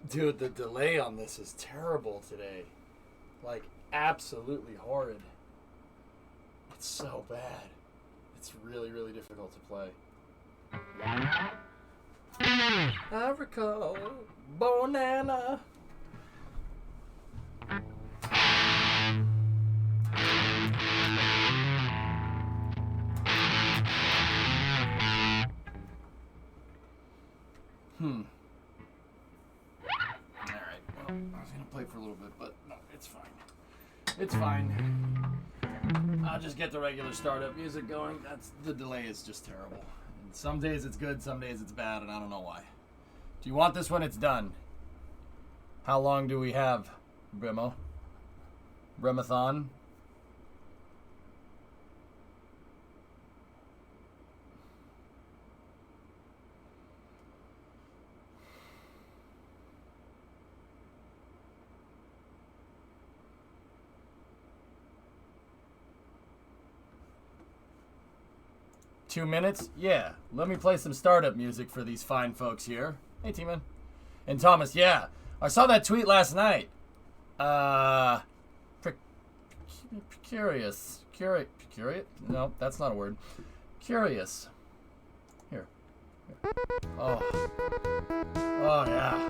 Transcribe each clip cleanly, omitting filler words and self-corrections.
Dude, the delay on this is terrible today. Like, absolutely horrid. It's so bad. It's really, really difficult to play. Africa, banana. Alright, well, I was gonna play for a little bit, but no, it's fine. It's fine. I'll just get the regular startup music going. The delay is just terrible. And some days it's good, some days it's bad, and I don't know why. Do you want this when it's done? How long do we have, Bremo? Bremathon? Two minutes? Yeah. Let me play some startup music for these fine folks here. Hey, T-Man. And Thomas, yeah. I saw that tweet last night. Curious. Curious? No, that's not a word. Curious. Here. Oh. Oh, yeah.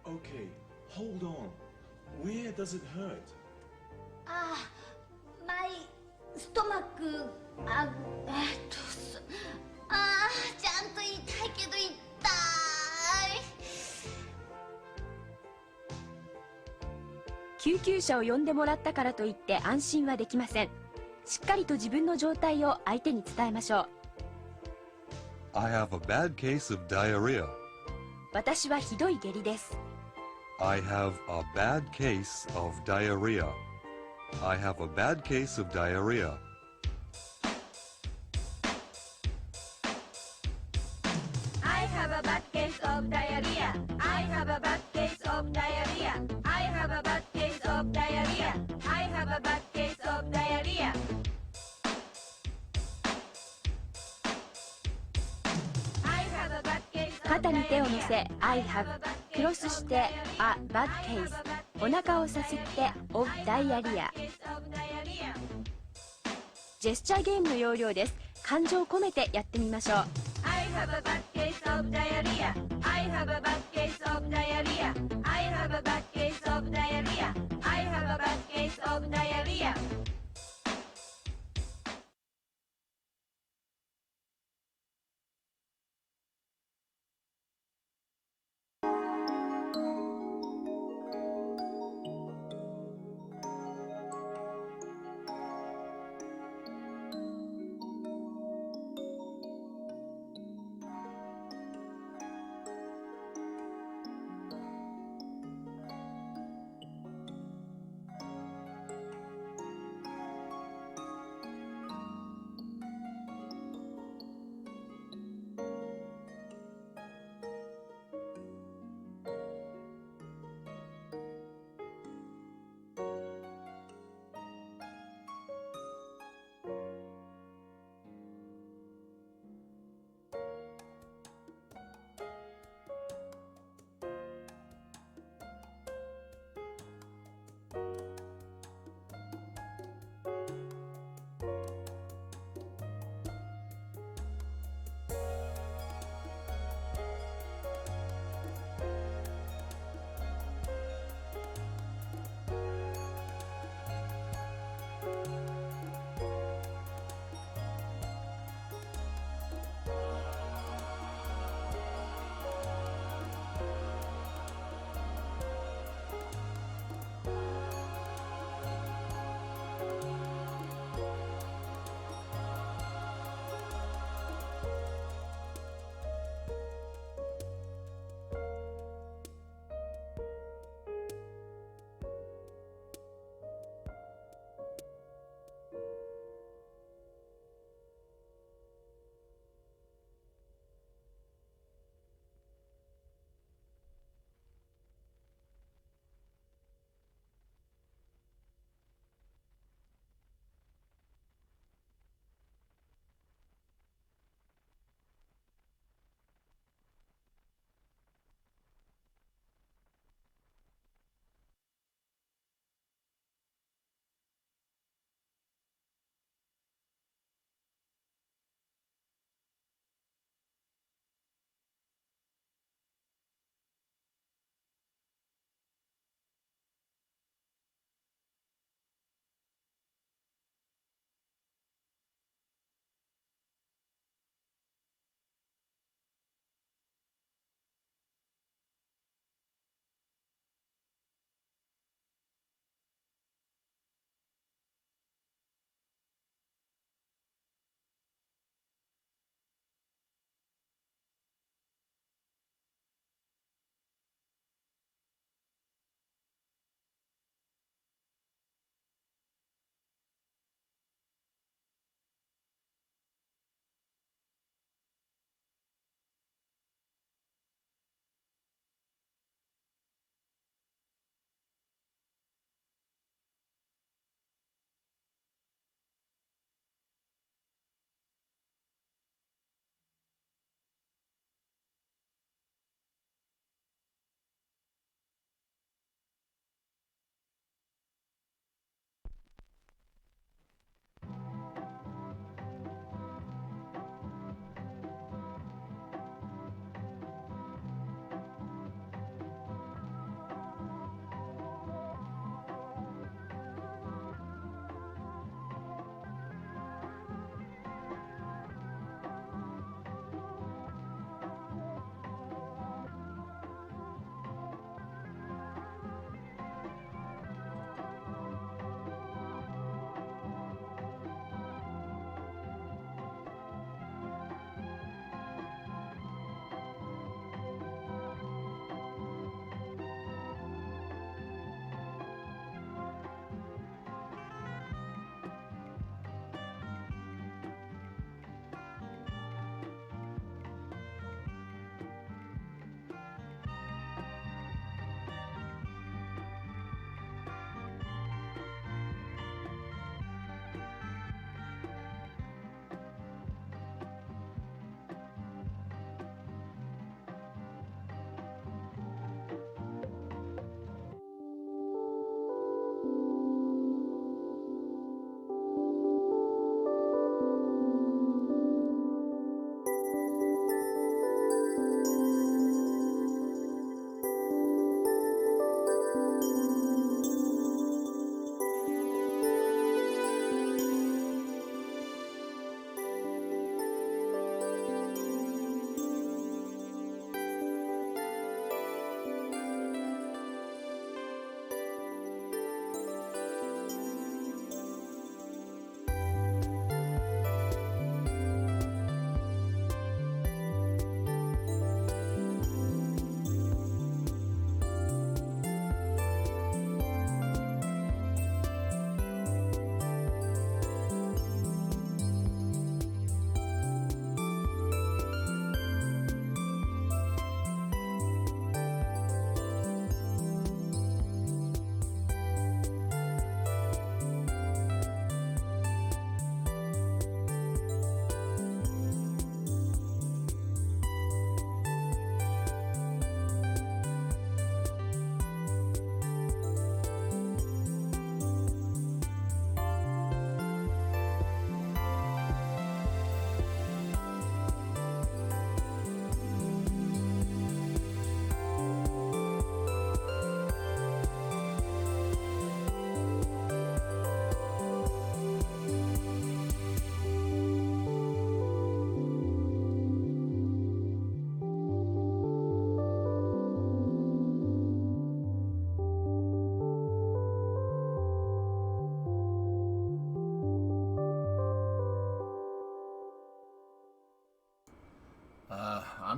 Okay, hold on. Where does it hurt? My stomach. ちゃんと痛いけど痛い。救急車を呼んでもらったからといって安心はできません。しっかりと自分の状態を相手に伝えましょう。I have a bad case of diarrhea. 私はひどい下痢です。I have a bad case of diarrhea. I have a bad case of diarrhea. of diarrhea. I have a bad case of diarrhea. I have a bad case of diarrhea. I have a bad case of diarrhea. 肩に手を乗せ I have クロスして A bad case お腹をさすって of diarrhea ジェスチャーゲームの要領です。感情を込めてやってみましょう。 I have a bad case of diarrhea. I have a bad case of diarrhea. I have a bad case of diarrhea. I have a bad case of diarrhea. 「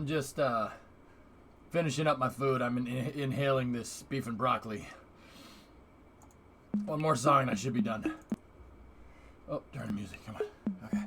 I'm just finishing up my food. I'm inhaling this beef and broccoli. One more song and I should be done. Oh, turn the music. Come on. Okay.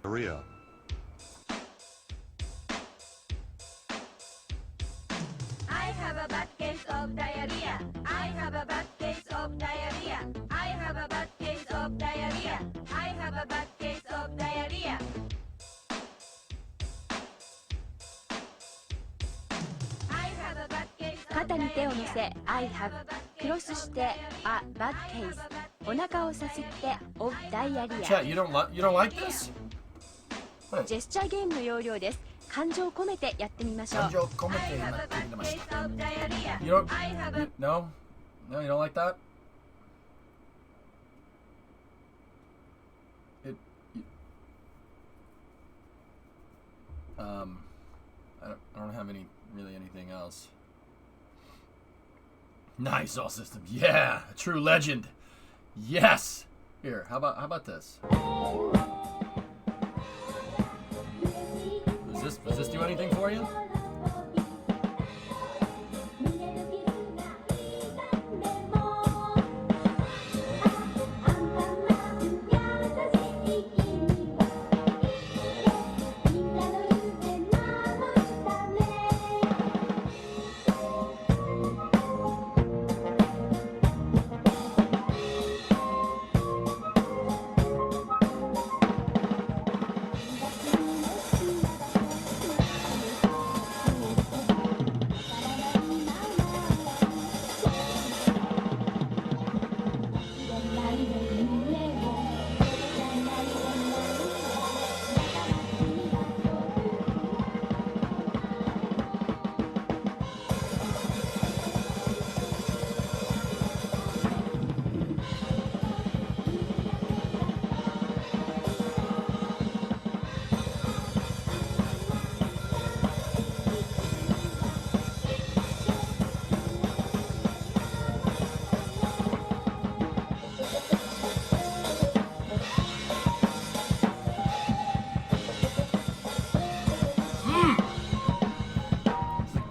Diarrhea. I have a bad case of diarrhea. I have a bad case of diarrhea. I have a bad case of diarrhea. I have a bad case of diarrhea. I have a bad case of 肩に手を乗せ I have クロスして A bad case お腹をさすって of diarrhea Chat, you don't like this? ジェスチャーゲームの要領です。感情を込めてやってみましょう。 感情込めてやってみました。You don't? No? No, you don't like that? I don't have really anything else. Nice, all systems. Yeah, a true legend. Yes. Here, how about this? Does this do anything for you?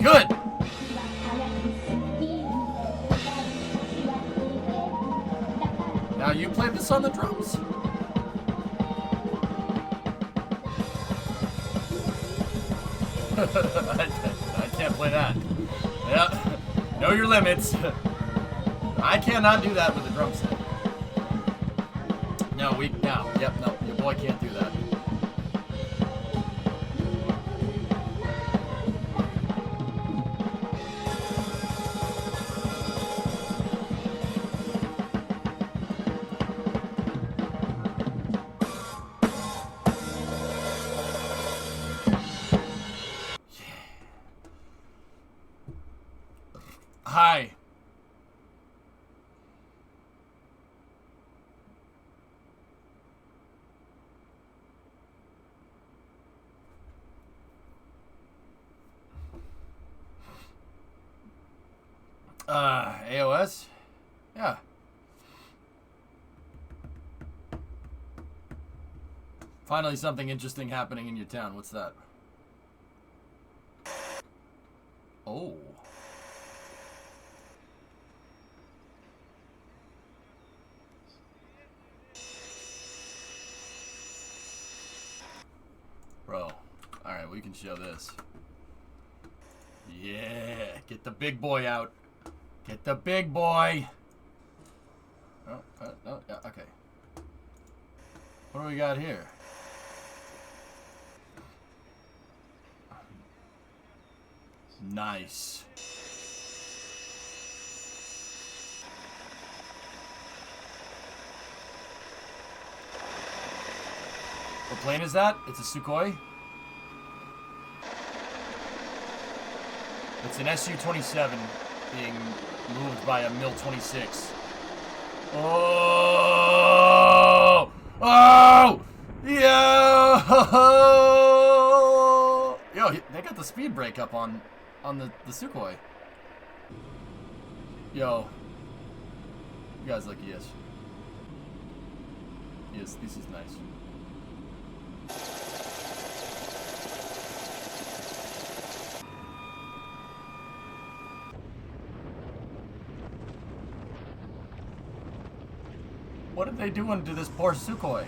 Good. Now you play this on the drums. I can't play that. Yeah, know your limits. I cannot do that with the drum set. No, your boy can't do that. Hi. AOS? Yeah. Finally something interesting happening in your town. What's that? Oh. Bro. Alright, we can show this. Yeah. Get the big boy out. Get the big boy. Oh, yeah, okay. What do we got here? Nice. What plane is that? It's a Sukhoi? It's an Su-27 being moved by a Mil-26. Oh! Oh! Yo, they got the speed brake up on the Sukhoi. Yo. You guys look, yes. Yes, this is nice. What are they doing to this poor Sukhoi?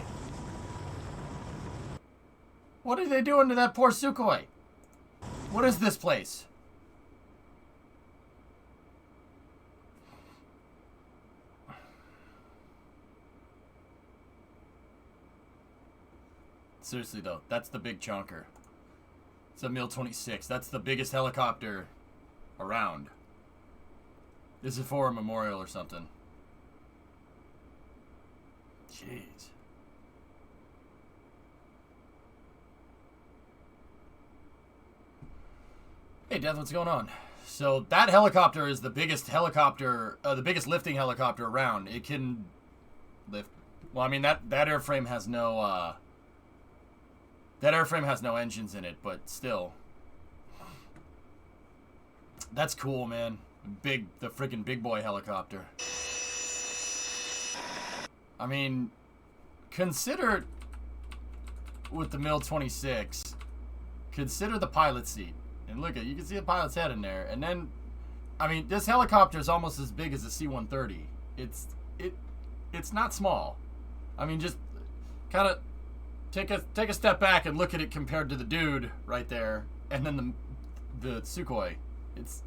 What are they doing to that poor Sukhoi? What is this place? Seriously though, that's the big chonker. It's a Mil-26. That's the biggest helicopter around. This is for a memorial or something. Jeez. Hey, Death, what's going on? So that helicopter is the biggest helicopter, the biggest lifting helicopter around. It can lift. Well, I mean that airframe has no. That airframe has no engines in it, but still. That's cool, man. The freaking big boy helicopter. I mean, consider with the Mil-26, consider the pilot seat. And look at, you can see the pilot's head in there. And then, I mean, this helicopter is almost as big as a C-130. It's not small. I mean, just kind of take a step back and look at it compared to the dude right there, and then the Sukhoi. It's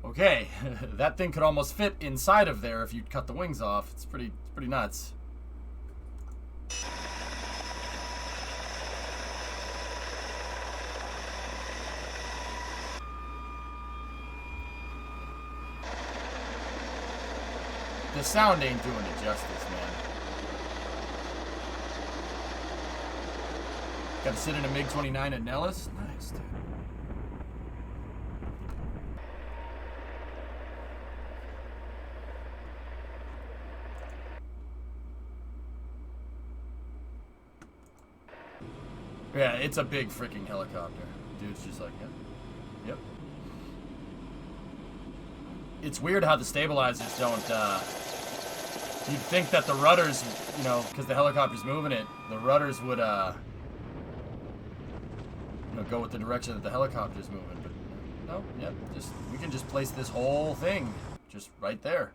okay. That thing could almost fit inside of there if you cut the wings off. It's pretty nuts. The sound ain't doing it justice, man. Got to sit in a MiG-29 at Nellis? Nice, dude. Yeah, it's a big freaking helicopter. Dude's just like, yep. It's weird how the stabilizers don't, you'd think that the rudders, you know, because the helicopter's moving it, the rudders would, you know, go with the direction that the helicopter's moving, but no, yep, we can just place this whole thing just right there.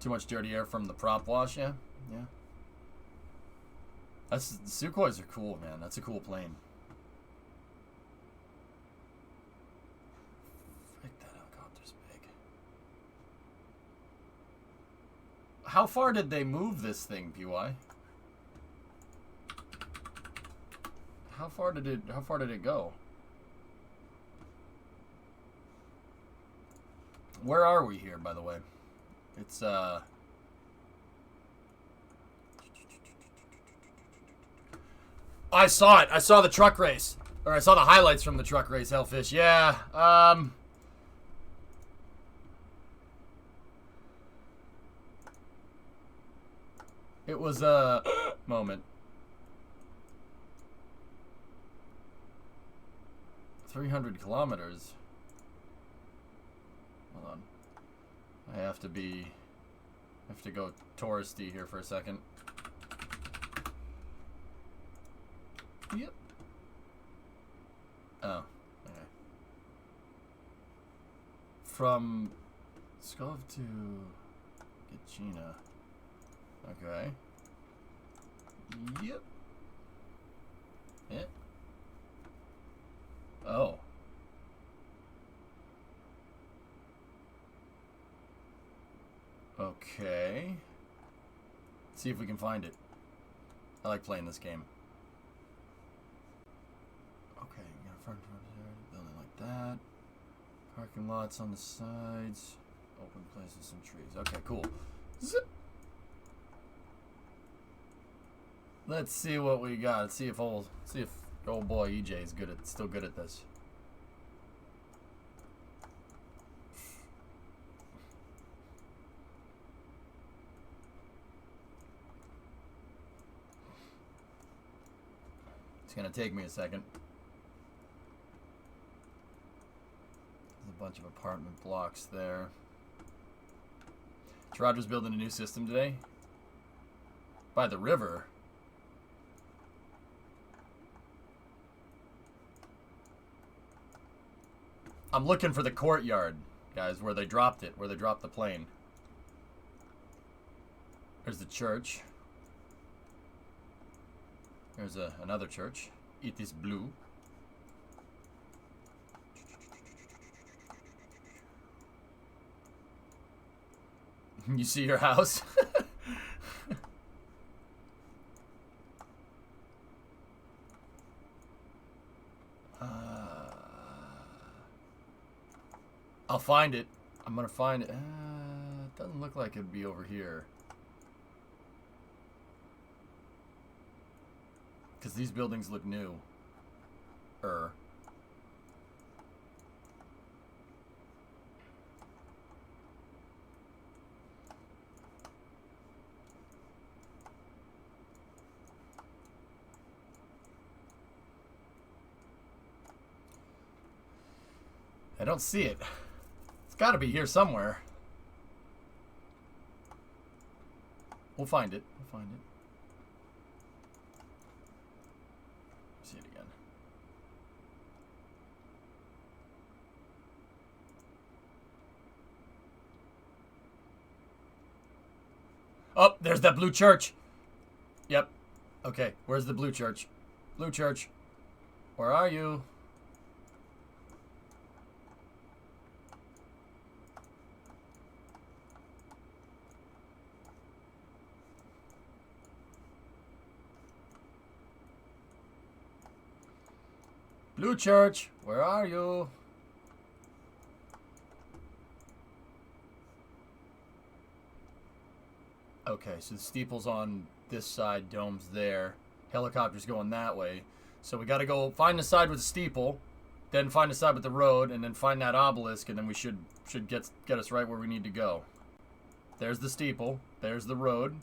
Too much dirty air from the prop wash, yeah. The Sukhois are cool, man. That's a cool plane. Frick, that helicopter's big. How far did they move this thing, PY? How far did it go? Where are we here, by the way? It's I saw it. I saw the truck race. Or I saw the highlights from the truck race, Hellfish. Yeah. It was a moment. 300 kilometers. Hold on. I have to go touristy here for a second. Yep. Oh, okay. From Skov to Gachina. Okay. Yep. Yeah. Oh. Okay. Let's see if we can find it. I like playing this game. Okay, we got a front building like that. Parking lots on the sides. Open places, some trees. Okay, cool. Zip. Let's see what we got. Let's see if old boy EJ is still good at this. It's gonna take me a second. There's a bunch of apartment blocks there. Roger's building a new system today. By the river. I'm looking for the courtyard, guys, where they dropped it, where they dropped the plane. There's the church. There's another church. It is blue. You see your house? I'll find it. I'm gonna find it. It doesn't look like it'd be over here. Because these buildings look new. I don't see it. It's got to be here somewhere. We'll find it. We'll find it. See it again. Oh, there's that blue church. Yep. Okay, where's the blue church? Blue church. Where are you? Blue church, where are you? Okay, so the steeple's on this side, dome's there. Helicopter's going that way. So we gotta go find the side with the steeple, then find the side with the road, and then find that obelisk, and then we should get us right where we need to go. There's the steeple, there's the road.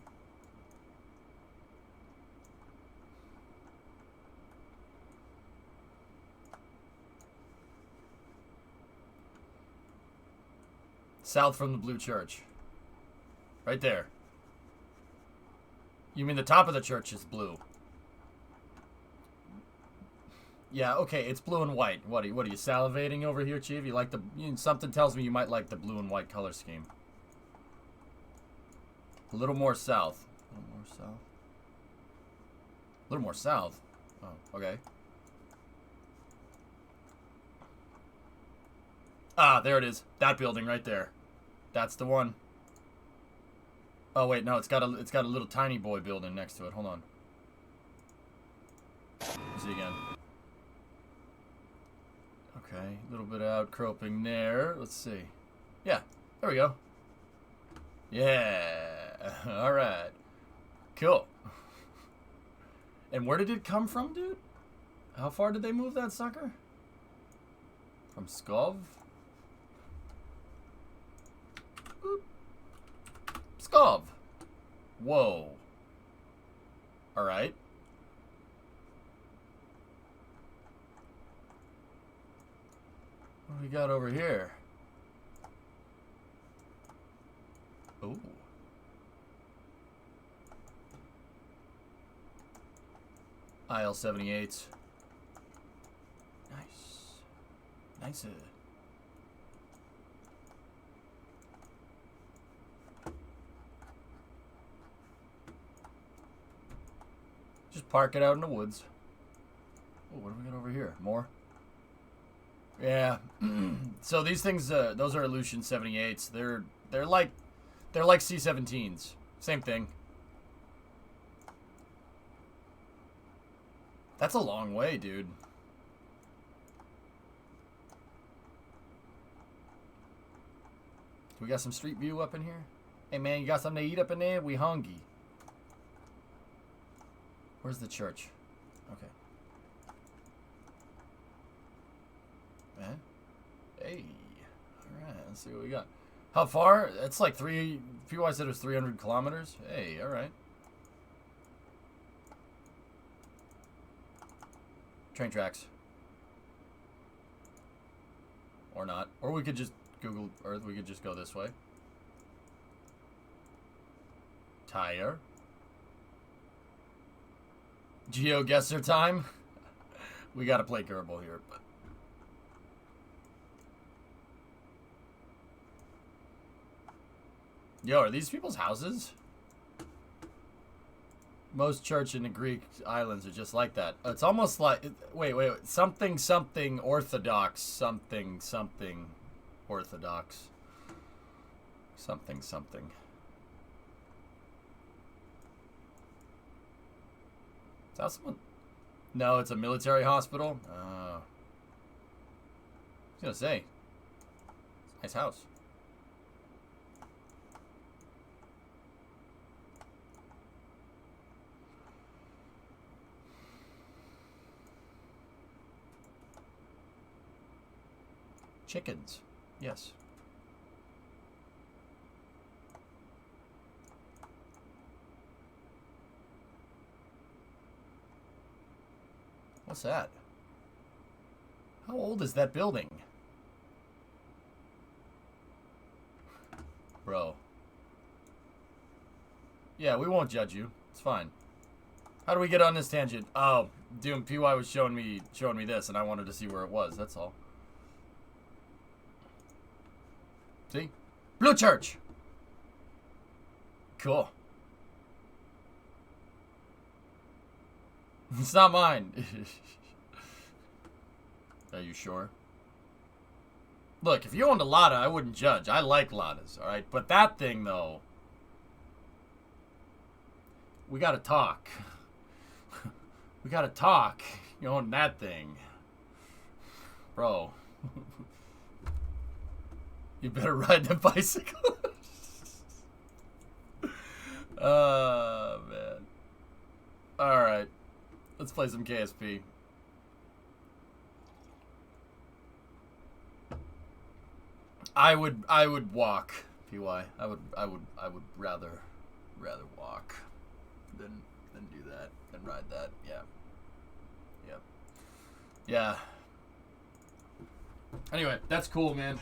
South from the blue church. Right there. You mean the top of the church is blue? Yeah, okay, it's blue and white. What are you salivating over here, Chief? You like something tells me you might like the blue and white color scheme. A little more south. A little more south. A little more south. Oh, okay. Ah, there it is. That building right there. That's the one. Oh wait, no, it's got a little tiny boy building next to it. Hold on. See again. Okay, a little bit of outcropping there. Let's see. Yeah, there we go. Yeah. All right. Cool. And where did it come from, dude? How far did they move that sucker? From Skov? Boop. Skov. Whoa. All right. What do we got over here? Ooh. IL-78s. Nice. Nice. Just park it out in the woods. Oh, what do we got over here? More? Yeah. So these things, those are Aleutian 78s. They're like C-17s. Same thing. That's a long way, dude. We got some street view up in here? Hey man, you got something to eat up in there? We hungry. Where's the church? Okay. Man. Hey. Alright, let's see what we got. How far? It's like PY said it was 300 kilometers. Hey, alright. Train tracks. Or not. Or we could just Google Earth. We could just go this way. Tire. GeoGuessr time. We gotta play Gerbil here, but yo, are these people's houses? Most church in the Greek islands are just like that. It's almost like wait. Something Orthodox. Something Orthodox. Something. Is that someone? No, it's a military hospital. I was gonna say, nice house. Chickens, yes. What's that? How old is that building? Bro. Yeah, we won't judge you. It's fine. How do we get on this tangent? Oh, Doom PY was showing me this, and I wanted to see where it was. That's all. See? Blue Church! Cool. It's not mine. Are you sure? Look, if you owned a Lada, I wouldn't judge. I like Ladas, alright? But that thing, though... We gotta talk. We gotta talk. You own that thing. Bro. You better ride the bicycle. Oh, man. Alright. Let's play some KSP. I would walk, PY. I would rather walk than do that and ride that. Yeah. Yep. Yeah. Anyway, that's cool, man.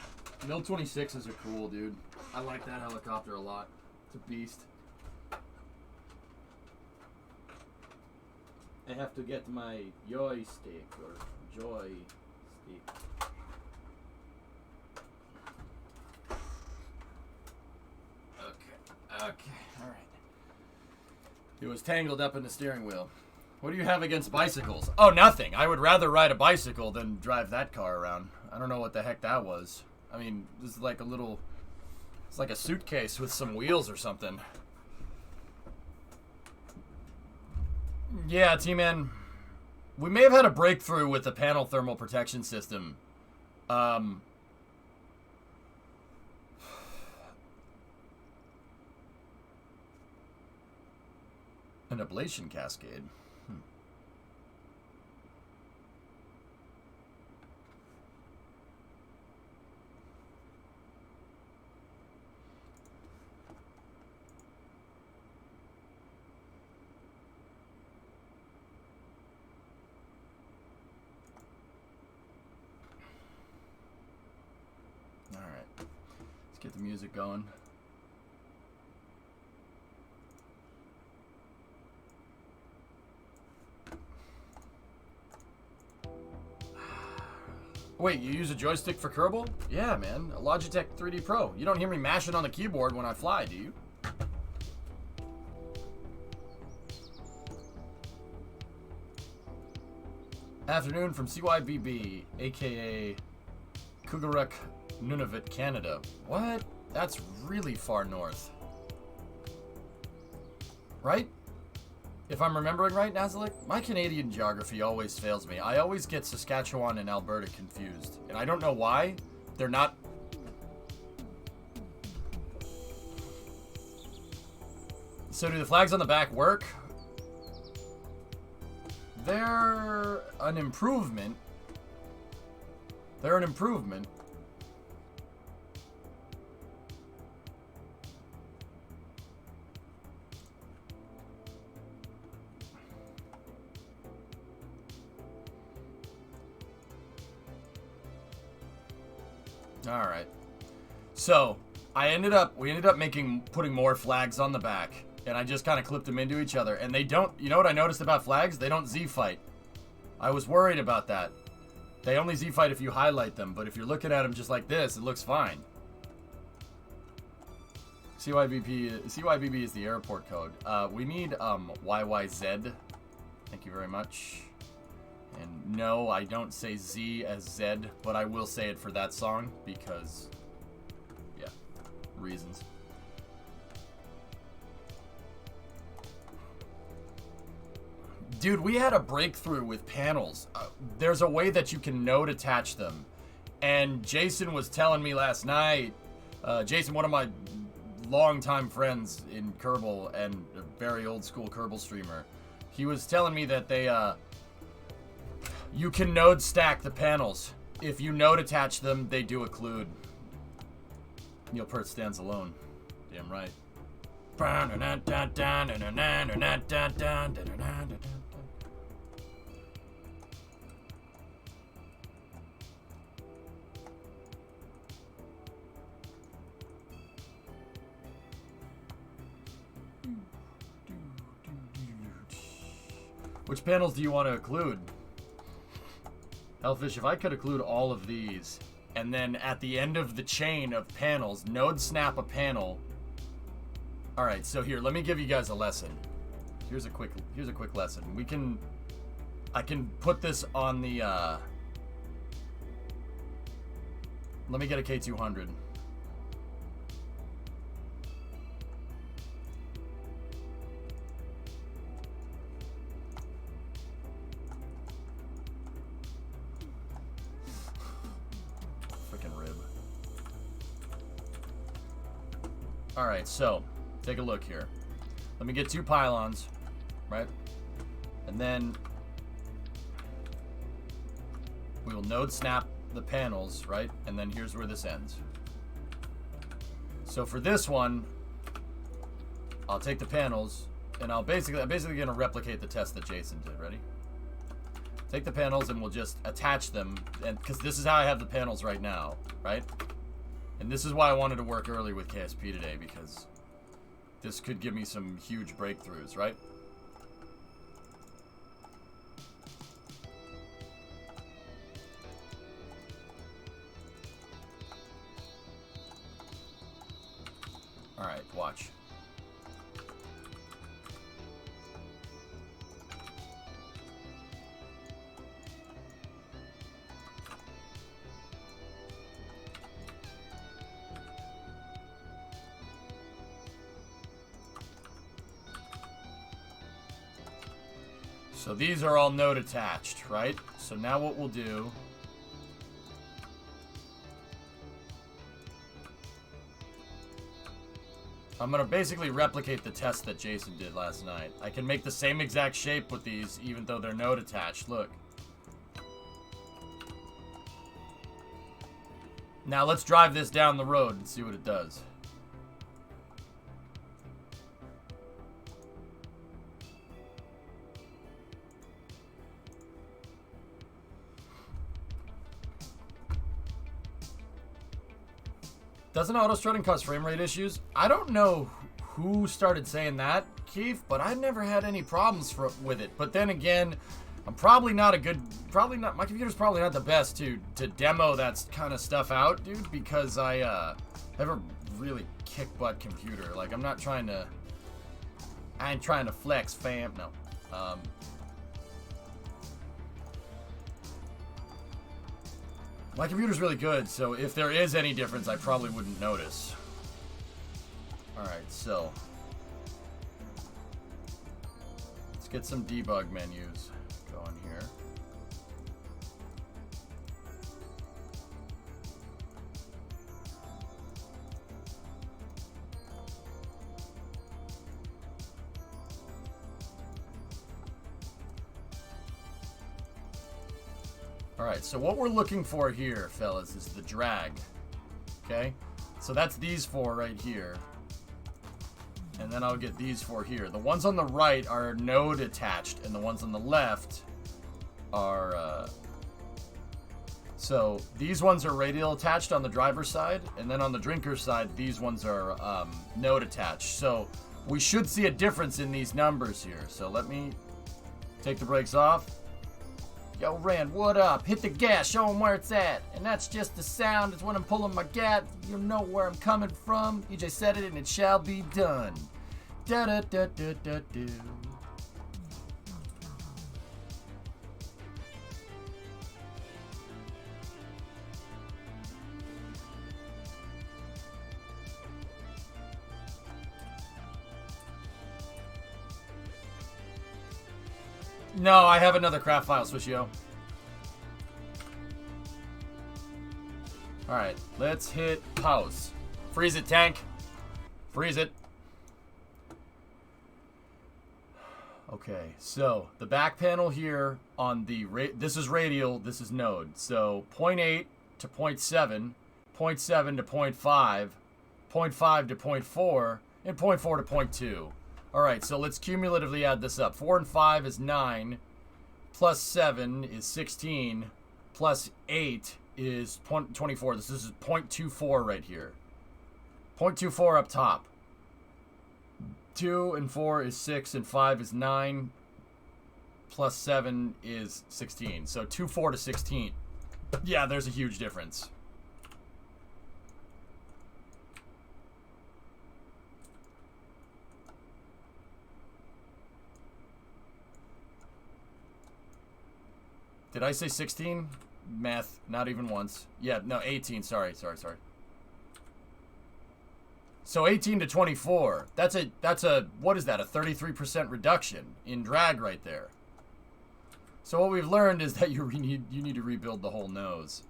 Mil 26s are cool, dude. I like that helicopter a lot. It's a beast. I have to get my joystick or joystick. Okay, alright. It was tangled up in the steering wheel. What do you have against bicycles? Oh, nothing. I would rather ride a bicycle than drive that car around. I don't know what the heck that was. I mean, this is like a little... It's like a suitcase with some wheels or something. Yeah, T-Man. We may have had a breakthrough with the panel thermal protection system. An ablation cascade. Alright. Let's get the music going. Wait, you use a joystick for Kerbal? Yeah, man. A Logitech 3D Pro. You don't hear me mashing on the keyboard when I fly, do you? Afternoon from CYBB, aka Kugaruk, Nunavut, Canada. What? That's really far north. Right? If I'm remembering right, Nazalik, my Canadian geography always fails me. I always get Saskatchewan and Alberta confused. And I don't know why. They're not... So do the flags on the back work? They're an improvement. They're an improvement. All right. So we ended up putting more flags on the back, and I just kind of clipped them into each other. And they don't. You know what I noticed about flags? They don't Z-fight. I was worried about that. They only Z-fight if you highlight them, but if you're looking at them just like this, it looks fine. CYBB is the airport code. We need YYZ. Thank you very much. And no, I don't say Z as Z, but I will say it for that song because, yeah, reasons. Dude, we had a breakthrough with panels. There's a way that you can node attach them. And Jason was telling me last night, Jason, one of my longtime friends in Kerbal and a very old school Kerbal streamer, he was telling me that they, you can node stack the panels. If you node attach them, they do occlude. Neil Peart stands alone. Damn right. Which panels do you want to occlude? Hellfish, if I could occlude all of these, and then at the end of the chain of panels, node snap a panel. Alright, so here, let me give you guys a lesson. Here's a quick lesson. I can put this on the, let me get a K200. Alright, so, take a look here. Let me get 2 pylons, right? And then we will node snap the panels, right? And then here's where this ends. So for this one, I'll take the panels, and I'm basically going to replicate the test that Jason did. Ready? Take the panels, and we'll just attach them, and because this is how I have the panels right now, right? And this is why I wanted to work early with KSP today, because this could give me some huge breakthroughs, right? Alright, watch. So these are all node attached, right? So now what we'll do... I'm going to basically replicate the test that Jason did last night. I can make the same exact shape with these, even though they're node attached. Look. Now let's drive this down the road and see what it does. Doesn't auto-strutting cause frame rate issues? I don't know who started saying that, Keith, but I've never had any problems with it. But then again, I'm probably not my computer's probably not the best to demo that kind of stuff out, dude, because I have a really kick-butt computer. Like, I ain't trying to flex, fam, no. My computer's really good, so if there is any difference, I probably wouldn't notice. Alright, so let's get some debug menus going here. Alright, so what we're looking for here, fellas, is the drag. Okay? So that's these 4 right here. And then I'll get these 4 here. The ones on the right are node attached, and the ones on the left are... So these ones are radial attached on the driver's side, and then on the drinker's side, these ones are node attached. So we should see a difference in these numbers here. So let me take the brakes off. Yo, Rand, what up? Hit the gas, show him where it's at. And that's just the sound. It's when I'm pulling my gat. You'll know where I'm coming from. EJ said it, and it shall be done. Da-da-da-da-da-do. No, I have another craft file, Swishio. Alright, let's hit pause. Freeze it, tank. Freeze it. Okay, so the back panel here on the... this is radial, this is node. So 0.8 to 0.7, 0.7 to 0.5, 0.5 to 0.4, and 0.4 to 0.2. Alright, so let's cumulatively add this up. 4 and 5 is 9, plus 7 is 16, plus 8 is 24. This is 0.24 right here. 0.24 up top. 2 and 4 is 6, and 5 is 9, plus 7 is 16. So 2.4 to 16. Yeah, there's a huge difference. Did I say 16? Math, not even once. Yeah, no, 18. Sorry. So 18 to 24. That's a what is that? A 33% reduction in drag right there. So what we've learned is that you need to rebuild the whole nose.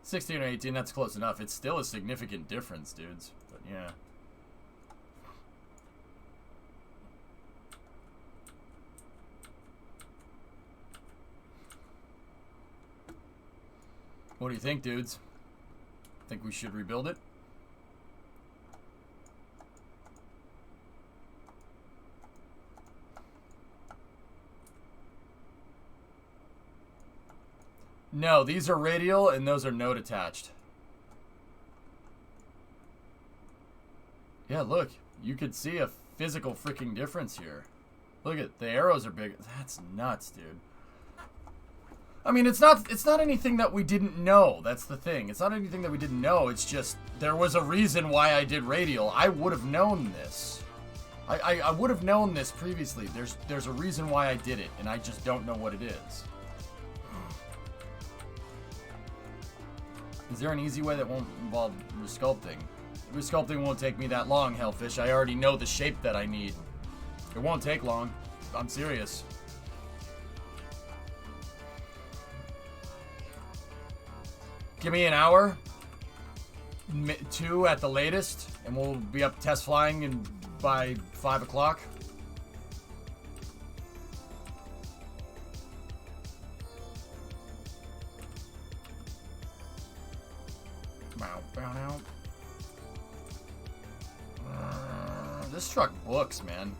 16 or 18, that's close enough. It's still a significant difference, dudes. But yeah. What do you think, dudes? Think we should rebuild it? No, these are radial and those are node attached. Yeah, look. You could see a physical freaking difference here. Look at the arrows are big. That's nuts, dude. I mean, it's not anything that we didn't know. That's the thing. It's not anything that we didn't know. It's just there was a reason why I did radial. I would have known this. I would have known this previously. There's a reason why I did it, and I just don't know what it is. Is there an easy way that won't involve resculpting? Resculpting won't take me that long, Hellfish. I already know the shape that I need. It won't take long. I'm serious. Give me an hour. 2 at the latest. And we'll be up test flying by 5 o'clock. This truck books, man.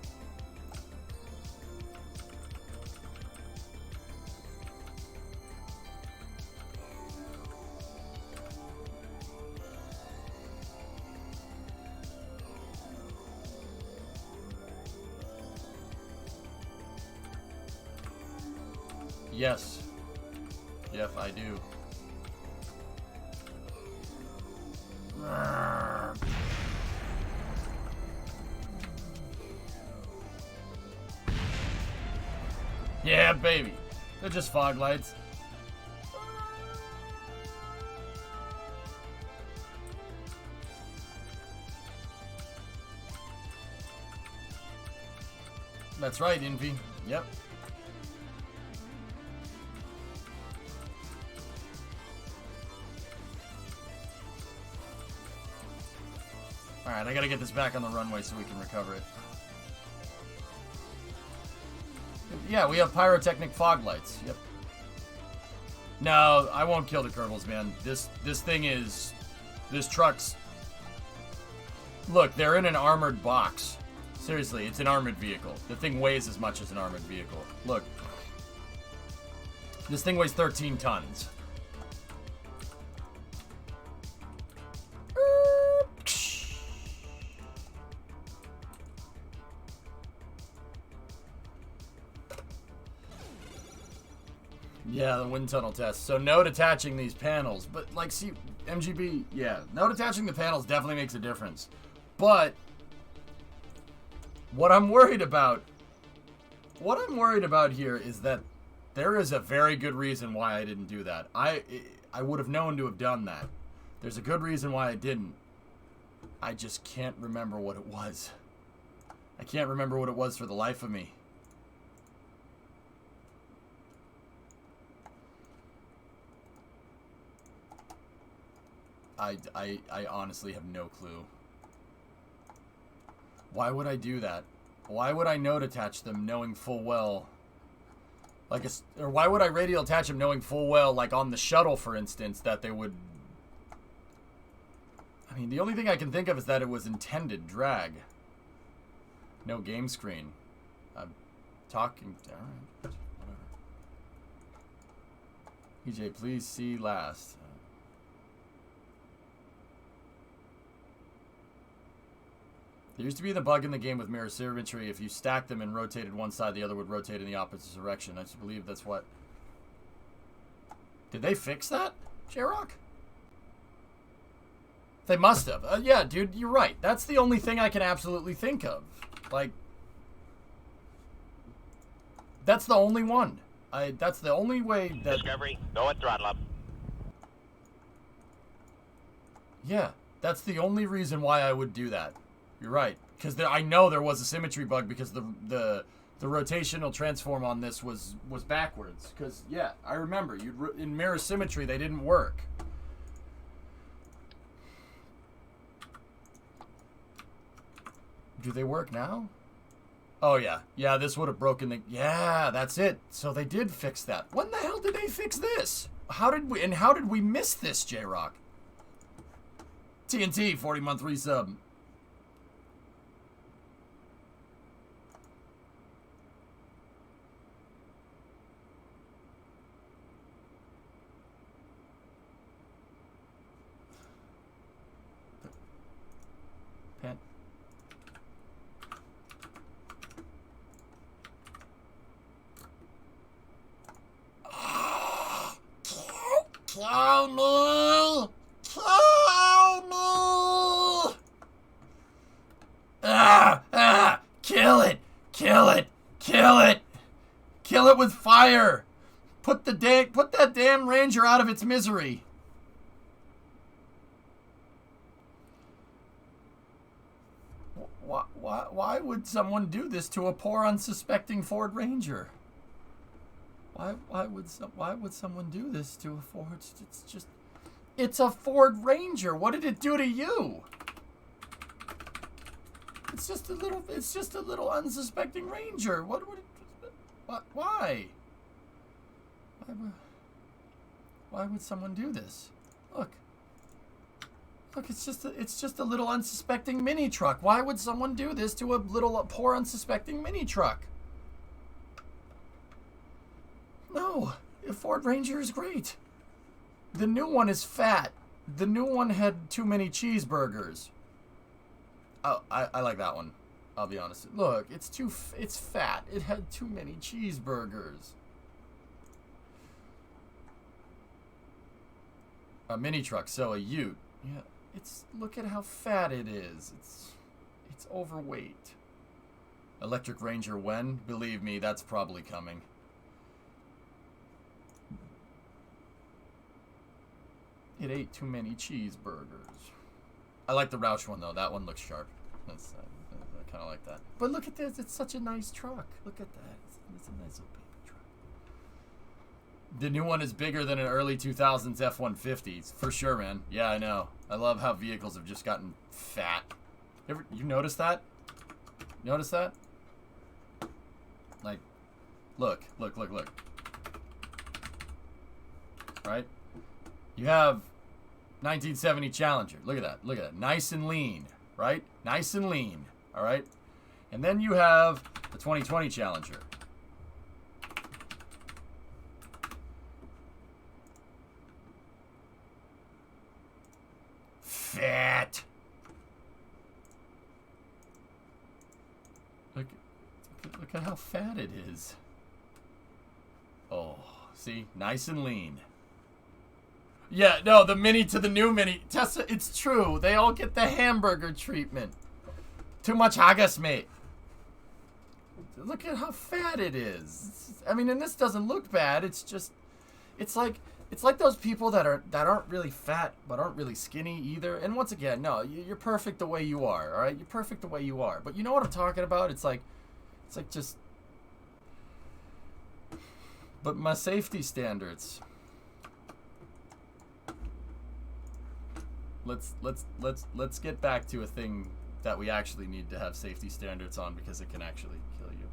Yes. Yes, I do. Yeah, baby. They're just fog lights. That's right, Envy. Yep. Alright, I gotta get this back on the runway so we can recover it. Yeah, we have pyrotechnic fog lights. Yep. No, I won't kill the Kerbals, man. This thing is... This truck's... Look, they're in an armored box. Seriously, it's an armored vehicle. The thing weighs as much as an armored vehicle. Look. This thing weighs 13 tons. Yeah, the wind tunnel test. So node attaching these panels, but like, see, MGB, yeah, node attaching the panels definitely makes a difference. But what I'm worried about here is that there is a very good reason why I didn't do that. I would have known to have done that. There's a good reason why I didn't. I just can't remember what it was. I can't remember what it was for the life of me. I honestly have no clue. Why would I do that? Why would I node attach them knowing full well, like, or why would I radial attach them knowing full well, like on the shuttle, for instance, that they would... I mean, the only thing I can think of is that it was intended drag. No game screen. I'm talking... Alright, whatever. EJ, please see last. There used to be the bug in the game with mirror symmetry. If you stacked them and rotated one side, the other would rotate in the opposite direction. I just believe that's what... Did they fix that, J-Rock? They must have. Yeah, dude, you're right. That's the only thing I can absolutely think of. Like, that's the only one. That's the only way that... Discovery, go at throttle up. Yeah, that's the only reason why I would do that. You're right, because I know there was a symmetry bug because the rotational transform on this was backwards. Because yeah, I remember in mirror symmetry they didn't work. Do they work now? Oh yeah, yeah. This would have broken the. Yeah, that's it. So they did fix that. When the hell did they fix this? How did we miss this, J-Rock? TNT 40-month resub. Kill me! Kill me! Kill it! Kill it! Kill it! Kill it with fire! Put that damn ranger out of its misery. Why would someone do this to a poor, unsuspecting Ford Ranger? Why would someone do this to a Ford? It's a Ford Ranger. What did it do to you? It's just a little unsuspecting Ranger. Why? Why would someone do this? Look, it's just a little unsuspecting mini truck. Why would someone do this to a poor unsuspecting mini truck? No, a Ford Ranger is great. The new one is fat. The new one had too many cheeseburgers. Oh, I like that one. I'll be honest. Look, it's fat. It had too many cheeseburgers. A mini truck, so a ute. Yeah, look at how fat it is. It's overweight. Electric Ranger when? Believe me, that's probably coming. It ate too many cheeseburgers. I like the Roush one though. That one looks sharp. I kind of like that. But look at this. It's such a nice truck. Look at that. It's a nice little baby truck. The new one is bigger than an early 2000s F-150. For sure, man. Yeah, I know. I love how vehicles have just gotten fat. You notice that? Notice that? Like, look. Right? You have 1970 Challenger. Look at that. Nice and lean, right? Nice and lean, all right? And then you have the 2020 Challenger. Fat. Look at how fat it is. Oh, See? Nice and lean. Yeah, no, the mini to the new mini. Tessa, it's true. They all get the hamburger treatment. Too much haggis, mate. Look at how fat it is. I mean, and this doesn't look bad. It's just, it's like those people that aren't really fat but aren't really skinny either. And once again, no, you're perfect the way you are. All right, you're perfect the way you are. But you know what I'm talking about? It's like just. But my safety standards. Let's get back to a thing that we actually need to have safety standards on because it can actually kill you.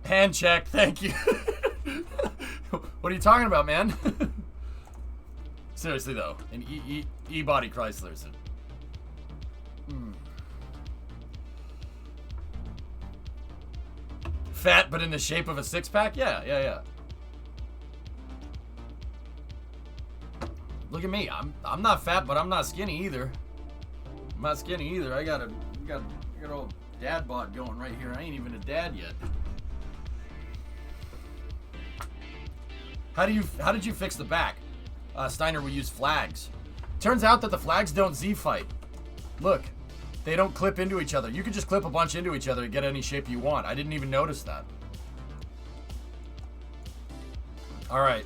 Hand check, thank you. What are you talking about, man? Seriously though, an E-body Chrysler's fat but in the shape of a six-pack? Yeah. Look at me. I'm not fat, but I'm not skinny either. I'm not skinny either. I got old dad bod going right here. I ain't even a dad yet. How did you fix the back? Steiner will use flags. Turns out that the flags don't Z-fight. Look, they don't clip into each other. You can just clip a bunch into each other and get any shape you want. I didn't even notice that. All right.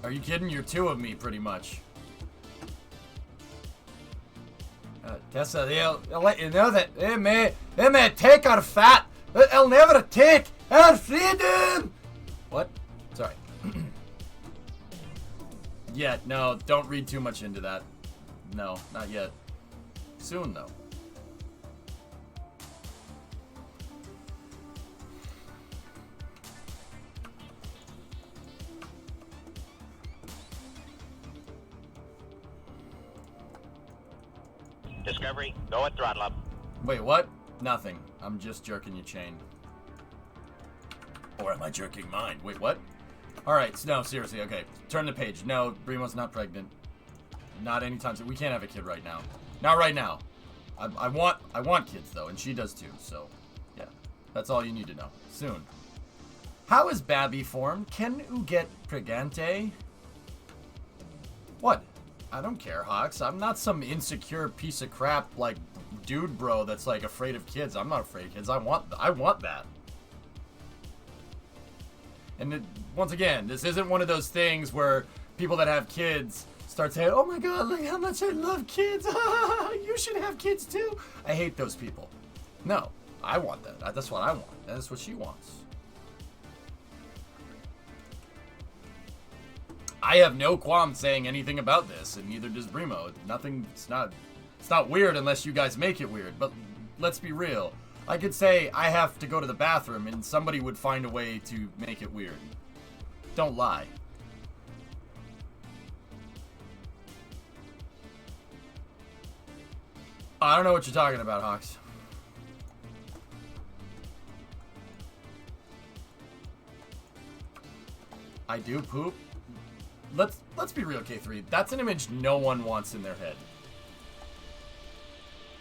Are you kidding? You're two of me, pretty much. Tessa, they'll let you know that they may take our fat, but they'll never take our freedom. What? Sorry. Yeah, no, don't read too much into that. No, not yet. Soon, though. Discovery, go at throttle up. Wait, what? Nothing. I'm just jerking your chain. Or am I jerking mine? Wait, what? Alright, no, seriously, okay. Turn the page. No, Brimo's not pregnant. Not anytime soon. We can't have a kid right now. Not right now. I want kids, though, and she does too, so, yeah. That's all you need to know. Soon. How is Babby formed? Can you get pregante? What? I don't care, Hawks. I'm not some insecure piece of crap, like, dude bro that's, like, afraid of kids. I'm not afraid of kids. I want that. And once again, this isn't one of those things where people that have kids start saying, oh my god, look how much I love kids. You should have kids too. I hate those people. No, I want that. That's what I want. That's what she wants. I have no qualm saying anything about this, and neither does Brimo. It's not weird unless you guys make it weird, but let's be real. I could say I have to go to the bathroom and somebody would find a way to make it weird. Don't lie. I don't know what you're talking about, Hawks. I do poop? Let's be real, K3. That's an image no one wants in their head.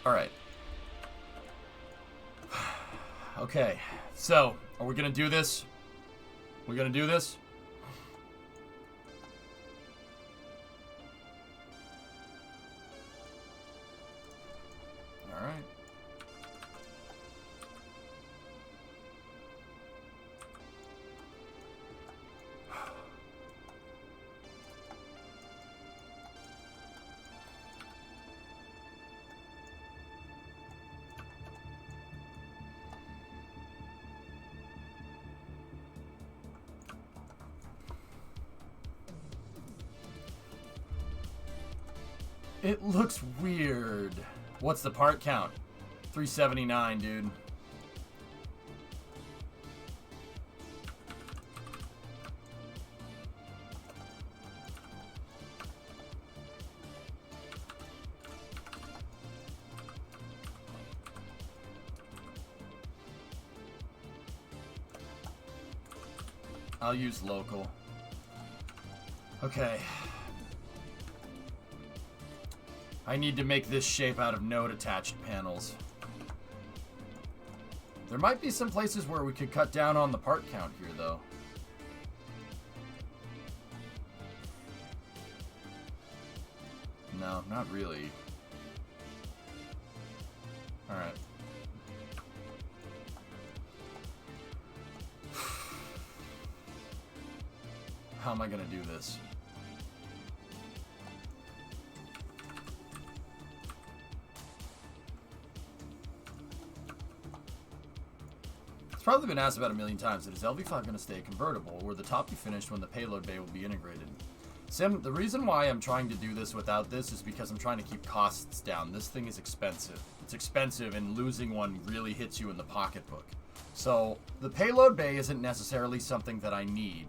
Alright. Okay, so, are we gonna do this? We're gonna do this? Alright. It looks weird. What's the part count? 379, dude. I'll use local. Okay. I need to make this shape out of node attached panels. There might be some places where we could cut down on the part count here, though. No, not really. Alright. How am I gonna do this? It's probably been asked about a million times, is LV5 going to stay convertible, or will the top be finished when the payload bay will be integrated? Sim, the reason why I'm trying to do this without this is because I'm trying to keep costs down. This thing is expensive. It's expensive, and losing one really hits you in the pocketbook. So, the payload bay isn't necessarily something that I need.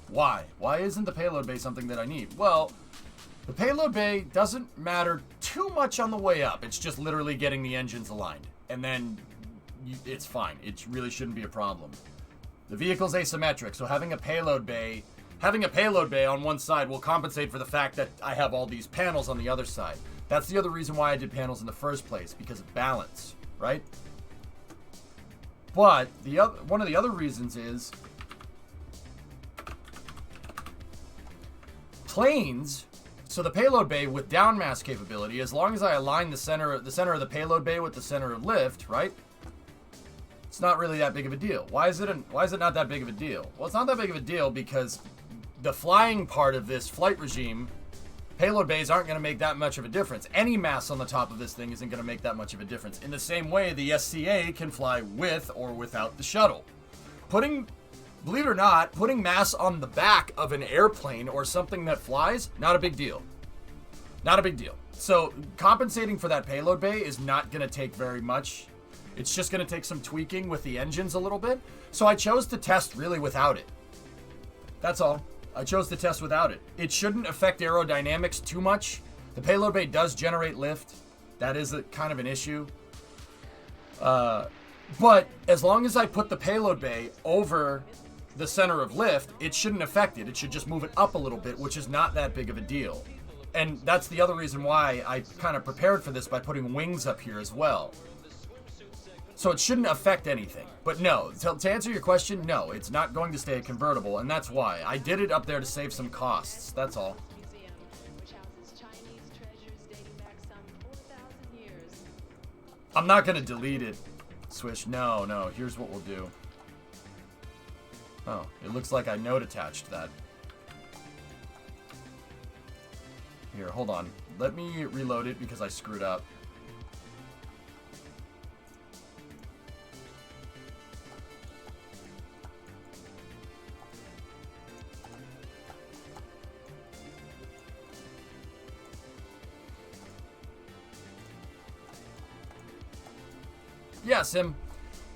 Why? Why isn't the payload bay something that I need? Well, the payload bay doesn't matter too much on the way up. It's just literally getting the engines aligned. And then it's fine. It really shouldn't be a problem. The vehicle's asymmetric, so having a payload bay on one side will compensate for the fact that I have all these panels on the other side. That's the other reason why I did panels in the first place, because of balance, right? But one of the other reasons is planes. So the payload bay with down mass capability, as long as I align the center of the payload bay with the center of lift, right? It's not really that big of a deal. Why is it not that big of a deal? Well, it's not that big of a deal because the flying part of this flight regime, payload bays aren't going to make that much of a difference. Any mass on the top of this thing isn't going to make that much of a difference. In the same way, the SCA can fly with or without the shuttle. Believe it or not, putting mass on the back of an airplane or something that flies, not a big deal. Not a big deal. So compensating for that payload bay is not going to take very much. It's just going to take some tweaking with the engines a little bit. So I chose to test really without it. That's all. I chose to test without it. It shouldn't affect aerodynamics too much. The payload bay does generate lift. That is kind of an issue. But as long as I put the payload bay over the center of lift, it shouldn't affect it. It should just move it up a little bit, which is not that big of a deal. And that's the other reason why I kind of prepared for this by putting wings up here as well. So it shouldn't affect anything. But no, to answer your question, no, it's not going to stay a convertible, and that's why. I did it up there to save some costs, that's all. I'm not going to delete it, Swish. No, here's what we'll do. Oh, it looks like I node attached that. Here, hold on. Let me reload it because I screwed up. Yeah, Sim.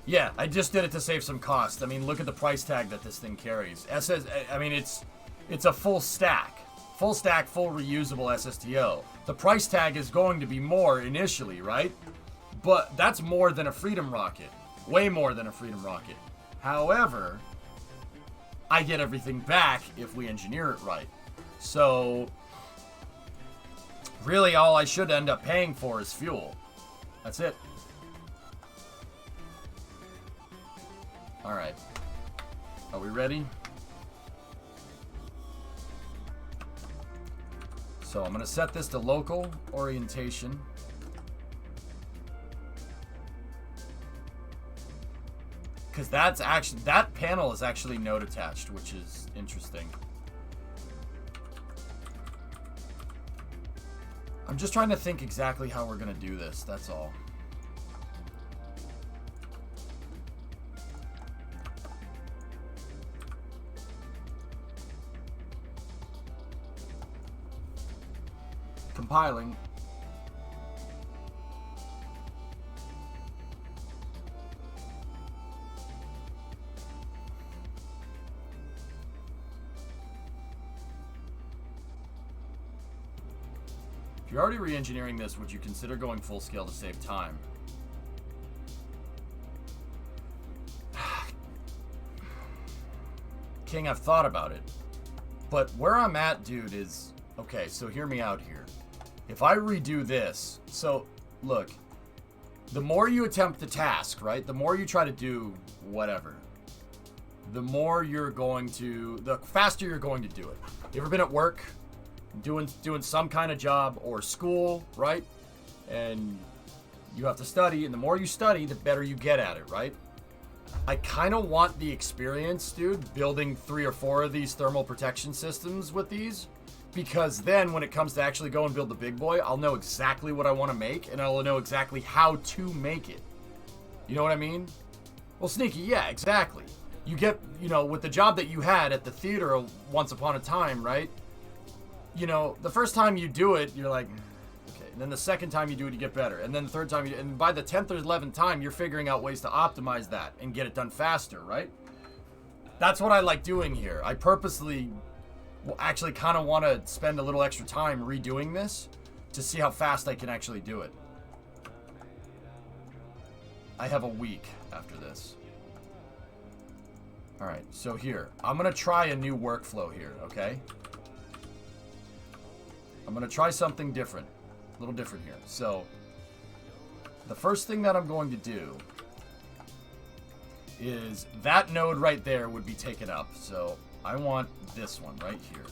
Yeah, I just did it to save some cost. I mean, look at the price tag that this thing carries. I mean, it's a full stack, full reusable SSTO. The price tag is going to be more initially, right? But that's more than a Freedom rocket, way more than a Freedom rocket. However, I get everything back if we engineer it right. So, really, all I should end up paying for is fuel. That's it. Alright. Are we ready? So I'm going to set this to local orientation. Because that panel is actually node attached, which is interesting. I'm just trying to think exactly how we're going to do this, that's all. Compiling. If you're already re-engineering this, would you consider going full scale to save time? King, I've thought about it. But where I'm at, dude, is... Okay, so hear me out here. If I redo this... So, look. the more you attempt the task, right? The more you try to do whatever, the faster you're going to do it. You ever been at work, doing some kind of job or school, right? And you have to study, and the more you study, the better you get at it, right? I kind of want the experience, dude, building 3 or 4 of these thermal protection systems with these, because then when it comes to actually go and build the big boy, I'll know exactly what I want to make, and I'll know exactly how to make it. You know what I mean? Well, Sneaky, yeah, exactly. You get, you know, with the job that you had at the theater once upon a time, right? You know, the first time you do it, you're like, okay. And then the second time you do it, you get better. And then the third time, and by the 10th or 11th time, you're figuring out ways to optimize that and get it done faster, right? That's what I like doing here. I purposely actually kind of want to spend a little extra time redoing this to see how fast I can actually do it. I have a week after this. All right, so here, I'm going to try a new workflow here, okay? I'm going to try something different, a little different here. So, the first thing that I'm going to do is that node right there would be taken up. So, I want this one right here.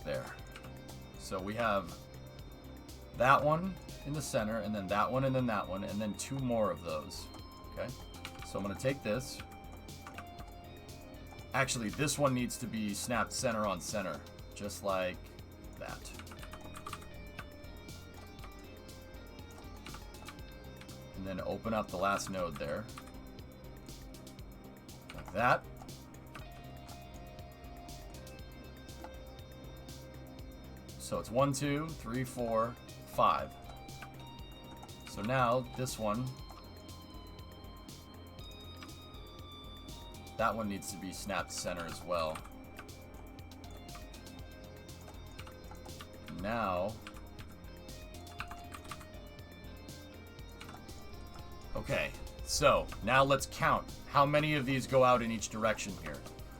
There. So, we have that one in the center, and then that one, and then that one, and then 2 more of those. Okay? So, I'm going to take this. Actually, this one needs to be snapped center on center, just like that. And then open up the last node there. Like that. So it's 1, 2, 3, 4, 5. So now this one, that one needs to be snapped center as well. Now, okay, so now let's count how many of these go out in each direction here.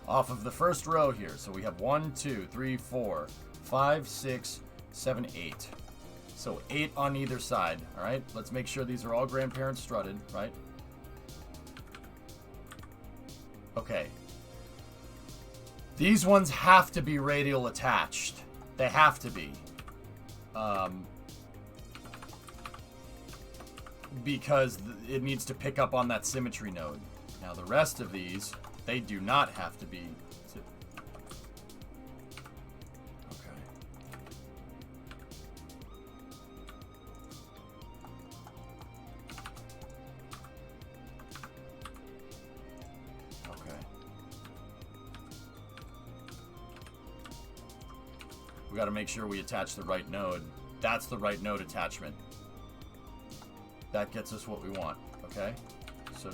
Off of the first row here, so we have 1, 2, 3, 4, 5, 6, 7, 8. So 8 on either side, all right? Let's make sure these are all grandparent strutted, right? Okay. These ones have to be radial attached. They have to be. Because it needs to pick up on that symmetry node. Now the rest of these, they do not have to be. Okay. Okay. We got to make sure we attach the right node. That's the right node attachment. That gets us what we want, okay? So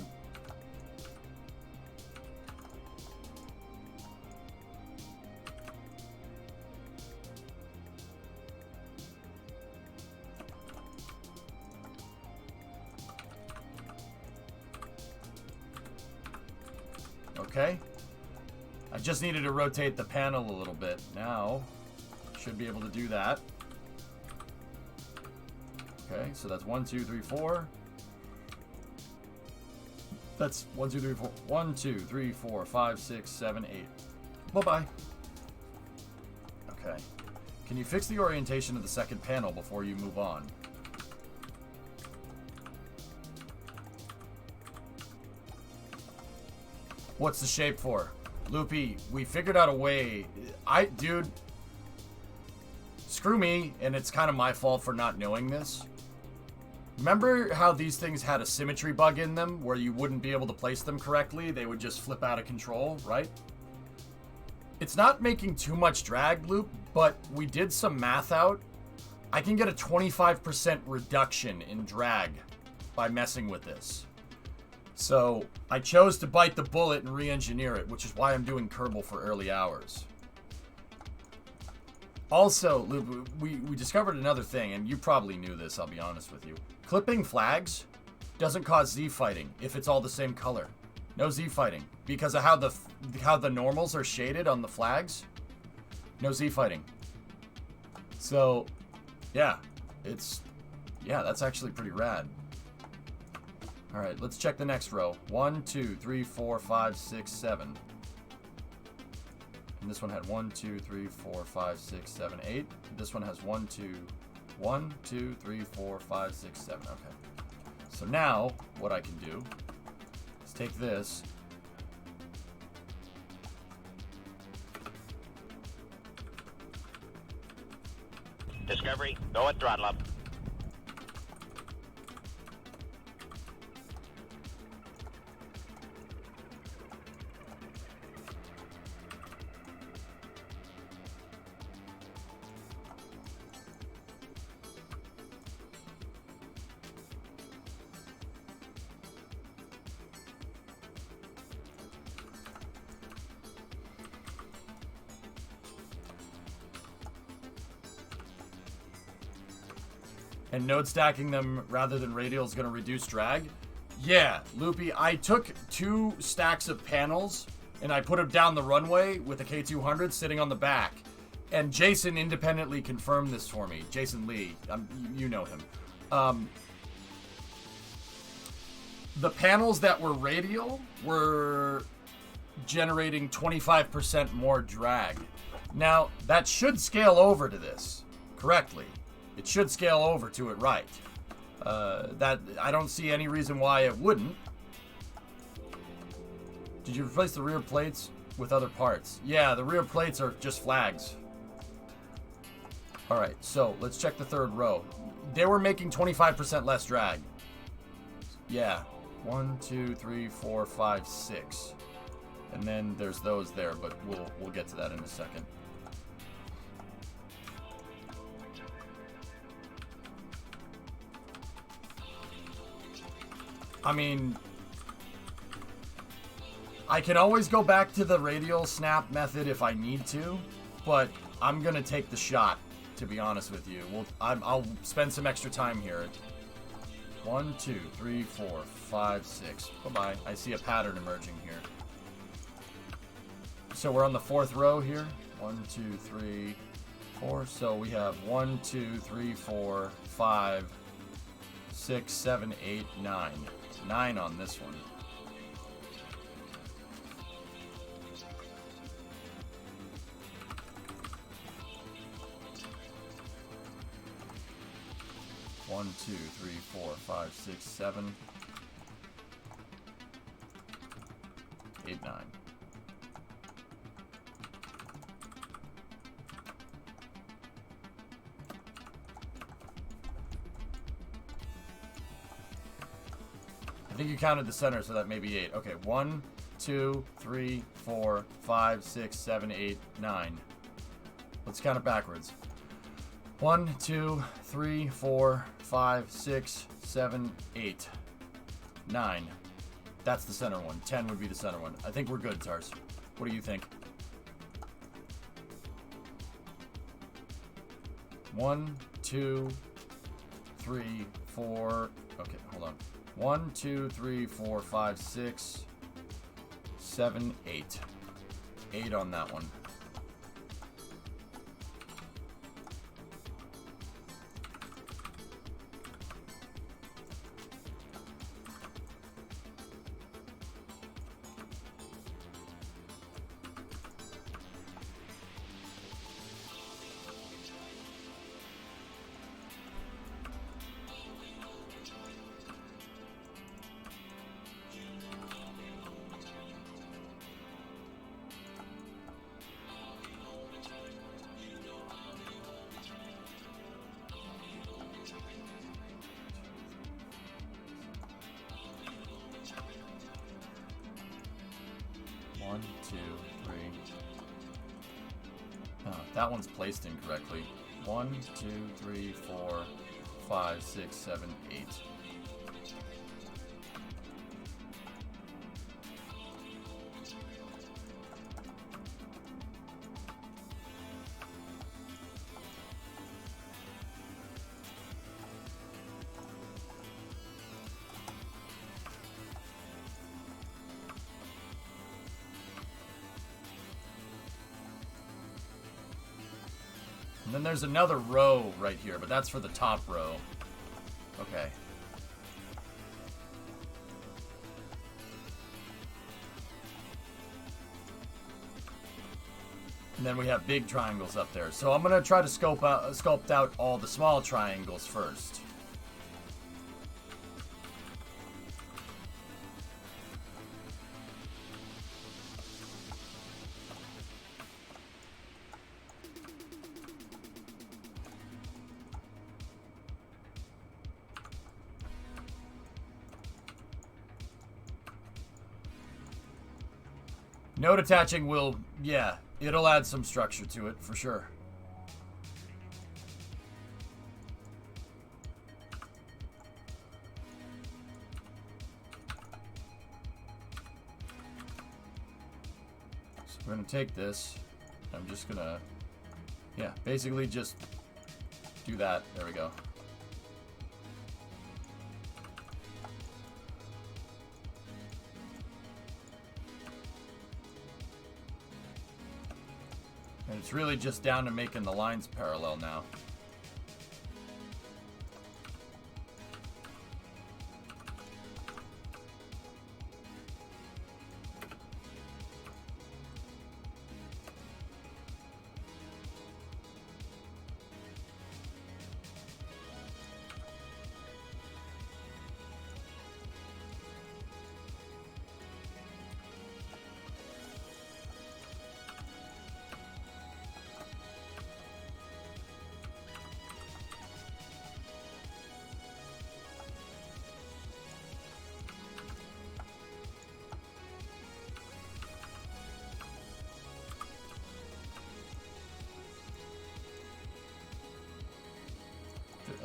okay. I just needed to rotate the panel a little bit. Now, should be able to do that. Okay, so that's 1, 2, 3, 4. That's 1, 2, 3, 4. 1, 2, 3, 4, 5, 6, 7, 8. Bye-bye. Okay. Can you fix the orientation of the second panel before you move on? What's the shape for? Loopy, we figured out a way. Dude, screw me, and it's kind of my fault for not knowing this. Remember how these things had a symmetry bug in them where you wouldn't be able to place them correctly? They would just flip out of control, right? It's not making too much drag, Loop, but we did some math out. I can get a 25% reduction in drag by messing with this. So I chose to bite the bullet and re-engineer it, which is why I'm doing Kerbal for early hours. Also, Loop, we discovered another thing, and you probably knew this, I'll be honest with you. Clipping flags doesn't cause Z-fighting if it's all the same color. No Z-fighting. Because of how the normals are shaded on the flags, no Z-fighting. So, Yeah, that's actually pretty rad. All right, let's check the next row. 1, 2, 3, 4, 5, 6, 7. And this one had 1, 2, 3, 4, 5, 6, 7, 8. This one has 1, 2, 3, 4, 5, 6, 7. Okay. So now, what I can do is take this. Discovery, go at throttle up. And node stacking them rather than radial is going to reduce drag? Yeah, Loopy, I took 2 stacks of panels and I put them down the runway with the K200 sitting on the back. And Jason independently confirmed this for me. Jason Lee, you know him. The panels that were radial were generating 25% more drag. Now, that should scale over to this correctly. It should scale over to it right. That I don't see any reason why it wouldn't. Did you replace the rear plates with other parts? Yeah, the rear plates are just flags. All right, so let's check the third row. They were making 25% less drag. Yeah, 1, 2, 3, 4, 5, 6. And then there's those there, but we'll get to that in a second. I mean, I can always go back to the radial snap method if I need to, but I'm gonna take the shot, to be honest with you. I'll spend some extra time here. 1, 2, 3, 4, 5, 6. Bye-bye. I see a pattern emerging here. So we're on the 4th row here. 1, 2, 3, 4. So we have 1, 2, 3, 4, 5, 6, 7, 8, 9. 9 on this one. One, 2, 3, 4, 5, 6, 7, 8, 9. I think you counted the center, so that may be 8. Okay, 1, 2, 3, 4, 5, 6, 7, 8, 9. Let's count it backwards. 1, 2, 3, 4, 5, 6, 7, 8, 9. That's the center one. 10 would be the center one. I think we're good, Tars. What do you think? 1, 2, 3, 4. Okay, hold on. 1, 2, 3, 4, 5, 6, 7, 8. 8 on that one. One, two, three. Oh, that one's placed incorrectly. 1, 2, 3, 4, 5, 6, 7, 8. And then there's another row right here, but that's for the top row. Okay. And then we have big triangles up there. So I'm going to try to sculpt out all the small triangles first. Node attaching will, yeah, it'll add some structure to it for sure. So we're gonna take this. I'm just gonna, yeah, basically just do that. There we go. And it's really just down to making the lines parallel now.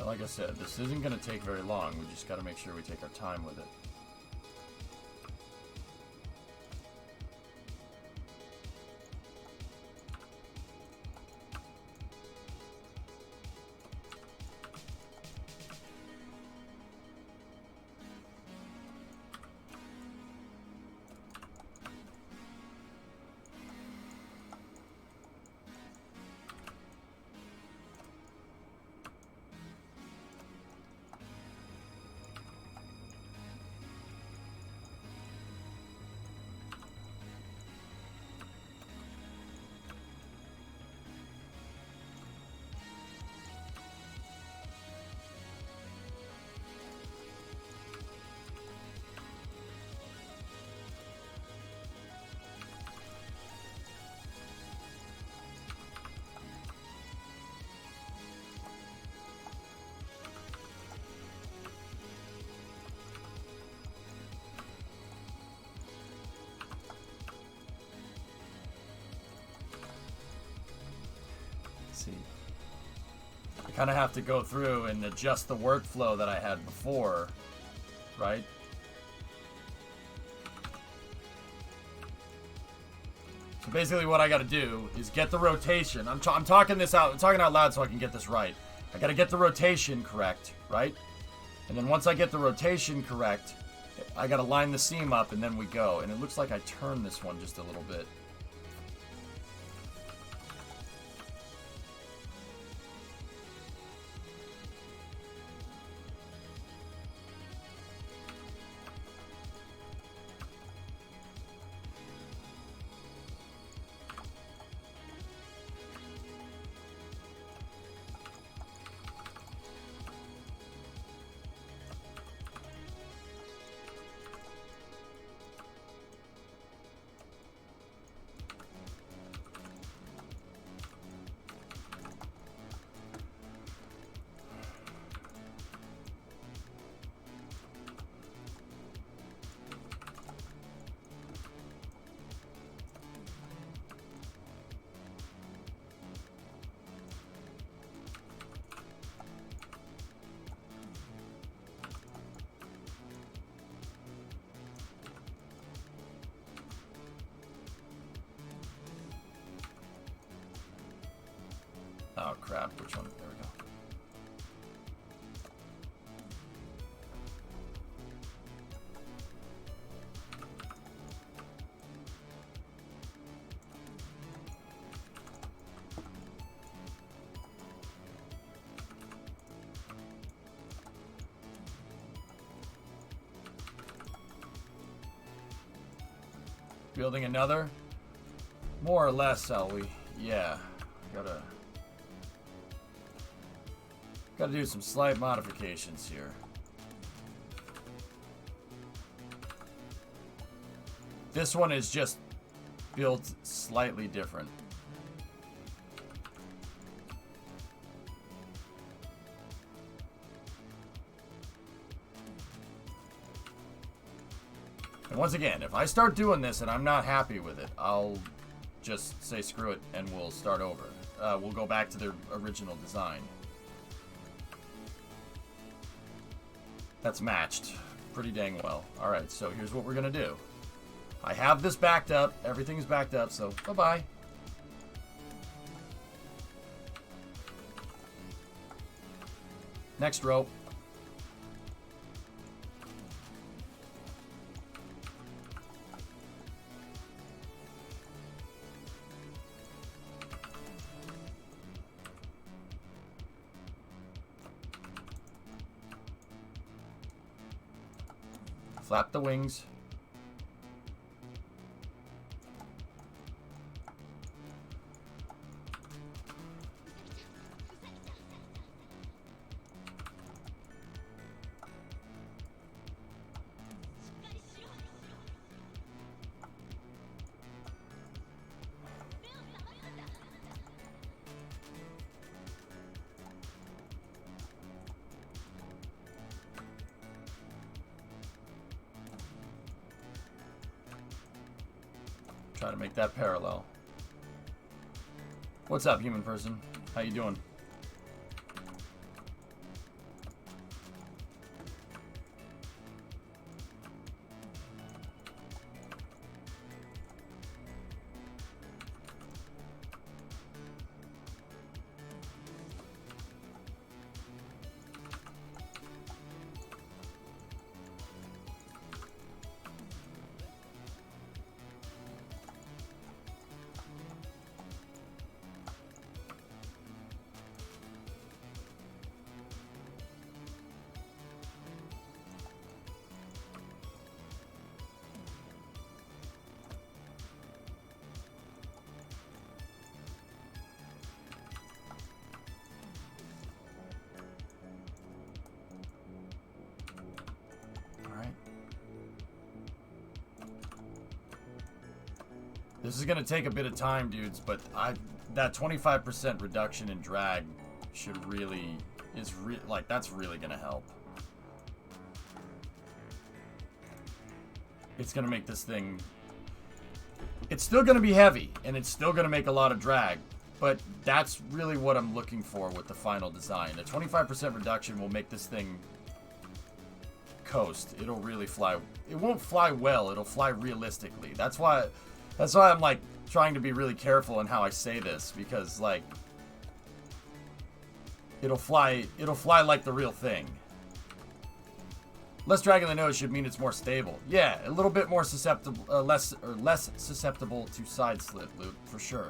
Like I said, this isn't going to take very long. We just got to make sure we take our time with it. See, I kind of have to go through and adjust the workflow that I had before, right? So basically what I got to do is get the rotation. I'm talking this out. I'm talking out loud so I can get this right. I got to get the rotation correct, right? And then once I get the rotation correct, I got to line the seam up and then we go. And it looks like I turned this one just a little bit. Oh crap, which one? There we go. Building another? More or less, shall we? Yeah. Gotta do some slight modifications here. This one is just built slightly different. And once again, if I start doing this and I'm not happy with it, I'll just say screw it and we'll start over. We'll go back to the original design. That's matched pretty dang well. Alright, so here's what we're gonna do. I have this backed up. Everything's backed up, so bye-bye. Next row. Flap the wings. Try to make that parallel. What's up, human person? How you doing? This is gonna take a bit of time, dudes, but that 25% reduction in drag should really that's really gonna help. It's gonna make this thing. It's still gonna be heavy, and it's still gonna make a lot of drag, but that's really what I'm looking for with the final design. The 25% reduction will make this thing coast. It'll really fly. It won't fly well. It'll fly realistically. That's why I'm like trying to be really careful in how I say this, because like it'll fly like the real thing. Less drag in the nose should mean it's more stable. Yeah, a little bit more susceptible, less susceptible to side slip, Luke, for sure.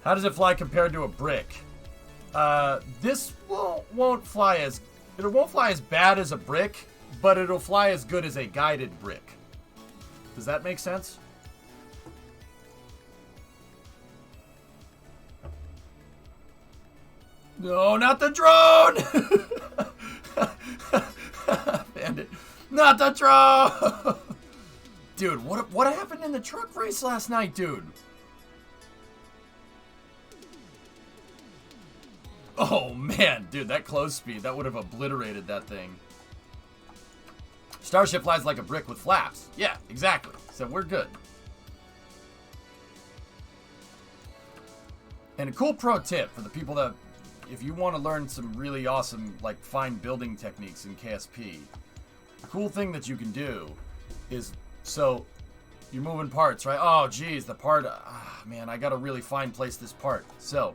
How does it fly compared to a brick? This won't fly as bad as a brick, but it'll fly as good as a guided brick. Does that make sense? No, not the drone! Bandit. Not the drone! Dude, what happened in the truck race last night, dude? Oh man, dude, that close speed, that would have obliterated that thing. Starship flies like a brick with flaps. Yeah, exactly. So we're good. And a cool pro tip for the people that, if you want to learn some really awesome, like, fine building techniques in KSP, the cool thing that you can do is, so you're moving parts, right? Oh, geez, the part, man, I gotta really fine place this part. So,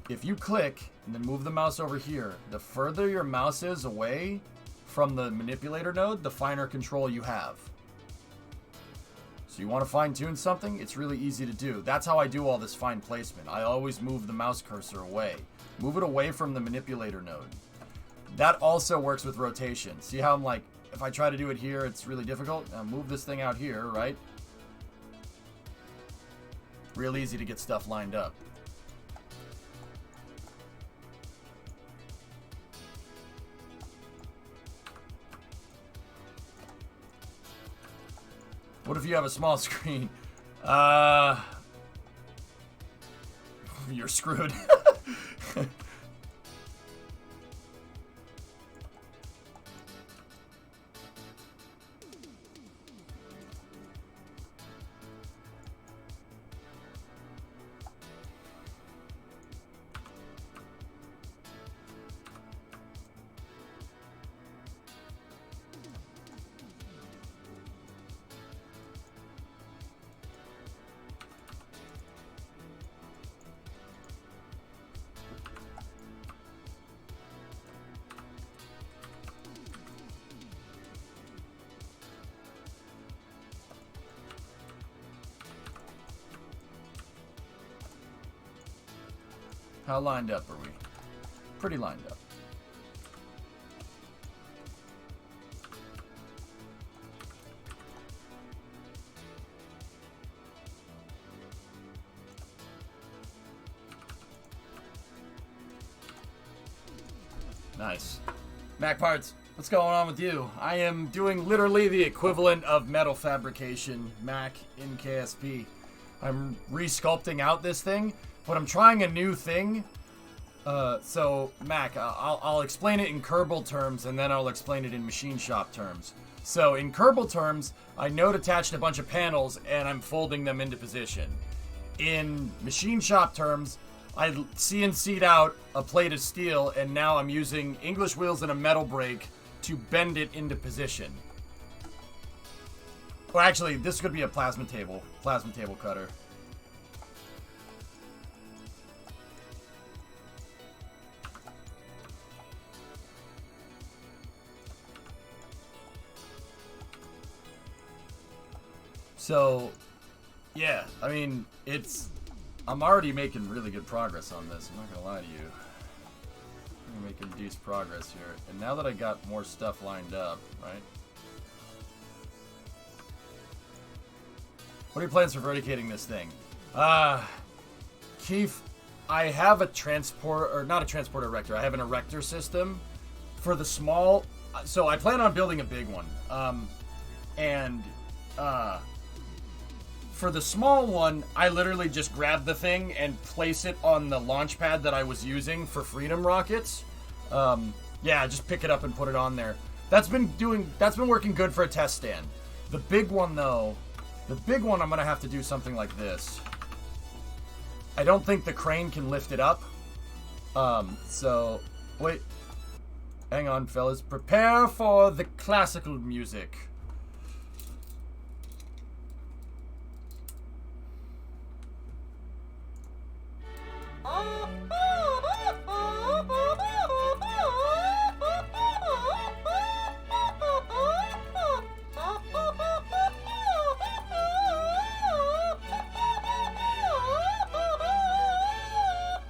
if you click and then move the mouse over here, the further your mouse is away from the manipulator node, the finer control you have. So you want to fine tune something? It's really easy to do. That's how I do all this fine placement. I always move the mouse cursor away. Move it away from the manipulator node. That also works with rotation. See how I'm like, if I try to do it here, it's really difficult? Now move this thing out here, right? Real easy to get stuff lined up. What if you have a small screen? You're screwed. How lined up are we? Pretty lined up. Nice. Mac Parts, what's going on with you? I am doing literally the equivalent of metal fabrication, Mac in KSP. I'm resculpting out this thing, but I'm trying a new thing. So, Mac, I'll explain it in Kerbal terms, and then I'll explain it in machine shop terms. So, in Kerbal terms, I node attached a bunch of panels, and I'm folding them into position. In machine shop terms, I CNC'd out a plate of steel, and now I'm using English wheels and a metal brake to bend it into position. Well, actually, this could be a plasma table cutter. So, yeah, I mean, I'm already making really good progress on this. I'm not gonna lie to you. I'm making decent progress here. And now that I got more stuff lined up, right? What are your plans for verticating this thing? Keith, I have a not a transport erector. I have an erector system for the small. So I plan on building a big one. For the small one, I literally just grab the thing and place it on the launch pad that I was using for Freedom rockets. Yeah, just pick it up and put it on there. That's been working good for a test stand. The big one though, I'm gonna have to do something like this. I don't think the crane can lift it up. So wait, hang on, fellas. Prepare for the classical music.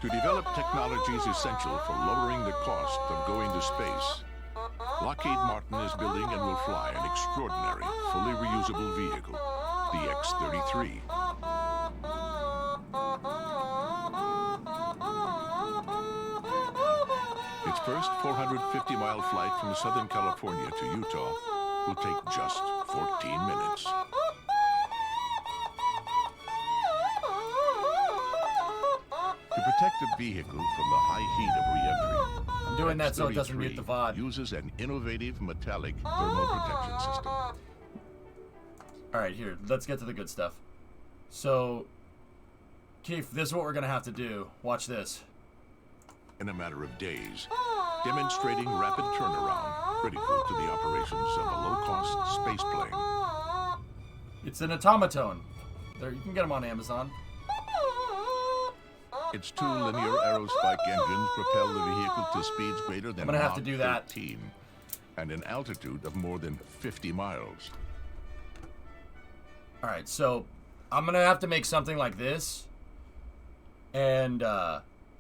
To develop technologies essential for lowering the cost of going to space, Lockheed Martin is building and will fly an extraordinary, fully reusable vehicle, the X-33. Its first 450-mile flight from Southern California to Utah will take just 14 minutes. To protect the vehicle from the high heat of re-entry, I'm doing that so it doesn't mute the VOD. Uses an innovative metallic thermal protection system. Alright, here, let's get to the good stuff. So, Keith, this is what we're gonna have to do. Watch this. In a matter of days, demonstrating rapid turnaround critical to the operations of a low-cost space plane. It's an automaton. There, you can get them on Amazon. Its two linear aerospike engines propel the vehicle to speeds greater than I'm gonna have to Mach do that. 13 and an altitude of more than 50 miles. All right, so I'm gonna have to make something like this, and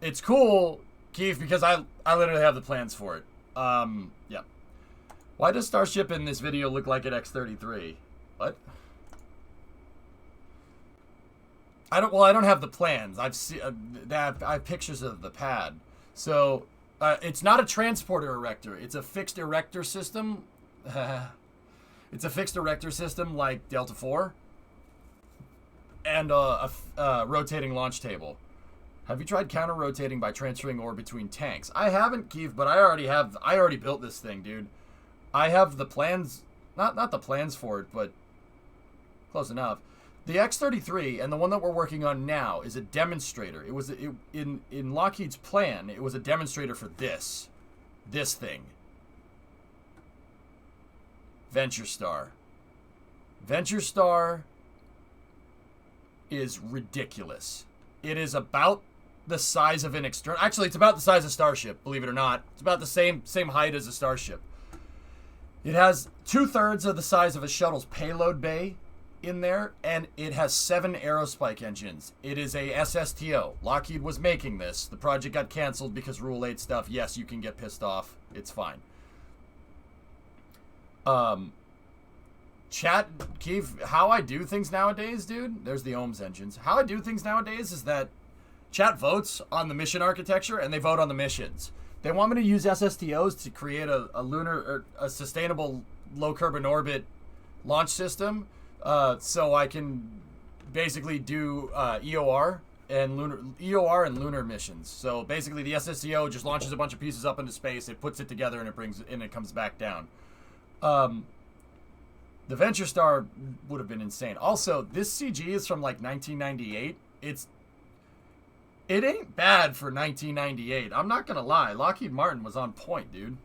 it's cool, Keith, because I literally have the plans for it. Yeah. Why does Starship in this video look like an X-33? What? I don't have the plans. I have pictures of the pad. So it's not a transporter erector. It's a fixed erector system. It's a fixed erector system like Delta 4, and a rotating launch table. Have you tried counter rotating by transferring ore between tanks? I haven't, Keith, but I already built this thing, dude. I have the plans, not the plans for it, but close enough. The X-33 and the one that we're working on now is a demonstrator. It was in Lockheed's plan. It was a demonstrator for this thing. Venture Star. Venture Star is ridiculous. It is about the size of an external. Actually, it's about the size of Starship. Believe it or not, it's about the same height as a Starship. It has 2/3 of the size of a shuttle's payload bay in there, and it has 7 aerospike engines. It is a SSTO. Lockheed was making this. The project got canceled because Rule 8 stuff. Yes, you can get pissed off. It's fine. Chat, Keith, how I do things nowadays, dude, there's the Ohms engines. How I do things nowadays is that chat votes on the mission architecture, and they vote on the missions. They want me to use SSTOs to create a lunar, or a sustainable low carbon orbit launch system. So I can basically do EOR and lunar missions. So basically, the SSTO just launches a bunch of pieces up into space. It puts it together, and it comes back down. The Venture Star would have been insane. Also, this CG is from like 1998. It ain't bad for 1998. I'm not gonna lie. Lockheed Martin was on point, dude.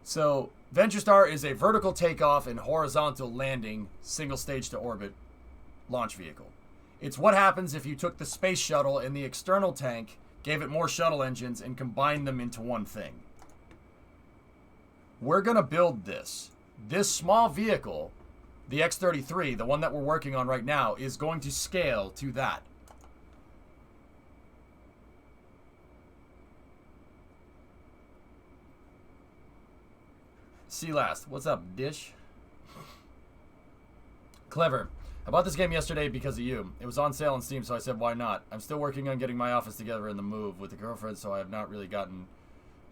So Venture Star is a vertical takeoff and horizontal landing, single stage to orbit launch vehicle. It's what happens if you took the space shuttle and the external tank, gave it more shuttle engines, and combined them into one thing. We're going to build this. This small vehicle, the X-33, the one that we're working on right now, is going to scale to that. See last. What's up, Dish? Clever. I bought this game yesterday because of you. It was on sale on Steam, so I said, why not? I'm still working on getting my office together in the move with a girlfriend, so I have not really gotten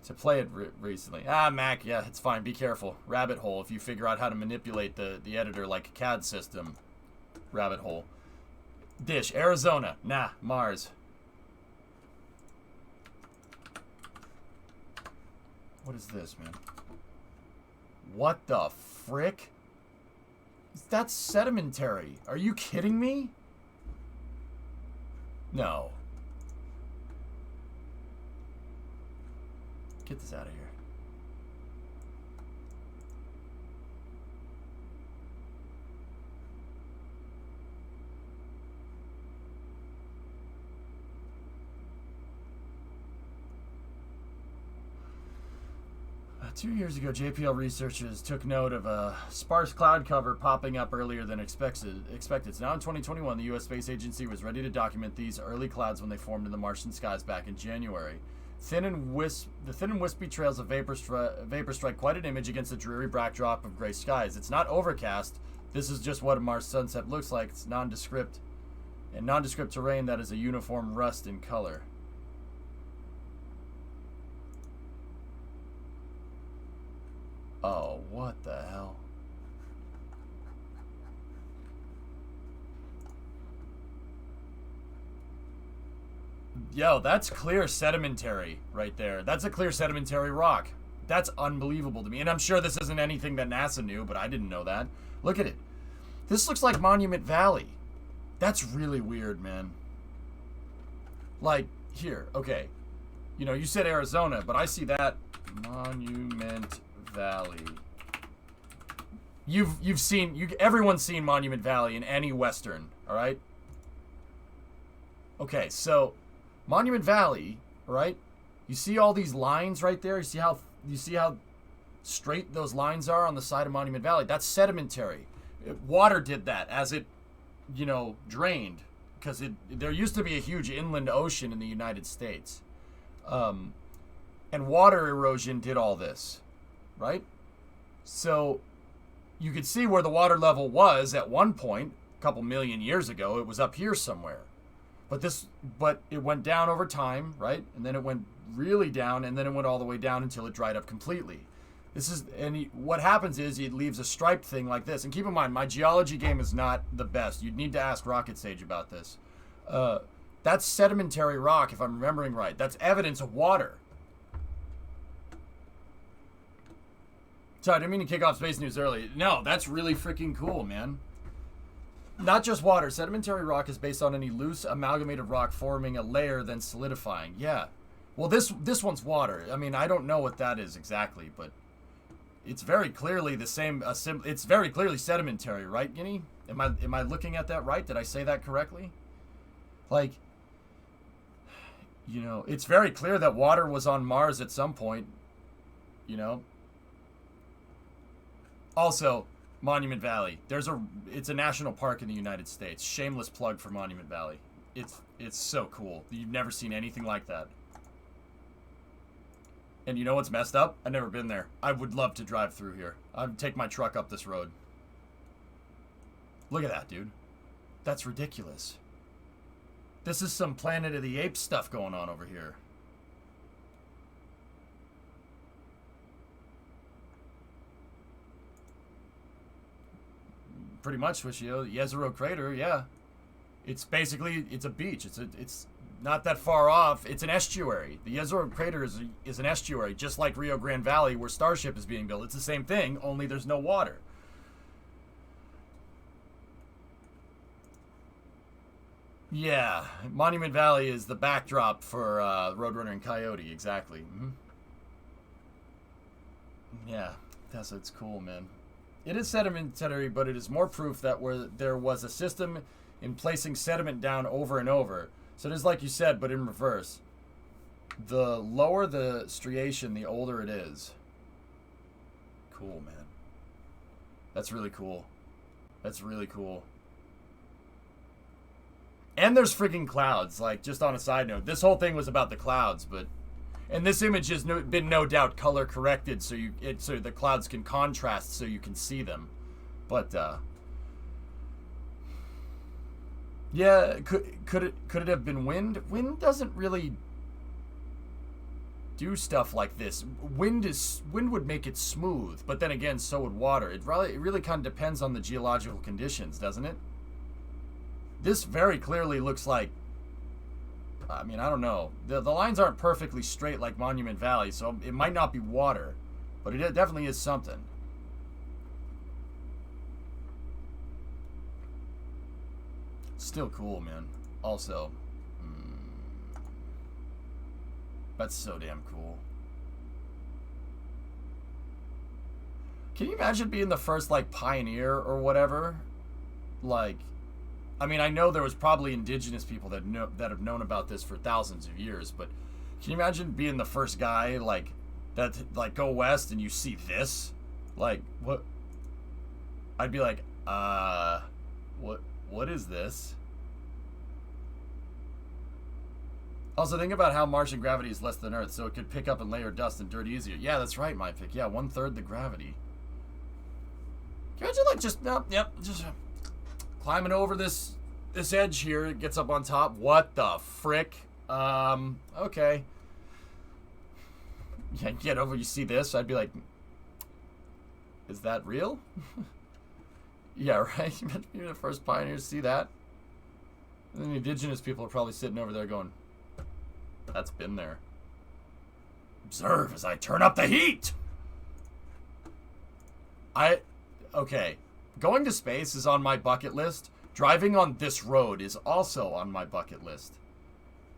to play it recently. Ah, Mac, yeah, it's fine. Be careful. Rabbit hole. If you figure out how to manipulate the editor like a CAD system. Rabbit hole. Dish. Arizona. Nah. Mars. What is this, man? What the frick? That's sedimentary. Are you kidding me? No. Get this out of here. Two years ago, JPL researchers took note of a sparse cloud cover popping up earlier than expected. So now in 2021, the U.S. Space Agency was ready to document these early clouds when they formed in the Martian skies back in January. The thin and wispy trails of vapor strike quite an image against the dreary backdrop of gray skies. It's not overcast. This is just what a Mars sunset looks like. It's nondescript terrain that is a uniform rust in color. Oh, what the hell? Yo, that's clear sedimentary right there. That's a clear sedimentary rock. That's unbelievable to me. And I'm sure this isn't anything that NASA knew, but I didn't know that. Look at it. This looks like Monument Valley. That's really weird, man. Like, here, okay. You know, you said Arizona, but I see that Monument Valley. You've seen everyone's seen Monument Valley in any western, all right? Okay, so Monument Valley, right? You see all these lines right there? You see how straight those lines are on the side of Monument Valley? That's sedimentary. Water did that as it, drained, because there used to be a huge inland ocean in the United States. And water erosion did all this, right? So you could see where the water level was at one point, a couple million years ago. It was up here somewhere. But it went down over time, right? And then it went really down, and then it went all the way down until it dried up completely. What happens is it leaves a striped thing like this. And keep in mind, my geology game is not the best. You'd need to ask Rocket Sage about this. That's sedimentary rock, if I'm remembering right. That's evidence of water. Sorry, I didn't mean to kick off space news early. No, that's really freaking cool, man. Not just water. Sedimentary rock is based on any loose amalgamated rock forming a layer, then solidifying. Yeah. Well, this one's water. I mean, I don't know what that is exactly, but it's very clearly the same. It's very clearly sedimentary, right, Guinea? Am I looking at that right? Did I say that correctly? Like, it's very clear that water was on Mars at some point. Also, Monument Valley. It's a national park in the United States. Shameless plug for Monument Valley. It's so cool. You've never seen anything like that. And you know what's messed up? I've never been there. I would love to drive through here. I'd take my truck up this road. Look at that, dude. That's ridiculous. This is some Planet of the Apes stuff going on over here. Pretty much, Swishio. Jezero Crater, yeah. It's a beach. It's not that far off. It's an estuary. The Jezero Crater is an estuary, just like Rio Grande Valley, where Starship is being built. It's the same thing, only there's no water. Yeah, Monument Valley is the backdrop for Roadrunner and Coyote, exactly. Mm-hmm. Yeah, it's cool, man. It is sedimentary, but it is more proof that there was a system in placing sediment down over and over. So it is like you said, but in reverse. The lower the striation, the older it is. Cool, man. That's really cool. That's really cool. And there's freaking clouds. Like, just on a side note, this whole thing was about the clouds, but... And this image has been no doubt color corrected so the clouds can contrast so you can see them. But yeah, could it have been wind? Wind doesn't really do stuff like this. Wind would make it smooth, but then again, so would water. It really kind of depends on the geological conditions, doesn't it? This very clearly looks like, I mean, I don't know. The lines aren't perfectly straight like Monument Valley, so it might not be water, but it definitely is something. Still cool, man. Also, that's so damn cool. Can you imagine being the first, like, pioneer or whatever? Like, I mean, I know there was probably indigenous people that have known about this for thousands of years, but can you imagine being the first guy, like, that, like, go west and you see this? Like, what? I'd be like, what is this? Also, think about how Martian gravity is less than Earth, so it could pick up and layer dust and dirt easier. Yeah, that's right, my pick. Yeah, 1/3 the gravity. Can you imagine, like, just climbing over this edge here, it gets up on top. What the frick? Okay. Yeah, get over, you see this? I'd be like, is that real? Yeah, right? You're the first pioneers to see that. And then the indigenous people are probably sitting over there going, that's been there. Observe as I turn up the heat! Okay. Going to space is on my bucket list. Driving on this road is also on my bucket list.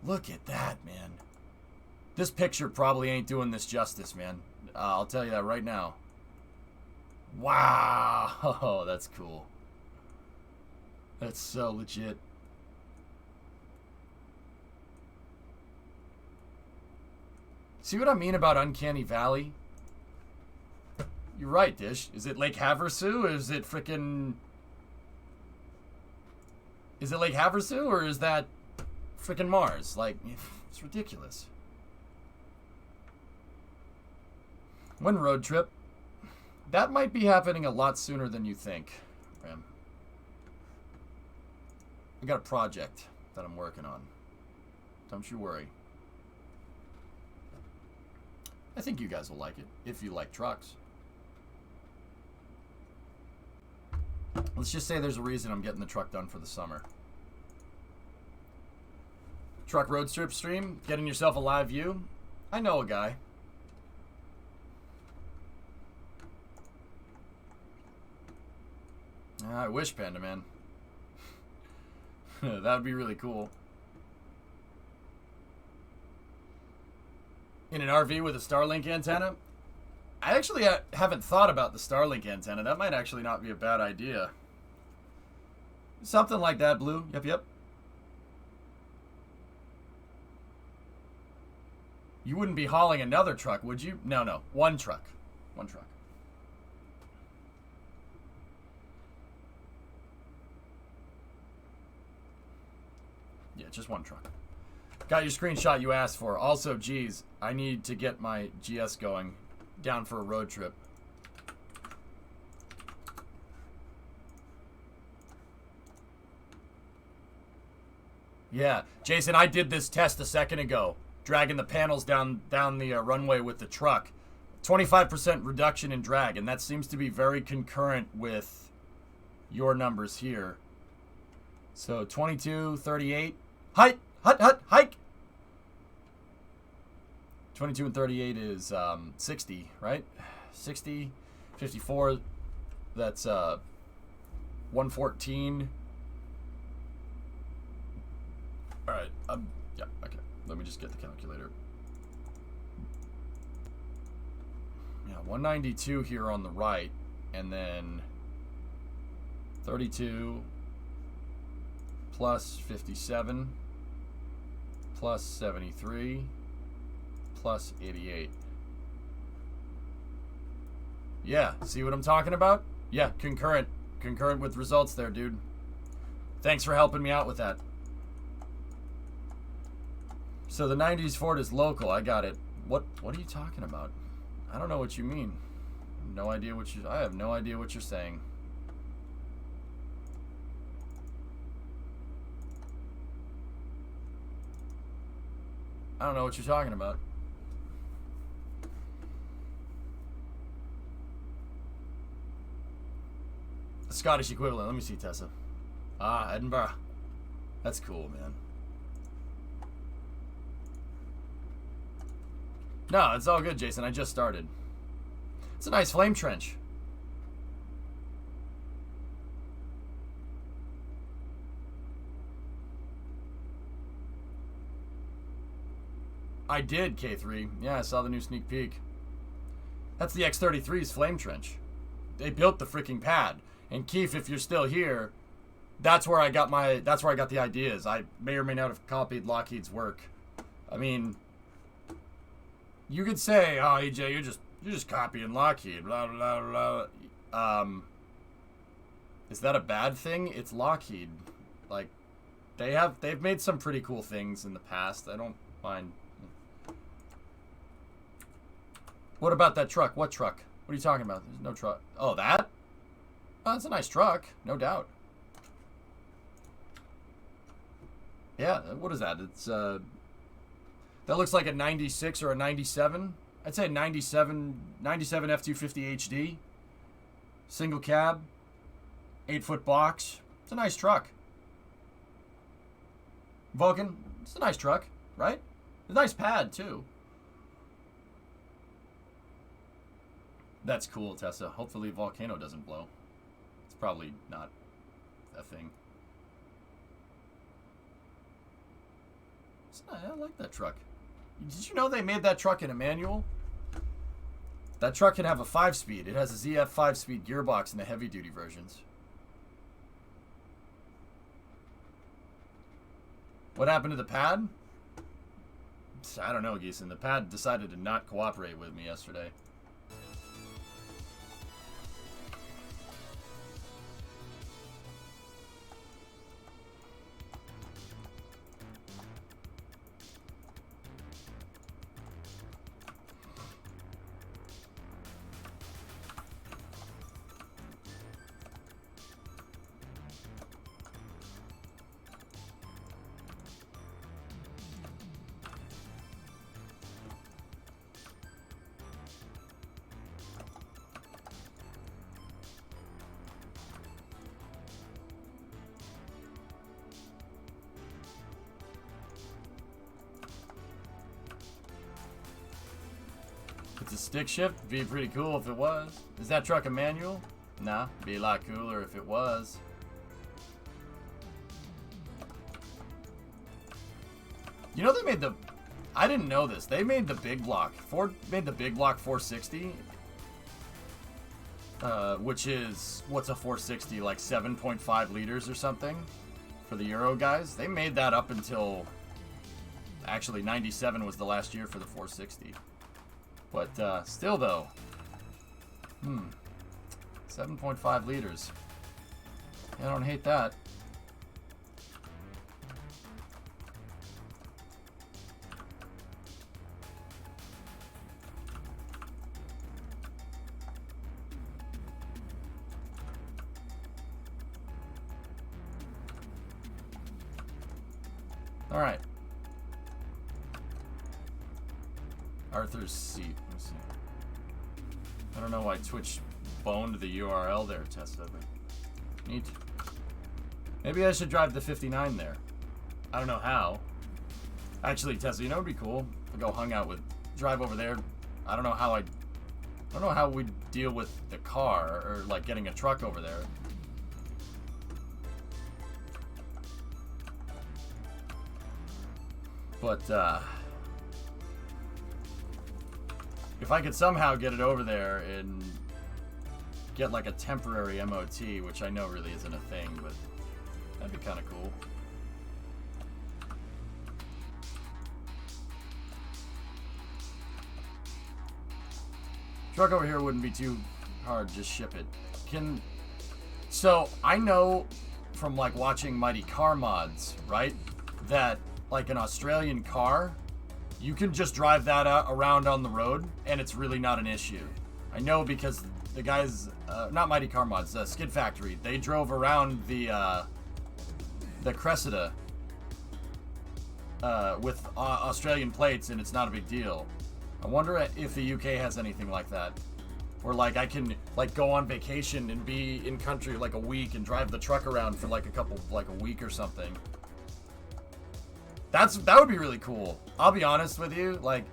Look at that, man. This picture probably ain't doing this justice, man. I'll tell you that right now. Wow, that's cool. That's so legit. See what I mean about Uncanny Valley? You're right, Dish. Is it Lake Havasu? Is it frickin'... Is it Lake Havasu or is that frickin' Mars? Like, it's ridiculous. When road trip? That might be happening a lot sooner than you think, Ram. I got a project that I'm working on. Don't you worry. I think you guys will like it, if you like trucks. Let's just say there's a reason I'm getting the truck done for the summer. Truck road trip stream? Getting yourself a live view? I know a guy. I wish, Panda Man. That would be really cool. In an RV with a Starlink antenna? I actually haven't thought about the Starlink antenna. That might actually not be a bad idea. Something like that, Blue. Yep, yep. You wouldn't be hauling another truck, would you? No, no. One truck. One truck. Yeah, just one truck. Got your screenshot you asked for. Also, geez, I need to get my GS going. Down for a road trip. Yeah, Jason, I did this test a second ago. Dragging the panels down the runway with the truck. 25% reduction in drag, and that seems to be very concurrent with your numbers here. So 22, 38. Hike! Hike! 22 and 38 is 60, right? 60, 54, that's 114. All right, yeah, okay. Let me just get the calculator. Yeah, 192 here on the right, and then 32 plus 57 plus 73 plus 88. Yeah, see what I'm talking about? Yeah, concurrent with results there, dude. Thanks for helping me out with that. So the 90s Ford is local. I got it. What are you talking about? I don't know what you mean. I have no idea what you're saying. I don't know what you're talking about. The Scottish equivalent. Let me see, Tessa. Ah, Edinburgh. That's cool, man. No, it's all good, Jason. I just started. It's a nice flame trench. I did, K3. Yeah, I saw the new sneak peek. That's the X33's flame trench. They built the freaking pad. And Keith, if you're still here, that's where I got the ideas. I may or may not have copied Lockheed's work. I mean, you could say, "Oh, EJ, you're just copying Lockheed." Blah blah blah. Is that a bad thing? It's Lockheed. Like, they've made some pretty cool things in the past. I don't mind. What about that truck? What truck? What are you talking about? There's no truck. Oh, that? Oh, that's a nice truck, no doubt. Yeah, what is that? It's that looks like a 96 or a 97. I'd say 97 F250 HD. Single cab, 8-foot box. It's a nice truck. Vulcan, it's a nice truck, right? It's a nice pad too. That's cool, Tessa. Hopefully Volcano doesn't blow. It's probably not a thing. I like that truck. Did you know they made that truck in a manual? That truck can have a 5-speed. It has a ZF 5-speed gearbox in the heavy-duty versions. What happened to the pad? I don't know, Geeson. The pad decided to not cooperate with me yesterday. It's a stick shift. Be pretty cool if it was. Is that truck a manual? Nah, be a lot cooler if it was. You know they made the... I didn't know this. They made the big block. Ford made the big block 460. Which is... What's a 460? Like 7.5 liters or something? For the Euro guys. They made that up until... Actually, 97 was the last year for the 460. But still, though, 7.5 liters. I don't hate that. All right. Arthur's seat. Let me see. I don't know why Twitch boned the URL there, Tessa, but neat. Maybe I should drive the 59 there. I don't know how. Actually, Tessa, you know what would be cool? If I go drive over there. I don't know how we'd deal with the car or like getting a truck over there. But if I could somehow get it over there and get like a temporary MOT, which I know really isn't a thing, but that'd be kind of cool. Truck over here wouldn't be too hard, just ship it. So I know from like watching Mighty Car Mods, right, that like an Australian car, you can just drive that around on the road, and it's really not an issue. I know because the guys, not Mighty Car Mods, Skid Factory, they drove around the Cressida with Australian plates, and it's not a big deal. I wonder if the UK has anything like that, where like I can like go on vacation and be in country like a week and drive the truck around for like a week or something. That would be really cool. I'll be honest with you, like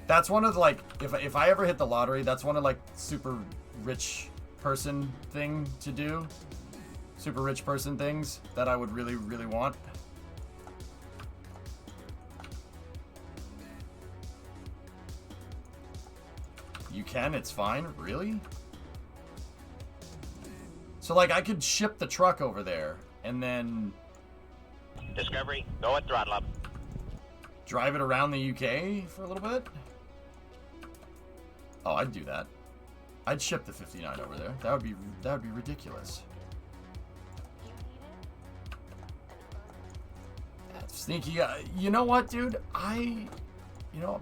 that's one of the, like if I ever hit the lottery, that's one of like super rich person thing to do. Super rich person things that I would really, really want. You can, it's fine, really? So like I could ship the truck over there and then Discovery, go at throttle up. Drive it around the UK for a little bit? Oh, I'd do that. I'd ship the 59 over there. That would be ridiculous. That's sneaky. You know what, dude? I've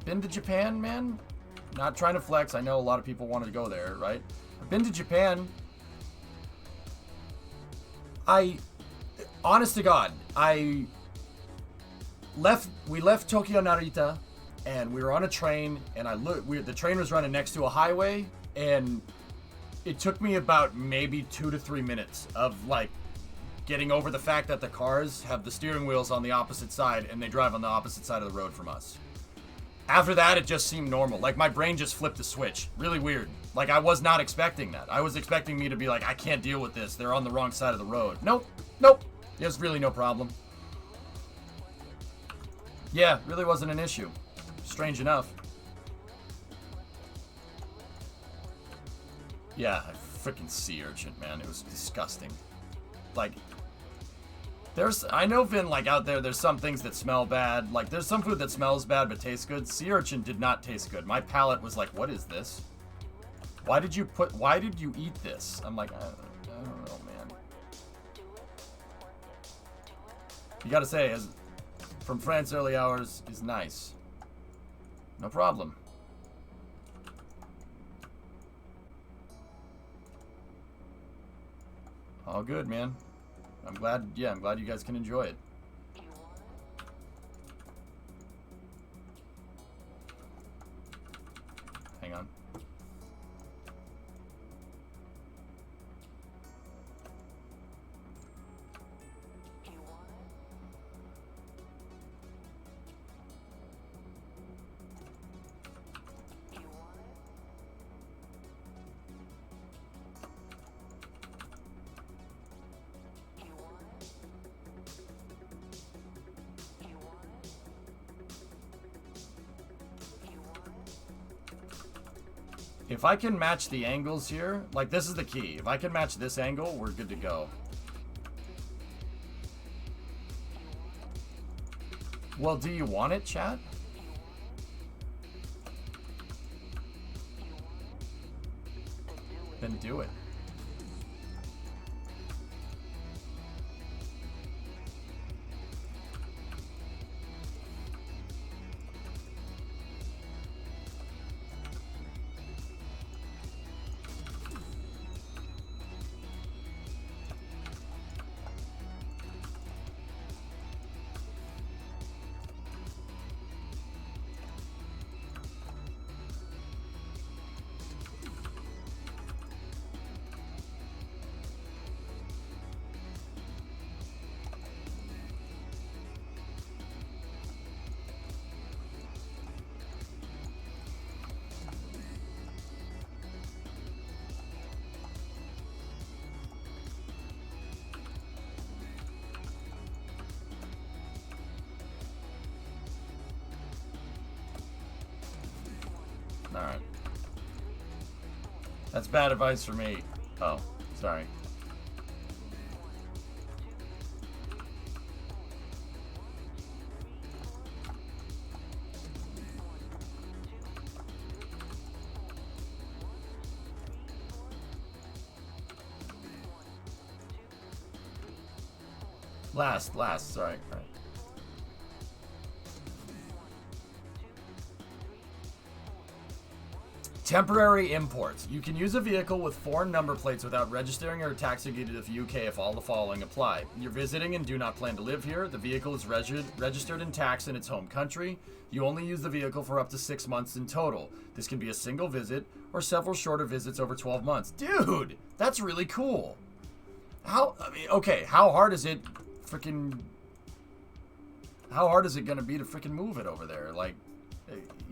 been to Japan, man. Not trying to flex. I know a lot of people wanted to go there, right? I've been to Japan. Honest to God, we left Tokyo Narita, and we were on a train, and the train was running next to a highway, and it took me about maybe 2 to 3 minutes of like getting over the fact that the cars have the steering wheels on the opposite side, and they drive on the opposite side of the road from us. After that, it just seemed normal. Like my brain just flipped a switch. Really weird. Like I was not expecting that. I was expecting me to be like, I can't deal with this. They're on the wrong side of the road. Nope. There's really no problem. Yeah, really wasn't an issue. Strange enough. Yeah, freaking sea urchin, man. It was disgusting. Like, I know, Vin, like, out there's some things that smell bad. Like, there's some food that smells bad but tastes good. Sea urchin did not taste good. My palate was like, what is this? Why did you eat this? I'm like, I don't know, man. You gotta say, from France early hours is nice. No problem. All good, man. I'm glad you guys can enjoy it. Hang on. If I can match the angles here, like this is the key. If I can match this angle, we're good to go. Well, do you want it, chat? Then do it. Alright. That's bad advice for me. Oh, sorry. Last, sorry. All right. Temporary imports. You can use a vehicle with foreign number plates without registering or taxing it to the UK if all the following apply. You're visiting and do not plan to live here. The vehicle is registered and taxed in its home country. You only use the vehicle for up to 6 months in total. This can be a single visit or several shorter visits over 12 months. Dude, that's really cool. How hard is it going to be to freaking move it over there? Like,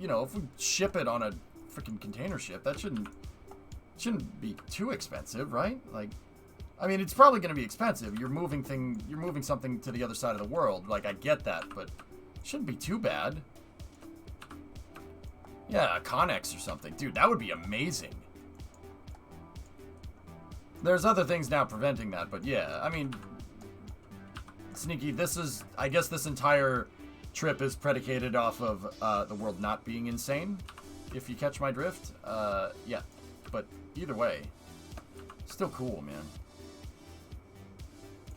you know, if we ship it on a freaking container ship, that shouldn't be too expensive, right? Like, I mean, it's probably going to be expensive. You're moving something to the other side of the world. Like, I get that, but it shouldn't be too bad. Yeah, a Connex or something. Dude, that would be amazing. There's other things now preventing that, but yeah, I mean, Sneaky, I guess this entire trip is predicated off of the world not being insane, if you catch my drift. Yeah, but either way, still cool, man.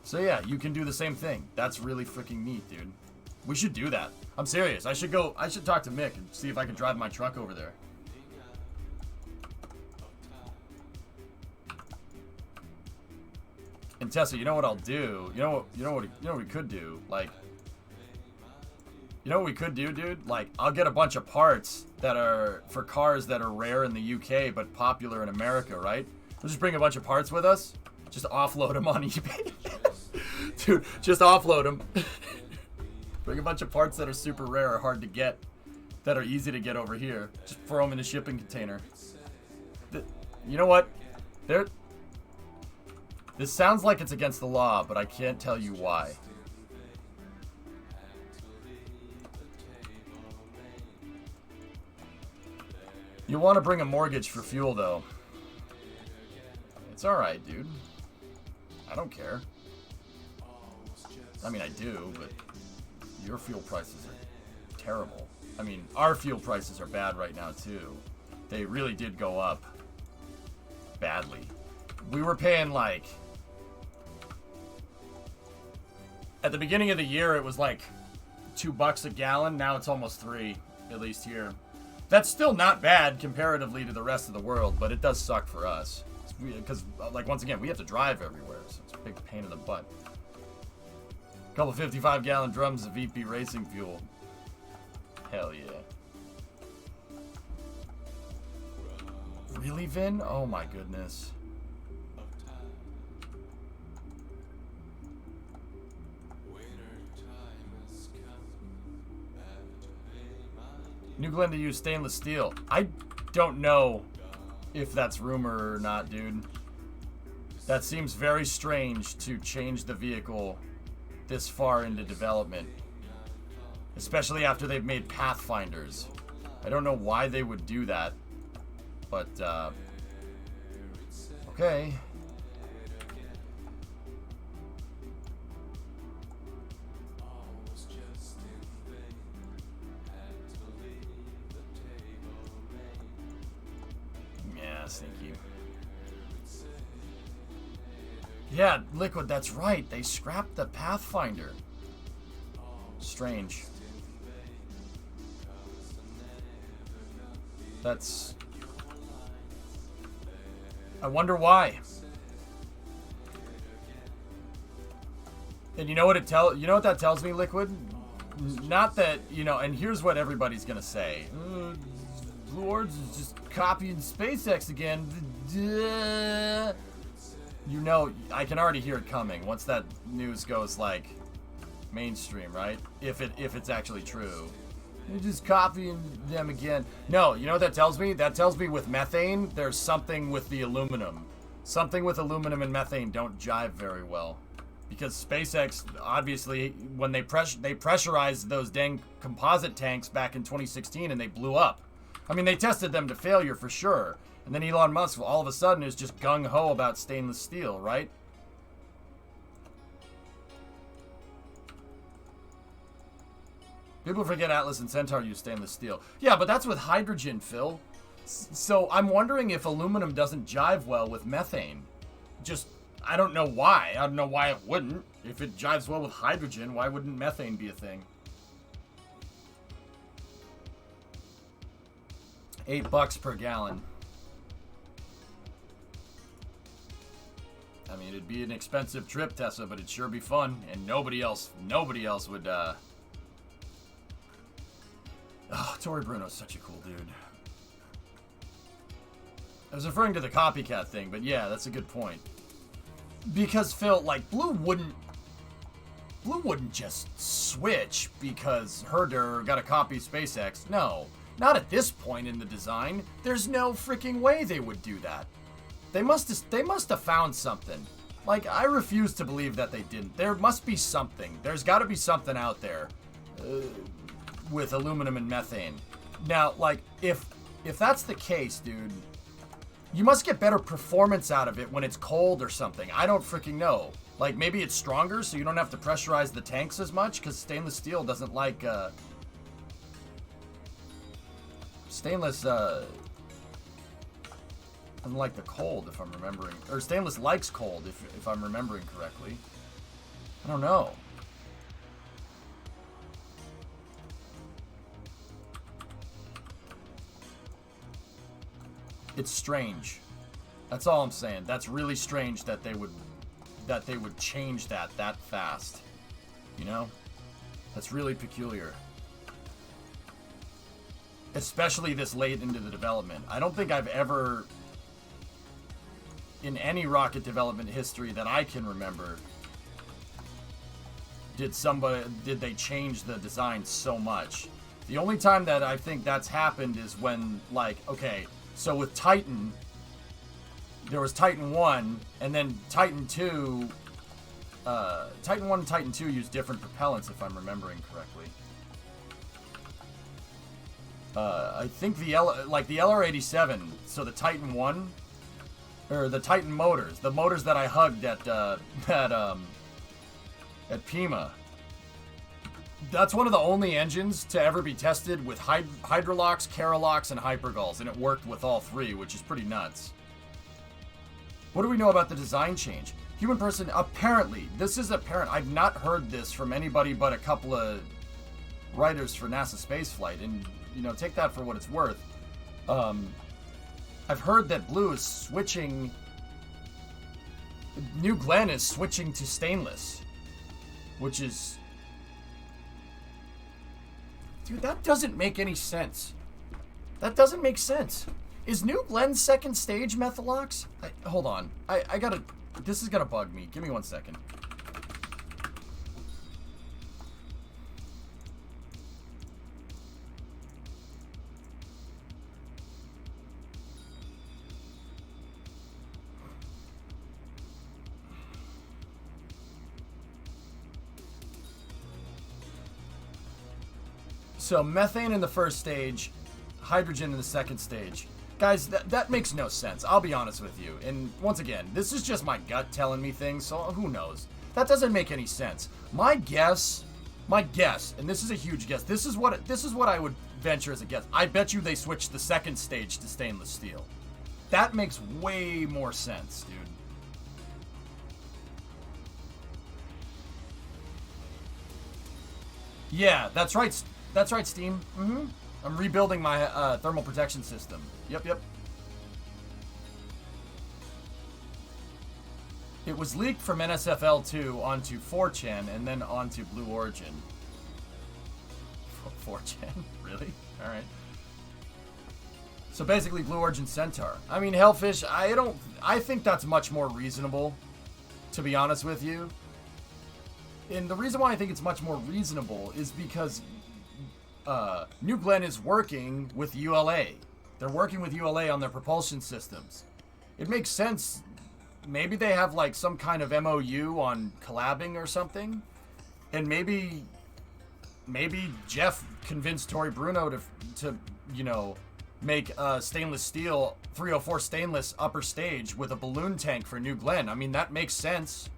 So yeah, you can do the same thing. That's really freaking neat, dude. We should do that. I'm serious. I should talk to Mick and see if I can drive my truck over there. And Tessa, you know what I'll do? You know what we could do? Like, you know what we could do, dude? Like, I'll get a bunch of parts that are for cars that are rare in the UK but popular in America, right? We'll just bring a bunch of parts with us. Just offload them on eBay. Dude, just offload them. Bring a bunch of parts that are super rare or hard to get, that are easy to get over here. Just throw them in a shipping container. You know what? This sounds like it's against the law, but I can't tell you why. You want to bring a mortgage for fuel, though. It's alright, dude. I don't care. I mean, I do, but your fuel prices are terrible. I mean, our fuel prices are bad right now, too. They really did go up badly. We were paying, like... At the beginning of the year, it was like $2 a gallon. Now it's almost $3, at least here. That's still not bad comparatively to the rest of the world, but it does suck for us. Because, like, once again, we have to drive everywhere, so it's a big pain in the butt. A couple 55-gallon drums of VP racing fuel. Hell yeah. Really, Vin? Oh my goodness. New Glenn to use stainless steel. I don't know if that's rumor or not, dude. That seems very strange to change the vehicle this far into development. Especially after they've made Pathfinders. I don't know why they would do that. But, okay. Yeah, sneaky. Yeah, Liquid, that's right. They scrapped the Pathfinder. Strange. That's... I wonder why. And you know what you know what that tells me, Liquid? Not that, you know, and here's what everybody's gonna say. Blue Origin is just copying SpaceX again. You know, I can already hear it coming once that news goes like mainstream, right? If it's actually true. You're just copying them again. No, you know what that tells me? That tells me with methane, there's something with the aluminum. Something with aluminum and methane don't jive very well. Because SpaceX, obviously, when they pressurized those dang composite tanks back in 2016 and they blew up. I mean, they tested them to failure for sure. And then Elon Musk, all of a sudden, is just gung-ho about stainless steel, right? People forget Atlas and Centaur use stainless steel. Yeah, but that's with hydrogen, Phil. So I'm wondering if aluminum doesn't jive well with methane. Just, I don't know why. I don't know why it wouldn't. If it jives well with hydrogen, why wouldn't methane be a thing? $8 per gallon. I mean, it'd be an expensive trip, Tessa, but it'd sure be fun. And nobody else would, Oh, Tori Bruno's such a cool dude. I was referring to the copycat thing, but yeah, that's a good point. Because, Phil, like, Blue wouldn't just switch because Herder got a copy of SpaceX. No, not at this point in the design. There's no freaking way they would do that. They must have found something. Like, I refuse to believe that they didn't. There must be something. There's got to be something out there. With aluminum and methane. Now, like, if that's the case, dude, you must get better performance out of it when it's cold or something. I don't freaking know. Like, maybe it's stronger so you don't have to pressurize the tanks as much, because stainless steel doesn't like, stainless, doesn't like the cold, if I'm remembering. Or stainless likes cold, if I'm remembering correctly. I don't know. It's strange. That's all I'm saying. That's really strange that they would change that fast. You know? That's really peculiar. Especially this late into the development. I don't think I've ever, in any rocket development history that I can remember, did they change the design so much. The only time that I think that's happened is when, like, okay, so with Titan, there was Titan 1, and then Titan 2, Titan 1 and Titan 2 use different propellants, if I'm remembering correctly. I think the LR-87, so the Titan 1, or the Titan motors, the motors that I hugged at Pima. That's one of the only engines to ever be tested with Hydrolox, Carolox, and Hypergulls, and it worked with all three, which is pretty nuts. What do we know about the design change? Human person, apparently, this is apparent. I've not heard this from anybody but a couple of writers for NASA spaceflight, and, you know, take that for what it's worth. I've heard that Blue is switching... New Glenn is switching to stainless, which is... Dude, that doesn't make any sense. That doesn't make sense. Is New Glenn's second stage Methalox? Hold on. I gotta... This is gonna bug me. Give me 1 second. So methane in the first stage, hydrogen in the second stage. Guys, that makes no sense. I'll be honest with you. And once again, this is just my gut telling me things, so who knows? That doesn't make any sense. My guess, and this is a huge guess. This is what I would venture as a guess. I bet you they switched the second stage to stainless steel. That makes way more sense, dude. Yeah, that's right. That's right, Steam. I'm rebuilding my thermal protection system. Yep. It was leaked from NSFL2 onto 4chan and then onto Blue Origin. 4chan? Really? Alright. So basically Blue Origin Centaur. I mean, Hellfish, I think that's much more reasonable, to be honest with you. And the reason why I think it's much more reasonable is because New Glenn is working with ULA. They're working with ULA on their propulsion systems. It makes sense. Maybe they have like some kind of MOU on collabing or something. And maybe Jeff convinced Tori Bruno to you know, make stainless steel 304 stainless upper stage with a balloon tank for New Glenn. I mean, that makes sense.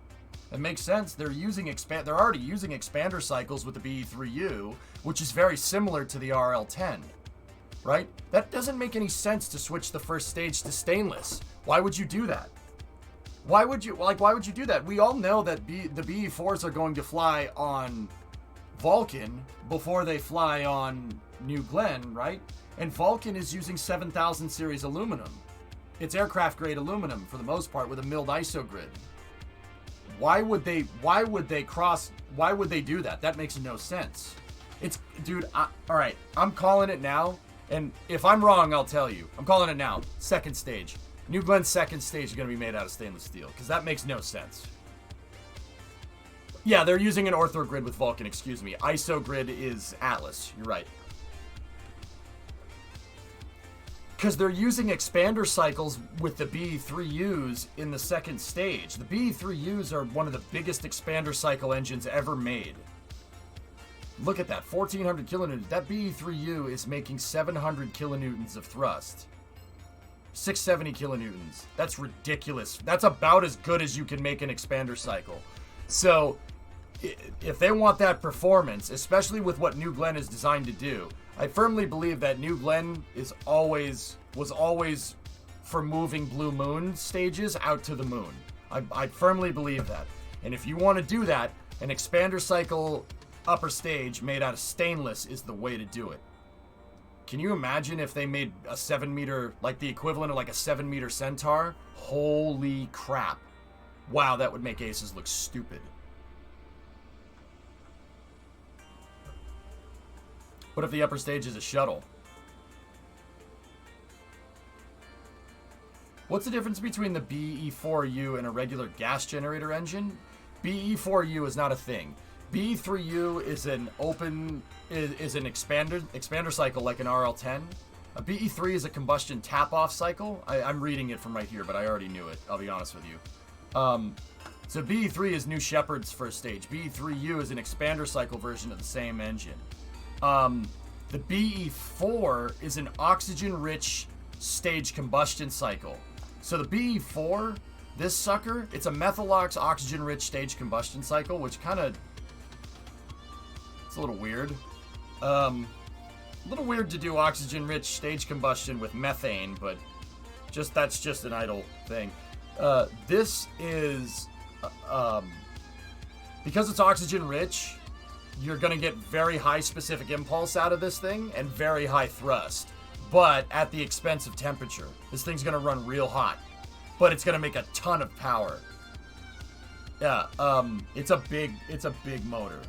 It makes sense. They're already using expander cycles with the BE3U, which is very similar to the RL10, right? That doesn't make any sense to switch the first stage to stainless. Why would you do that? Why would you do that? We all know that the BE4s are going to fly on Vulcan before they fly on New Glenn, right? And Vulcan is using 7000 series aluminum. It's aircraft grade aluminum for the most part with a milled isogrid. Why would they do that? That makes no sense. Dude, alright, I'm calling it now, and if I'm wrong, I'll tell you. I'm calling it now. Second stage. New Glenn's second stage is going to be made out of stainless steel, because that makes no sense. Yeah, they're using an orthogrid with Vulcan, excuse me. Isogrid is Atlas, you're right. Because they're using expander cycles with the BE3Us in the second stage. The BE3Us are one of the biggest expander cycle engines ever made. Look at that, 1400 kilonewtons. That BE3U is making 700 kilonewtons of thrust. 670 kilonewtons. That's ridiculous. That's about as good as you can make an expander cycle. So, if they want that performance, especially with what New Glenn is designed to do, I firmly believe that New Glenn was always for moving Blue Moon stages out to the moon. I firmly believe that. And if you want to do that, an expander cycle upper stage made out of stainless is the way to do it. Can you imagine if they made a 7 meter, like the equivalent of like a 7 meter Centaur? Holy crap. Wow, that would make aces look stupid. What if the upper stage is a shuttle? What's the difference between the BE4U and a regular gas generator engine? BE4U is not a thing. BE3U is an expander cycle like an RL10. A BE3 is a combustion tap-off cycle. I'm reading it from right here, but I already knew it. I'll be honest with you. So BE3 is New Shepard's first stage. BE3U is an expander cycle version of the same engine. The BE4 is an oxygen-rich stage combustion cycle. So the BE4, this sucker, it's a methylox oxygen-rich stage combustion cycle, which kind of, it's a little weird. A little weird to do oxygen-rich stage combustion with methane, but that's just an idle thing. This is, because it's oxygen-rich, you're going to get very high specific impulse out of this thing and very high thrust, but at the expense of temperature. This thing's going to run real hot, but it's going to make a ton of power. Yeah, it's a big motor.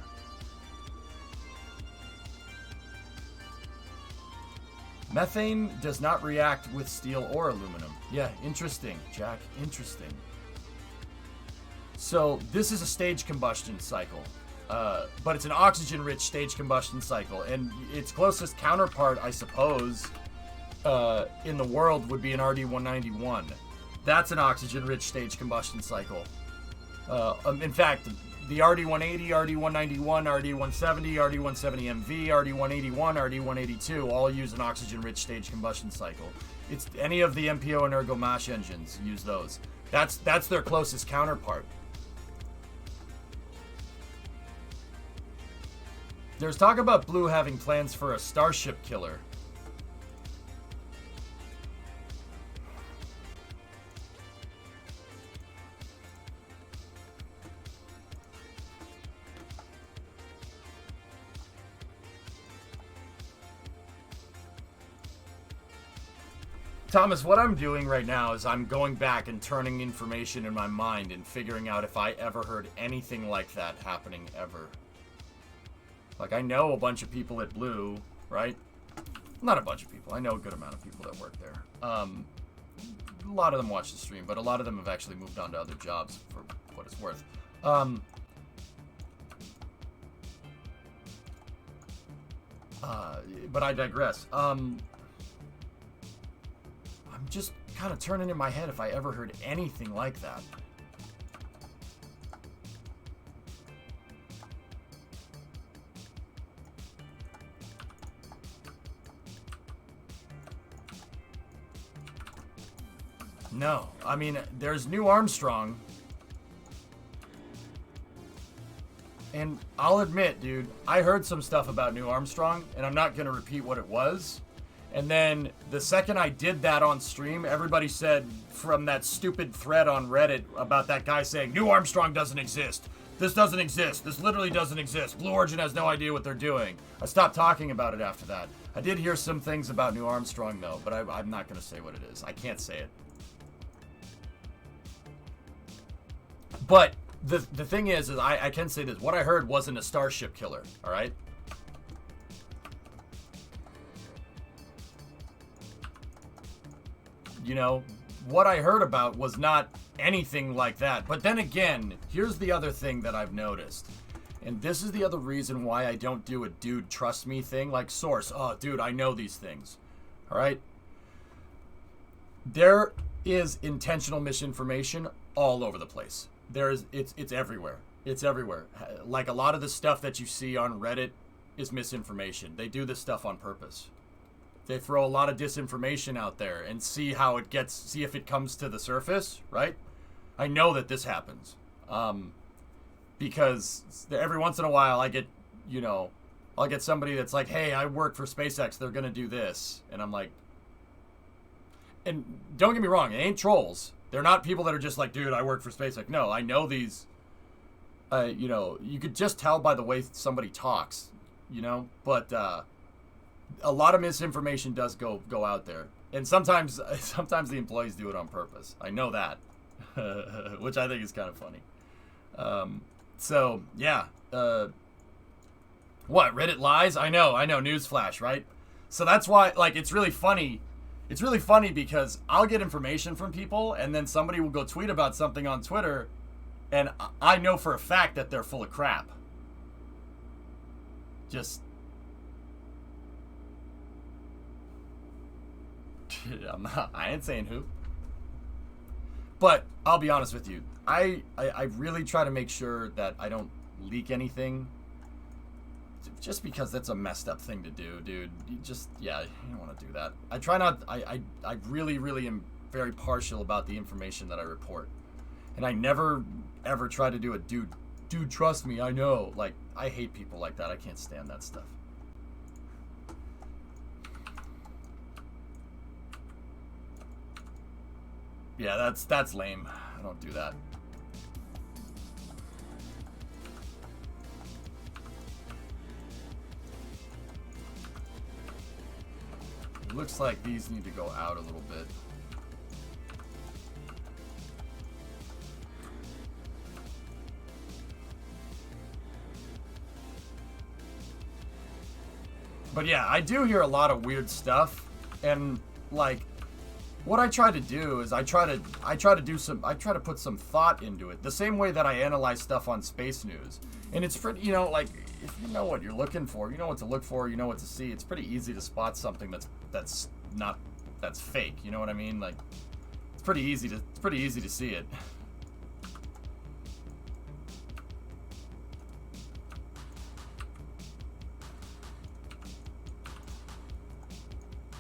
Methane does not react with steel or aluminum. Yeah, interesting, Jack. Interesting. So this is a stage combustion cycle, but it's an oxygen-rich stage combustion cycle, and its closest counterpart, I suppose, in the world would be an RD-191. That's an oxygen-rich stage combustion cycle. In fact, the RD-180, RD-191, RD-170, RD-170MV, RD-181, RD-182 all use an oxygen-rich stage combustion cycle. It's any of the MPO and Ergo MASH engines use those. That's their closest counterpart. There's talk about Blue having plans for a Starship Killer. Thomas, what I'm doing right now is I'm going back and turning information in my mind and figuring out if I ever heard anything like that happening ever. Like, I know a bunch of people at Blue, right? Not a bunch of people. I know a good amount of people that work there. A lot of them watch the stream, but a lot of them have actually moved on to other jobs for what it's worth. But I digress. I'm just kind of turning in my head if I ever heard anything like that. No, I mean, there's New Armstrong. And I'll admit, dude, I heard some stuff about New Armstrong, and I'm not going to repeat what it was. And then the second I did that on stream, everybody said from that stupid thread on Reddit about that guy saying, New Armstrong doesn't exist. This doesn't exist. This literally doesn't exist. Blue Origin has no idea what they're doing. I stopped talking about it after that. I did hear some things about New Armstrong, though, but I'm not going to say what it is. I can't say it. But the thing is I can say this. What I heard wasn't a Starship Killer, all right? You know, what I heard about was not anything like that. But then again, here's the other thing that I've noticed. And this is the other reason why I don't do a dude trust me thing like Source. Oh, dude, I know these things. All right? There is intentional misinformation all over the place. It's everywhere. It's everywhere. Like a lot of the stuff that you see on Reddit is misinformation. They do this stuff on purpose. They throw a lot of disinformation out there and see if it comes to the surface, right? I know that this happens. Because every once in a while I get, I'll get somebody that's like, hey, I work for SpaceX, they're going to do this. And I'm like, and don't get me wrong, it ain't trolls. They're not people that are just like, dude, I work for SpaceX. No, I know these, you could just tell by the way somebody talks, but a lot of misinformation does go out there. And sometimes the employees do it on purpose. I know that, which I think is kind of funny. So, yeah. What, Reddit lies? I know, newsflash, right? So that's why, it's really funny. It's really funny because I'll get information from people and then somebody will go tweet about something on Twitter and I know for a fact that they're full of crap. Just... I ain't saying who. But I'll be honest with you. I really try to make sure that I don't leak anything. Just because that's a messed up thing to do, dude. You don't want to do that. I try not... I really, really am very partial about the information that I report. And I never, ever try to do it. Dude, trust me, I know. Like, I hate people like that. I can't stand that stuff. Yeah, that's lame. I don't do that. It looks like these need to go out a little bit. But yeah, I do hear a lot of weird stuff, and like, what I try to do is I try to put some thought into it, the same way that I analyze stuff on Space News. And it's pretty, you know, like, if you know what you're looking for, you know what to look for, you know what to see, it's pretty easy to spot something that's fake. You know what I mean? Like, it's pretty easy to see it.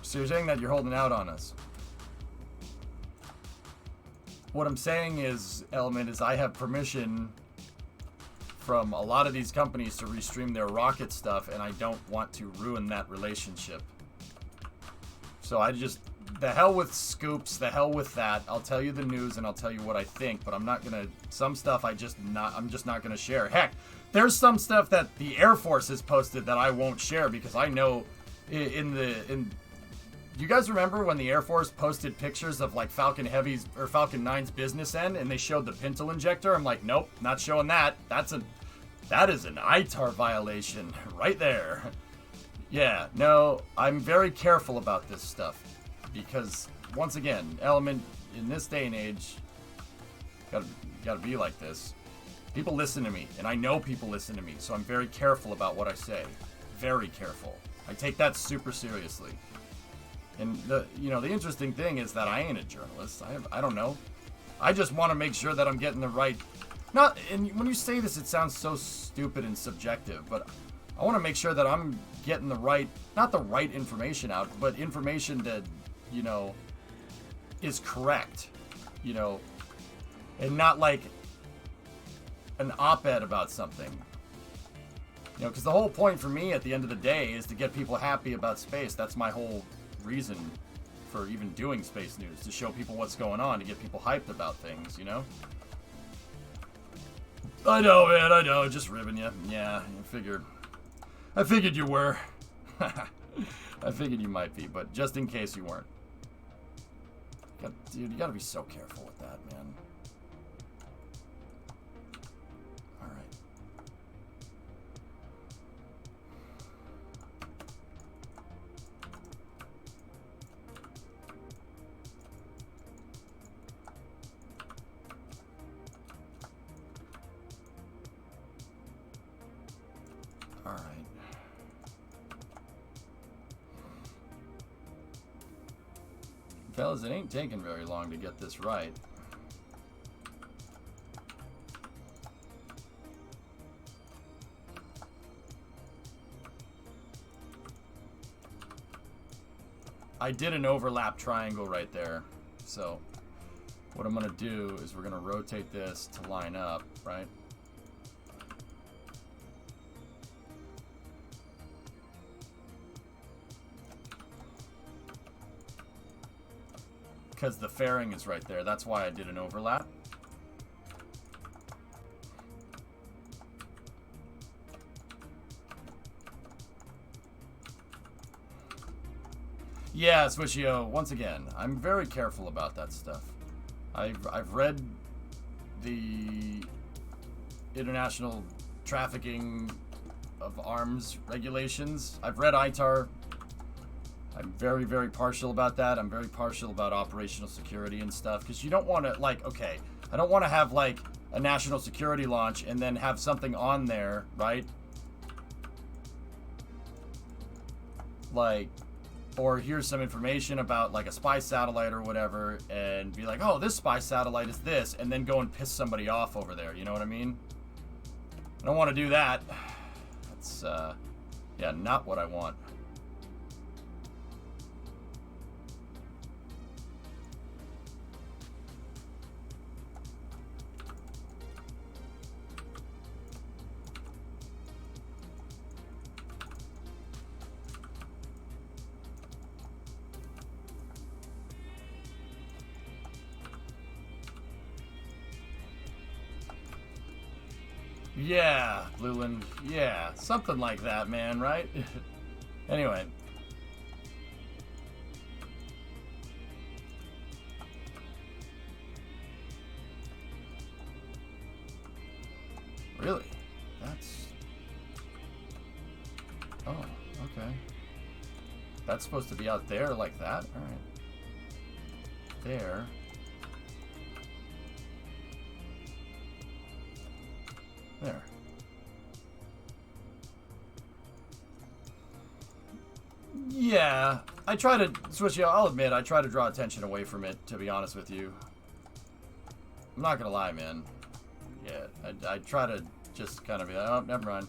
So you're saying that you're holding out on us. What I'm saying is, Element, is I have permission from a lot of these companies to restream their rocket stuff, and I don't want to ruin that relationship. So the hell with scoops, the hell with that. I'll tell you the news and I'll tell you what I think, but I'm just not gonna share. Heck, there's some stuff that the Air Force has posted that I won't share because I know you guys remember when the Air Force posted pictures of like Falcon Heavy's or Falcon 9's business end and they showed the pintle injector? I'm like, nope, not showing that. That is an ITAR violation right there. Yeah, no, I'm very careful about this stuff because once again, Element, in this day and age, gotta be like this. People listen to me, and I know people listen to me, so I'm very careful about what I say. Very careful. I take that super seriously. And the interesting thing is that I ain't a journalist. I don't know. I just want to make sure that I'm getting the right. And when you say this, it sounds so stupid and subjective, but I want to make sure that I'm getting the right, not the right information out, but information that, is correct, and not like an op-ed about something. Because the whole point for me at the end of the day is to get people happy about space. That's my whole reason for even doing Space News, to show people what's going on, to get people hyped about things, I know, man, I know, just ribbing you. Yeah, I figured you were. I figured you might be, but just in case you weren't. Dude, you gotta be so careful with that, man. Fellas, it ain't taking very long to get this right. I did an overlap triangle right there. So what I'm gonna do is we're gonna rotate this to line up, right? Because the fairing is right there. That's why I did an overlap. Yeah, Swishio, once again, I'm very careful about that stuff. I've read the international trafficking of arms regulations. I've read ITAR. I'm very, very partial about that. I'm very partial about operational security and stuff. Because you don't want to, I don't want to have, a national security launch and then have something on there, right? Or here's some information about, a spy satellite or whatever, and be like, oh, this spy satellite is this, and then go and piss somebody off over there. You know what I mean? I don't want to do that. That's, yeah, not what I want. Yeah, Blueland. Yeah, something like that, man, right? Anyway. Really? That's... Oh, okay. That's supposed to be out there like that? Alright. There. There. Yeah, I try to switch. I'll admit, I try to draw attention away from it. To be honest with you, I'm not gonna lie, man. Yeah, I try to just kind of be like, oh, never mind.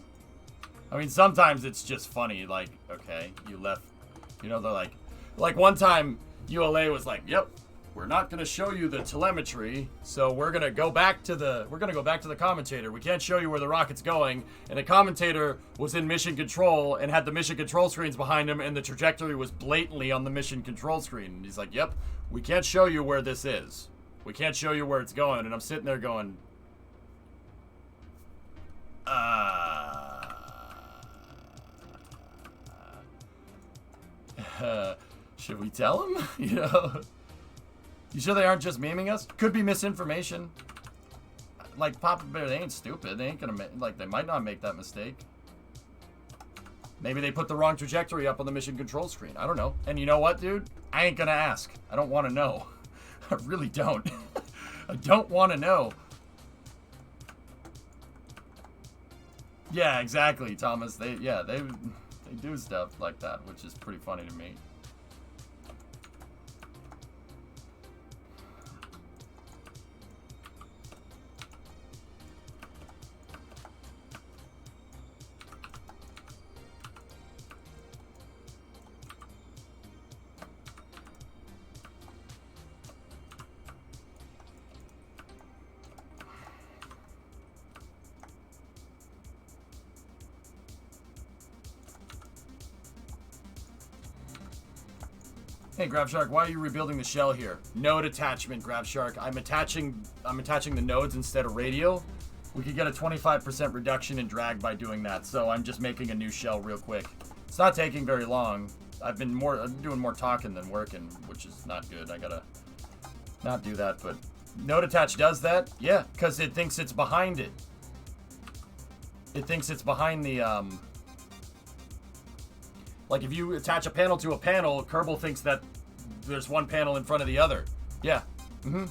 I mean, sometimes it's just funny. Like, okay, you left. You know, they're like one time ULA was like, yep. We're not going to show you the telemetry, so we're going to go back to the commentator. We can't show you where the rocket's going. And the commentator was in mission control and had the mission control screens behind him, and the trajectory was blatantly on the mission control screen. And he's like, yep, we can't show you where this is. We can't show you where it's going. And I'm sitting there going, should we tell him? You know? You sure they aren't just memeing us? Could be misinformation. Like, Papa Bear, they ain't stupid. They ain't gonna make, like, they might not make that mistake. Maybe they put the wrong trajectory up on the mission control screen. I don't know. And you know what, dude? I ain't gonna ask. I don't want to know. I really don't. I don't want to know. Yeah, exactly, Thomas. They do stuff like that, which is pretty funny to me. Hey, GrabShark, why are you rebuilding the shell here? Node attachment, GrabShark. I'm attaching the nodes instead of radio. We could get a 25% reduction in drag by doing that, so I'm just making a new shell real quick. It's not taking very long. I'm doing more talking than working, which is not good. I gotta not do that, but node attach does that? Yeah, because it thinks it's behind it. It thinks it's behind the, like, if you attach a panel to a panel, Kerbal thinks that there's one panel in front of the other. Yeah. Mm-hmm.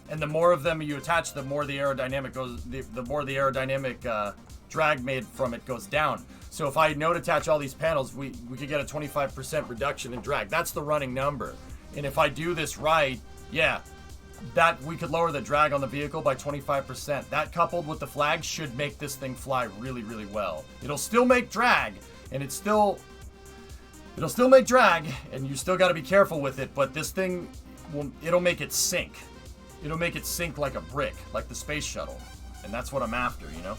And the more of them you attach, the more the aerodynamic goes, the more the aerodynamic drag made from it goes down. So if I node attach all these panels, we could get a 25% reduction in drag. That's the running number. And if I do this right, yeah, that we could lower the drag on the vehicle by 25%. That coupled with the flag should make this thing fly really, really well. It'll still make drag, and it'll still make drag, and you still got to be careful with it, but this thing, it'll make it sink. It'll make it sink like a brick, like the space shuttle. And that's what I'm after, you know?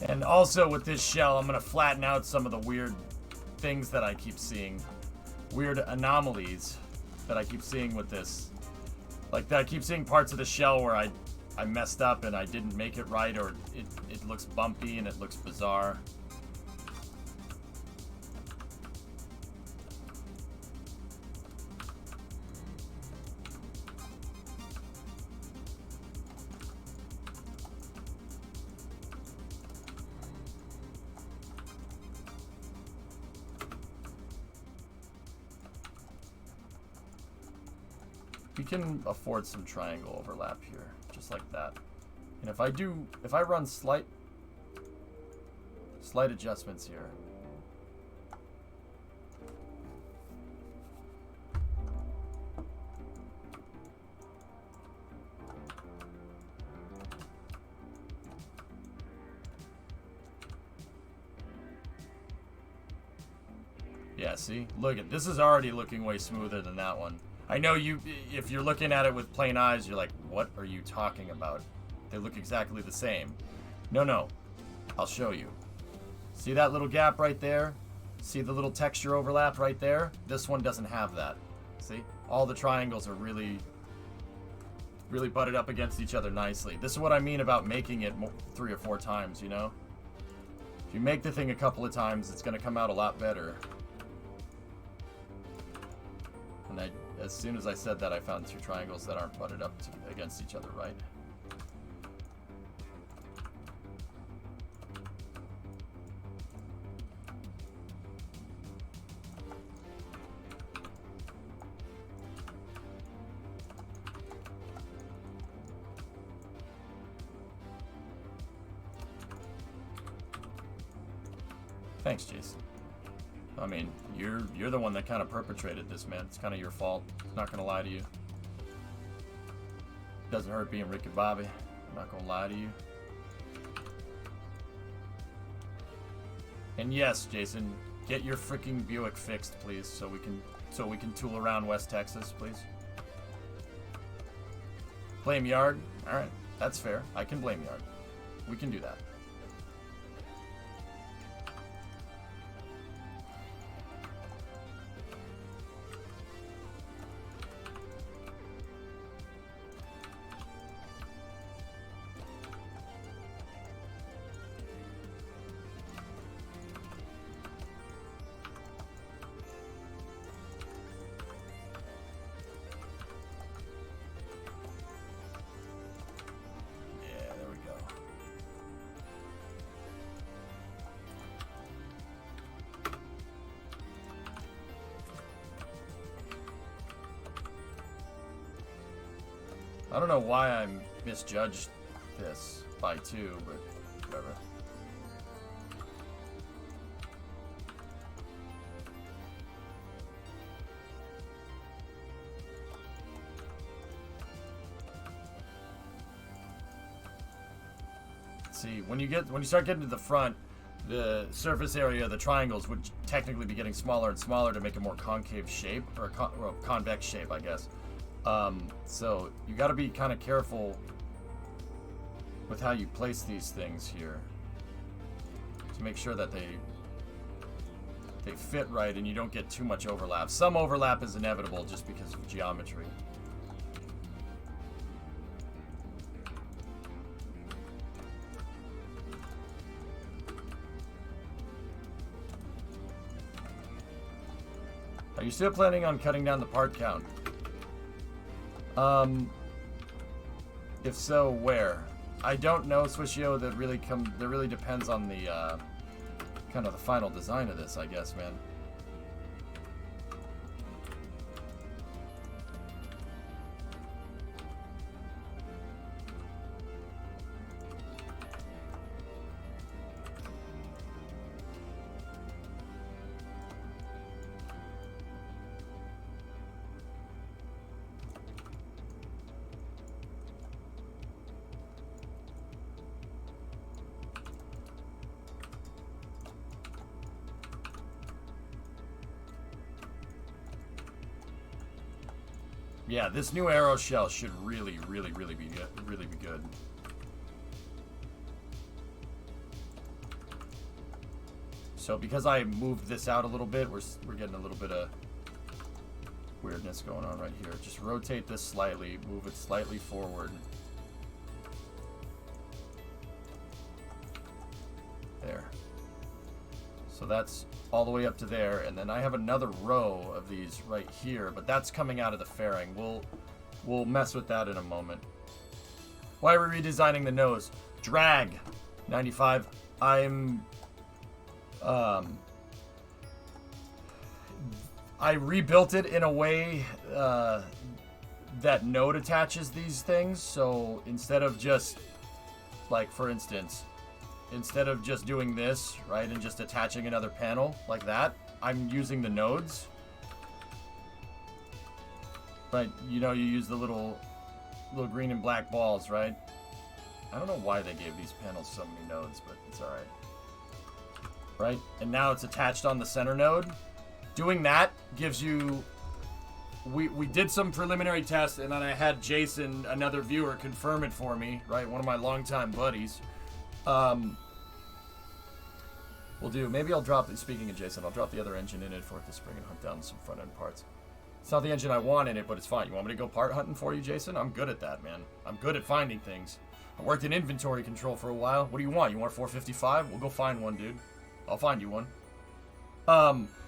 And also with this shell, I'm going to flatten out some of the weird things that I keep seeing. Weird anomalies that I keep seeing with this. Like, I keep seeing parts of the shell where I messed up and I didn't make it right, or it looks bumpy and it looks bizarre. We can afford some triangle overlap here, just like that. And if I run slight adjustments here. Yeah, see? Look at this is already looking way smoother than that one. I know if you're looking at it with plain eyes, you're like, what are you talking about? They look exactly the same. No. I'll show you. See that little gap right there? See the little texture overlap right there? This one doesn't have that. See? All the triangles are really butted up against each other nicely. This is what I mean about making it 3 or 4 times, you know? If you make the thing a couple of times, it's going to come out a lot better. And as soon as I said that, I found 2 triangles that aren't butted up against each other, right? Thanks, Jason. I mean, you're the one that kind of perpetrated this, man. It's kind of your fault. Not gonna lie to you. Doesn't hurt being Ricky Bobby. I'm not gonna lie to you. And yes, Jason, get your freaking Buick fixed, please, so we can tool around West Texas, please. Blame Yard. All right, that's fair. I can blame Yard. We can do that. I don't know why I misjudged this by 2, but whatever. See, when you start getting to the front, the surface area of the triangles would technically be getting smaller and smaller to make a more concave shape, or convex shape, I guess. So you got to be kind of careful with how you place these things here to make sure that they fit right and you don't get too much overlap. Some overlap is inevitable just because of geometry. Are you still planning on cutting down the part count? If so, where? I don't know, Swishio. That really depends on the kind of the final design of this, I guess, man. Yeah, this new arrow shell should really be good. So because I moved this out a little bit, we're getting a little bit of weirdness going on right here. Just rotate this slightly, move it slightly forward. There. So that's all the way up to there, and then I have another row of these right here, but that's coming out of the fairing. We'll mess with that in a moment. Why are we redesigning the nose? Drag 95. I rebuilt it in a way that node attaches these things. So instead of just, like, for instance, instead of just doing this, right, and just attaching another panel like that, I'm using the nodes. Right, you know, you use the little green and black balls, right? I don't know why they gave these panels so many nodes, but it's all right. Right, and now it's attached on the center node. Doing that gives you... We did some preliminary tests, and then I had Jason, another viewer, confirm it for me, right? One of my longtime buddies. We'll do... Maybe I'll drop... Speaking of Jason, I'll drop the other engine in it for it this spring and hunt down some front-end parts. It's not the engine I want in it, but it's fine. You want me to go part hunting for you, Jason? I'm good at that, man. I'm good at finding things. I worked in inventory control for a while. What do you want? You want a 455? We'll go find one, dude. I'll find you one.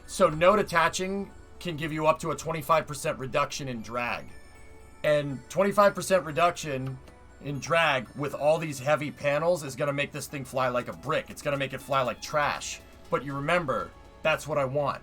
So node attaching can give you up to a 25% reduction in drag. And 25% reduction in drag with all these heavy panels is going to make this thing fly like a brick. It's going to make it fly like trash. But you remember, that's what I want.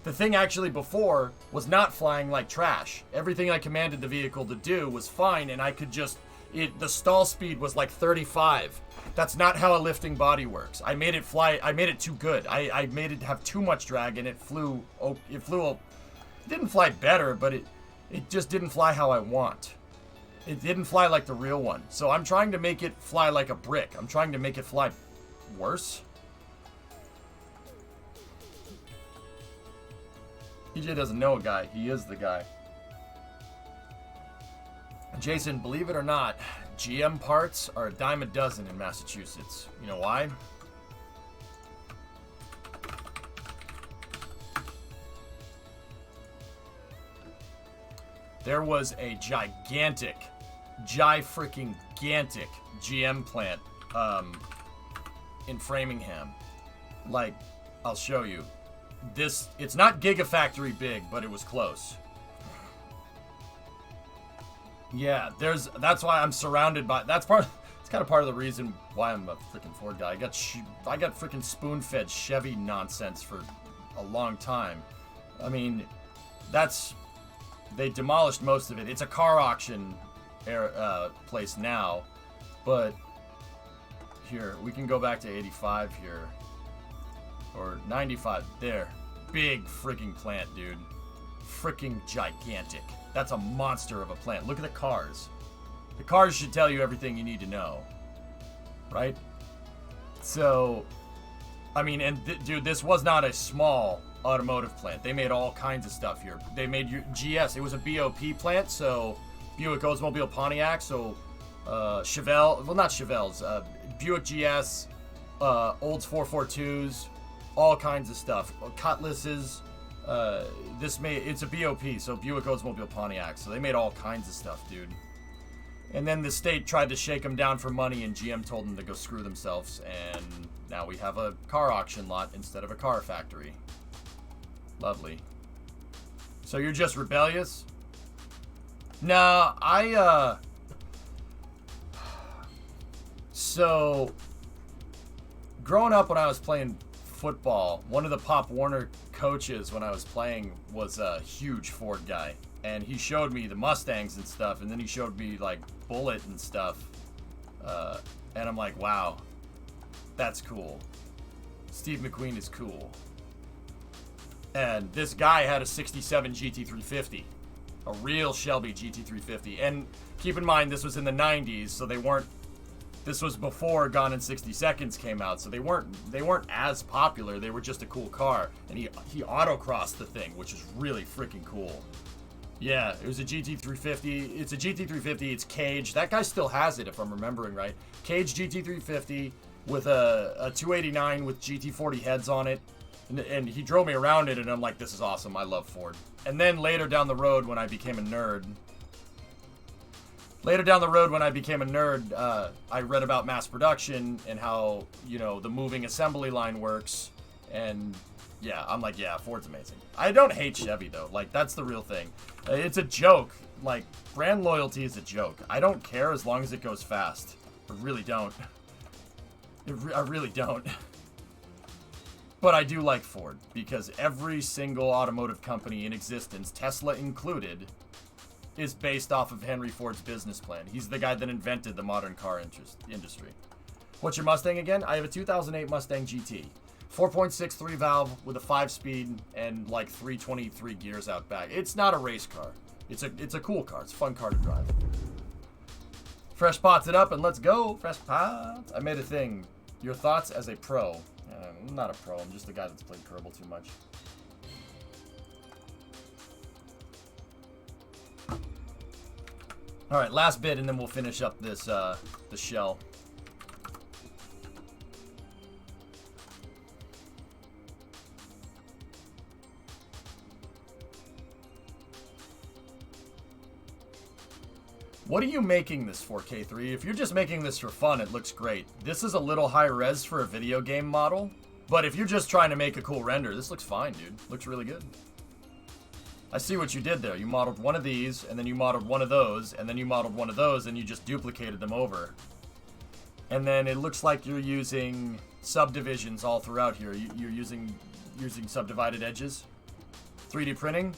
The thing actually before was not flying like trash. Everything I commanded the vehicle to do was fine, and I could just... the stall speed was like 35. That's not how a lifting body works. I made it fly... I made it too good. I made it have too much drag, and it flew... It didn't fly better, but it just didn't fly how I want. It didn't fly like the real one. So I'm trying to make it fly like a brick. I'm trying to make it fly worse. EJ doesn't know a guy. He is the guy. Jason, believe it or not, GM parts are a dime a dozen in Massachusetts. You know why? There was a gigantic GM plant in Framingham. Like, I'll show you. It's not Gigafactory big, but it was close. Yeah, that's why I'm surrounded by... It's kind of part of the reason why I'm a freaking Ford guy. I got freaking spoon-fed Chevy nonsense for a long time. I mean, they demolished most of it. It's a car auction place now, but here, we can go back to 85 here. Or 95. There. Big freaking plant, dude. Freaking gigantic. That's a monster of a plant. Look at the cars. The cars should tell you everything you need to know. Right? So, I mean, and dude, this was not a small automotive plant. They made all kinds of stuff here. They made GS. It was a BOP plant, so Buick Oldsmobile Pontiac, so Chevelle, well, not Chevelles, Buick GS, Olds 442s, all kinds of stuff. Cutlasses. It's a BOP, so Buick Oldsmobile Pontiac. So they made all kinds of stuff, dude. And then the state tried to shake them down for money, and GM told them to go screw themselves. And now we have a car auction lot instead of a car factory. Lovely. So you're just rebellious? No, So, growing up when I was playing football, one of the Pop Warner coaches when I was playing was a huge Ford guy, and he showed me the Mustangs and stuff, and then he showed me like Bullet and stuff, and I'm like, wow, that's cool. Steve McQueen is cool. And this guy had a 67 GT350, a real Shelby GT350, and keep in mind this was in the 90s, so this was before Gone in 60 Seconds came out, so they weren't as popular. They were just a cool car, and he autocrossed the thing, which is really freaking cool. Yeah, it was a GT350. It's a GT350. It's Cage. That guy still has it, if I'm remembering right. Cage GT350 with a 289 with GT40 heads on it, and he drove me around it, and I'm like, this is awesome. I love Ford. And then later down the road, when I became a nerd. I read about mass production and how, the moving assembly line works. And yeah, I'm like, yeah, Ford's amazing. I don't hate Chevy though. Like, that's the real thing. It's a joke. Like, brand loyalty is a joke. I don't care as long as it goes fast. I really don't. I really don't. But I do like Ford because every single automotive company in existence, Tesla included, is based off of Henry Ford's business plan. He's the guy that invented the modern car industry. What's your Mustang again? I have a 2008 Mustang GT. 4.63 valve with a 5-speed and like 323 gears out back. It's not a race car. It's a cool car. It's a fun car to drive. Fresh pots it up and let's go. Fresh pots. I made a thing. Your thoughts as a pro. I'm not a pro. I'm just a guy that's played Kerbal too much. All right, last bit and then we'll finish up this the shell. What are you making this for, K3? If you're just making this for fun, it looks great. This is a little high res for a video game model, but if you're just trying to make a cool render, this looks fine, dude. Looks really good. I see what you did there. You modeled one of these, and then you modeled one of those, and then you modeled one of those, and you just duplicated them over. And then it looks like you're using subdivisions all throughout here. You're using subdivided edges. 3D printing.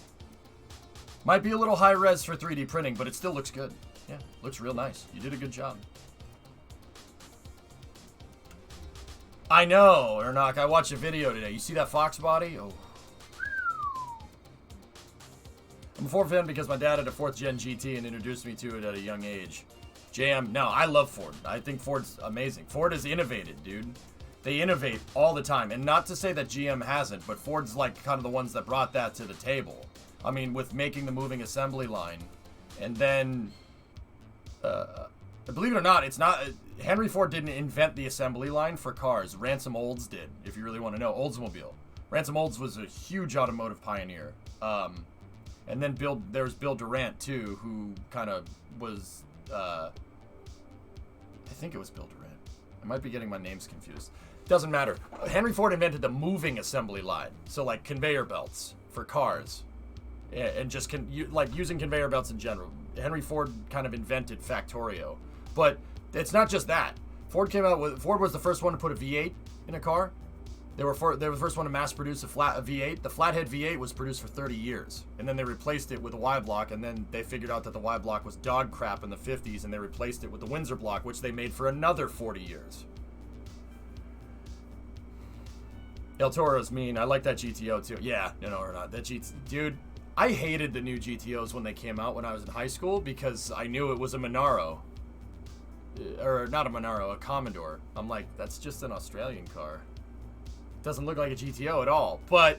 Might be a little high res for 3D printing, but it still looks good. Yeah, looks real nice. You did a good job. I know, Ernock. I watched a video today. You see that fox body? Oh. I'm a Ford fan because my dad had a 4th gen GT and introduced me to it at a young age. JM, no, I love Ford. I think Ford's amazing. Ford has innovated, dude. They innovate all the time. And not to say that GM hasn't, but Ford's like kind of the ones that brought that to the table. I mean, with making the moving assembly line. And then, believe it or not, it's not... Henry Ford didn't invent the assembly line for cars. Ransom Olds did, if you really want to know. Oldsmobile. Ransom Olds was a huge automotive pioneer. And then there's Bill Durant, too, who kind of was... I think it was Bill Durant. I might be getting my names confused. Doesn't matter. Henry Ford invented the moving assembly line. So, like, conveyor belts for cars. And just like using conveyor belts in general. Henry Ford kind of invented Factorio. But it's not just that. Ford was the first one to put a V8 in a car. They were the first one to mass produce a V8. The flathead V8 was produced for 30 years. And then they replaced it with a Y block, and then they figured out that the Y block was dog crap in the 50s, and they replaced it with the Windsor block, which they made for another 40 years. El Toro's mean. I like that GTO too. Yeah, or not. That dude, I hated the new GTOs when they came out when I was in high school because I knew it was a Monaro. Or not a Monaro, a Commodore. I'm like, that's just an Australian car. Doesn't look like a GTO at all. But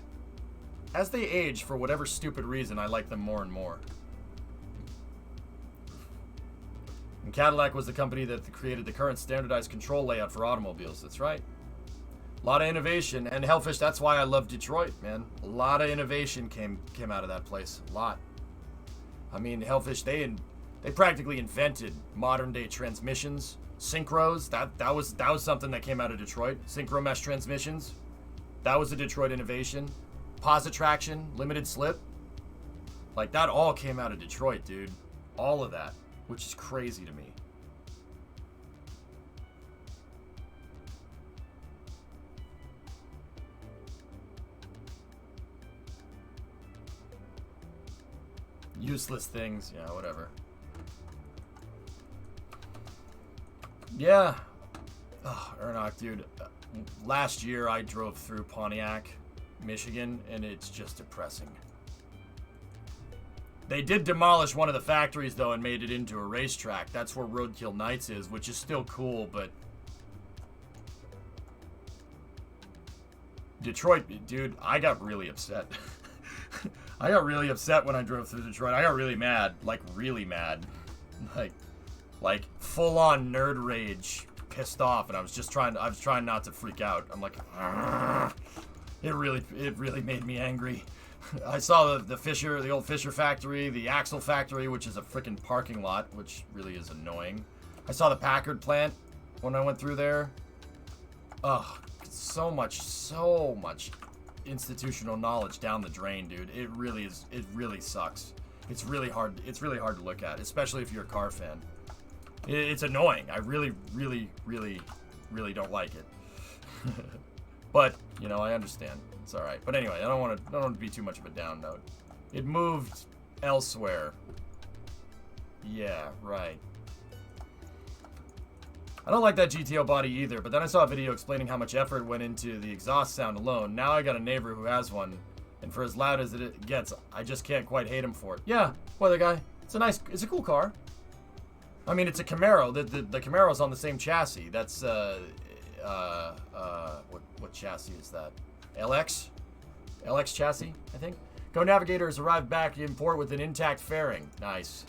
as they age, for whatever stupid reason, I like them more and more. And Cadillac was the company that created the current standardized control layout for automobiles. That's right. A lot of innovation. And Hellfish, that's why I love Detroit, man. A lot of innovation came out of that place. A lot. I mean, Hellfish, they practically invented modern day transmissions. Synchros, that was something that came out of Detroit. Synchro mesh transmissions. That was a Detroit innovation. Posit traction, limited slip. Like, that all came out of Detroit, dude. All of that, which is crazy to me. Useless things, yeah, whatever. Yeah. Oh, Ernock, dude. Last year I drove through Pontiac, Michigan, and it's just depressing. They did demolish one of the factories, though, and made it into a racetrack. That's where Roadkill Nights is, which is still cool, but... Detroit, dude, I got really upset. I got really upset when I drove through Detroit. I got really mad. Like, really mad. Like full-on nerd rage. Pissed off, and I was trying not to freak out. I'm like, argh. It really made me angry. I saw the old Fisher factory, the Axle factory, which is a freaking parking lot, which really is annoying. I saw the Packard plant when I went through there. Ugh, so much institutional knowledge down the drain, dude. It really sucks. It's really hard to look at, especially if you're a car fan. It's annoying. I really don't like it. But, I understand. It's alright. But anyway, I don't want to be too much of a down note. It moved elsewhere. Yeah, right. I don't like that GTO body either, but then I saw a video explaining how much effort went into the exhaust sound alone. Now I got a neighbor who has one, and for as loud as it gets, I just can't quite hate him for it. Yeah, weather guy. It's a cool car. I mean, it's a Camaro. The Camaro's on the same chassis. That's, what chassis is that? LX? LX chassis, I think. Go Navigator has arrived back in port with an intact fairing. Nice.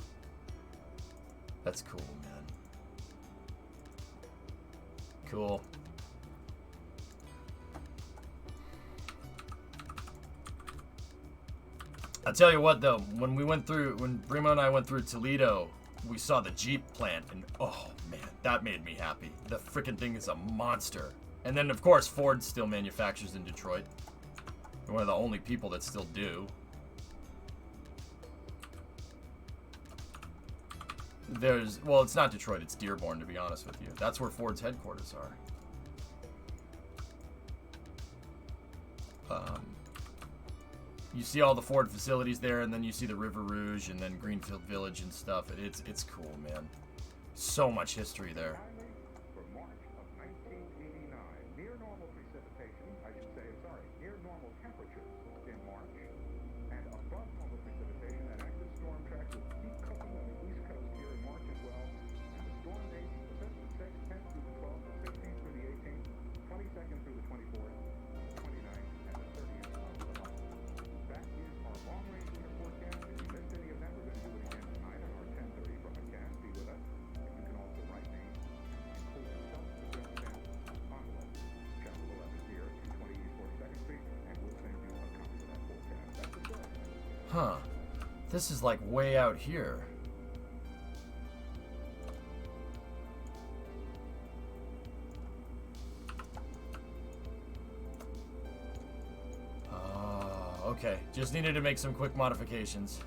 That's cool, man. Cool. I'll tell you what, though. When Brimo and I went through Toledo, we saw the Jeep plant, and oh, man, that made me happy. The freaking thing is a monster. And then, of course, Ford still manufactures in Detroit. They're one of the only people that still do. Well, it's not Detroit, it's Dearborn, to be honest with you. That's where Ford's headquarters are. You see all the Ford facilities there, and then you see the River Rouge, and then Greenfield Village and stuff. It's cool, man. So much history there. For March of 1989, near normal precipitation, near normal temperatures in March, and above normal precipitation and active storm tracks with deep coupling on the east coast here in March as well. And the storm dates, the 5th, the 6th, 10th through the 12th, the 16th through the 18th, 22nd through the 24th, the 29th, and the 30th of the month. That is our long-range winter forecast. If you missed any of that, we're going to do it again tonight on our 10:30 broadcast. Be with us. You can also write me and include yourself in the broadcast envelope. Chapel 11 here at 220 East 42nd Street, and we'll send you a copy of that forecast. That's the story. Huh. This is like way out here. Okay. Just needed to make some quick modifications.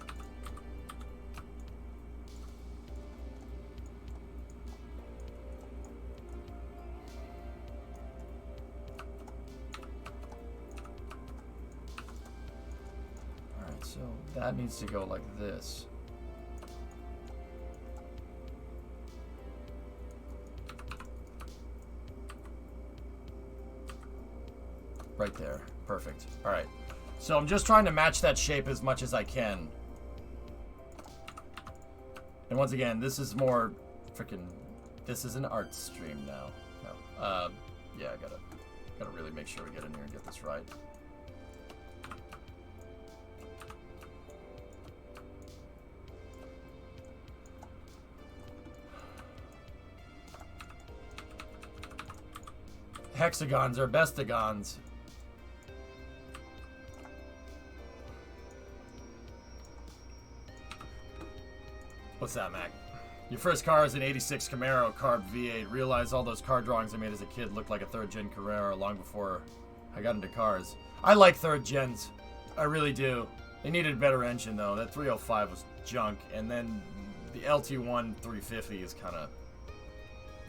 Alright, so that needs to go like this. Right there. Perfect. Alright. So I'm just trying to match that shape as much as I can. And once again, this is more freaking... This is an art stream now. No. Yeah, I gotta really make sure we get in here and get this right. Hexagons are bestagons. What's that, Mac? Your first car is an 86 Camaro carb V8. Realize all those car drawings I made as a kid looked like a third-gen Carrera long before I got into cars. I like third gens. I really do. They needed a better engine, though. That 305 was junk. And then the LT1 350 is kind of...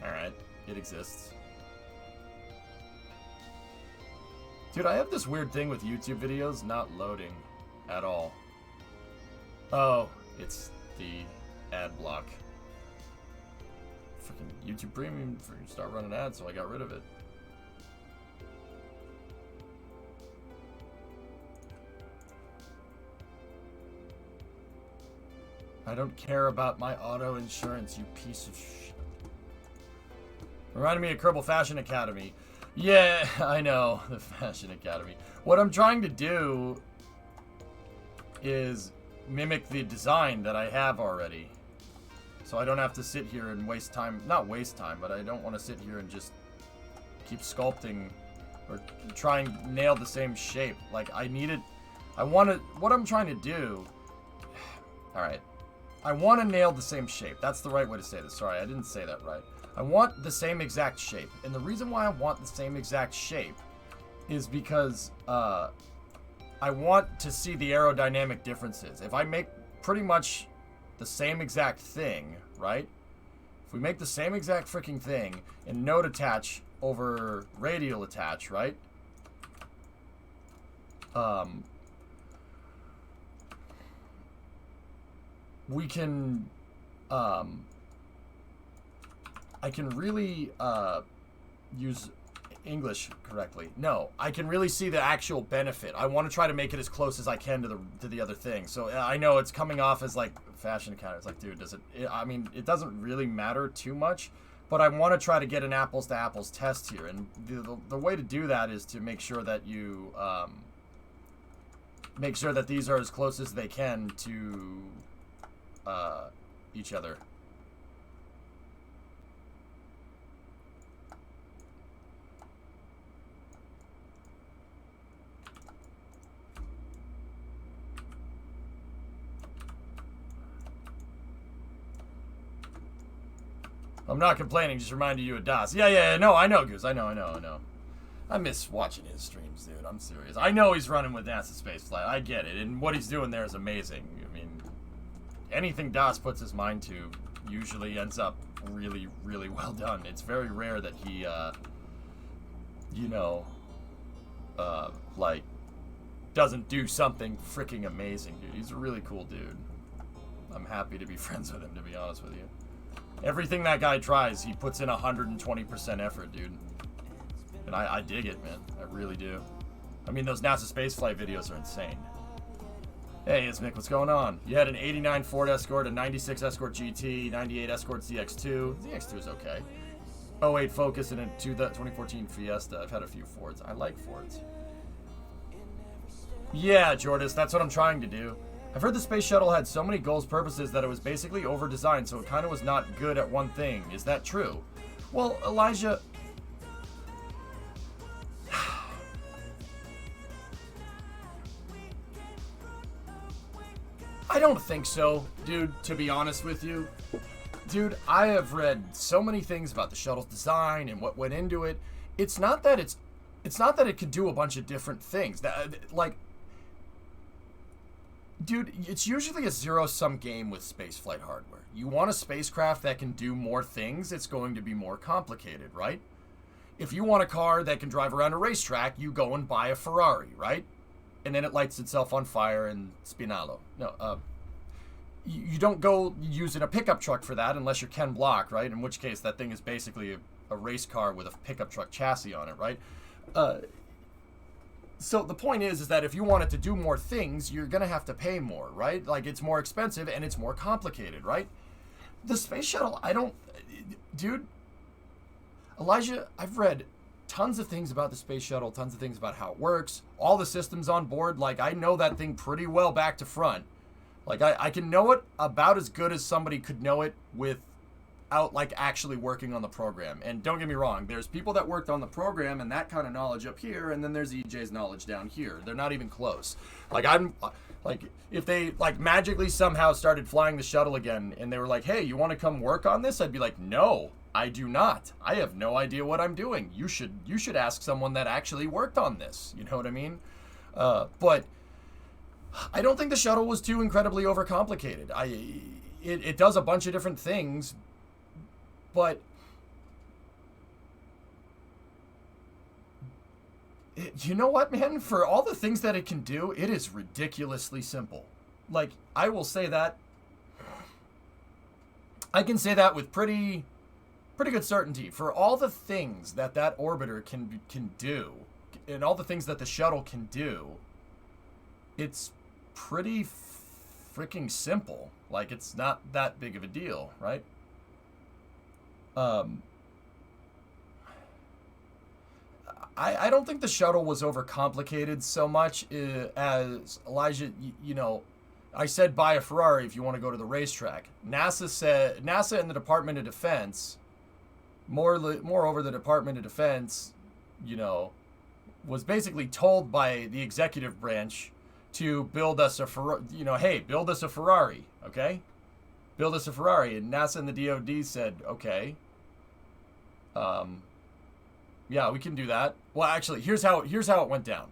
Alright. It exists. Dude, I have this weird thing with YouTube videos not loading at all. Oh, it's the... ad block. Freaking YouTube Premium start running ads, so I got rid of it. I don't care about my auto insurance, you piece of shit. Reminded me of Kerbal Fashion Academy. Yeah, I know, the Fashion Academy. What I'm trying to do is mimic the design that I have already. So I don't have to sit here and waste time. Not waste time, but I don't want to sit here and just keep sculpting or try and nail the same shape. Like, what I'm trying to do... Alright. I want to nail the same shape. That's the right way to say this. Sorry, I didn't say that right. I want the same exact shape. And the reason why I want the same exact shape is because, I want to see the aerodynamic differences. If I make pretty much the same exact thing, right? If we make the same exact freaking thing and node attach over radial attach, right? We can I can really use English correctly. No, I can really see the actual benefit. I want to try to make it as close as I can to the other thing. So I know it's coming off as like fashion account. It's like, dude, I mean, it doesn't really matter too much, but I want to try to get an apples to apples test here. And the way to do that is to make sure that you make sure that these are as close as they can to each other. I'm not complaining, just reminding you of DOS. Yeah, no, I know, Goose. I know. I miss watching his streams, dude. I'm serious. I know he's running with NASA Spaceflight. I get it. And what he's doing there is amazing. I mean, anything DOS puts his mind to usually ends up really, really well done. It's very rare that he, like, doesn't do something freaking amazing, dude. He's a really cool dude. I'm happy to be friends with him, to be honest with you. Everything that guy tries, he puts in 120% effort, dude. And I dig it, man. I really do. I mean, those NASA spaceflight videos are insane. Hey, it's Mick. What's going on? You had an 89 Ford Escort, a 96 Escort GT, 98 Escort ZX2. ZX2 is okay. 08 Focus, and a 2014 Fiesta. I've had a few Fords. I like Fords. Yeah, Jordis, that's what I'm trying to do. I've heard the space shuttle had so many goals purposes that it was basically over-designed, so it kind of was not good at one thing. Is that true? Well, Elijah... I don't think so, dude, to be honest with you. Dude, I have read so many things about the shuttle's design and what went into it. It's not that it could do a bunch of different things. Dude, it's usually a zero-sum game with spaceflight hardware. You want a spacecraft that can do more things, it's going to be more complicated, right? If you want a car that can drive around a racetrack, you go and buy a Ferrari, right? And then it lights itself on fire in Spinello. No, you don't go using a pickup truck for that unless you're Ken Block, right? In which case, that thing is basically a race car with a pickup truck chassis on it, right? So the point is that if you want it to do more things, you're going to have to pay more, right? Like, it's more expensive and it's more complicated, right? The space shuttle, dude, Elijah, I've read tons of things about the space shuttle, tons of things about how it works, all the systems on board. Like, I know that thing pretty well back to front. Like, I can know it about as good as somebody could know it without, like, actually working on the program. And don't get me wrong, there's people that worked on the program and that kind of knowledge up here, and then there's EJ's knowledge down here. They're not even close. Like, if they, like, magically somehow started flying the shuttle again, and they were like, hey, you want to come work on this? I'd be like, no, I do not. I have no idea what I'm doing. You should ask someone that actually worked on this. You know what I mean? But I don't think the shuttle was too incredibly overcomplicated. It does a bunch of different things, but you know what, man? For all the things that it can do, it is ridiculously simple. Like, I will say that. I can say that with pretty good certainty. For all the things that orbiter can do, and all the things that the shuttle can do, it's pretty freaking simple. Like, it's not that big of a deal, right? I don't think the shuttle was overcomplicated so much as Elijah, I said buy a Ferrari if you want to go to the racetrack. NASA and the Department of Defense, moreover the Department of Defense, was basically told by the executive branch to build us a Ferrari, hey, build us a Ferrari, okay? Build us a Ferrari. And NASA and the DoD said, okay. Yeah, we can do that. Well, actually, here's how it went down.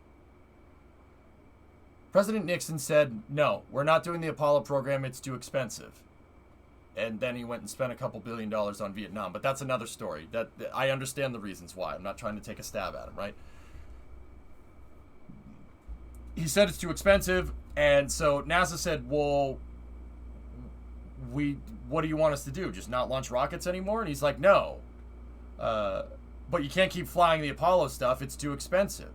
President Nixon said, no, we're not doing the Apollo program. It's too expensive. And then he went and spent a couple $1 billion on Vietnam. But that's another story. That I understand the reasons why. I'm not trying to take a stab at him, right? He said it's too expensive. And so NASA said, well, what do you want us to do? Just not launch rockets anymore? And he's like, no. But you can't keep flying the Apollo stuff. It's too expensive.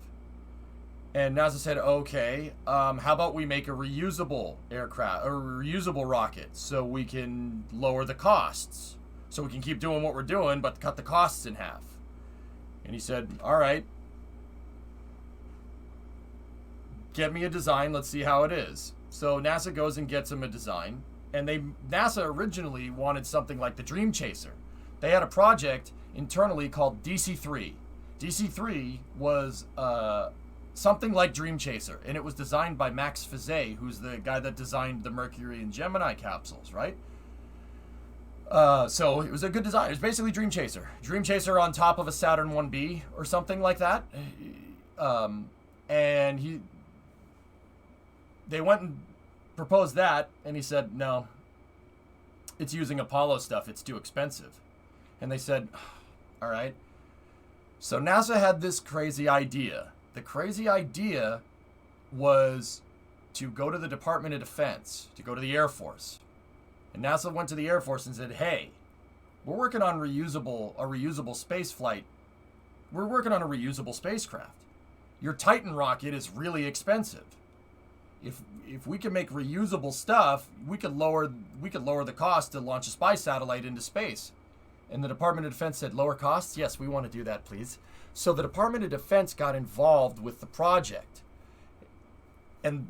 And NASA said, okay, how about we make a reusable aircraft, or reusable rocket, so we can lower the costs. So we can keep doing what we're doing, but cut the costs in half. And he said, all right, get me a design. Let's see how it is. So NASA goes and gets him a design. And NASA originally wanted something like the Dream Chaser. They had a project internally called DC-3. DC-3 was something like Dream Chaser, and it was designed by Max Fizet, who's the guy that designed the Mercury and Gemini capsules, right? So it was a good design. It was basically Dream Chaser. Dream Chaser on top of a Saturn 1B or something like that. And they went and proposed that, and he said, no, it's using Apollo stuff. It's too expensive. And they said, all right. So NASA had this crazy idea. The crazy idea was to go to the Department of Defense, to go to the Air Force. And NASA went to the Air Force and said, hey, we're working on a reusable space flight. We're working on a reusable spacecraft. Your Titan rocket is really expensive. If we can make reusable stuff, we could lower the cost to launch a spy satellite into space. And the Department of Defense said, lower costs? Yes, we want to do that, please. So the Department of Defense got involved with the project. And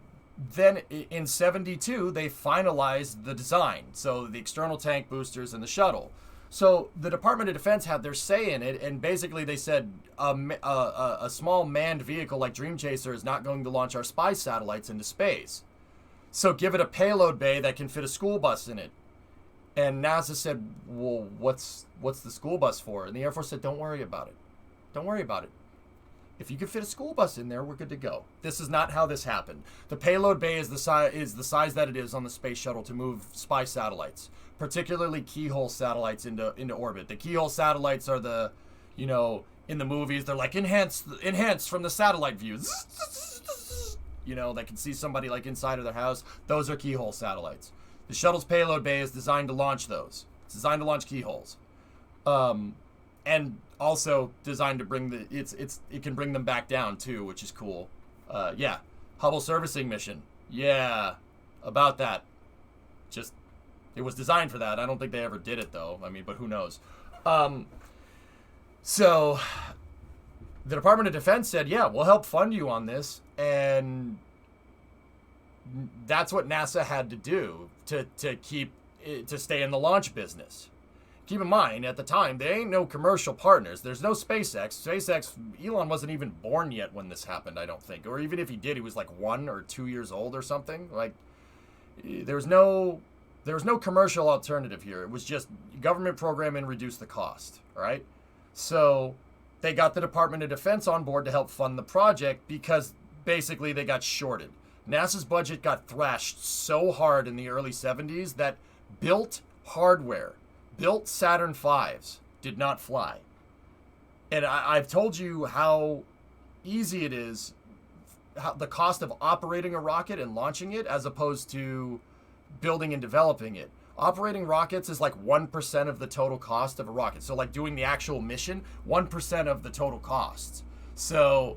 then in 72, they finalized the design. So the external tank boosters and the shuttle. So the Department of Defense had their say in it, and basically they said a small manned vehicle like Dream Chaser is not going to launch our spy satellites into space. So give it a payload bay that can fit a school bus in it. And NASA said, well, what's the school bus for? And the Air Force said, don't worry about it. Don't worry about it. If you can fit a school bus in there, we're good to go. This is not how this happened. The payload bay is the size that it is on the space shuttle to move spy satellites, particularly keyhole satellites into orbit. The keyhole satellites are the, in the movies, they're like enhanced from the satellite views. They can see somebody like inside of their house. Those are keyhole satellites. The shuttle's payload bay is designed to launch those. It's designed to launch keyholes. And also designed to bring it can bring them back down too, which is cool. Yeah. Hubble servicing mission. Yeah. About that. It was designed for that. I don't think they ever did it though. But who knows? So the Department of Defense said, yeah, we'll help fund you on this. And that's what NASA had to do to stay in the launch business. Keep in mind, at the time, there ain't no commercial partners. There's no SpaceX. Elon wasn't even born yet when this happened, I don't think. Or even if he did, he was like 1 or 2 years old or something. Like, there was no commercial alternative here. It was just government program and reduce the cost, all right? So they got the Department of Defense on board to help fund the project because basically they got shorted. NASA's budget got thrashed so hard in the early 70s that built Saturn V's did not fly. And I've told you how easy it is, the cost of operating a rocket and launching it as opposed to building and developing it. Operating rockets is like 1% of the total cost of a rocket. So like doing the actual mission, 1% of the total costs. So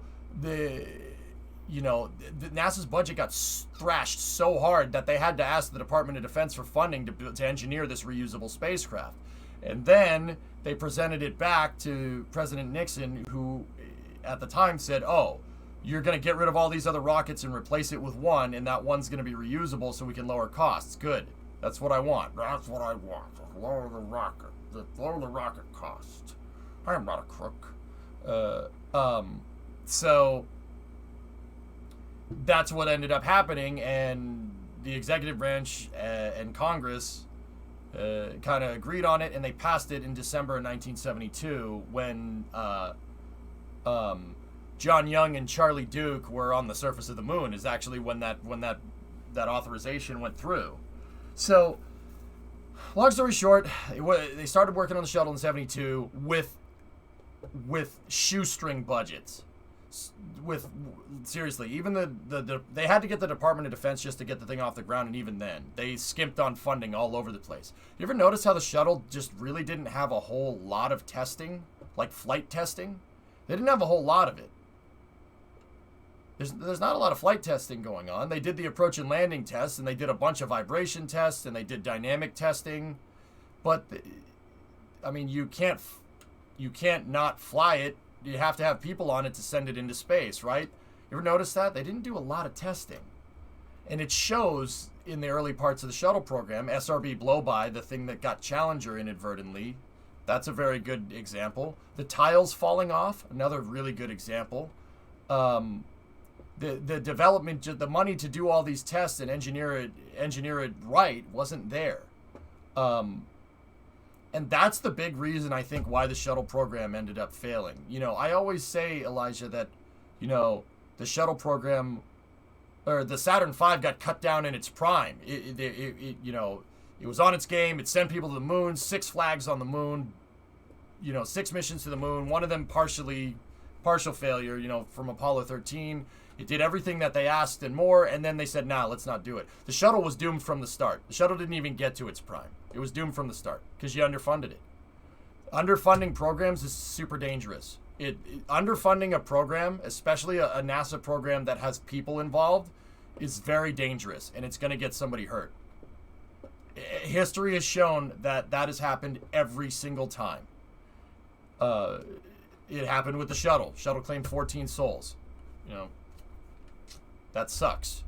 NASA's budget got thrashed so hard that they had to ask the Department of Defense for funding to engineer this reusable spacecraft. And then they presented it back to President Nixon, who at the time said, oh, you're going to get rid of all these other rockets and replace it with one, and that one's going to be reusable so we can lower costs. Good. That's what I want. That's what I want. Lower the rocket. Lower the rocket cost. I am not a crook. So that's what ended up happening, and the executive branch and Congress kind of agreed on it, and they passed it in December of 1972 when John Young and Charlie Duke were on the surface of the moon. Is actually when that authorization went through. So, long story short, they started working on the shuttle in 72 with shoestring budgets. with seriously, even the they had to get the Department of Defense just to get the thing off the ground, and even then they skimped on funding all over the place. You ever notice how the shuttle just really didn't have a whole lot of testing, like flight testing? They didn't have a whole lot of it. There's not a lot of flight testing going on. They did the approach and landing tests, and they did a bunch of vibration tests, and they did dynamic testing. But I mean, you can't not fly it. You have to have people on it to send it into space, right? You ever notice that? They didn't do a lot of testing. And it shows in the early parts of the shuttle program. SRB blow-by, the thing that got Challenger inadvertently, that's a very good example. The tiles falling off, another really good example. The development, the money to do all these tests and engineer it right wasn't there. And that's the big reason, I think, why the shuttle program ended up failing. You know, I always say, Elijah, that, you know, the shuttle program, or the Saturn V got cut down in its prime. You know, it was on its game. It sent people to the moon, 6 flags on the moon, you know, 6 missions to the moon, one of them partial failure, you know, from Apollo 13. It did everything that they asked and more, and then they said, nah, let's not do it. The shuttle was doomed from the start. The shuttle didn't even get to its prime. It was doomed from the start because you underfunded it. Underfunding programs is super dangerous. Underfunding a program, especially a NASA program that has people involved, is very dangerous, and it's going to get somebody hurt. History has shown that that has happened every single time. It happened with the shuttle. Shuttle claimed 14 souls. You know, that sucks.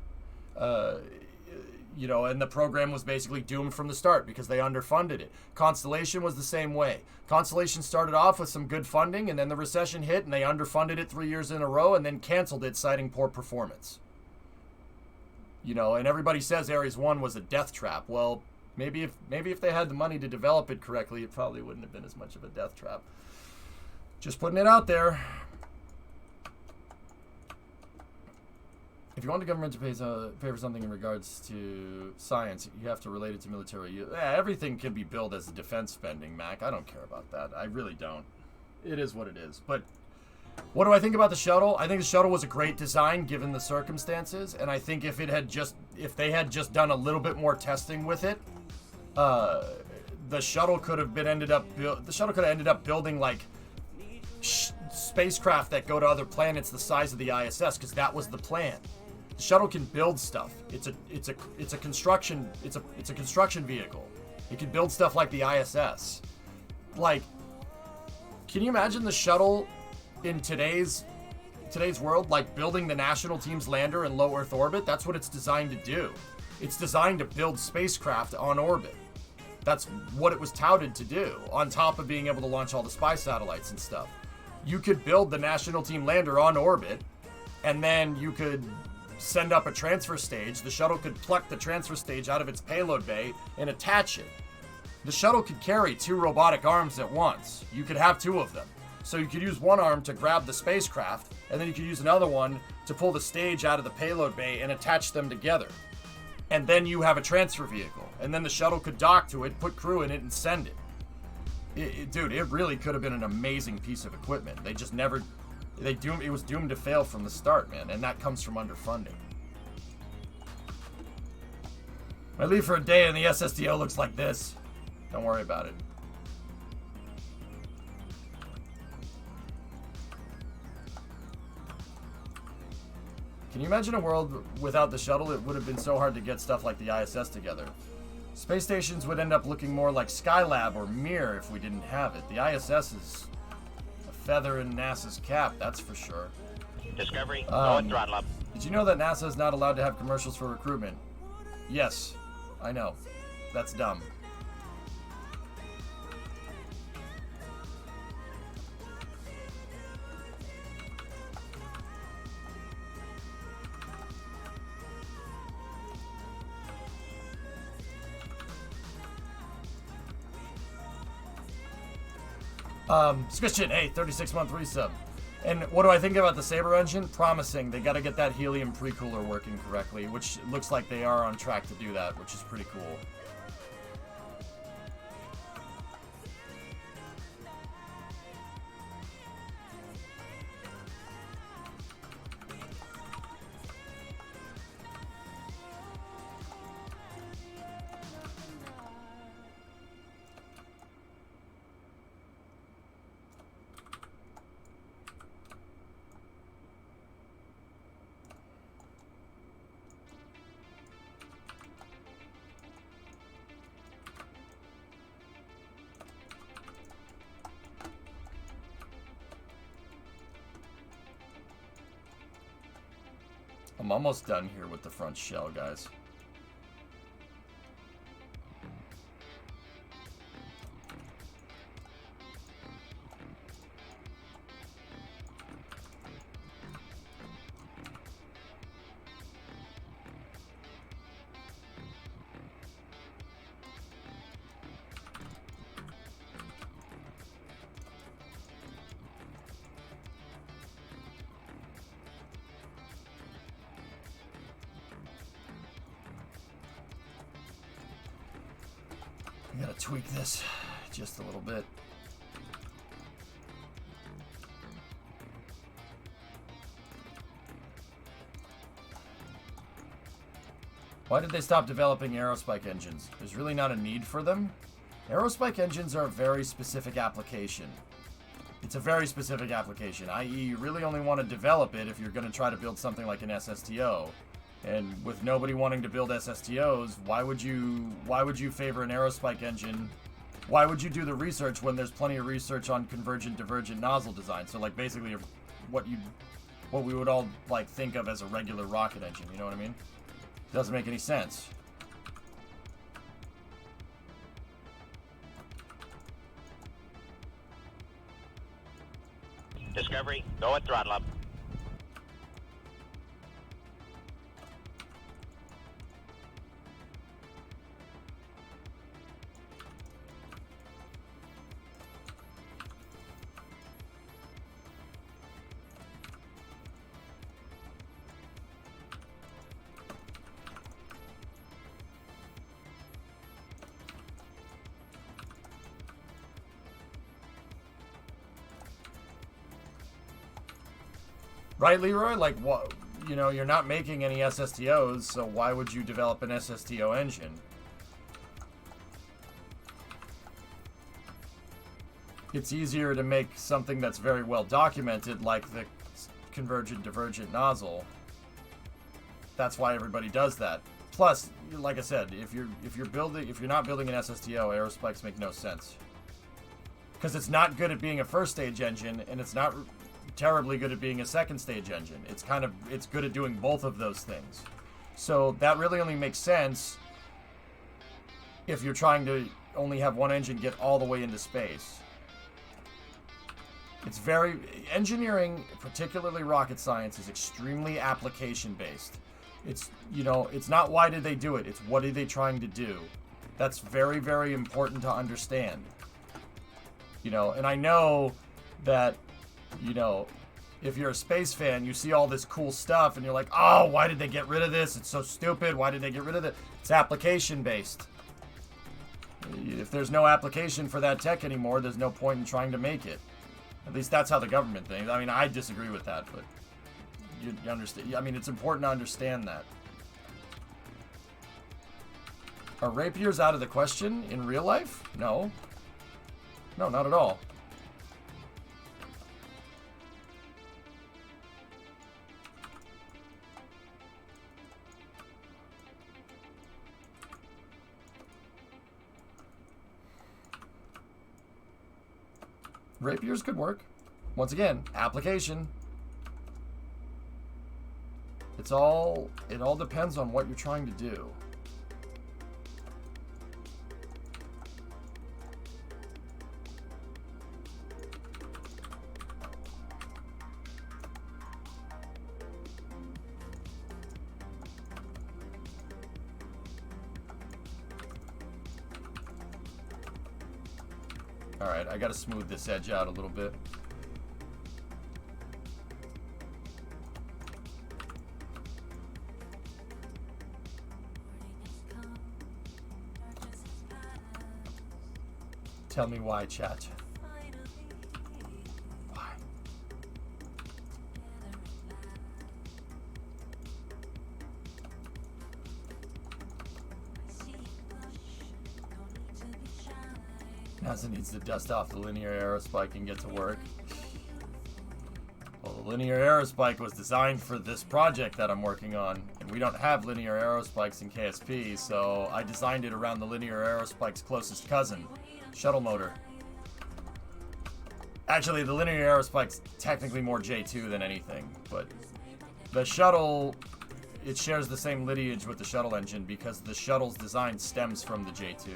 You know, and the program was basically doomed from the start because they underfunded it. Constellation was the same way. Constellation started off with some good funding, and then the recession hit, and they underfunded it 3 years in a row, and then canceled it, citing poor performance. You know, and everybody says Ares 1 was a death trap. Well, maybe if they had the money to develop it correctly, it probably wouldn't have been as much of a death trap. Just putting it out there. If you want the government to pay for something in regards to science, you have to relate it to military. Everything can be billed as defense spending, Mac. I don't care about that. I really don't. It is what it is. But what do I think about the shuttle? I think the shuttle was a great design given the circumstances, and I think if they had just done a little bit more testing with it, the shuttle could have ended up building like spacecraft that go to other planets the size of the ISS, because that was the plan. The shuttle can build stuff. It's a construction vehicle. It can build stuff like the ISS. Like, can you imagine the shuttle in today's world, like building the national team's lander in low Earth orbit? That's what it's designed to do. It's designed to build spacecraft on orbit. That's what it was touted to do, on top of being able to launch all the spy satellites and stuff. You could build the national team lander on orbit, and then you could send up a transfer stage. The shuttle could pluck the transfer stage out of its payload bay and attach it. The shuttle could carry 2 robotic arms at once. You could have 2 of them. So you could use one arm to grab the spacecraft, and then you could use another one to pull the stage out of the payload bay and attach them together. And then you have a transfer vehicle. And then the shuttle could dock to it, put crew in it, and send it. Dude, it really could have been an amazing piece of equipment. They just never... It was doomed to fail from the start, man. And that comes from underfunding. I leave for a day and the SSDO looks like this. Don't worry about it. Can you imagine a world without the shuttle? It would have been so hard to get stuff like the ISS together. Space stations would end up looking more like Skylab or Mir if we didn't have it. The ISS is a feather in NASA's cap, that's for sure. Discovery, go and throttle up. Did you know that NASA is not allowed to have commercials for recruitment? Yes, I know. That's dumb. Squishin, hey, 36-month resub. And what do I think about the Sabre engine? Promising. They got to get that helium pre-cooler working correctly, which looks like they are on track to do that, which is pretty cool. I'm almost done here with the front shell, guys. I gotta tweak this just a little bit. Why did they stop developing aerospike engines? There's really not a need for them. Aerospike engines are a very specific application. It's a very specific application, i.e. you really only want to develop it if you're going to try to build something like an SSTO. And with nobody wanting to build SSTOs, why would you favor an aerospike engine? Why would you do the research when there's plenty of research on convergent divergent nozzle design? So like basically what we would all like think of as a regular rocket engine, you know what I mean? It doesn't make any sense. Discovery, go at throttle up. Right, Leroy? Like, what? You know, you're not making any SSTOs, so why would you develop an SSTO engine? It's easier to make something that's very well documented, like the convergent divergent nozzle. That's why everybody does that. Plus, like I said, if you're not building an SSTO, aerospikes make no sense. Because it's not good at being a first stage engine, and it's not terribly good at being a second stage engine. It's good at doing both of those things. So that really only makes sense if you're trying to only have one engine get all the way into space. Engineering, particularly rocket science, is extremely application based. It's not why did they do it, it's what are they trying to do. That's very, very important to understand. And I know that if you're a space fan, you see all this cool stuff and you're like, oh, why did they get rid of this? It's so stupid. Why did they get rid of it? It's application based. If there's no application for that tech anymore, there's no point in trying to make it. At least that's how the government thinks. I mean, I disagree with that, but you understand. I mean, it's important to understand that. Are rapiers out of the question in real life? No. No, not at all. Rapiers could work. Once again, application. It all depends on what you're trying to do. Alright, I gotta smooth this edge out a little bit. Tell me why, chat. Why? NASA needs to dust off the linear aerospike and get to work. Well, the linear aerospike was designed for this project that I'm working on, and we don't have linear aerospikes in KSP, so I designed it around the linear aerospike's closest cousin, shuttle motor. Actually, the linear aerospike's technically more J2 than anything, but the shuttle it shares the same lineage with the shuttle engine because the shuttle's design stems from the J2.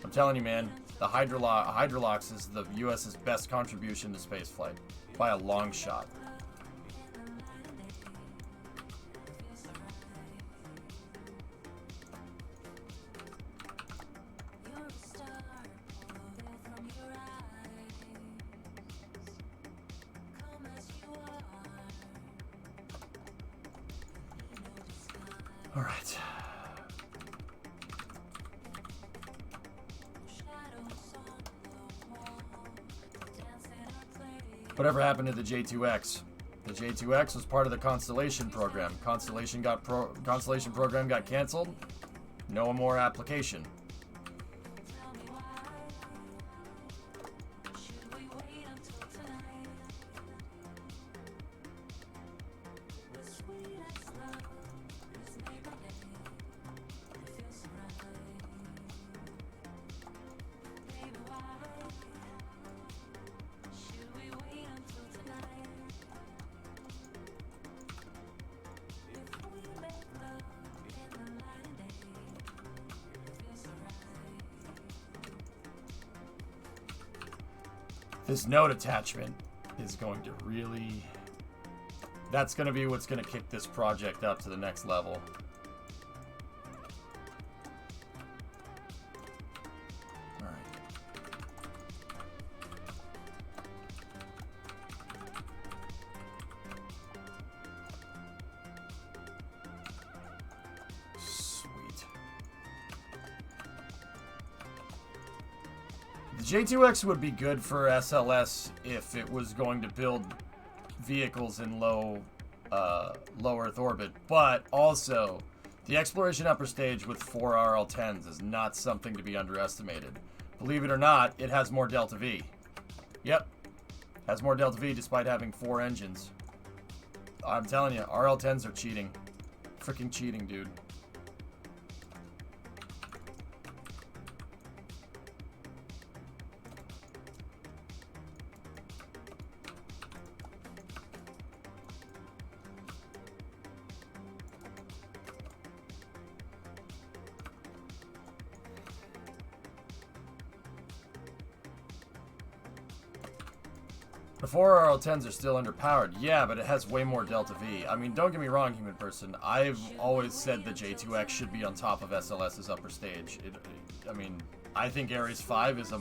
I'm telling you, man, the Hydrolox is the U.S.'s best contribution to spaceflight by a long shot. All right. Whatever happened to the J2X? The J2X was part of the Constellation program. Constellation program got canceled. No more application. This node attachment is going to really... That's going to be what's going to kick this project up to the next level. All right. Sweet. The J2X would be good for SLS if it was going to build vehicles in low Earth orbit, but also the exploration upper stage with 4 RL-10s is not something to be underestimated. Believe it or not, it has more delta V. Yep, has more delta V despite having 4 engines. I'm telling you, RL-10s are cheating. Freaking cheating, dude. The 4 RL-10s are still underpowered, yeah, but it has way more delta V. I mean, don't get me wrong, human person. I've always said the J2X should be on top of SLS's upper stage. I mean, I think Ares 5 is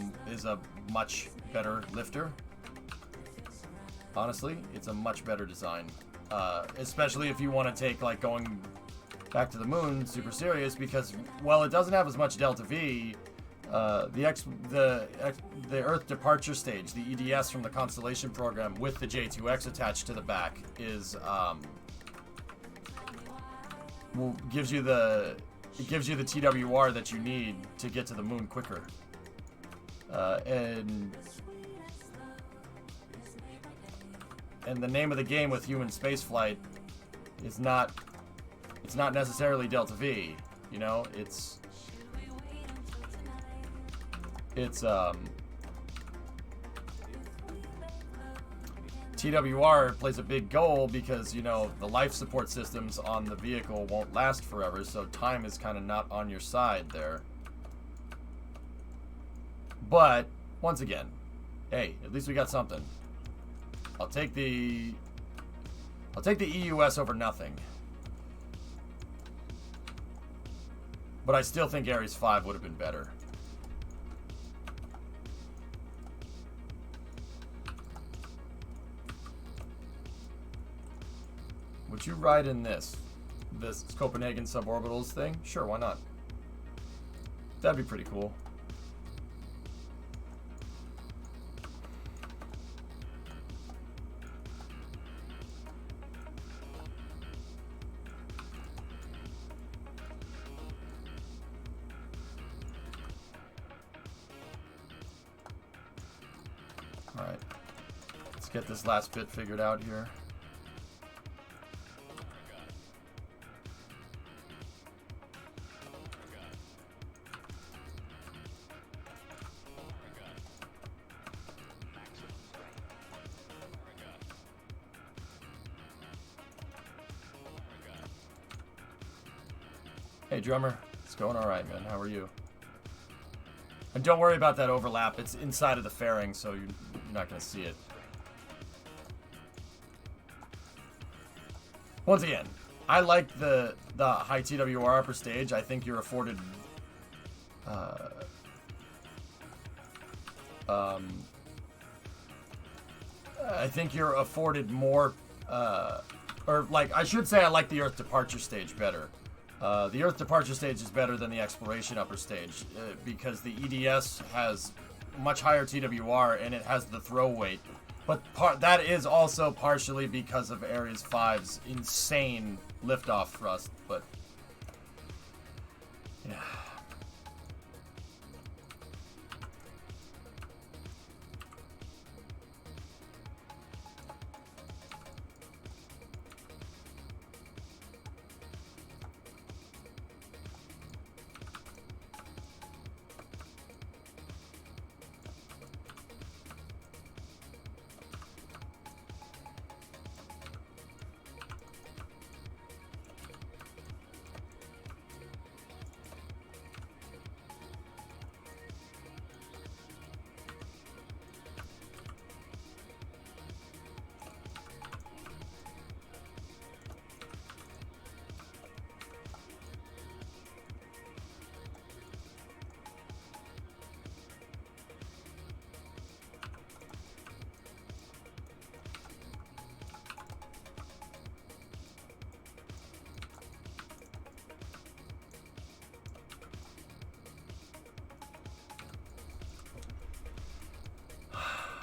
a much better lifter. Honestly, it's a much better design. Especially if you want to take, like, going back to the moon super serious, because, well, it doesn't have as much delta V. The Earth departure stage, the EDS from the Constellation program with the J2X attached to the back is gives you the TWR that you need to get to the moon quicker. And the name of the game with human spaceflight is not necessarily delta V, you know, it's TWR plays a big goal because, you know, the life support systems on the vehicle won't last forever, so time is kind of not on your side there. But once again, hey, at least we got something. I'll take the EUS over nothing. But I still think Ares 5 would have been better. Would you ride in this Copenhagen suborbitals thing? Sure, why not? That'd be pretty cool. All right, let's get this last bit figured out here. Hey, drummer. It's going all right, man. How are you? And don't worry about that overlap. It's inside of the fairing, so you're not going to see it. Once again, I like the high TWR upper stage. I think you're afforded I think you're afforded more or like I should say I like the Earth Departure stage better. The Earth Departure stage is better than the Exploration upper stage because the EDS has much higher TWR and it has the throw weight. But that is also partially because of Ares 5's insane liftoff thrust. But yeah.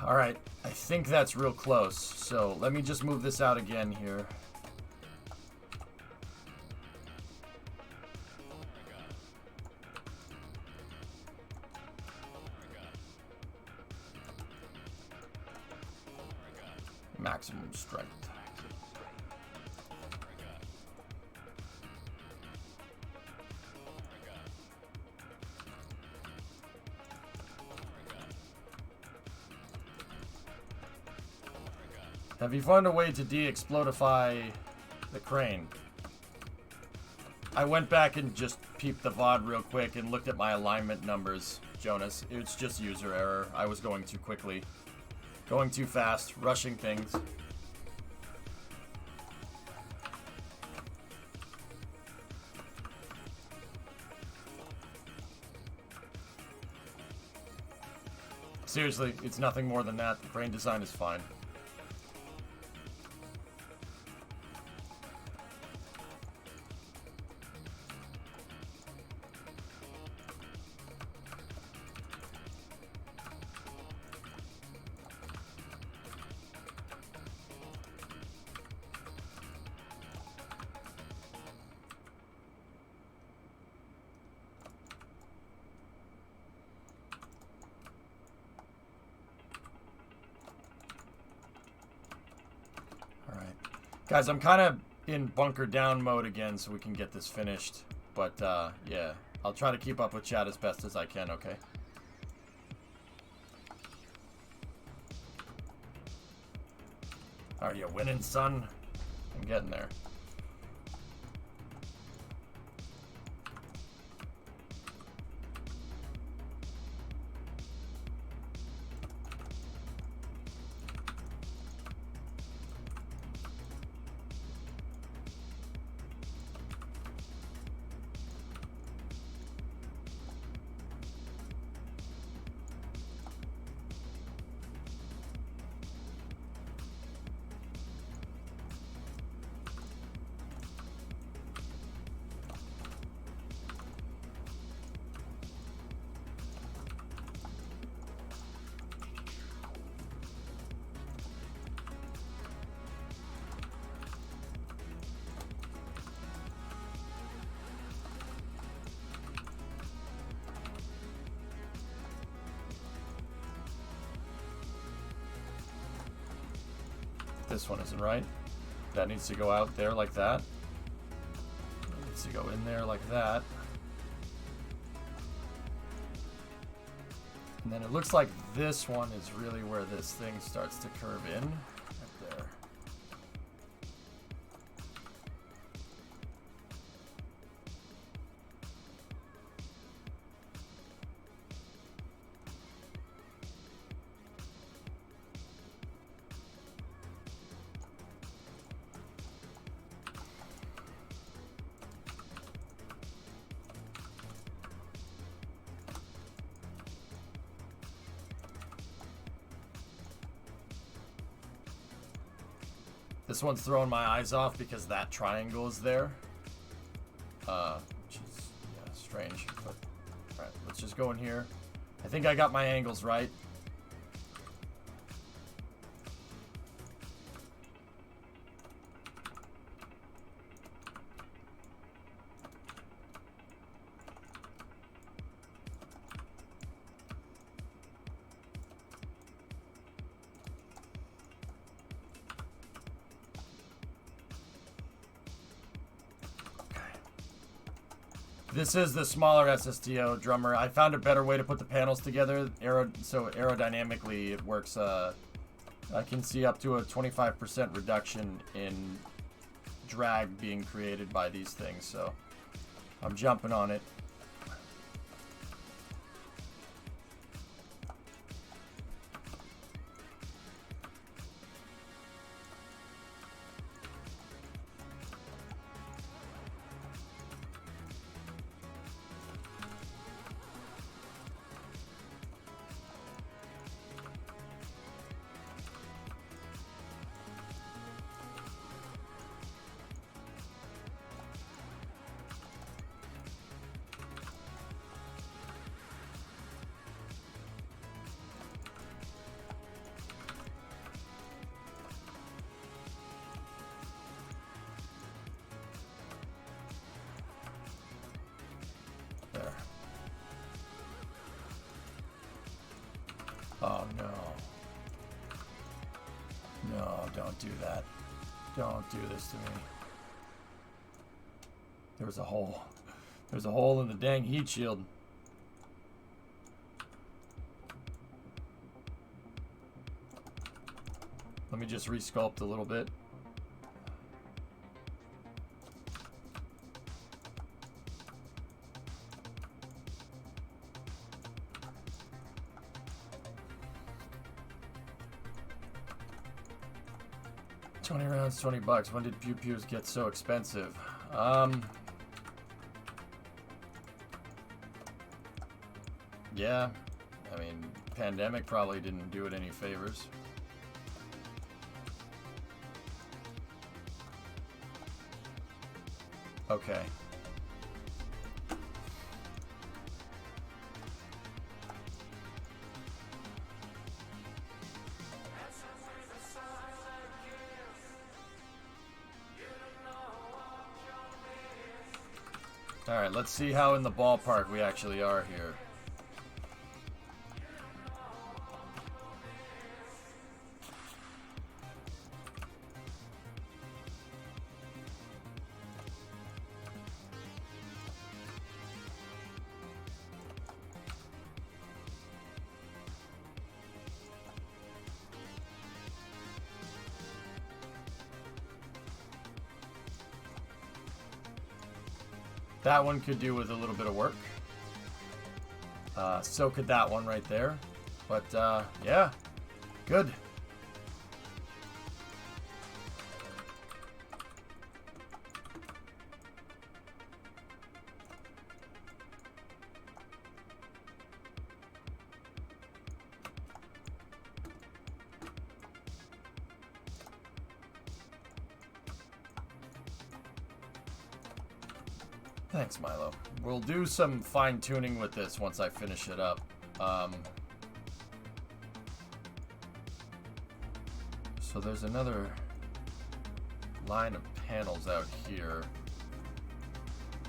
All right, I think that's real close. So let me just move this out again here. Maximum strength. Have you found a way to de-explodify the crane? I went back and just peeped the VOD real quick and looked at my alignment numbers, Jonas. It's just user error. I was going too quickly. Going too fast, rushing things. Seriously, it's nothing more than that. The crane design is fine. Guys, I'm kind of in bunker down mode again so we can get this finished. But, yeah, I'll try to keep up with chat as best as I can, okay? Are you winning, son? I'm getting there. This one isn't right. That needs to go out there like that. It needs to go in there like that. And then it looks like this one is really where this thing starts to curve in. Right there. This one's throwing my eyes off because that triangle is there. Which is, yeah, strange. But, alright, let's just go in here. I think I got my angles right. This is the smaller SSTO drummer. I found a better way to put the panels together, so aerodynamically it works. I can see up to a 25% reduction in drag being created by these things, so I'm jumping on it. There. Oh no. No, don't do that. Don't do this to me. There's a hole. There's a hole in the dang heat shield. Let me just resculpt a little bit. $20 rounds, $20. When did pew pews get so expensive? Yeah, I mean, pandemic probably didn't do it any favors. Okay. Alright, let's see how in the ballpark we actually are here. That one could do with a little bit of work. So could that one right there. But, yeah. Good. Thanks, Milo. We'll do some fine-tuning with this once I finish it up. So there's another line of panels out here.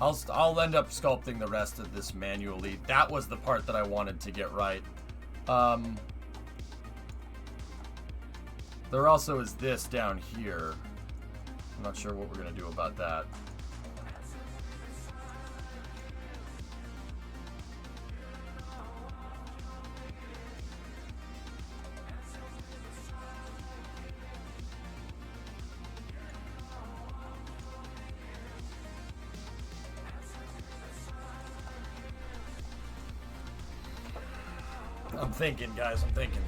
I'll end up sculpting the rest of this manually. That was the part that I wanted to get right. There also is this down here. I'm not sure what we're gonna do about that. I'm thinking, guys, I'm thinking.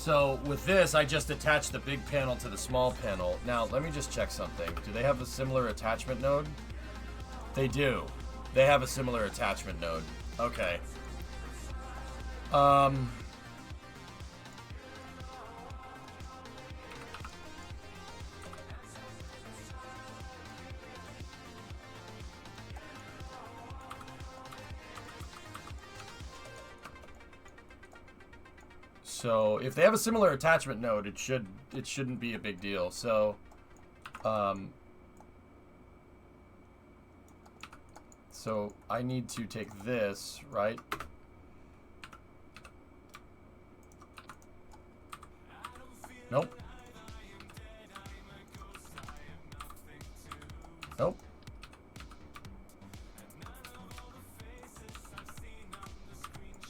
So with this, I just attach the big panel to the small panel. Now, let me just check something. Do they have a similar attachment node? They do. They have a similar attachment node. Okay. So if they have a similar attachment node, it shouldn't be a big deal. So so I need to take this, right? Nope. Nope.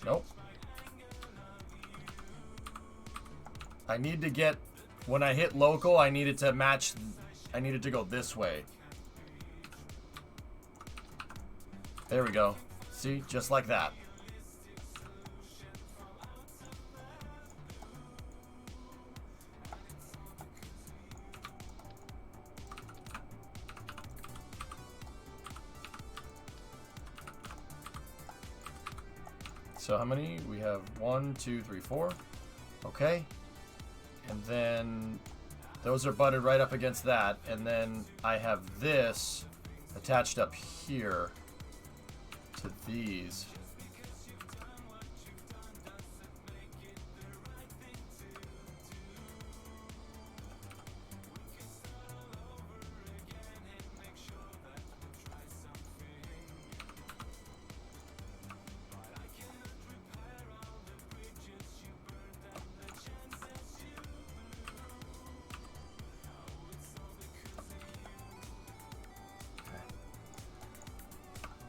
Nope. I need to get, when I hit local, I need it to match, I need it to go this way. There we go. See, just like that. So how many? We have 1, 2, 3, 4. Okay. And then those are butted right up against that. And then I have this attached up here to these.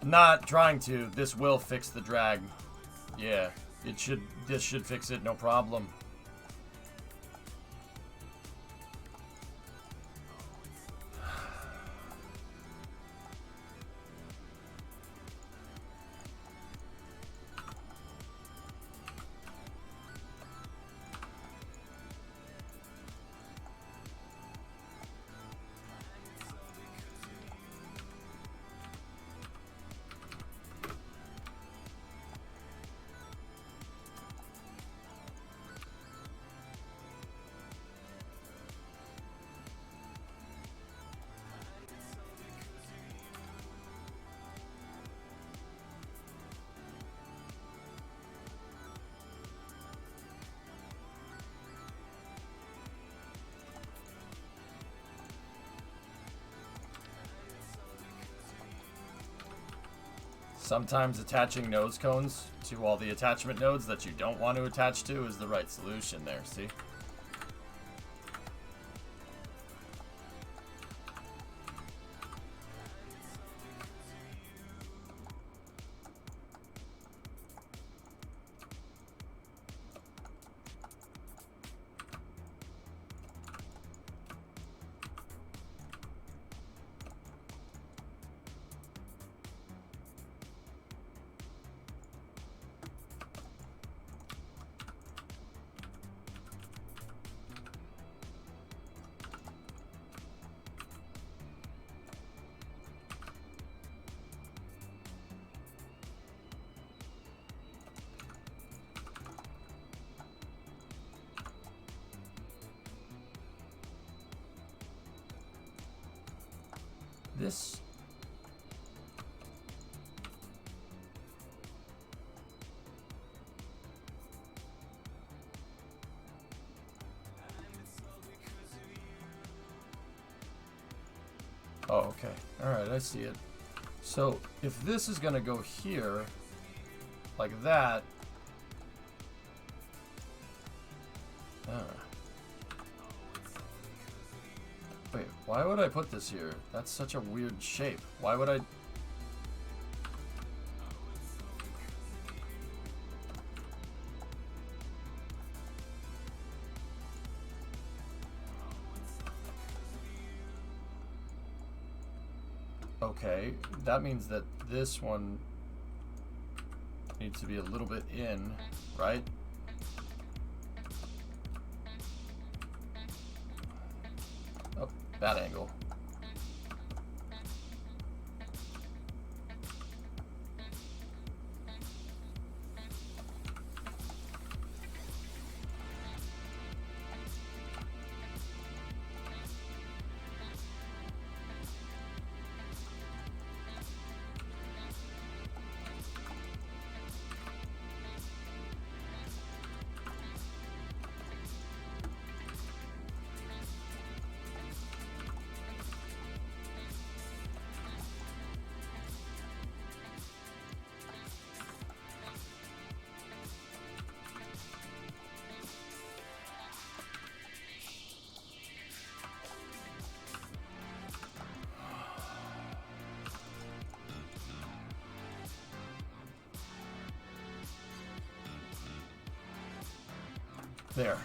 Not trying to. This will fix the drag. Yeah, it should. This should fix it, no problem. Sometimes attaching nose cones to all the attachment nodes that you don't want to attach to is the right solution there, see? This oh, okay. Alright, I see it. So if this is gonna go here like that, wait, why would I put this here? That's such a weird shape. Why would I? Okay, that means that this one needs to be a little bit in, right? Bad angle. There.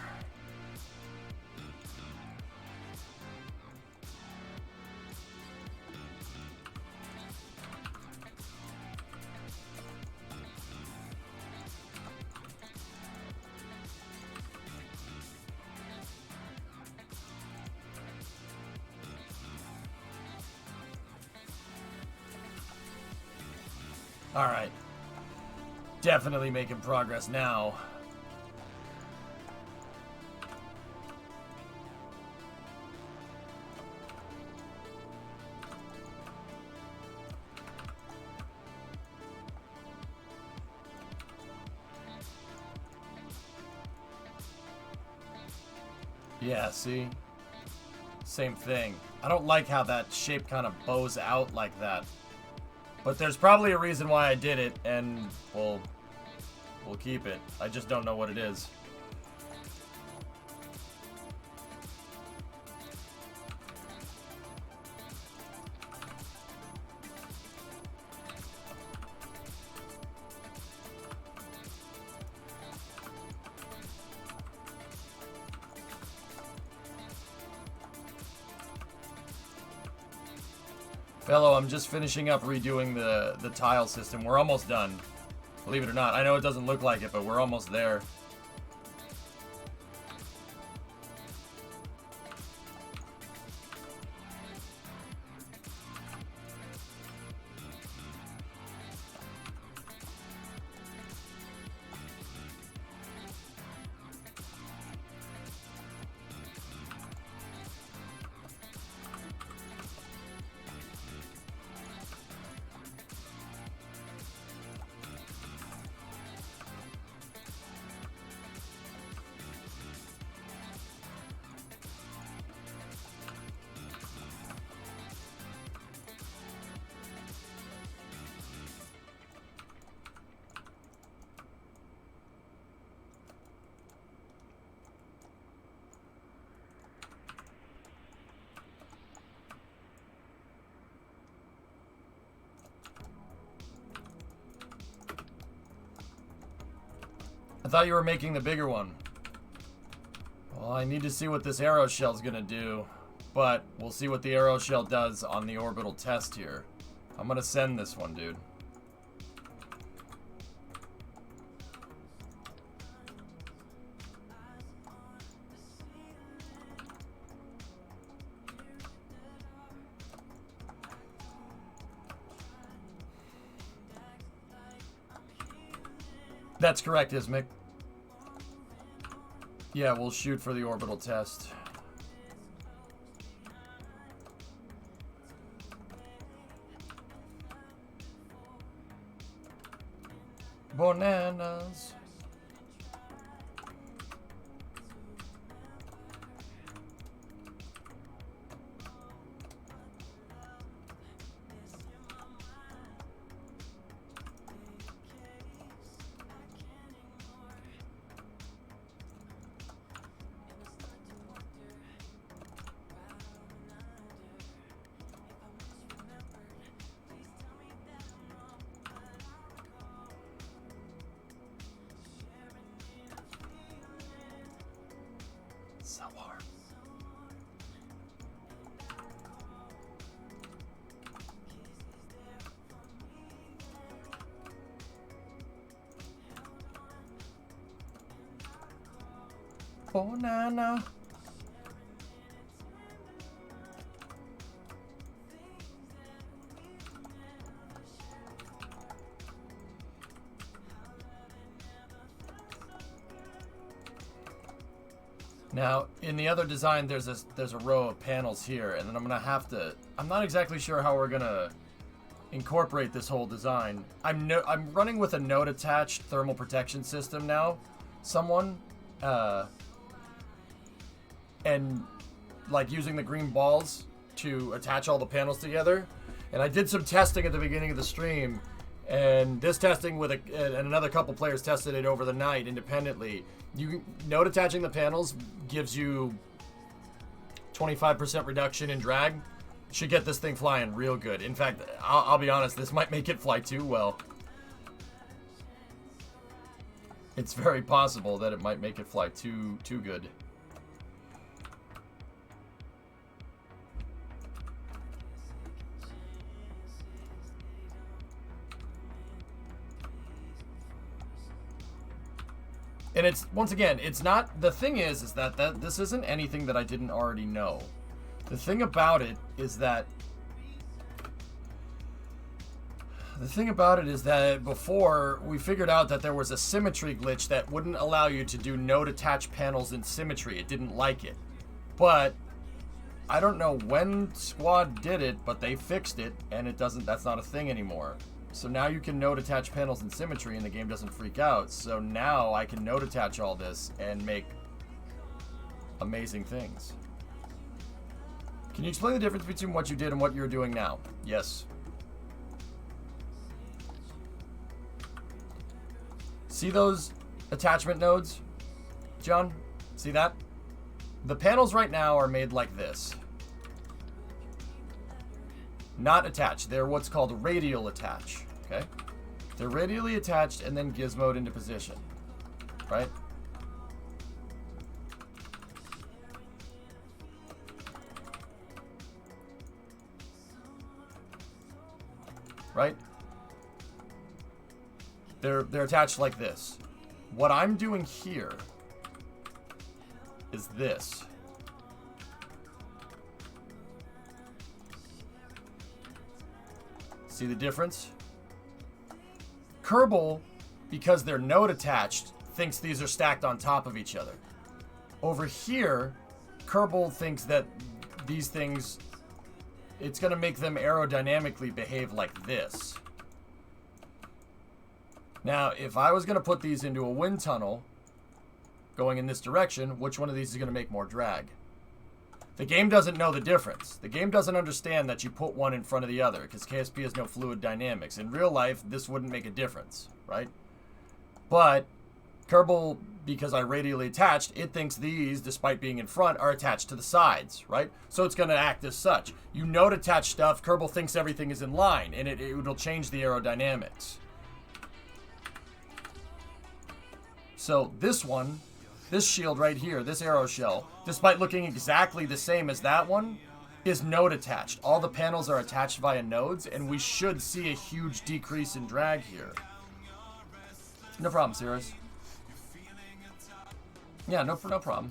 All right. Definitely making progress now. Yeah, see? Same thing. I don't like how that shape kind of bows out like that. But there's probably a reason why I did it, and we'll keep it. I just don't know what it is. Fellow, I'm just finishing up redoing the tile system. We're almost done. Believe it or not. I know it doesn't look like it, but we're almost there. I thought you were making the bigger one. Well, I need to see what this arrow shell's gonna do, but we'll see what the arrow shell does on the orbital test here. I'm gonna send this one, dude. That's correct, Ismic. Yeah, we'll shoot for the orbital test. Bananas. So warm. Banana. Now, in the other design, there's a row of panels here, and then I'm gonna have to. I'm not exactly sure how we're gonna incorporate this whole design. I'm running with a node attached thermal protection system now. And like using the green balls to attach all the panels together. And I did some testing at the beginning of the stream, and this testing and another couple players tested it over the night independently. Node attaching the panels gives you 25% reduction in drag. Should get this thing flying real good. In fact, I'll be honest, this might make it fly too well. It's very possible that it might make it fly too good. And it's, once again, it's not, the thing is that this isn't anything that I didn't already know. The thing about it is that before we figured out that there was a symmetry glitch that wouldn't allow you to do node attached panels in symmetry. It didn't like it. But I don't know when Squad did it, but they fixed it, and that's not a thing anymore. So now you can node attach panels in symmetry and the game doesn't freak out. So now I can node attach all this and make amazing things. Can you explain the difference between what you did and what you're doing now? Yes. See those attachment nodes, John? See that? The panels right now are made like this. Not attached. They're what's called radial attach. Okay? They're radially attached and then gizmoed into position. Right? Right? They're attached like this. What I'm doing here is this. See the difference? Kerbal, because they're node attached, thinks these are stacked on top of each other. Over here, Kerbal thinks that these things, it's going to make them aerodynamically behave like this. Now, if I was going to put these into a wind tunnel going in this direction, which one of these is going to make more drag? The game doesn't know the difference. The game doesn't understand that you put one in front of the other because KSP has no fluid dynamics. In real life, this wouldn't make a difference, right? But Kerbal, because I radially attached, it thinks these, despite being in front, are attached to the sides, right? So it's going to act as such. You node attach stuff, Kerbal thinks everything is in line, and it'll change the aerodynamics. So this one, this shield right here, this arrow shell, despite looking exactly the same as that one, is node attached. All the panels are attached via nodes, and we should see a huge decrease in drag here. No problem, Cirrus. Yeah, no problem.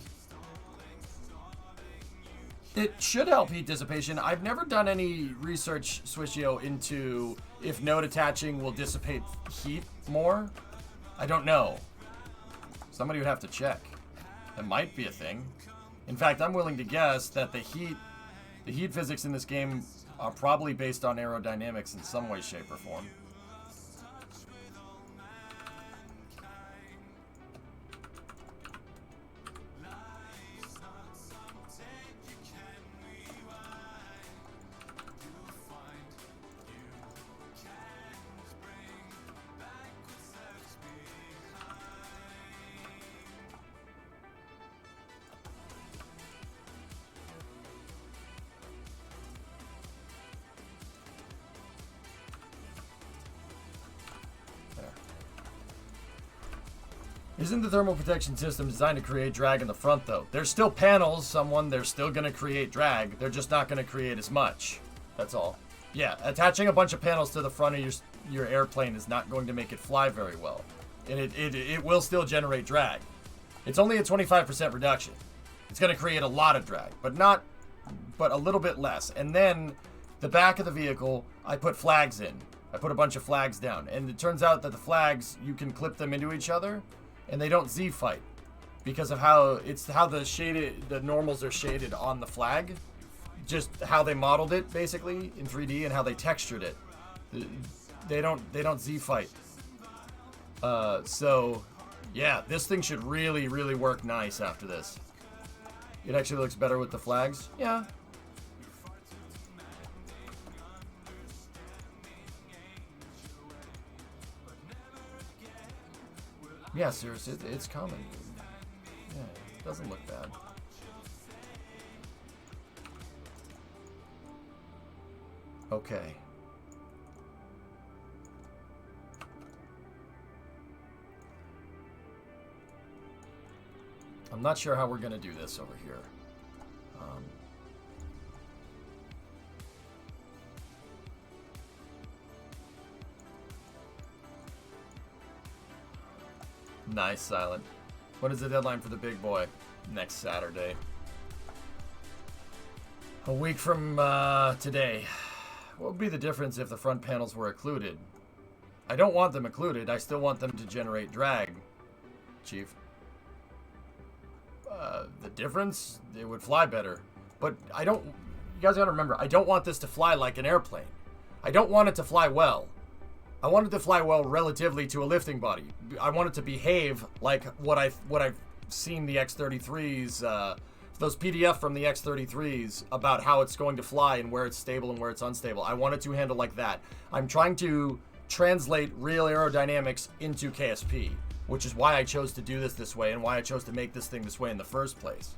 It should help heat dissipation. I've never done any research, Swishio, into if node attaching will dissipate heat more. I don't know. Somebody would have to check. It might be a thing. In fact, I'm willing to guess that the heat physics in this game are probably based on aerodynamics in some way, shape, or form. Isn't the thermal protection system designed to create drag in the front, though? There's still panels, they're still going to create drag. They're just not going to create as much. That's all. Yeah, attaching a bunch of panels to the front of your airplane is not going to make it fly very well. And it will still generate drag. It's only a 25% reduction. It's going to create a lot of drag, but a little bit less. And then the back of the vehicle, I put flags in. I put a bunch of flags down. And it turns out that the flags, you can clip them into each other, and they don't Z-fight. because of how the normals are shaded on the flag, just how they modeled it basically in 3D and how they textured it. They don't Z fight. So yeah, this thing should really work nice after this. It actually looks better with the flags. Yeah. Yeah, seriously, it's coming. Yeah, it doesn't look bad. Okay. I'm not sure how we're going to do this over here. Nice, Silent. What is the deadline for the big boy? Next Saturday. A week from today. What would be the difference if the front panels were occluded? I don't want them occluded. I still want them to generate drag, Chief. The difference? It would fly better. But I don't... You guys gotta remember, I don't want this to fly like an airplane. I don't want it to fly well. I want it to fly well relatively to a lifting body. I want it to behave like what I've seen the X-33s, those PDF from the X-33s about how it's going to fly and where it's stable and where it's unstable. I want it to handle like that. I'm trying to translate real aerodynamics into KSP, which is why I chose to do this way and why I chose to make this thing this way in the first place.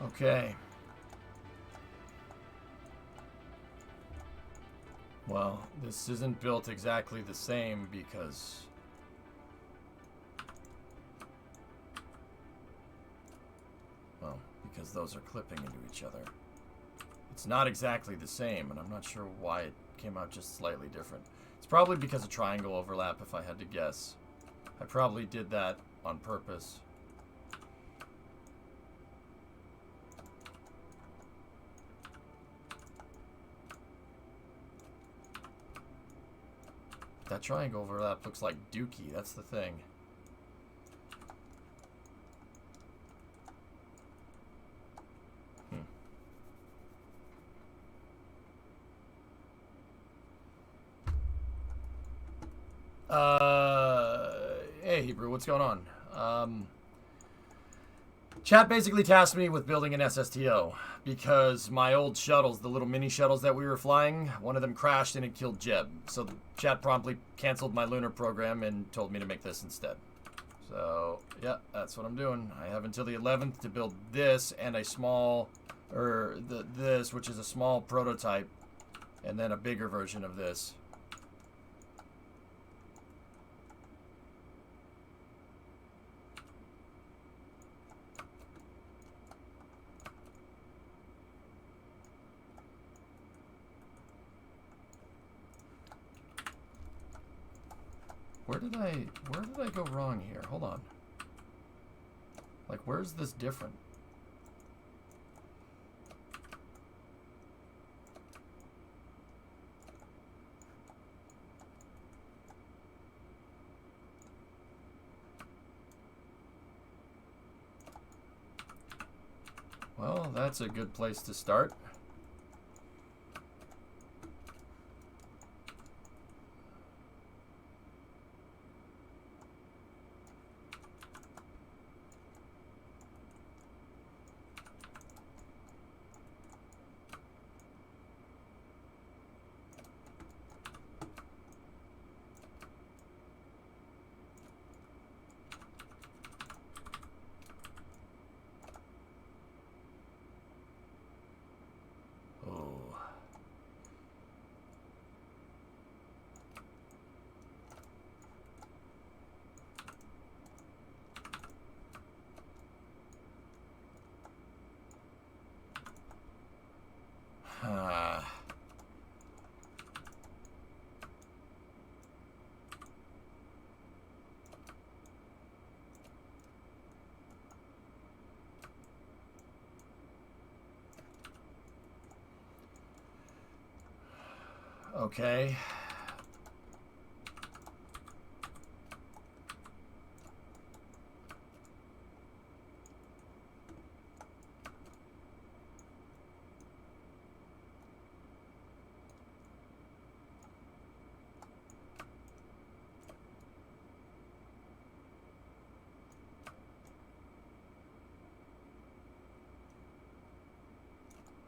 Okay. Well, this isn't built exactly the same because... Well, because those are clipping into each other. It's not exactly the same, and I'm not sure why it came out just slightly different. It's probably because of triangle overlap, if I had to guess. I probably did that on purpose. That triangle overlap looks like Dookie, that's the thing. Hey Hebrew, what's going on? Chat basically tasked me with building an SSTO because my old shuttles, the little mini shuttles that we were flying, one of them crashed and it killed Jeb. So the chat promptly canceled my lunar program and told me to make this instead. So yeah, that's what I'm doing. I have until the 11th to build this and a small, this, which is a small prototype, and then a bigger version of this. Where did I go wrong here? Hold on. Like, where's this different? that's a good place to start. Okay.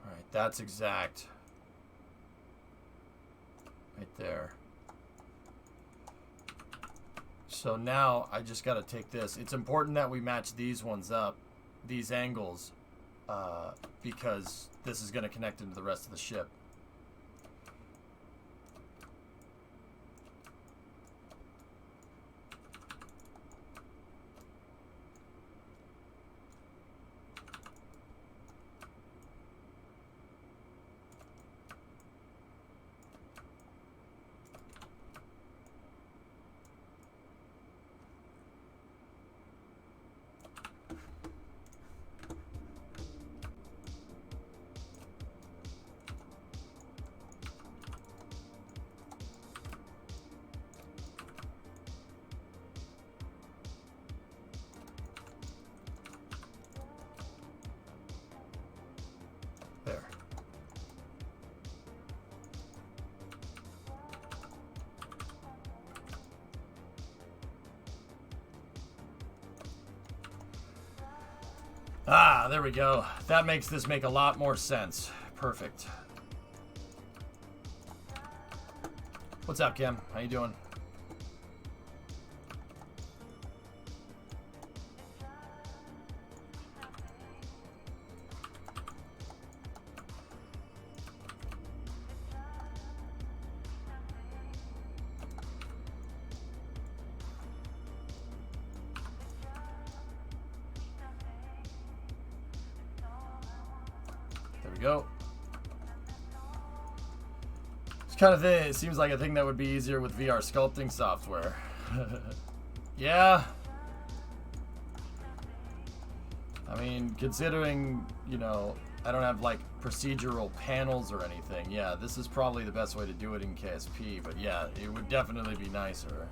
All right, that's exact. Right there. So now I just got to take this. It's important that we match these ones up, these angles, because this is going to connect into the rest of the ship. There. Ah, there we go. That makes this make a lot more sense. Perfect. What's up, Kim? How you doing? Go. It's kind of thing. It seems like a thing that would be easier with VR sculpting software. Yeah. I mean, considering, you know, I don't have like procedural panels or anything. Yeah, this is probably the best way to do it in KSP. But yeah, it would definitely be nicer.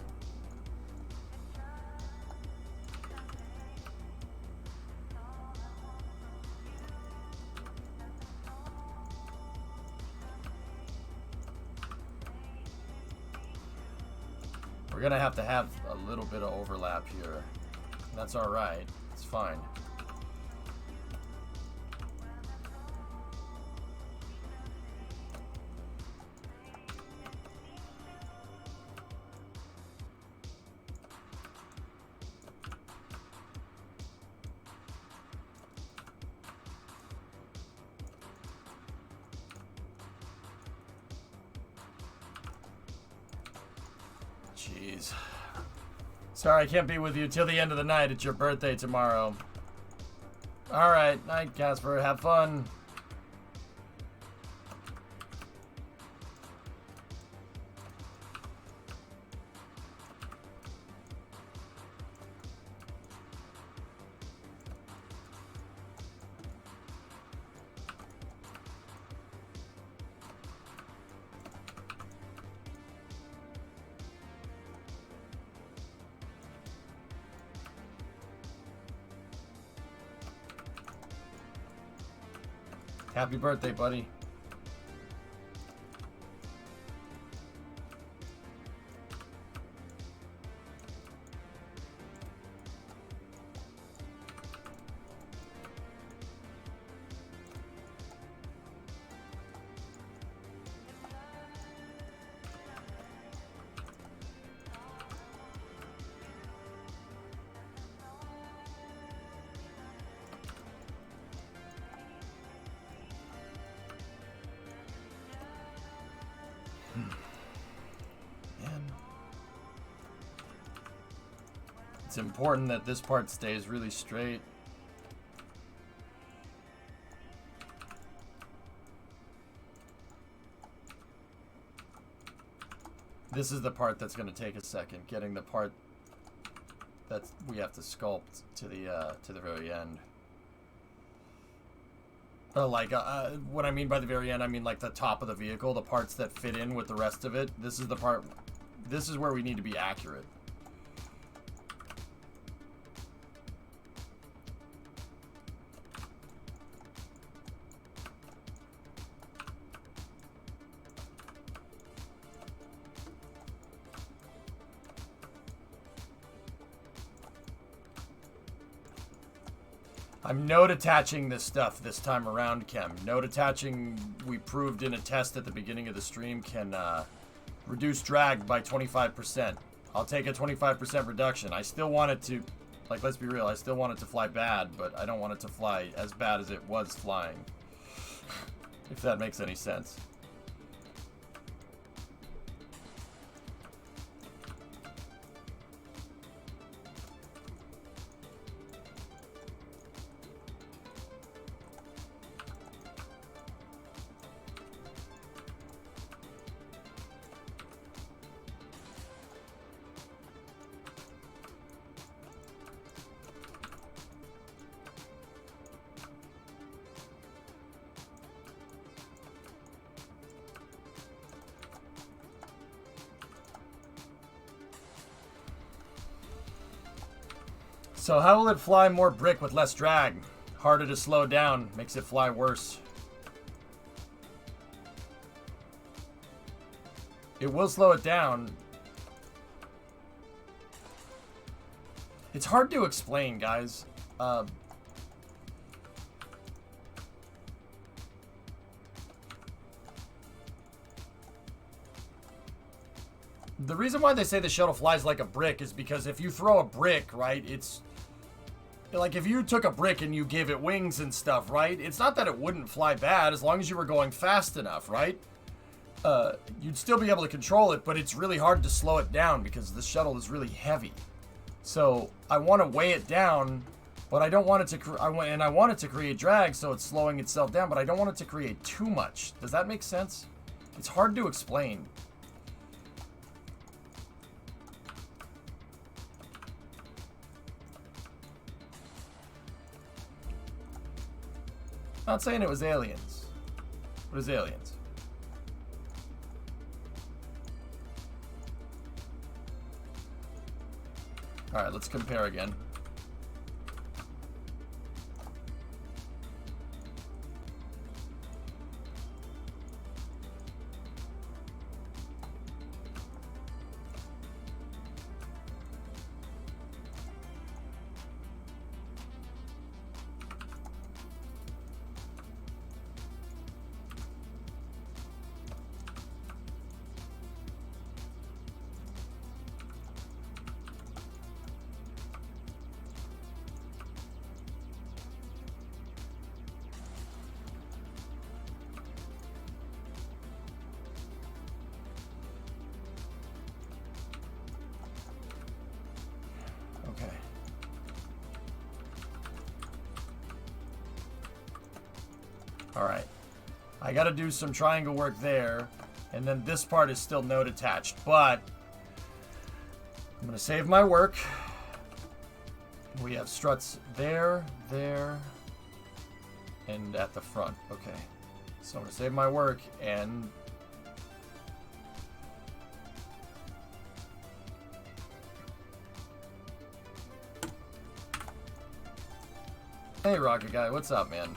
We're gonna have to have a little bit of overlap here. That's all right. It's fine. Jeez. Sorry, I can't be with you till the end of the night. It's your birthday tomorrow. Alright, night, Casper. Have fun. Happy birthday, buddy. It's important that this part stays really straight. This is the part that's going to take a second, getting the part that we have to sculpt to the very end. What I mean by the very end, I mean like the top of the vehicle, the parts that fit in with the rest of it. This is the part, this is where we need to be accurate. I'm node attaching this stuff this time around, Kem. Node attaching, we proved in a test at the beginning of the stream, can reduce drag by 25%. I'll take a 25% reduction. I still want it to, like, let's be real, I still want it to fly bad, but I don't want it to fly as bad as it was flying. If that makes any sense. So how will it fly more brick with less drag? Harder to slow down, makes it fly worse. It will slow it down. It's hard to explain, guys. The reason why they say the shuttle flies like a brick is because if you throw a brick, right, it's... Like, if you took a brick and you gave it wings and stuff, right? It's not that it wouldn't fly bad as long as you were going fast enough, right? You'd still be able to control it, but it's really hard to slow it down because the shuttle is really heavy. So, I want to weigh it down, but I don't want it to... I want it to create drag, so it's slowing itself down, but I don't want it to create too much. Does that make sense? It's hard to explain. Not saying it was aliens. It was aliens. Alright, let's compare again. Okay. Alright. I gotta do some triangle work there. And then this part is still node attached. But I'm gonna save my work. We have struts there, there, and at the front. Okay. So I'm gonna save my work and... Hey, Rocket Guy, what's up, man?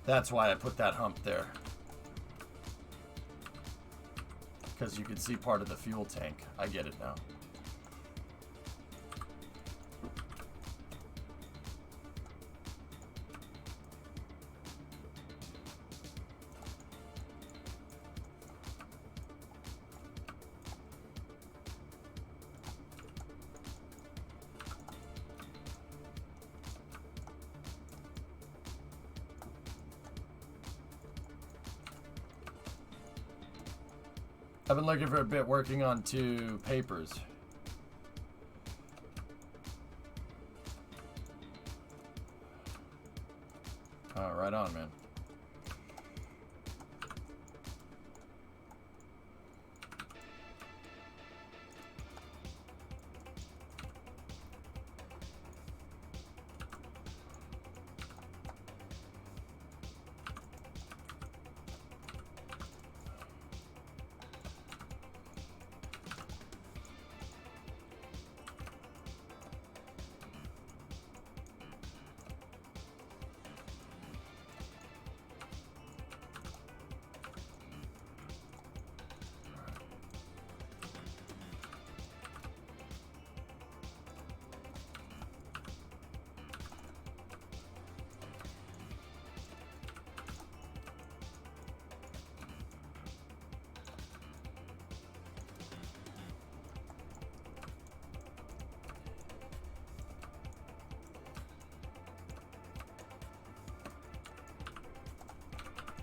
That's why I put that hump there. Because you can see part of the fuel tank. I get it now. I've been looking for a bit, working on 2 papers. Oh, right on, man.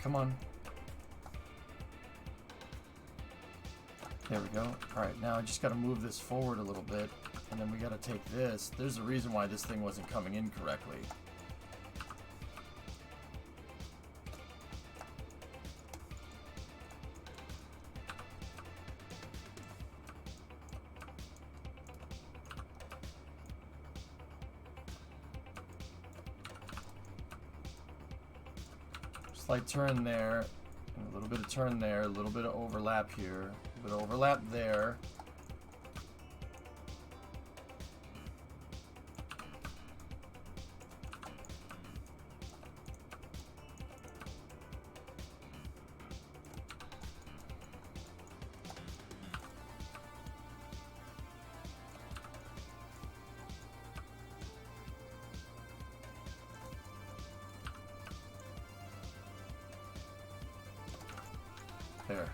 Come on. There we go. Alright, now I just got to move this forward a little bit. And then we got to take this. There's a reason why this thing wasn't coming in correctly. Slight turn there, and a little bit of turn there, a little bit of overlap here, a bit of overlap there. There.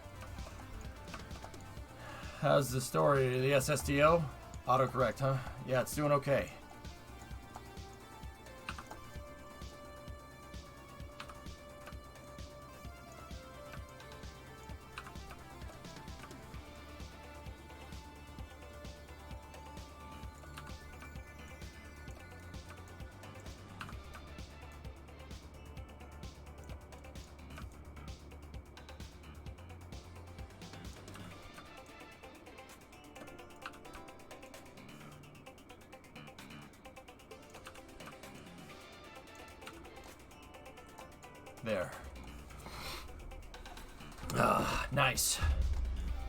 How's the story? The SSDO? Autocorrect, huh? Yeah, it's doing okay. There. Nice.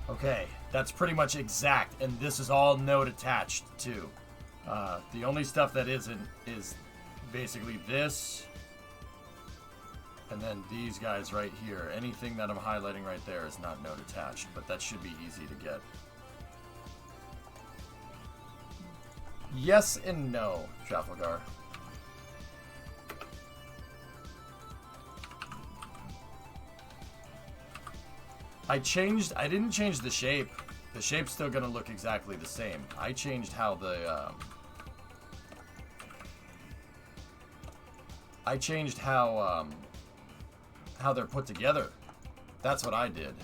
Okay, that's pretty much exact, and this is all node attached too. The only stuff that isn't is basically this, and then these guys right here. Anything that I'm highlighting right there is not node attached, but that should be easy to get. Yes and no, Trafalgar. I didn't change the shape. The shape's still gonna look exactly the same. I changed how the, how they're put together. That's what I did.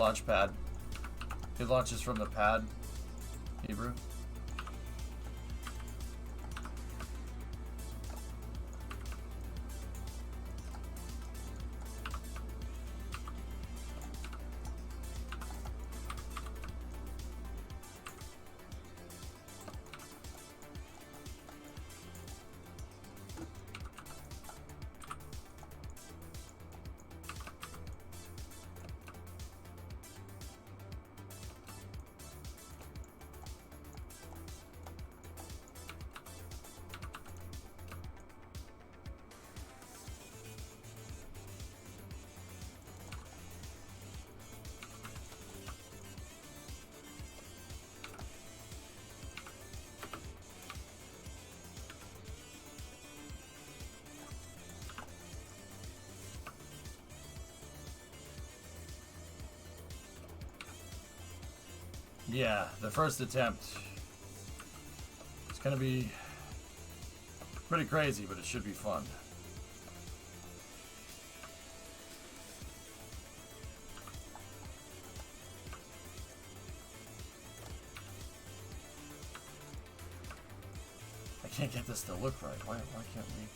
launch pad. It launches from the pad, Hebrew. Yeah, the first attempt. It's gonna be pretty crazy, but it should be fun. I can't get this to look right. Why can't we?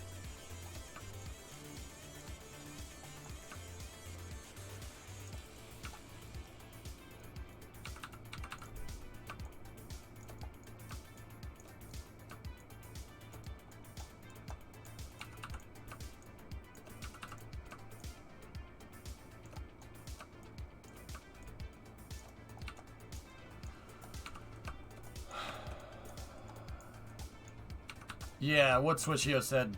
Yeah, what Swishio said.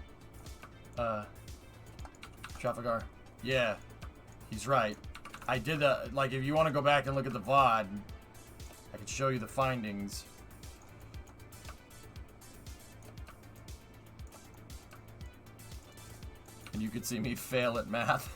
Trafficar. Yeah, he's right. I did like, if you want to go back and look at the VOD, I could show you the findings. And you could see me fail at math.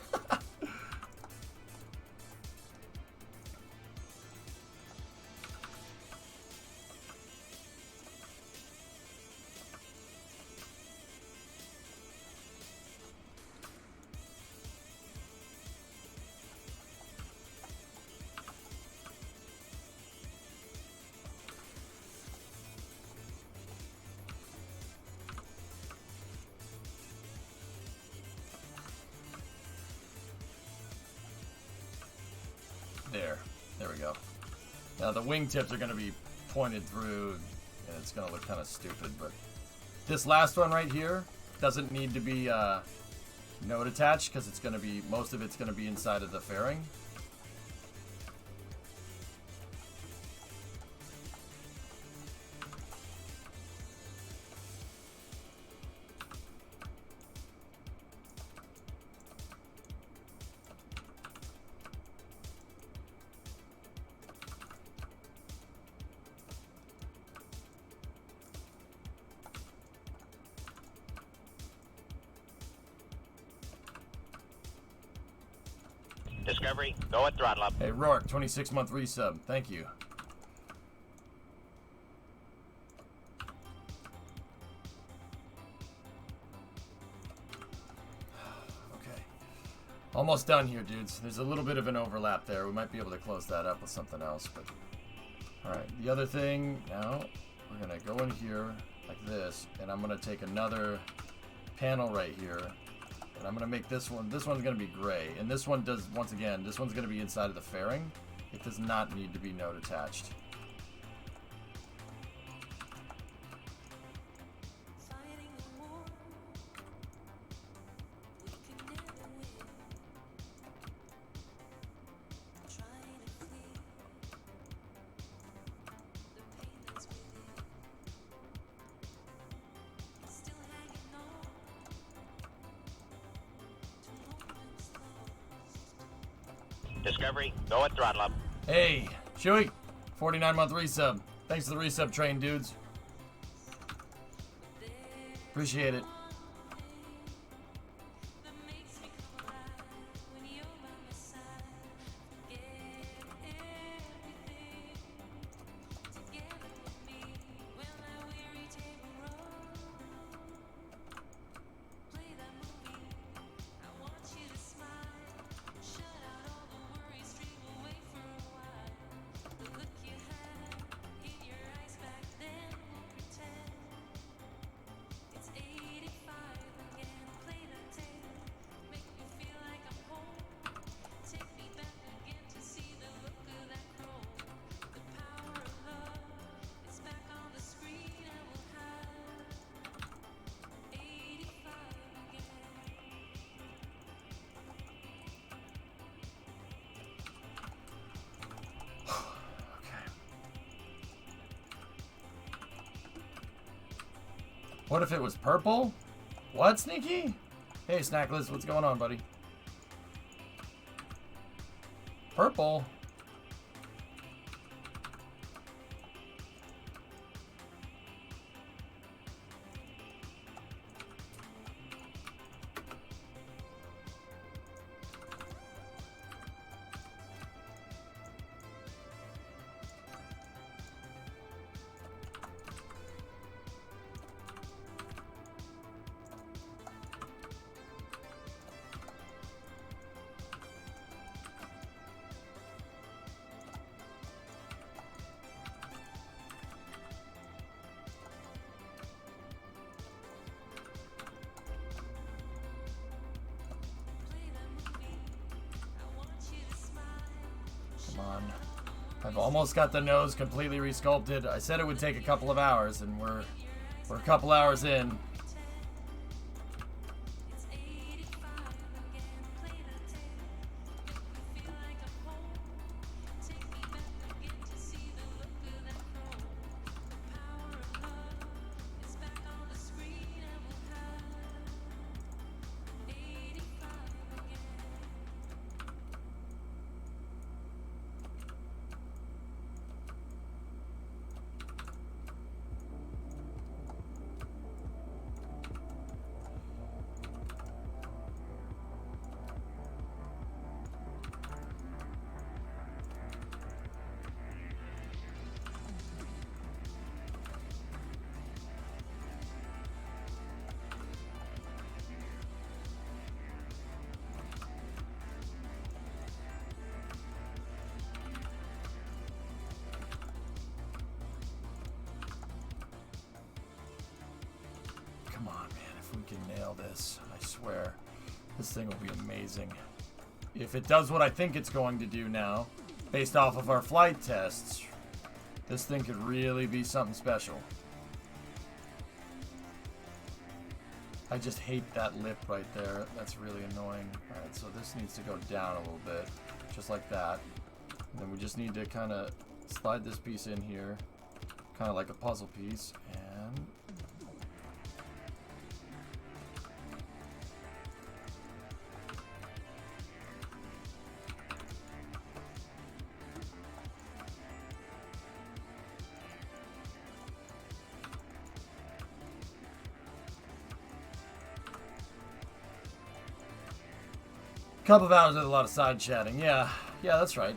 There we go. Now the wingtips are going to be pointed through, and it's going to look kind of stupid, but this last one right here doesn't need to be node attached, because it's going to be, most of it's going to be inside of the fairing. Discovery, go at throttle up. Hey, Rourke, 26-month resub. Thank you. Okay. Almost done here, dudes. There's a little bit of an overlap there. We might be able to close that up with something else, but... Alright, the other thing, now, we're going to go in here like this, and I'm going to take another panel right here, and I'm going to make this one's going to be gray, and this one does, once again, this one's going to be inside of the fairing. It does not need to be node attached. Discovery, go at throttle up. Hey, Chewy, 49-month resub. Thanks for the resub train, dudes. Appreciate it. What if it was purple? What, Sneaky? Hey, Snackless, what's going on, buddy? Purple? I've almost got the nose completely resculpted. I said it would take a couple of hours, and we're a couple hours in. This, I swear, this thing will be amazing. If it does what I think it's going to do now, based off of our flight tests, this thing could really be something special. I just hate that lip right there. That's really annoying. Alright, so this needs to go down a little bit, just like that. And then we just need to kind of slide this piece in here, kind of like a puzzle piece, and couple of hours with a lot of side chatting. Yeah, that's right.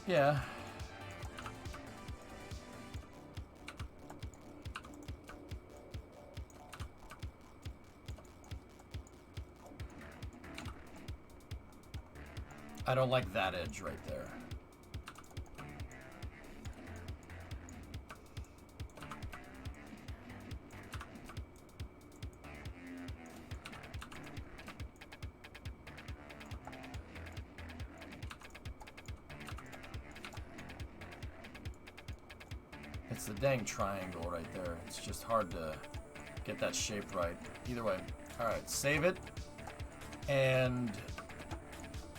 Yeah. I don't like that edge right there. It's the dang triangle right there. It's just hard to get that shape right. Either way. Alright, save it. And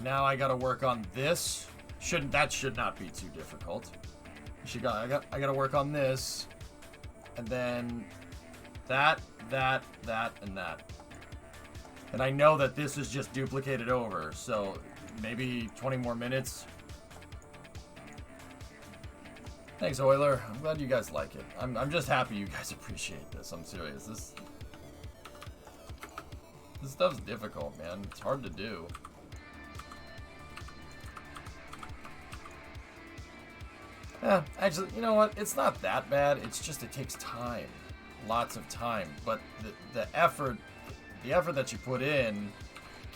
now I gotta work on this. That should not be too difficult. I gotta work on this. And then that, and that. And I know that this is just duplicated over, so maybe 20 more minutes. Thanks, Euler. I'm glad you guys like it. I'm just happy you guys appreciate this. I'm serious. This stuff's difficult, man. It's hard to do. Yeah, actually, you know what? It's not that bad. It's just it takes time. Lots of time. But the effort that you put in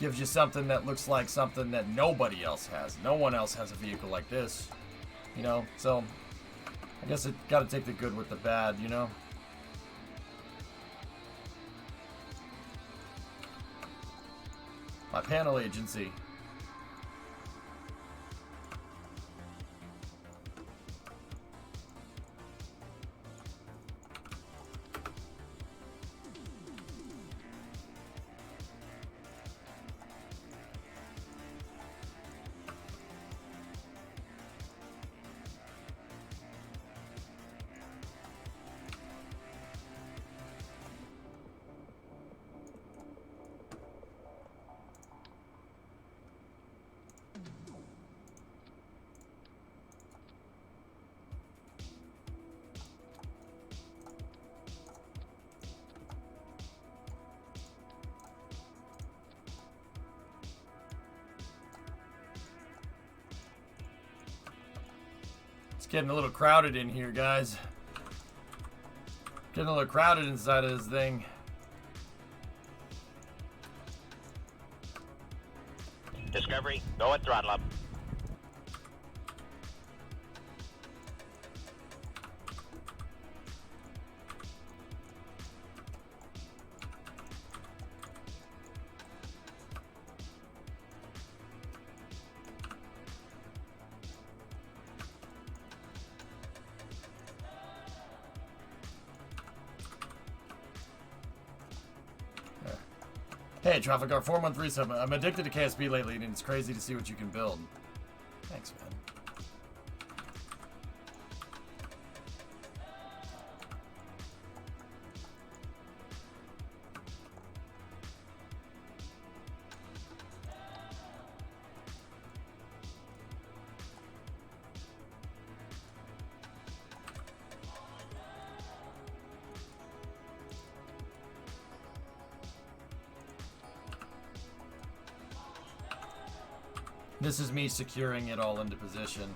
gives you something that looks like something that nobody else has. No one else has a vehicle like this. You know, so I guess it gotta take the good with the bad, you know? My panel agency. It's getting a little crowded in here, guys. Getting a little crowded inside of this thing. Discovery, go at throttle up. Hey, Traffic Guard 4-month resub. I'm addicted to KSP lately, and it's crazy to see what you can build. Thanks, man. This is me securing it all into position.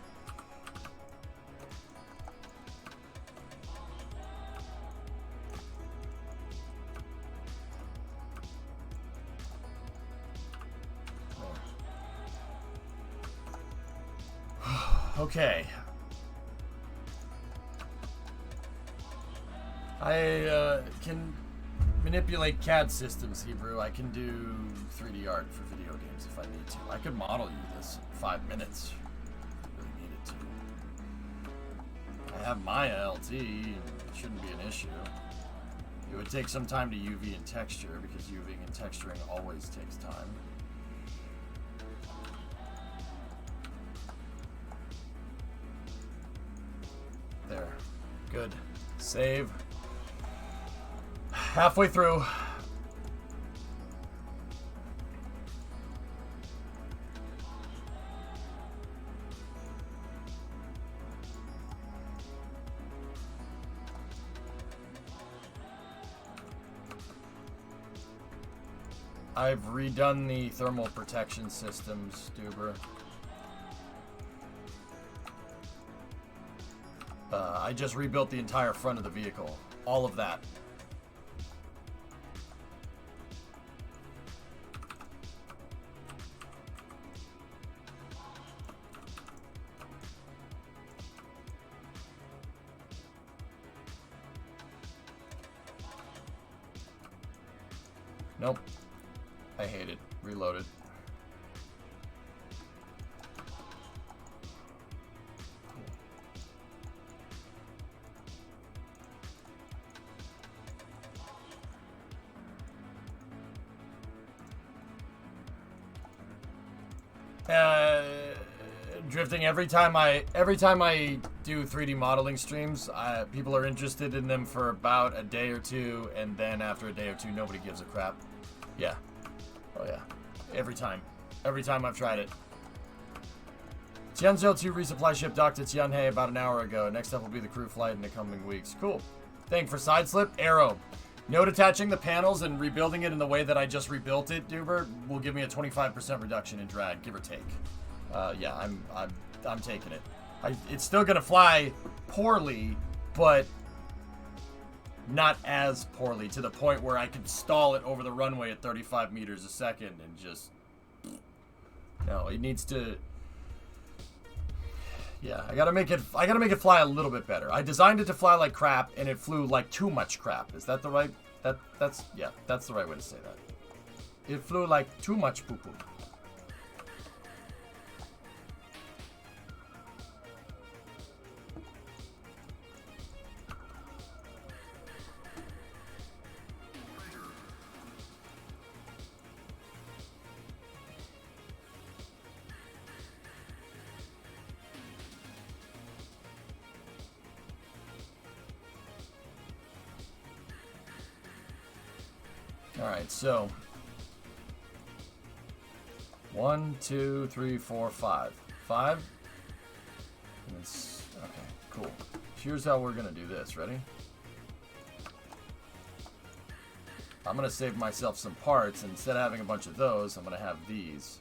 Okay. I can manipulate CAD systems, Hebrew. I can do 3D art for video games if I need to. I could model you this in 5 minutes if I really needed to. I have Maya LT, and it shouldn't be an issue. It would take some time to UV and texture because UVing and texturing always takes time. There. Good. Save. Halfway through. I've redone the thermal protection systems, Duber. I just rebuilt the entire front of the vehicle. All of that. Nope. I hate it. Reloaded. Drifting every time I do 3D modeling streams, people are interested in them for about a day or two, and then after a day or two, nobody gives a crap. Yeah. Oh yeah. Every time. Every time I've tried it. Tianzhou 2 resupply ship docked at Tianhe about an hour ago. Next up will be the crew flight in the coming weeks. Cool. Thing for side slip, arrow. Note attaching the panels and rebuilding it in the way that I just rebuilt it, Duber, will give me a 25% reduction in drag, give or take. Yeah, I'm taking it. It's still gonna fly poorly, but not as poorly to the point where I can stall it over the runway at 35 meters a second and just... No, it needs to... Yeah, I gotta make it fly a little bit better. I designed it to fly like crap, and it flew like too much crap. Is that the right... That's the right way to say that. It flew like too much poo-poo. Alright, so 1, 2, 3, 4, 5. 5. Okay, cool. Here's how we're gonna do this. Ready? I'm gonna save myself some parts. Instead of having a bunch of those, I'm gonna have these.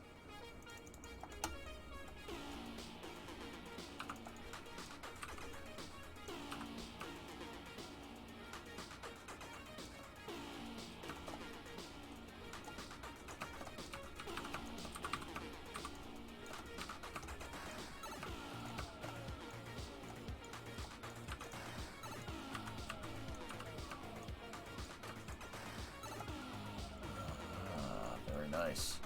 Nice.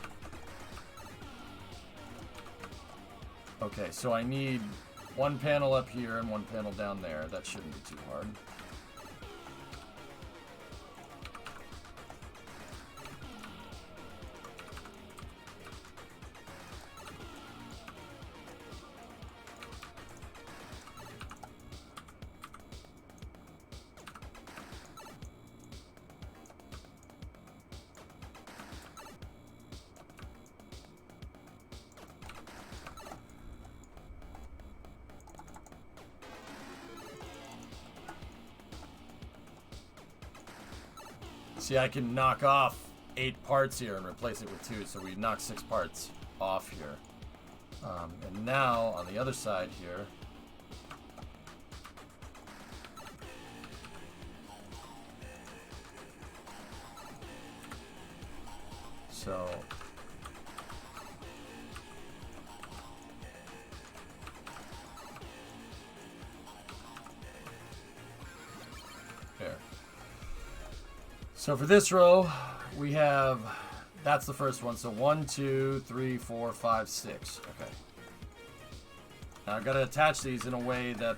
Okay, so I need one panel up here and one panel down there. That shouldn't be too hard. See, I can knock off 8 parts here and replace it with 2, so we knock 6 parts off here. And now, on the other side here, so there. So for this row, we have, that's the first one. So 1, 2, 3, 4, 5, 6. Okay. Now I've got to attach these in a way that,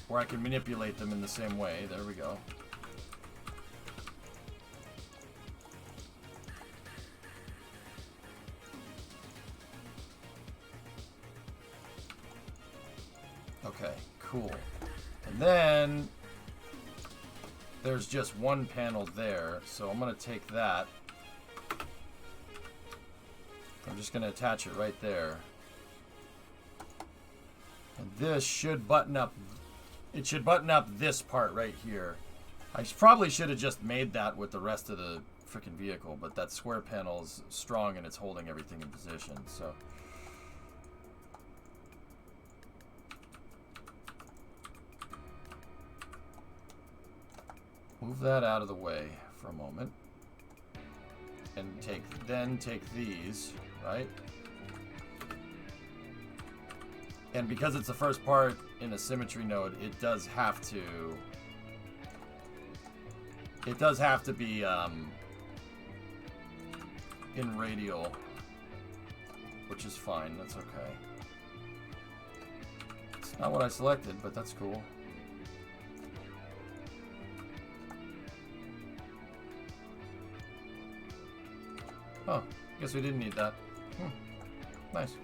where I can manipulate them in the same way. There we go. Okay, cool. And then there's just one panel there, so I'm going to take that. I'm just going to attach it right there. And this should button up, it should button up this part right here. I probably should have just made that with the rest of the freaking vehicle, but that square panel is strong and it's holding everything in position, so. Move that out of the way for a moment. And then take these, right? And because it's the first part in a symmetry node, it does have to be in radial, which is fine. That's okay. It's not what I selected, but that's cool. Oh, guess we didn't need that. Nice.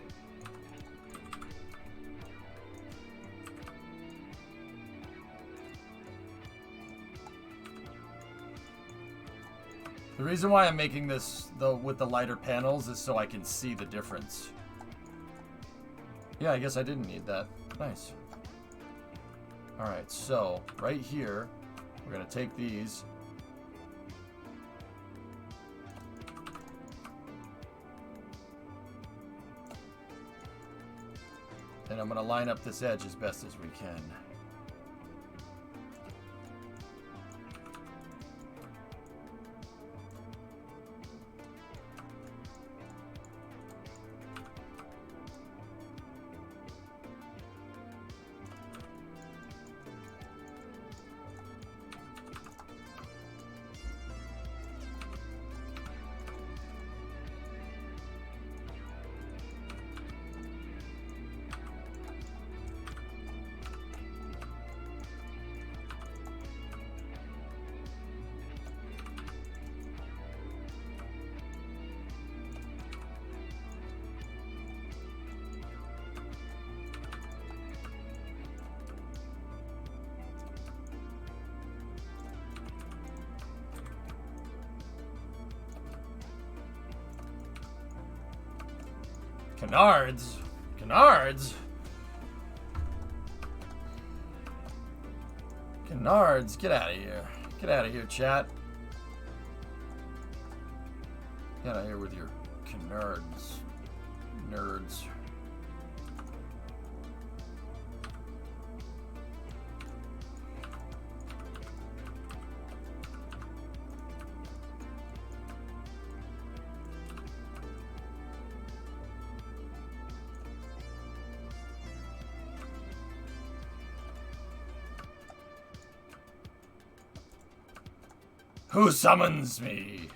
The reason why I'm making this, though, with the lighter panels is so I can see the difference. Yeah, I guess I didn't need that. Nice. Alright, so, right here, we're going to take these. And I'm going to line up this edge as best as we can. Canards? Canards? Canards, get out of here. Get out of here, chat. Get out of here with your canards. Nerds. Who summons me?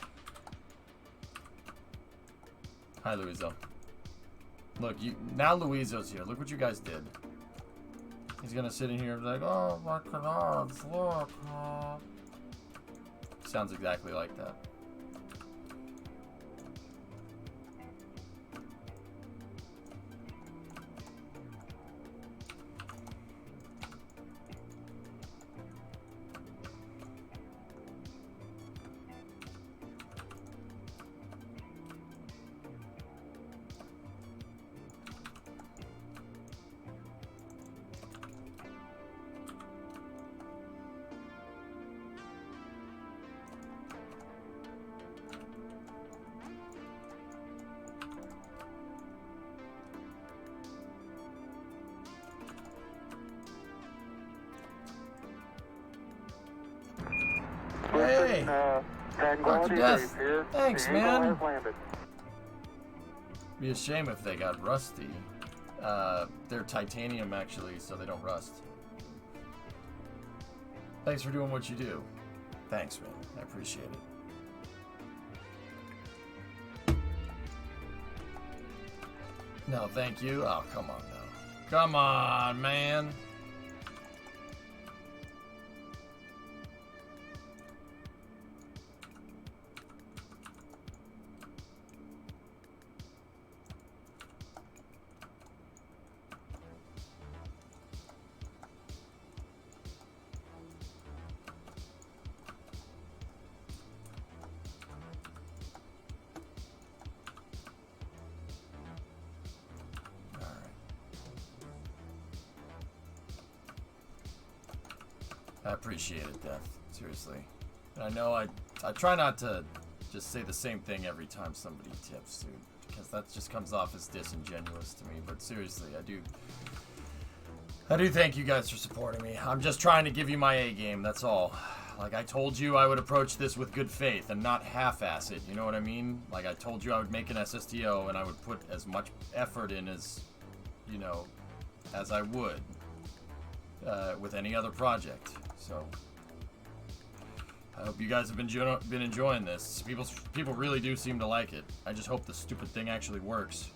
Hi, Louiso. Look, now Louiso's here. Look what you guys did. He's gonna sit in here and be like, oh, my canards, look. Sounds exactly like that. Hey! Dr. Death, thanks, man. Be a shame if they got rusty. They're titanium, actually, so they don't rust. Thanks for doing what you do. Thanks, man. I appreciate it. No, thank you. Oh, come on, now. Come on, man. I appreciate it, Death. Seriously. And I know I try not to just say the same thing every time somebody tips, dude, because that just comes off as disingenuous to me. But seriously, I do thank you guys for supporting me. I'm just trying to give you my A game, that's all. Like I told you, I would approach this with good faith and not half-ass it, you know what I mean? Like I told you I would make an SSTO and I would put as much effort in as, you know, as I would with any other project. So I hope you guys have been enjoying this. People really do seem to like it. I just hope the stupid thing actually works.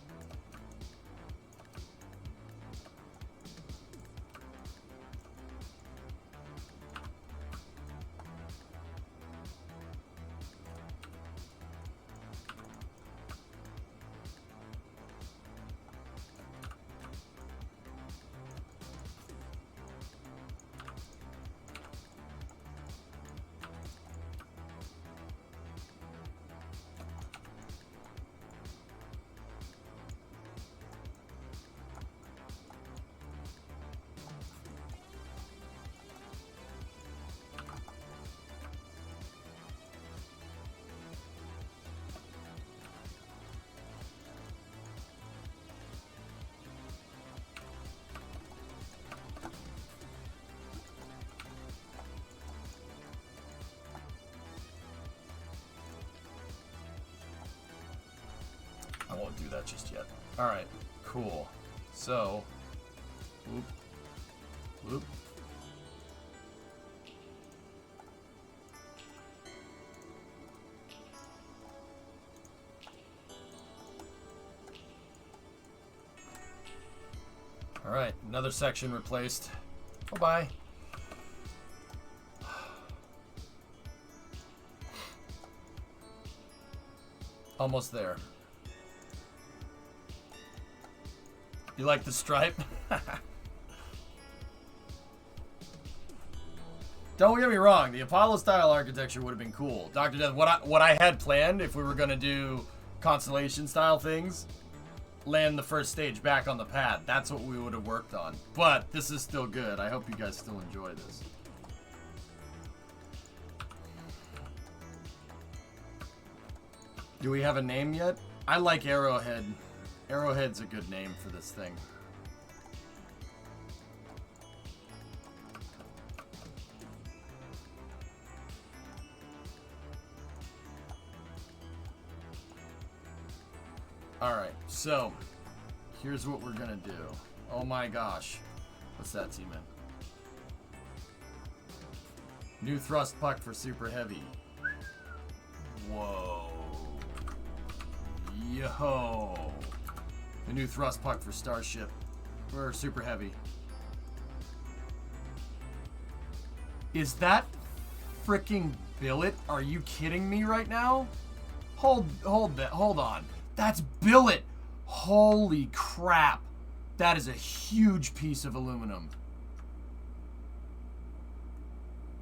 I won't do that just yet. Alright, cool. So, whoop, whoop. Alright, another section replaced. Bye-bye. Almost there. You like the stripe? Don't get me wrong, the Apollo style architecture would have been cool. Dr. Death, what I had planned if we were gonna do constellation style things, land the first stage back on the pad. That's what we would have worked on. But this is still good. I hope you guys still enjoy this. Do we have a name yet? I like Arrowhead. Arrowhead's a good name for this thing. Alright, so here's what we're gonna do. Oh my gosh. What's that, T-Man? New thrust puck for super heavy. Whoa. Yo. The new thrust puck for Starship. Or Super Heavy. Is that freaking Billet? Are you kidding me right now? Hold on. That's Billet. Holy crap. That is a huge piece of aluminum.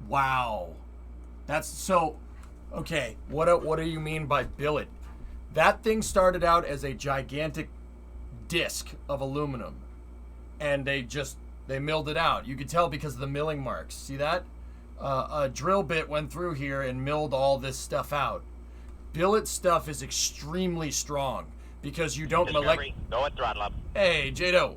Wow. That's so... Okay, what do you mean by billet? That thing started out as a gigantic disc of aluminum. And they milled it out. You could tell because of the milling marks. See that? A drill bit went through here and milled all this stuff out. Billet stuff is extremely strong because you don't Discovery, go and throttle up. Hey, Jado,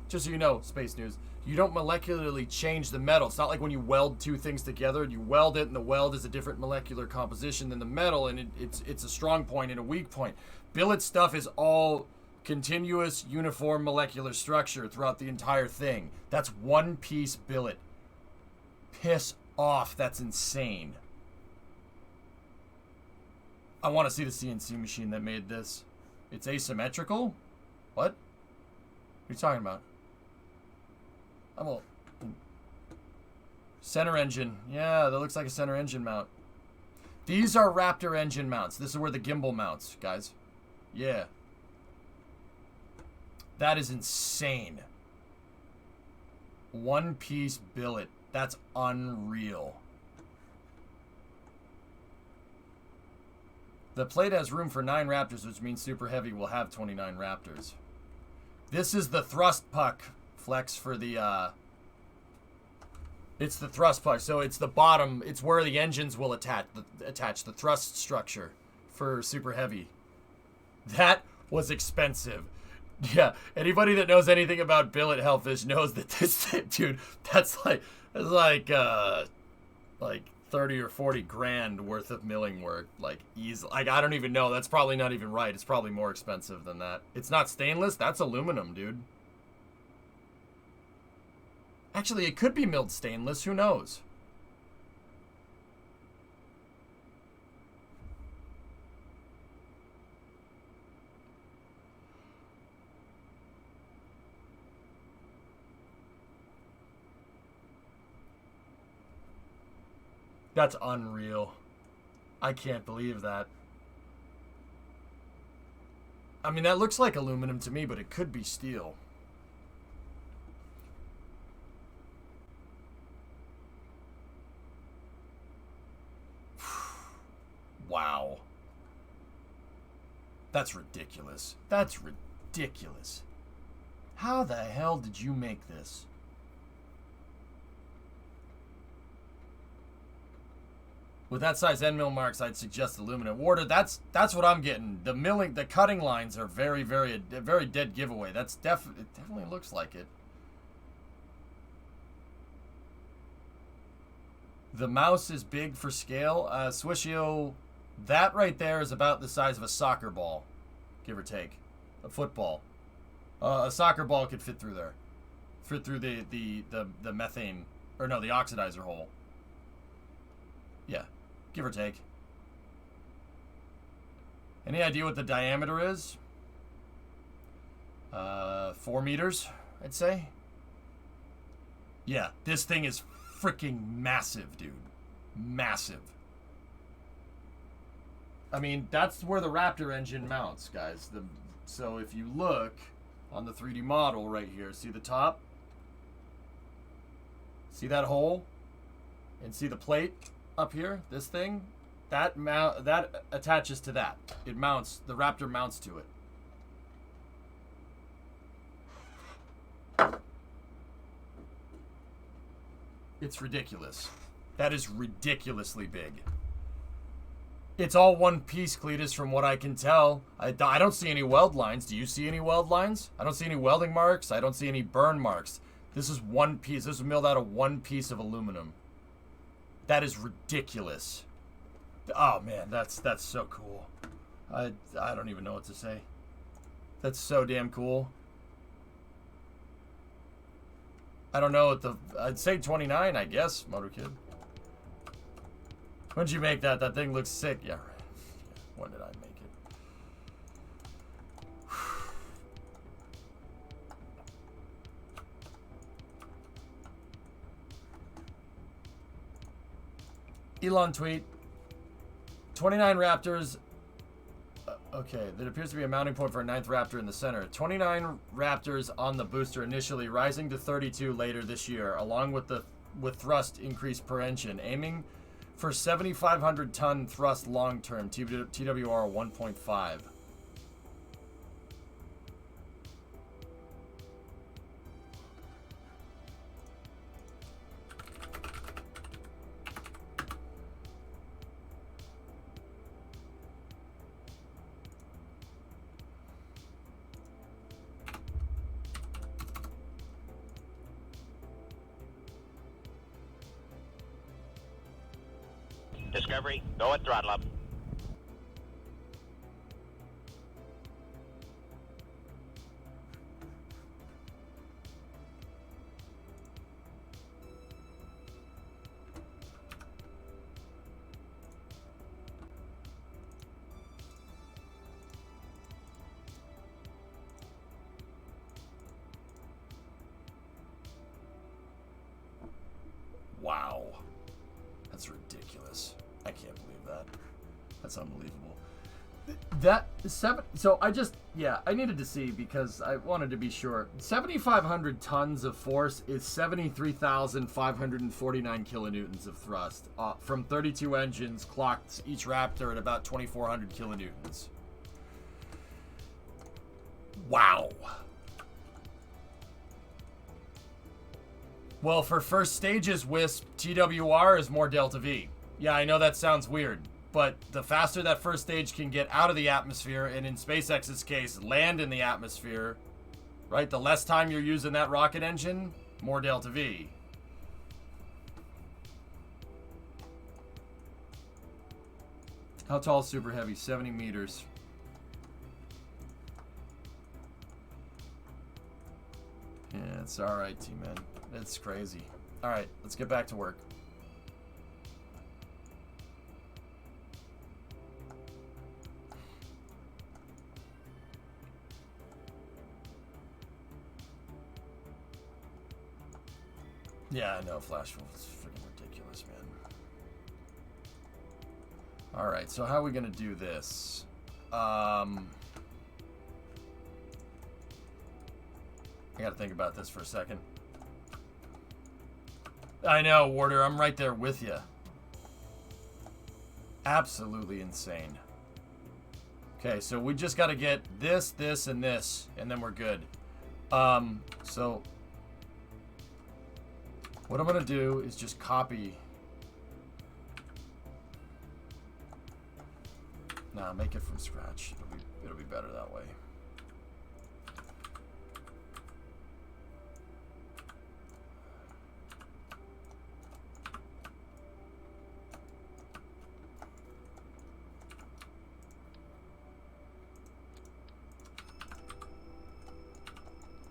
just so you know, Space News, you don't molecularly change the metal. It's not like when you weld two things together, you weld it and the weld is a different molecular composition than the metal, and it's a strong point and a weak point. Billet stuff is all continuous, uniform molecular structure throughout the entire thing. That's one piece billet. Piss off, that's insane. I want to see the CNC machine that made this. It's asymmetrical? What? What are you talking about? Center engine. Yeah, that looks like a center engine mount. These are Raptor engine mounts. This is where the gimbal mounts, guys. Yeah. That is insane. One piece billet. That's unreal. The plate has room for 9 Raptors, which means Super Heavy will have 29 Raptors. This is the thrust puck flex for the, it's the thrust puck. So it's the bottom, it's where the engines will attach the thrust structure for Super Heavy. That was expensive. Yeah, anybody that knows anything about billet hellfish knows that this thing, dude, that's like 30 or 40 grand worth of milling work, like easy. Like, I don't even know. That's probably not even right. It's probably more expensive than that. It's not stainless. That's aluminum, dude. Actually, it could be milled stainless. Who knows? That's unreal. I can't believe that. I mean, that looks like aluminum to me, but it could be steel. Wow. That's ridiculous. That's ridiculous. How the hell did you make this? With that size end mill marks, I'd suggest aluminum. Warder, that's what I'm getting. The milling, the cutting lines are very dead giveaway. That's it definitely looks like it. The mouse is big for scale. Swishio, that right there is about the size of a soccer ball, give or take. A football. A soccer ball could fit through there. Fit through the methane, or no, the oxidizer hole. Yeah. Give or take. Any idea what the diameter is? 4 meters, I'd say. Yeah, this thing is freaking massive, dude. Massive. I mean, that's where the Raptor engine mounts, guys. So if you look on the 3D model right here, see the top? See that hole? And see the plate? Up here, this thing, that attaches to that. It mounts, the Raptor mounts to it. It's ridiculous. That is ridiculously big. It's all one piece, Cletus, from what I can tell. I don't see any weld lines. Do you see any weld lines? I don't see any welding marks. I don't see any burn marks. This is one piece. This is milled out of one piece of aluminum. That is ridiculous. Oh man, that's so cool. I don't even know what to say. That's so damn cool. I don't know what I'd say 29, I guess, Motor Kid. When did you make that? That thing looks sick. Yeah. When did I make it? Elon tweet. 29 Raptors. Okay, that appears to be a mounting point for a 9th Raptor in the center. 29 Raptors on the booster initially, rising to 32 later this year, along with thrust increase per engine, aiming for 7,500 ton thrust long term. TWR 1.5. Discovery, go at throttle up. Wow. That's ridiculous. I can't believe that. That's unbelievable. So I needed to see because I wanted to be sure. 7,500 tons of force is 73,549 kilonewtons of thrust from 32 engines clocked each Raptor at about 2,400 kilonewtons. Wow. Well, for first stages, Wisp, TWR is more delta V. Yeah, I know that sounds weird, but the faster that first stage can get out of the atmosphere, and in SpaceX's case, land in the atmosphere, right? The less time you're using that rocket engine, more delta V. How tall is Super Heavy? 70 meters. Yeah, it's alright, T-Man. It's crazy. Alright, let's get back to work. Yeah, I know, Flash is freaking ridiculous, man. Alright, so how are we gonna do this? I gotta think about this for a second. I know, Warder, I'm right there with you. Absolutely insane. Okay, so we just gotta get this, this, and this, and then we're good. So what I'm gonna do is just copy. Nah, make it from scratch. It'll be better that way.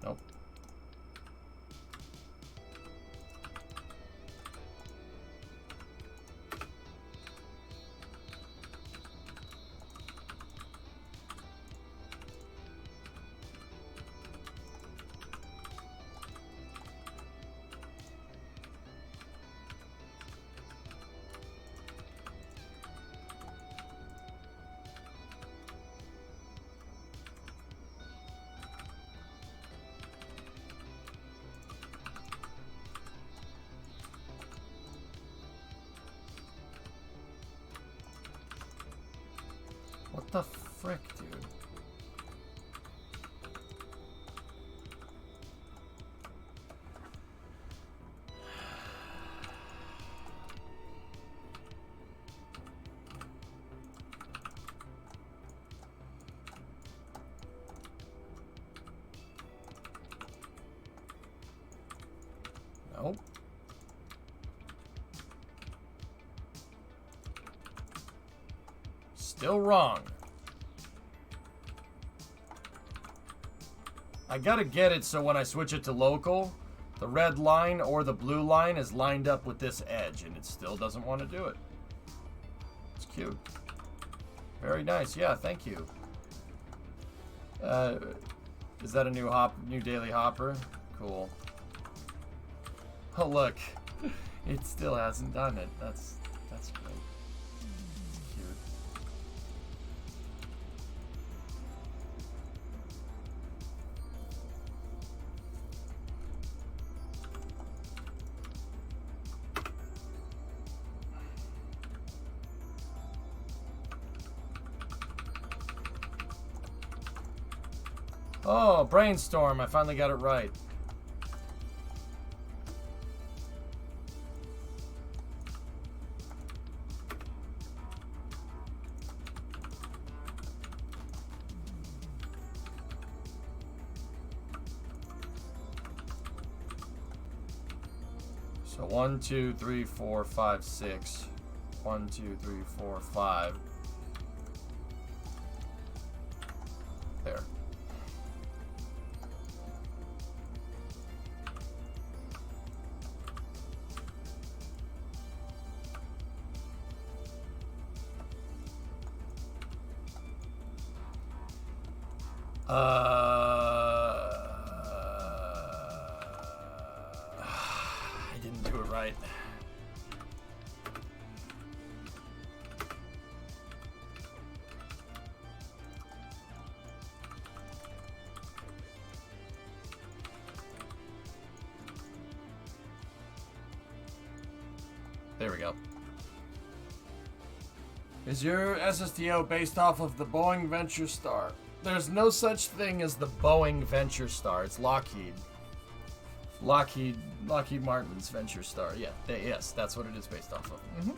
Nope. What the frick, dude? Nope. Still wrong. I gotta get it so when I switch it to local, the red line or the blue line is lined up with this edge, and it still doesn't want to do it. It's cute. Very nice. Yeah, thank you. Is that a new daily hopper? Cool. Oh, look. It still hasn't done it. That's That's great. That's cute. Oh, brainstorm. I finally got it right. So 1, 2, 3, 4, 5, 6. 1, 2, 3, 4, 5. There. I didn't do it right. There we go. Is your SSTO based off of the Boeing Venture Star? There's no such thing as the Boeing Venture Star. It's Lockheed. Lockheed Martin's Venture Star. Yeah, yes, that's what it is based off of. Mm-hmm.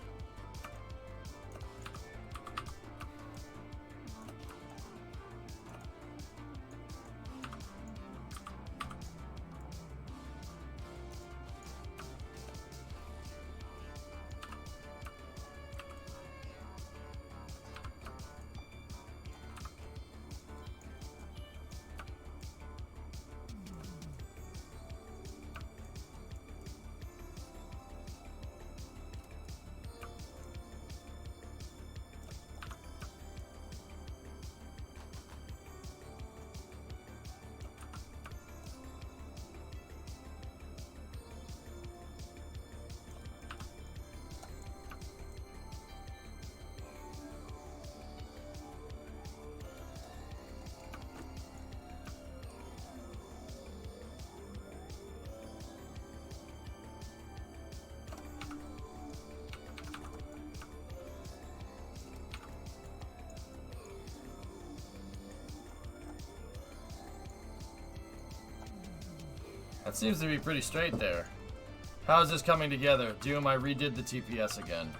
That seems to be pretty straight there. How is this coming together? Doom, I redid the TPS again.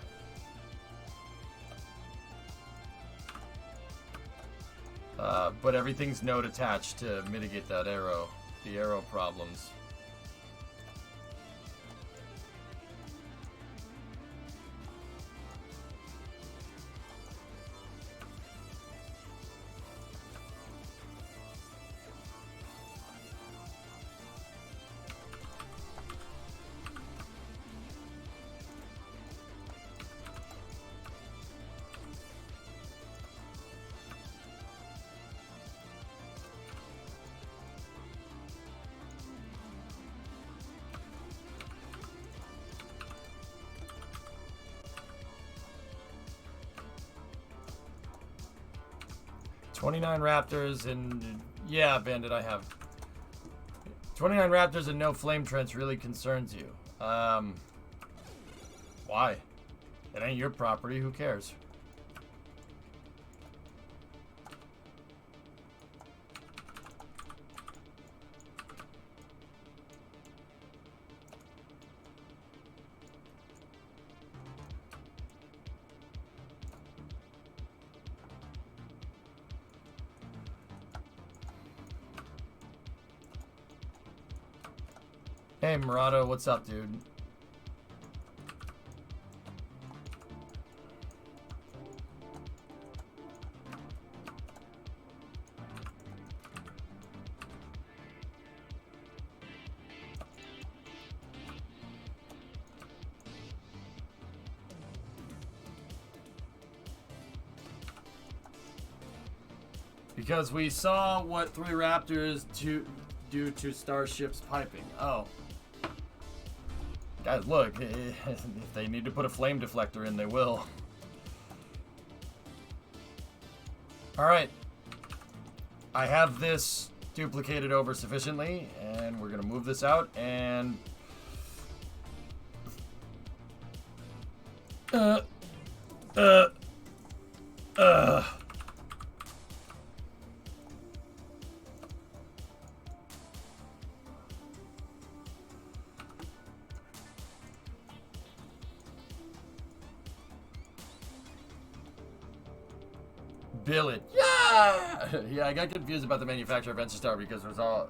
But everything's node attached to mitigate that arrow, the arrow problems. $29 Raptors and yeah, Bandit, I have 29 Raptors and no flame trench really concerns you. Why? It ain't your property. Who cares? Hey, Murado, what's up, dude? Because we saw what 3 Raptors do to Starship's piping. Oh. Guys, look, if they need to put a flame deflector in, they will. Alright. I have this duplicated over sufficiently, and we're gonna move this out, and... Billet. Yeah! Yeah, I got confused about the manufacturer of Venture because it was all...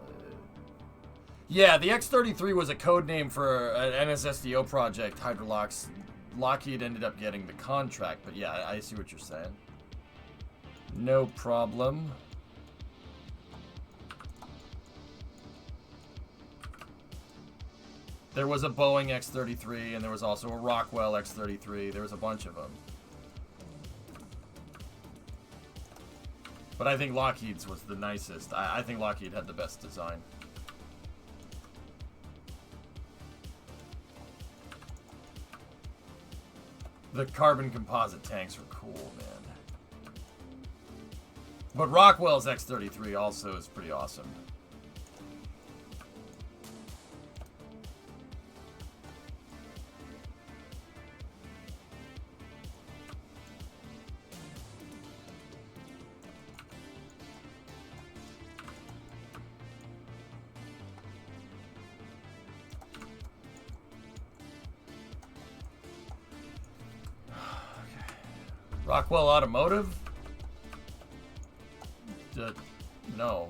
Yeah, the X-33 was a code name for an NSSDO project, Hydrolox. Lockheed ended up getting the contract, but yeah, I see what you're saying. No problem. There was a Boeing X-33, and there was also a Rockwell X-33. There was a bunch of them. But I think Lockheed's was the nicest. I think Lockheed had the best design. The carbon composite tanks were cool, man. But Rockwell's X-33 also is pretty awesome. Rockwell Automotive? No.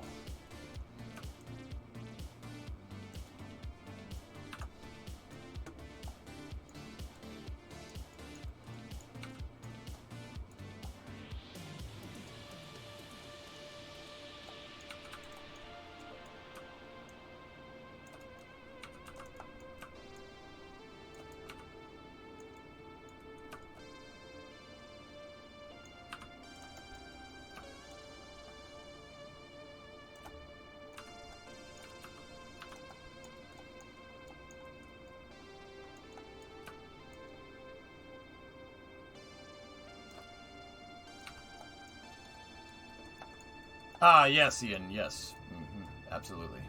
Ah, yes, Ian, yes. Absolutely.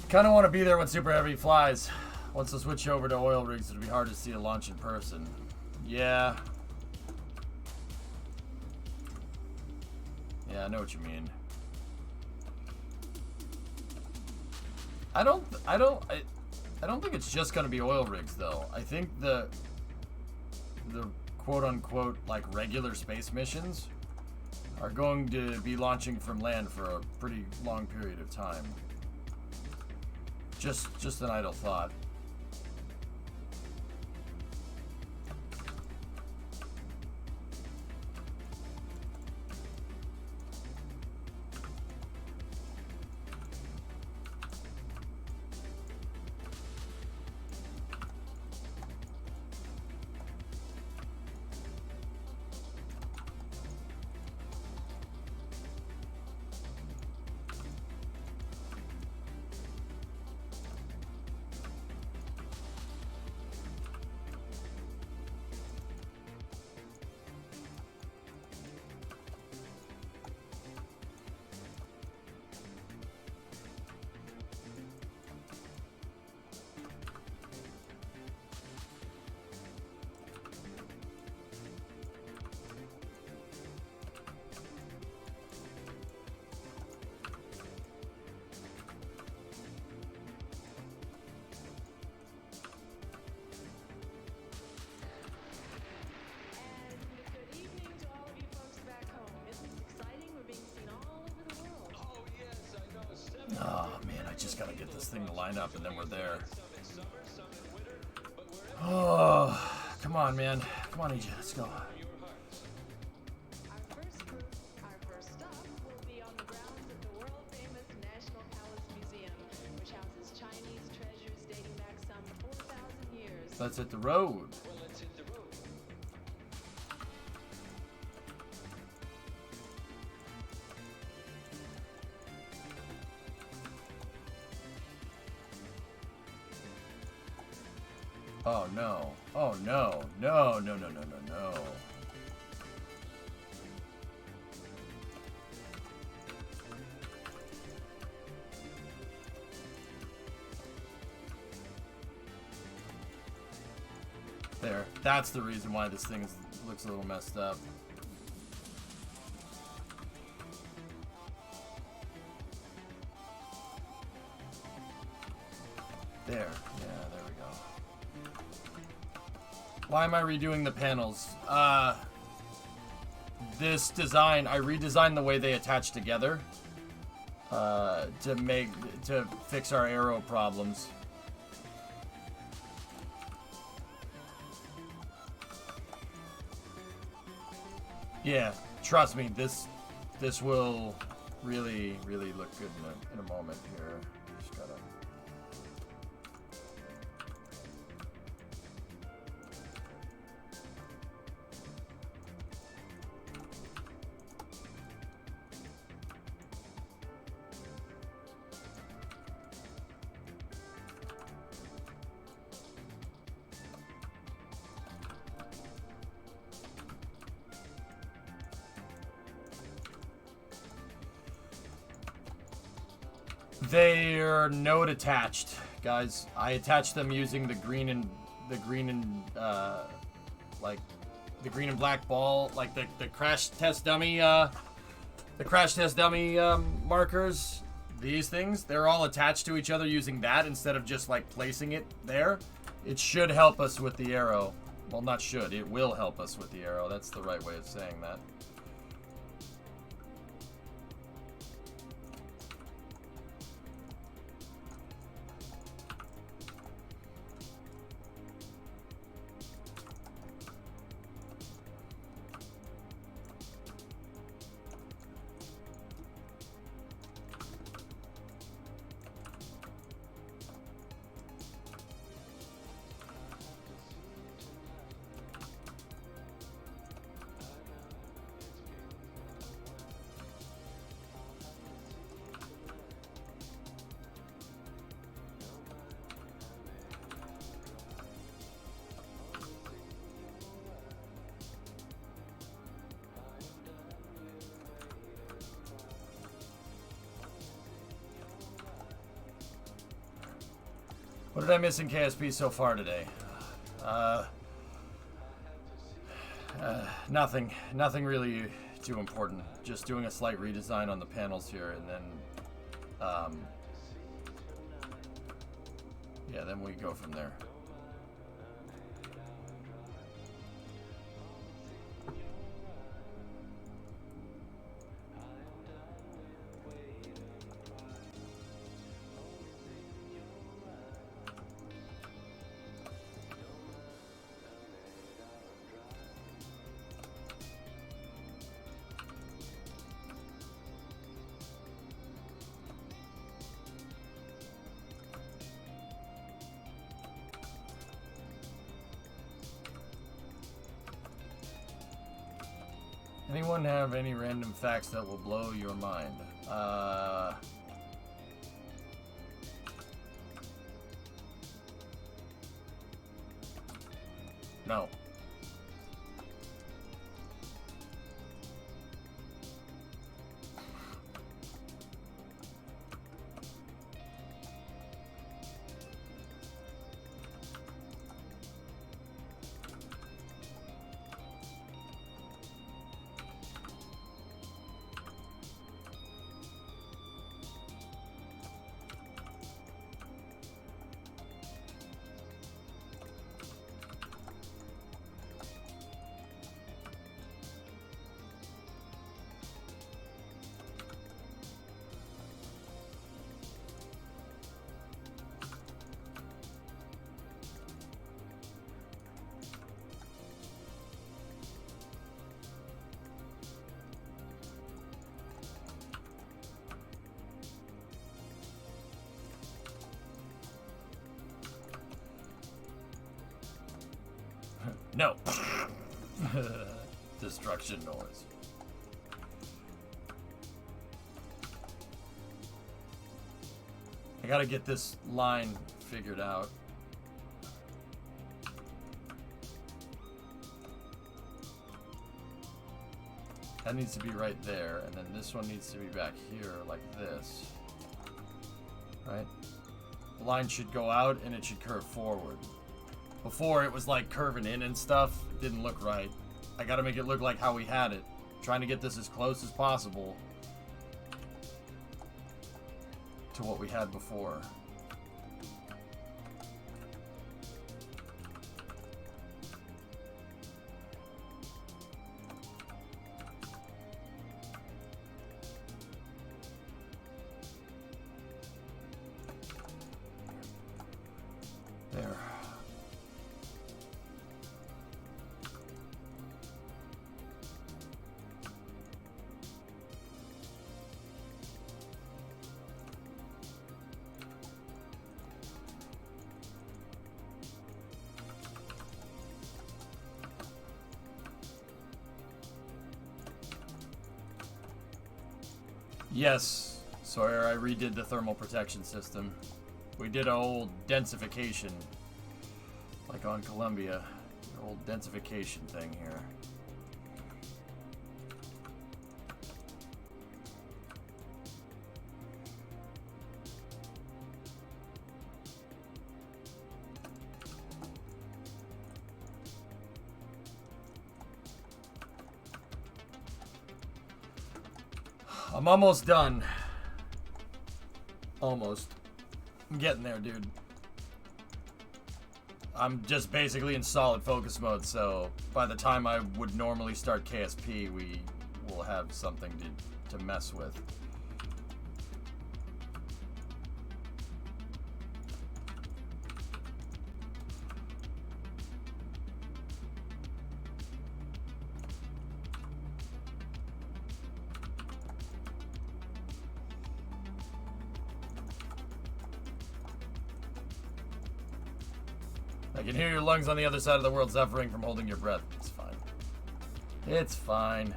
Kind of want to be there when Super Heavy flies. Once they switch over to oil rigs, it'll be hard to see a launch in person. Yeah. Yeah, I know what you mean. I don't think it's just gonna be oil rigs though. I think the quote unquote like regular space missions are going to be launching from land for a pretty long period of time. Just an idle thought. just gotta get this thing to line up, and then we're there. Oh, come on, man. Come on, AJ, let's go. Our first stop will be on the grounds of the world-famous National Palace Museum, which houses Chinese treasures dating back some 4,000 years. Let's hit the road. Oh no. Oh no. No, no, no, no, no, no. There. That's the reason why this thing looks a little messed up. There. Yeah, there we go. Why am I redoing the panels? This design, I redesigned the way they attach together to fix our arrow problems. Yeah, trust me, this will really look good in a moment here. Just gotta. They're node attached, guys. I attached them using the green and like the green and black ball, like the crash test dummy markers. These things, they're all attached to each other using that instead of just like placing it there. It should help us with the arrow. Well, not should. It will help us with the arrow. That's the right way of saying that. What did I miss in KSP so far today? Nothing really too important. Just doing a slight redesign on the panels here, and then, yeah, then we go from there. Anyone have any random facts that will blow your mind? No. No. Destruction noise. I gotta get this line figured out. That needs to be right there, and then this one needs to be back here like this. Right? The line should go out and it should curve forward. Before it was like curving in and stuff. It didn't look right. I gotta make it look like how we had it. Trying to get this as close as possible to what we had before. There. Yes, Sawyer, I redid the thermal protection system. We did an old densification, like on Columbia, an old densification thing here. I'm almost done. Almost. I'm getting there, dude. I'm just basically in solid focus mode, so by the time I would normally start KSP, we will have something to mess with. I can hear your lungs on the other side of the world suffering from holding your breath. It's fine. It's fine.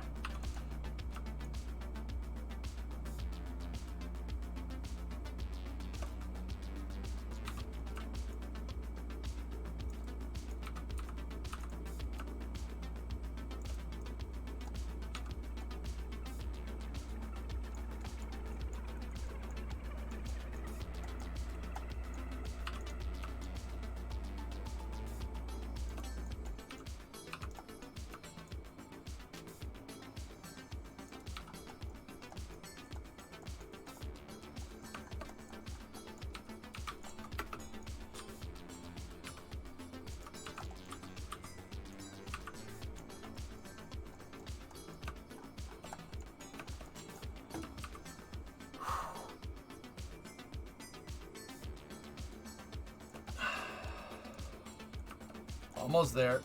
Almost there.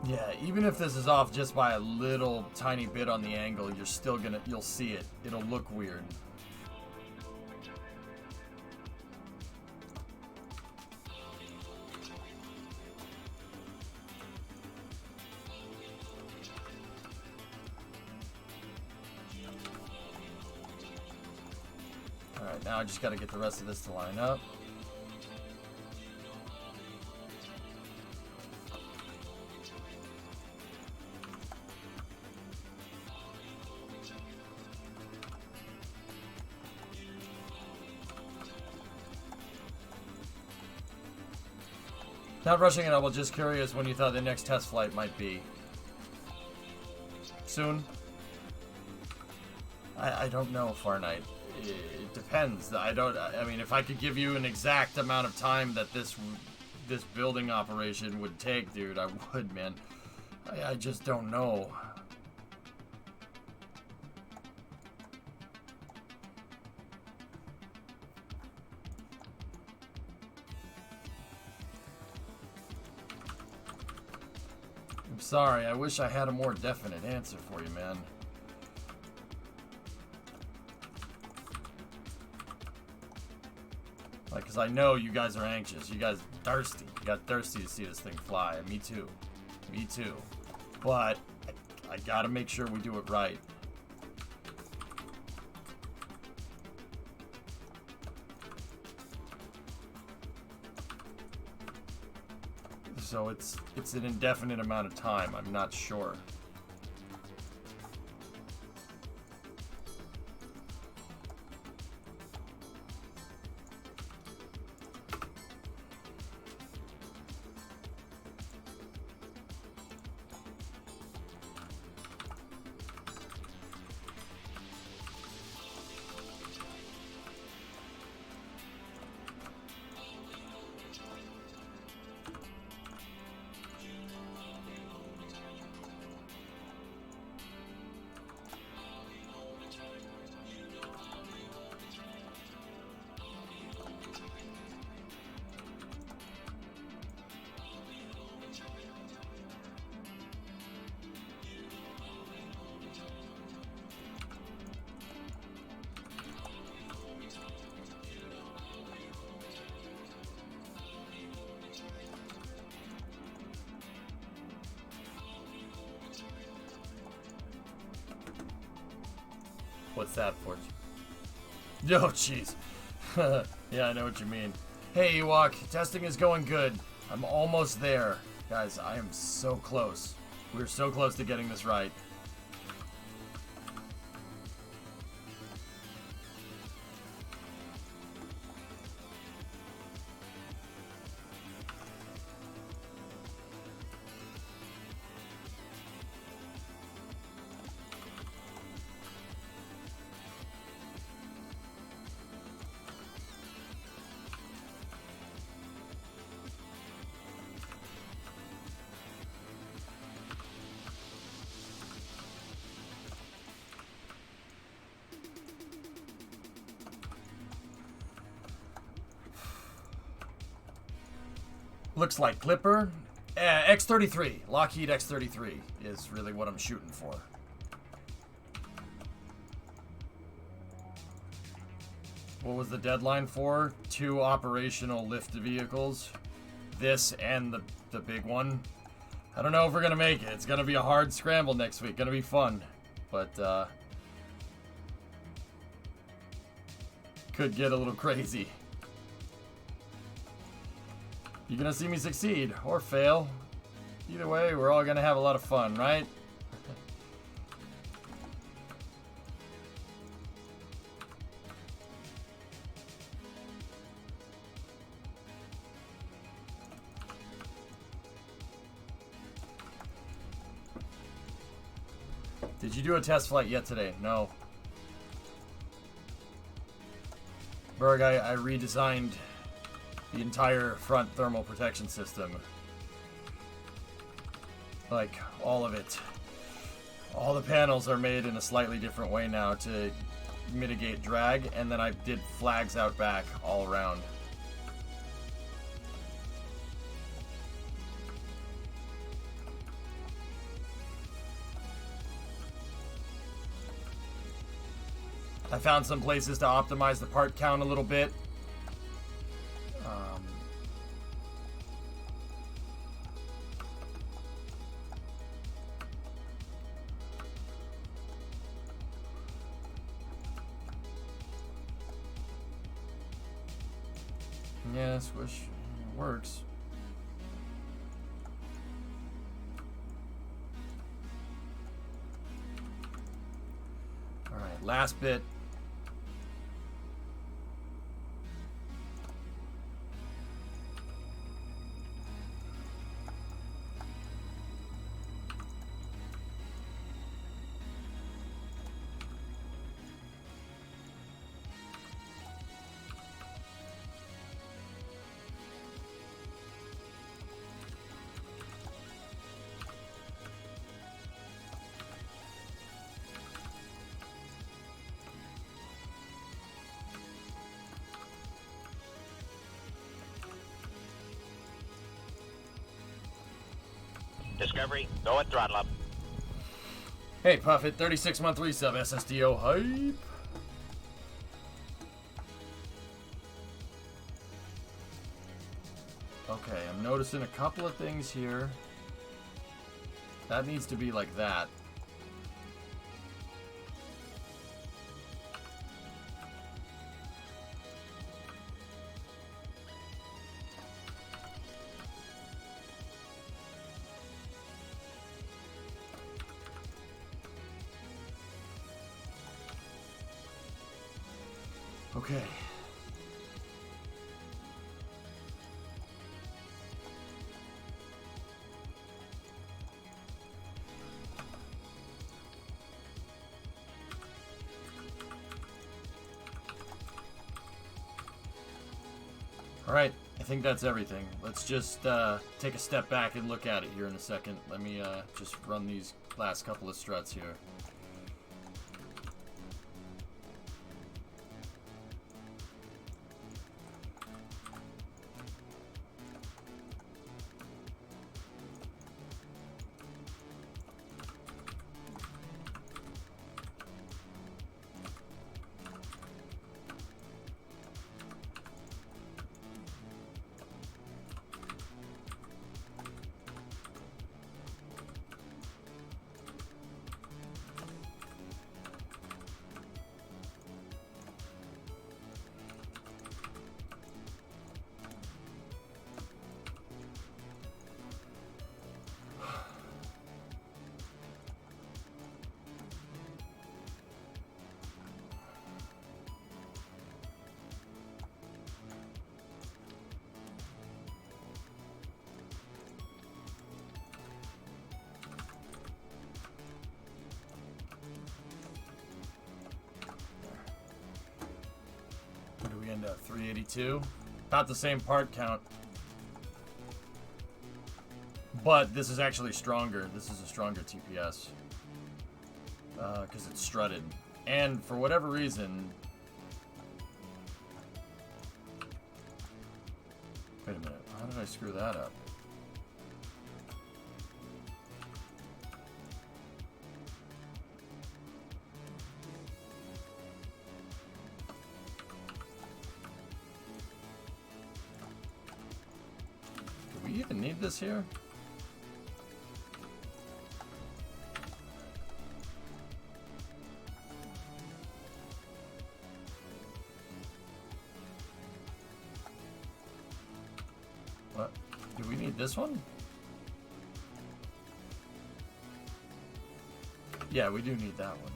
Yeah, even if this is off just by a little tiny bit on the angle, you're still gonna, you'll see it. It'll look weird. Alright, now I just gotta get the rest of this to line up. Not rushing it, I was just curious when you thought the next test flight might be. Soon? I don't know, Far Night. It depends. I mean, if I could give you an exact amount of time that this building operation would take, dude, I would, man. I just don't know. I'm sorry. I wish I had a more definite answer for you, man. Like, because I know you guys are anxious. You guys thirsty. You got thirsty to see this thing fly. Me too. Me too. But I gotta make sure we do it right. So it's an indefinite amount of time. I'm not sure. What's that for? Oh, jeez. Yeah, I know what you mean. Hey, Ewok, testing is going good. I'm almost there. Guys, I am so close. We're so close to getting this right. Looks like Clipper. X-33. Lockheed X-33 is really what I'm shooting for. What was the deadline for? 2 operational lift vehicles. This and the big one. I don't know if we're going to make it. It's going to be a hard scramble next week. Going to be fun. But, could get a little crazy. You're gonna see me succeed or fail. Either way, we're all gonna have a lot of fun, right? Did you do a test flight yet today? No. Berg, I redesigned the entire front thermal protection system. Like, all of it. All the panels are made in a slightly different way now to mitigate drag, and then I did flags out back all around. I found some places to optimize the part count a little bit. Yeah, Swish works. All right, last bit. Discovery, go and throttle up. Hey, Puffit, 36-month resub, SSDO hype. Okay, I'm noticing a couple of things here. That needs to be like that. Okay. All right, I think that's everything. Let's just take a step back and look at it here in a second. Let me just run these last couple of struts here. What do we end up? 382? About the same part count. But this is actually stronger. This is a stronger TPS. Because it's strutted. And for whatever reason... Wait a minute. How did I screw that up? Do we even need this here? What? Do we need this one? Yeah, we do need that one.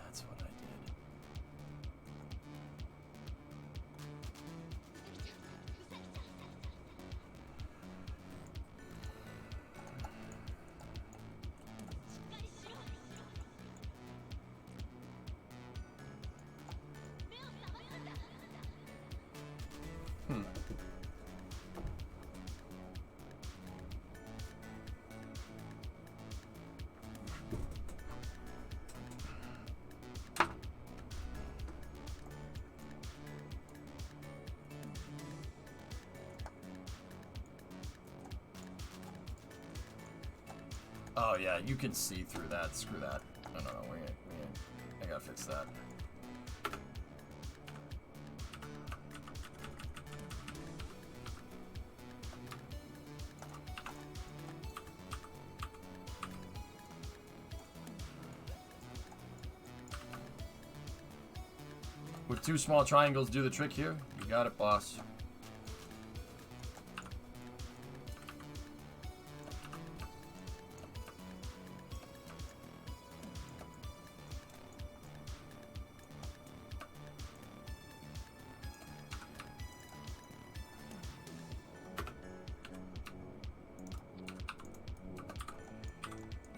That's what I did. Oh yeah, you can see through that. Screw that. No, I gotta fix that. Would two small triangles do the trick here? You got it, boss.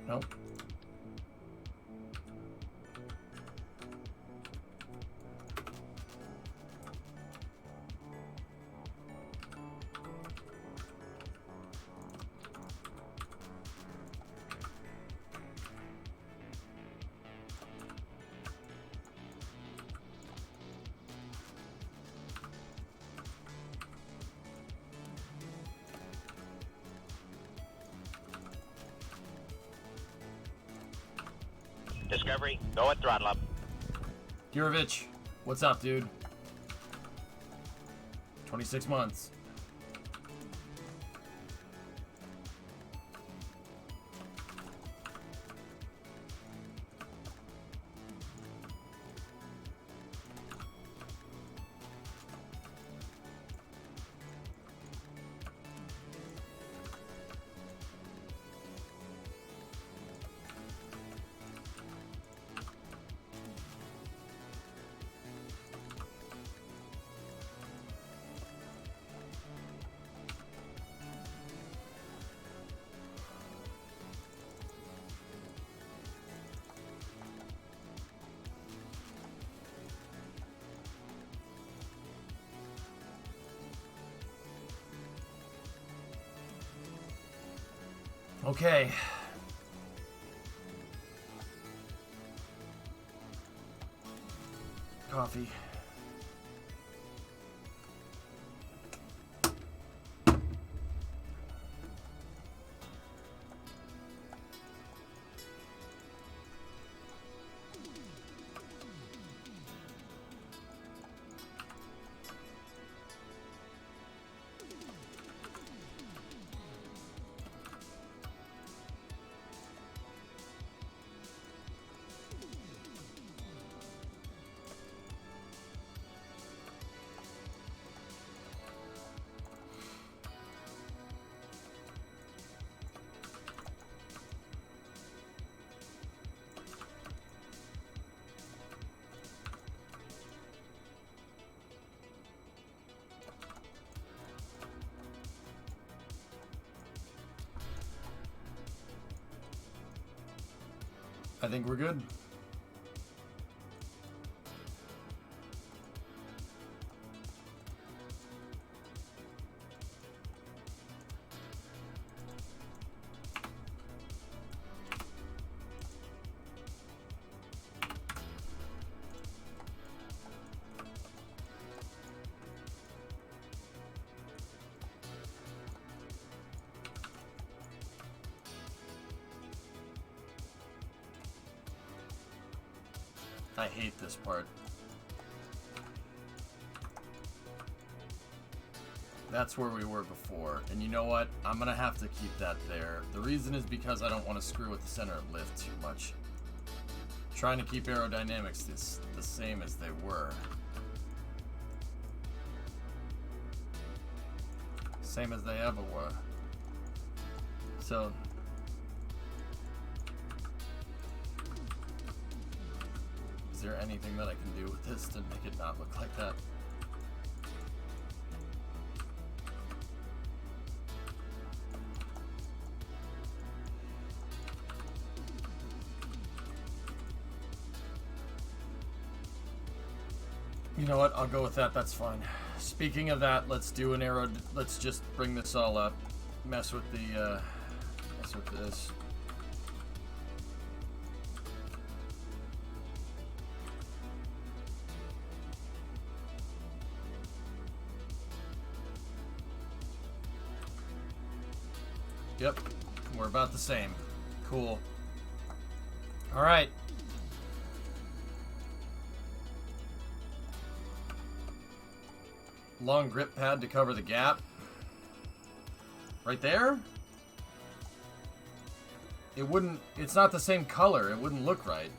Nope. Discovery, go at throttle up. Yurovich, what's up, dude? 26 months. Okay. Coffee. I think we're good. I hate this part. That's where we were before. And you know what? I'm gonna have to keep that there. The reason is because I don't want to screw with the center of lift too much. Trying to keep aerodynamics the same as they were. Same as they ever were. So is there anything that I can do with this to make it not look like that? You know what? I'll go with that. That's fine. Speaking of that, let's do an aero. Let's just bring this all up. Mess with the. Mess with this. Yep, we're about the same. Cool. All right. Long grip pad to cover the gap. Right there? It wouldn't, it's not the same color. It wouldn't look right.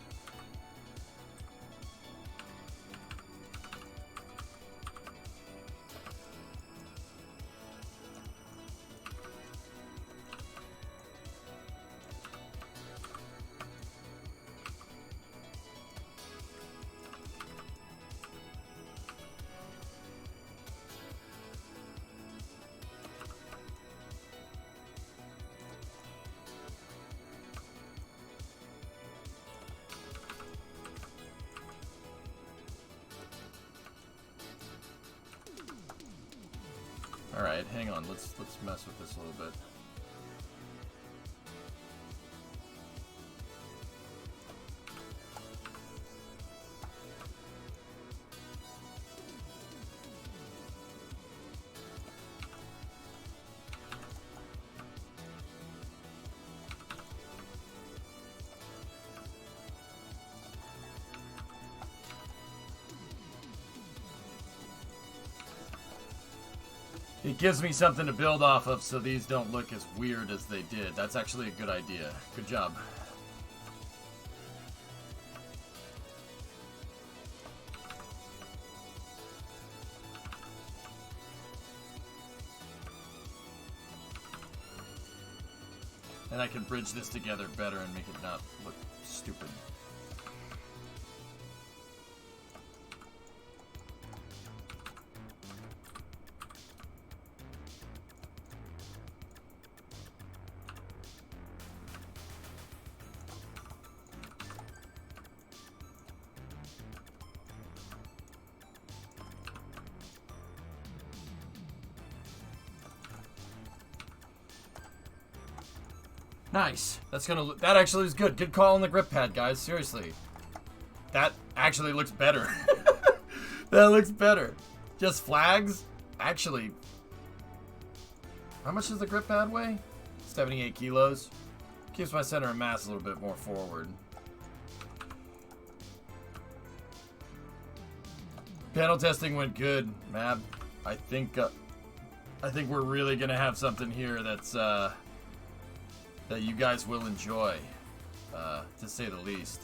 All right, hang on. Let's mess with this a little bit. It gives me something to build off of so these don't look as weird as they did. That's actually a good idea. Good job. And I can bridge this together better and make it not look stupid. Nice. That actually is good. Good call on the grip pad, guys. Seriously. That actually looks better. That looks better. Just flags? Actually. How much does the grip pad weigh? 78 kilos. Keeps my center of mass a little bit more forward. Panel testing went good, Mab. I think we're really gonna have something here that's that you guys will enjoy, to say the least.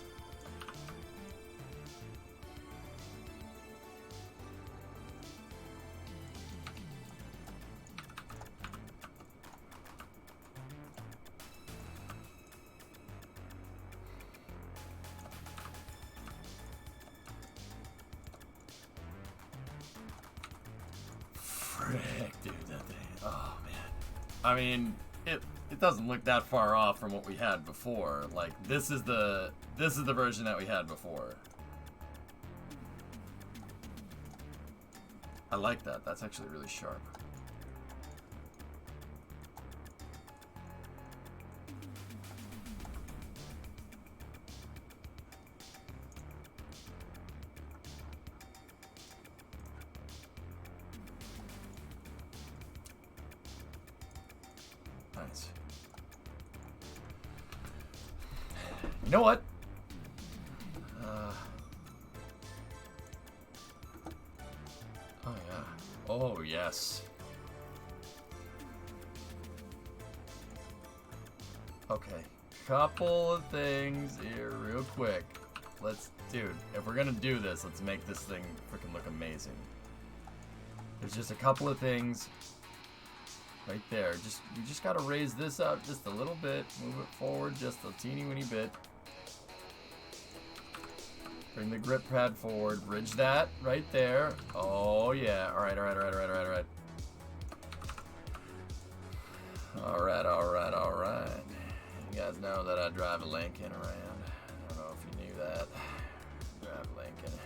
Frick, dude, that thing. Oh man. I mean, it doesn't look that far off from what we had before. Like, this is the version that we had before. I like that. That's actually really sharp. Nice. You know what? Oh yeah. Oh yes. Okay. Couple of things here real quick. Dude, if we're gonna do this, let's make this thing freaking look amazing. There's just a couple of things right there. You just gotta raise this up just a little bit. Move it forward just a teeny weeny bit. Bring the grip pad forward. Bridge that right there. Oh yeah. Alright. Alright. You guys know that I drive a Lincoln around. I don't know if you knew that. Drive a Lincoln.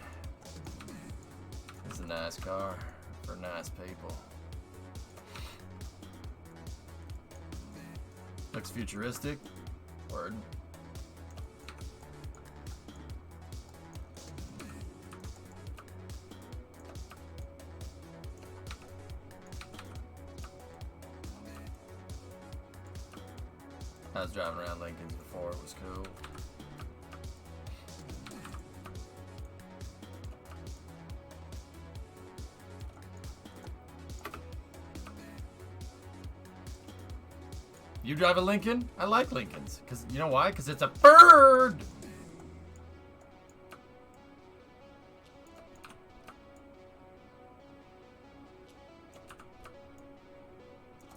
It's a nice car for nice people. Looks futuristic. Word. I was driving around Lincolns before. It was cool. You drive a Lincoln? I like Lincolns. Because, you know why? Because it's a bird!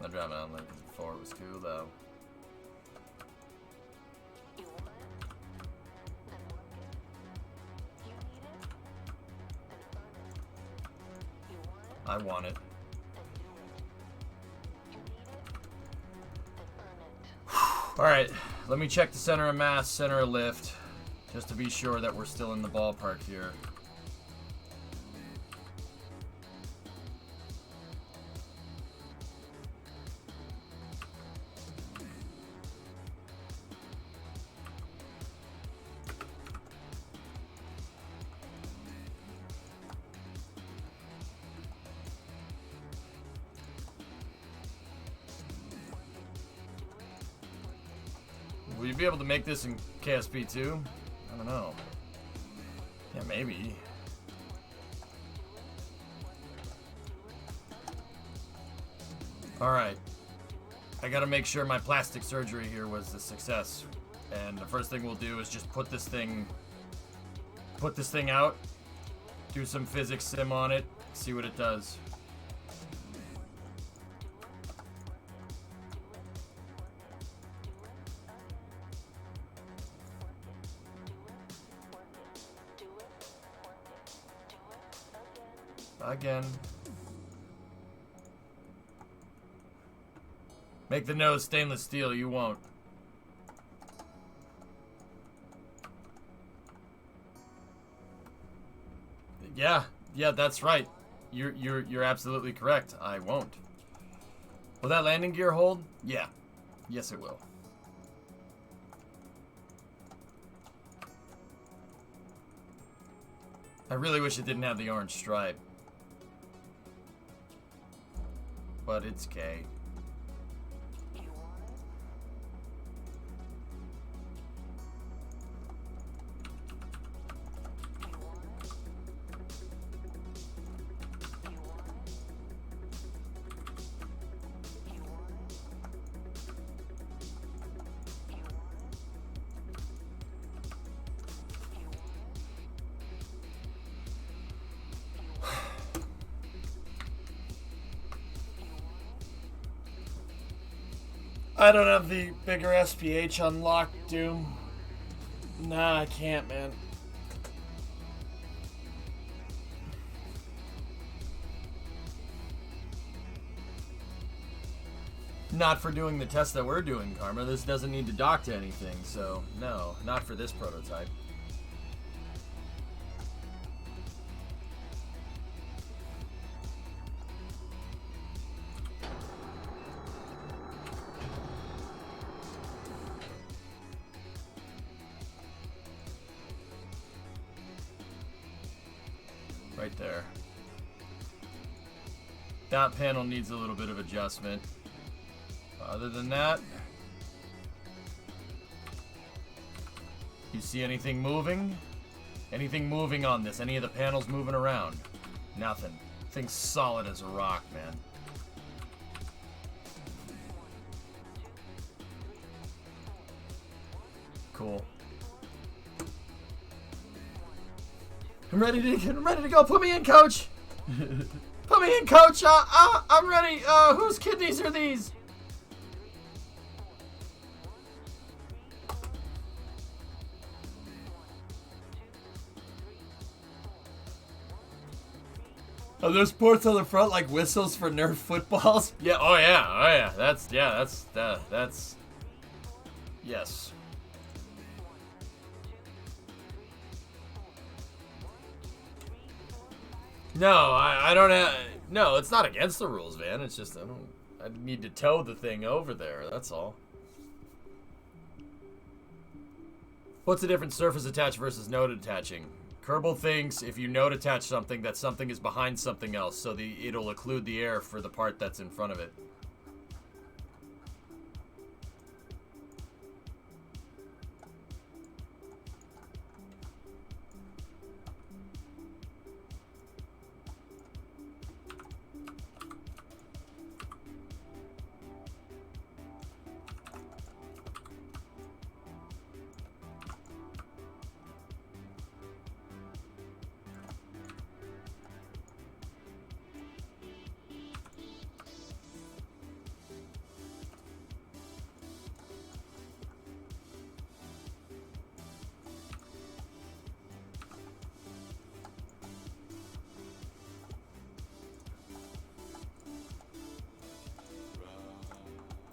I drove around Lincolns before. It was cool, though. I want it. Alright, let me check the center of mass, center of lift, just to be sure that we're still in the ballpark here. Will you be able to make this in KSP too? I don't know. Yeah, maybe. Alright. I gotta make sure my plastic surgery here was a success. And the first thing we'll do is just put this thing out, do some physics sim on it, see what it does. Again. Make the nose stainless steel, you won't. Yeah, that's right. You're absolutely correct. I won't. Will that landing gear hold? Yeah. Yes, it will. I really wish it didn't have the orange stripe. But it's K. I don't have the bigger SPH unlocked, Doom. Nah, I can't, man. Not for doing the test that we're doing, Karma. This doesn't need to dock to anything, so no, not for this prototype. Right there. That panel needs a little bit of adjustment. Other than that, you see anything moving? Anything moving on this? Any of the panels moving around? Nothing. Thing's solid as a rock, man. Cool. I'm ready to go. Put me in, coach. Put me in, coach. I'm ready. Whose kidneys are these? Are there sports on the front like whistles for Nerf footballs? Yeah. Oh yeah. That's yes. No, I don't have. No, it's not against the rules, Van. It's just I need to tow the thing over there. That's all. What's the difference? Surface attach versus node attaching. Kerbal thinks if you node attach something, that something is behind something else, so it'll occlude the air for the part that's in front of it.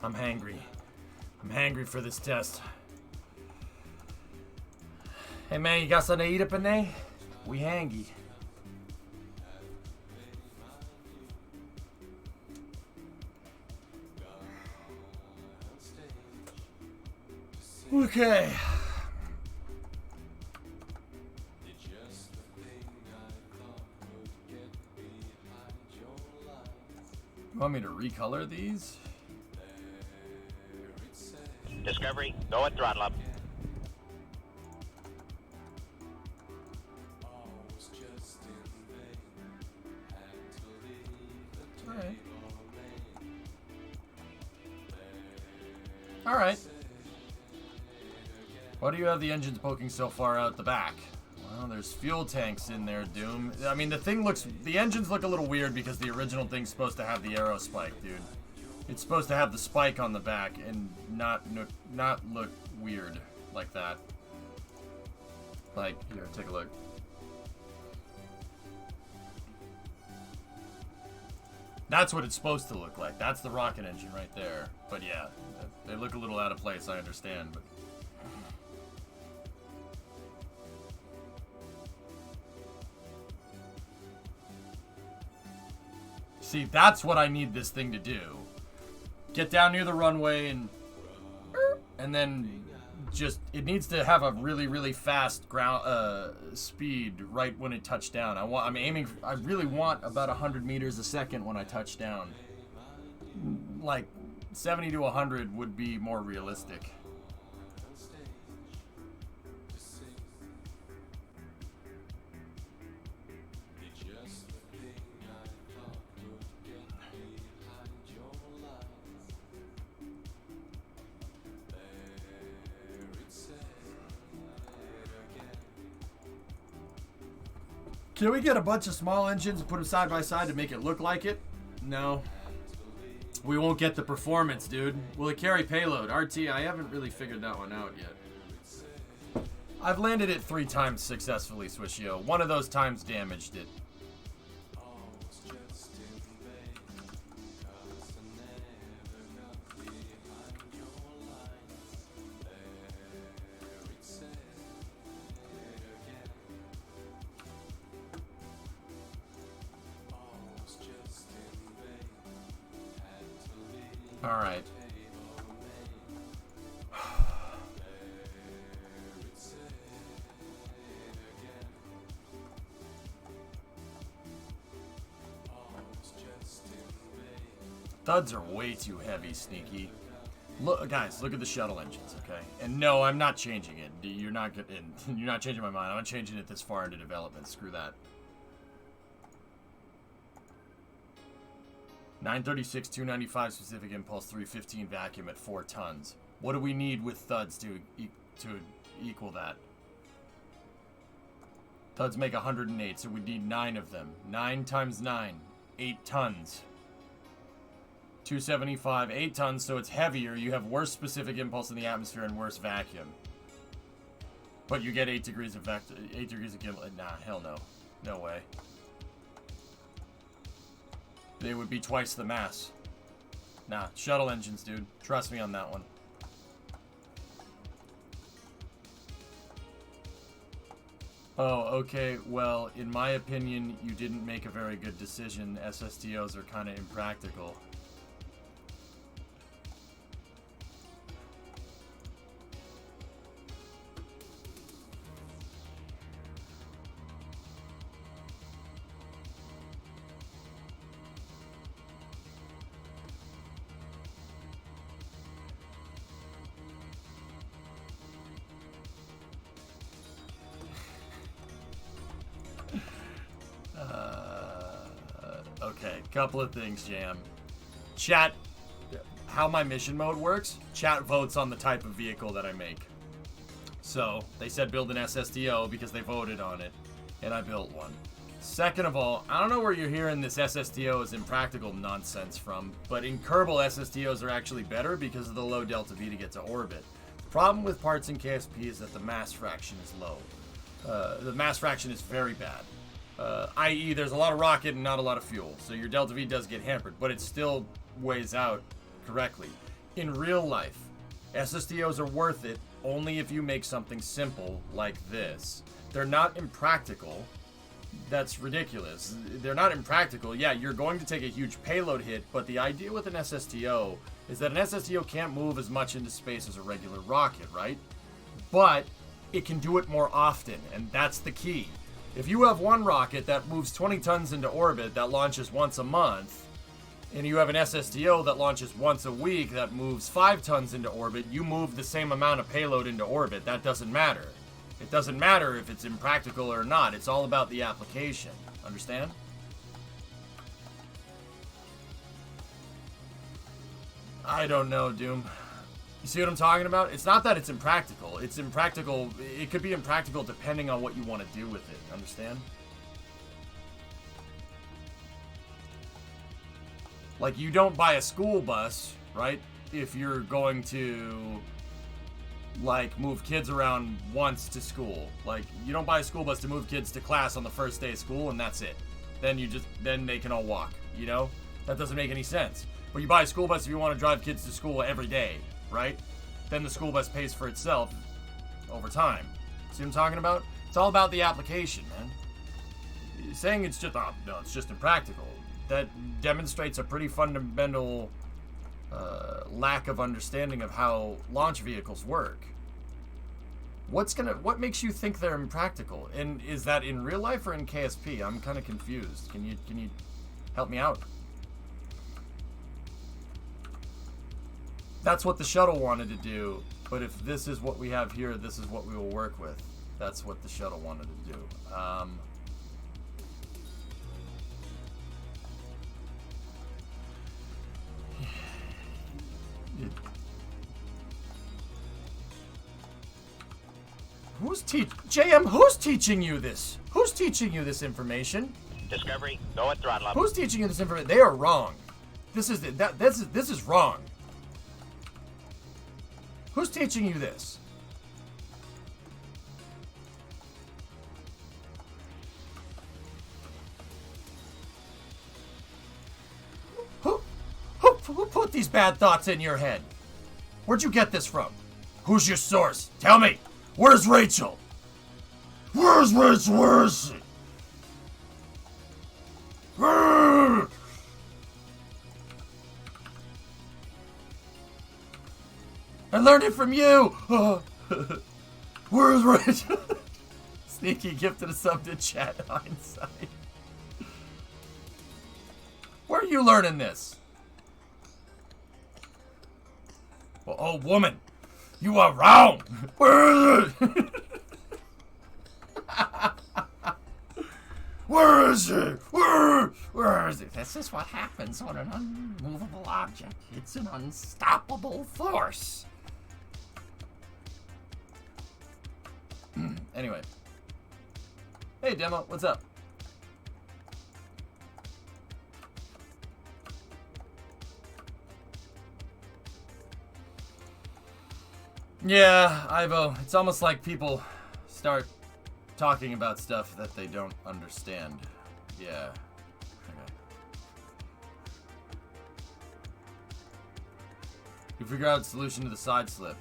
I'm hangry. I'm hangry for this test. Hey man, you got something to eat up in there? We hangy. Okay. You want me to recolor these? Discovery, go at throttle up. Alright. Alright. Why do you have the engines poking so far out the back? Well, there's fuel tanks in there, Doom. I mean, the engines look a little weird because the original thing's supposed to have the arrow spike, dude. It's supposed to have the spike on the back and not look weird like that. Like, here, take a look. That's what it's supposed to look like. That's the rocket engine right there. But yeah, they look a little out of place, I understand, but... See, that's what I need this thing to do. Get down near the runway and then just, it needs to have a really, really fast ground speed right when it touched down. I really want about 100 meters a second when I touch down. Like 70 to 100 would be more realistic. Can we get a bunch of small engines and put them side by side to make it look like it? No. We won't get the performance, dude. Will it carry payload? RT, I haven't really figured that one out yet. I've landed it 3 times successfully, Swishio. One of those times damaged it. All right. Thuds are way too heavy, Sneaky. Look, guys, look at the shuttle engines, okay? And no, I'm not changing it. You're not changing my mind. I'm not changing it this far into development. Screw that. 936, 295 specific impulse, 315 vacuum at 4 tons. What do we need with thuds to equal that? Thuds make 108, so we need 9 of them. 9 times 9, 8 tons. 275, 8 tons, so it's heavier. You have worse specific impulse in the atmosphere and worse vacuum. But you get 8 degrees of vector, 8 degrees of gimbal. Nah, hell no. No way. They would be twice the mass. Nah, shuttle engines, dude. Trust me on that one. Oh, okay. Well, in my opinion, you didn't make a very good decision. SSTOs are kind of impractical. Okay, couple of things, Jam. Chat, how my mission mode works, chat votes on the type of vehicle that I make. So, they said build an SSTO because they voted on it, and I built one. Second of all, I don't know where you're hearing this SSTO is impractical nonsense from, but in Kerbal, SSTOs are actually better because of the low delta V to get to orbit. The problem with parts in KSP is that the mass fraction is low. The mass fraction is very bad. I.e. there's a lot of rocket and not a lot of fuel, so your delta V does get hampered, but it still weighs out correctly. In real life, SSTOs are worth it only if you make something simple like this. They're not impractical. That's ridiculous. They're not impractical. Yeah, you're going to take a huge payload hit, but the idea with an SSTO is that an SSTO can't move as much into space as a regular rocket, right? But it can do it more often, and that's the key. If you have one rocket that moves 20 tons into orbit that launches once a month, and you have an SSTO that launches once a week that moves 5 tons into orbit, you move the same amount of payload into orbit. That doesn't matter. It doesn't matter if it's impractical or not. It's all about the application. Understand? I don't know, Doom. You see what I'm talking about? It's not that it's impractical. It's impractical. It could be impractical depending on what you want to do with it. Understand? Like, you don't buy a school bus, right? If you're going to, like, move kids around once to school. Like, you don't buy a school bus to move kids to class on the first day of school, and that's it. Then they can all walk, you know? That doesn't make any sense. But you buy a school bus if you want to drive kids to school every day, right? Then the school bus pays for itself over time. See what I'm talking about? It's all about the application, man. Saying it's just, oh, no, it's just impractical. That demonstrates a pretty fundamental lack of understanding of how launch vehicles work. What makes you think they're impractical? And is that in real life or in KSP? I'm kind of confused. Can you help me out? That's what the shuttle wanted to do, but if this is what we have here, this is what we will work with. That's what the shuttle wanted to do. JM, who's teaching you this? Who's teaching you this information? Discovery, go at throttle up. Who's teaching you this information? They are wrong. This is wrong. Who's teaching you this? Who put these bad thoughts in your head? Where'd you get this from? Who's your source? Tell me. Where's Rachel? Where's Rachel? Where is she? I learned it from you. Where's Rachel? Sneaky gifted a sub to chat. Hindsight. Where are you learning this? Well, oh, woman, you are wrong. Where is it? Where is it? Where is it? This is what happens on an unmovable object. It's an unstoppable force. Anyway. Hey, Demo, what's up? Yeah, Ivo, it's almost like people start talking about stuff that they don't understand. Yeah. Okay. You figure out a solution to the side slip.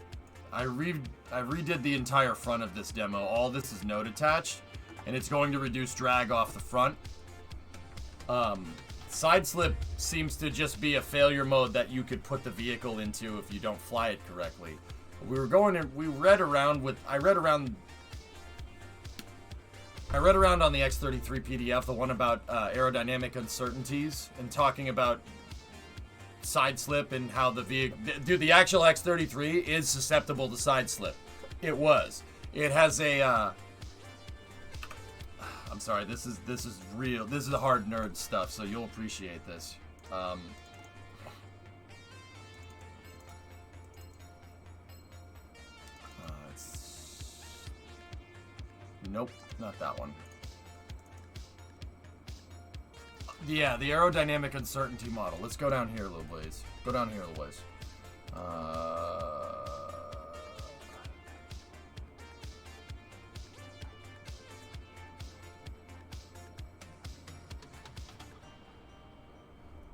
I redid the entire front of this demo. All this is node attached, and it's going to reduce drag off the front. Side slip seems to just be a failure mode that you could put the vehicle into if you don't fly it correctly. I read around on the X33 PDF, the one about aerodynamic uncertainties, and talking about side slip and how the vehicle... Dude, the actual X33 is susceptible to side slip. It was. It has a... I'm sorry, this is real. This is hard nerd stuff, so you'll appreciate this. Nope, not that one. Yeah, the aerodynamic uncertainty model. Let's go down here a little ways. Go down here a little ways.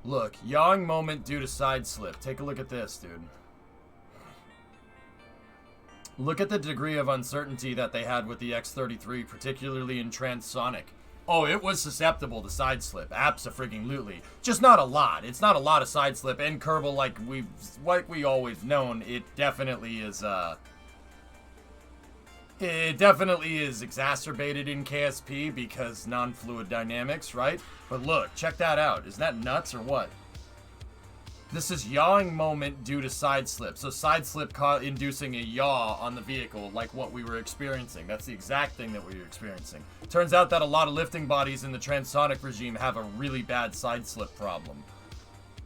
Look, yawing moment due to side slip. Take a look at this, dude. Look at the degree of uncertainty that they had with the X33, particularly in transonic. Oh, it was susceptible to side slip. Abso-friggin-lutely. Just not a lot. It's not a lot of side slip. And Kerbal, like we always known, it definitely is exacerbated in KSP because non-fluid dynamics, right? But look, check that out. Is that nuts or what? This is yawing moment due to side slip. So side slip inducing a yaw on the vehicle like what we were experiencing. That's the exact thing that we were experiencing. Turns out that a lot of lifting bodies in the transonic regime have a really bad side slip problem.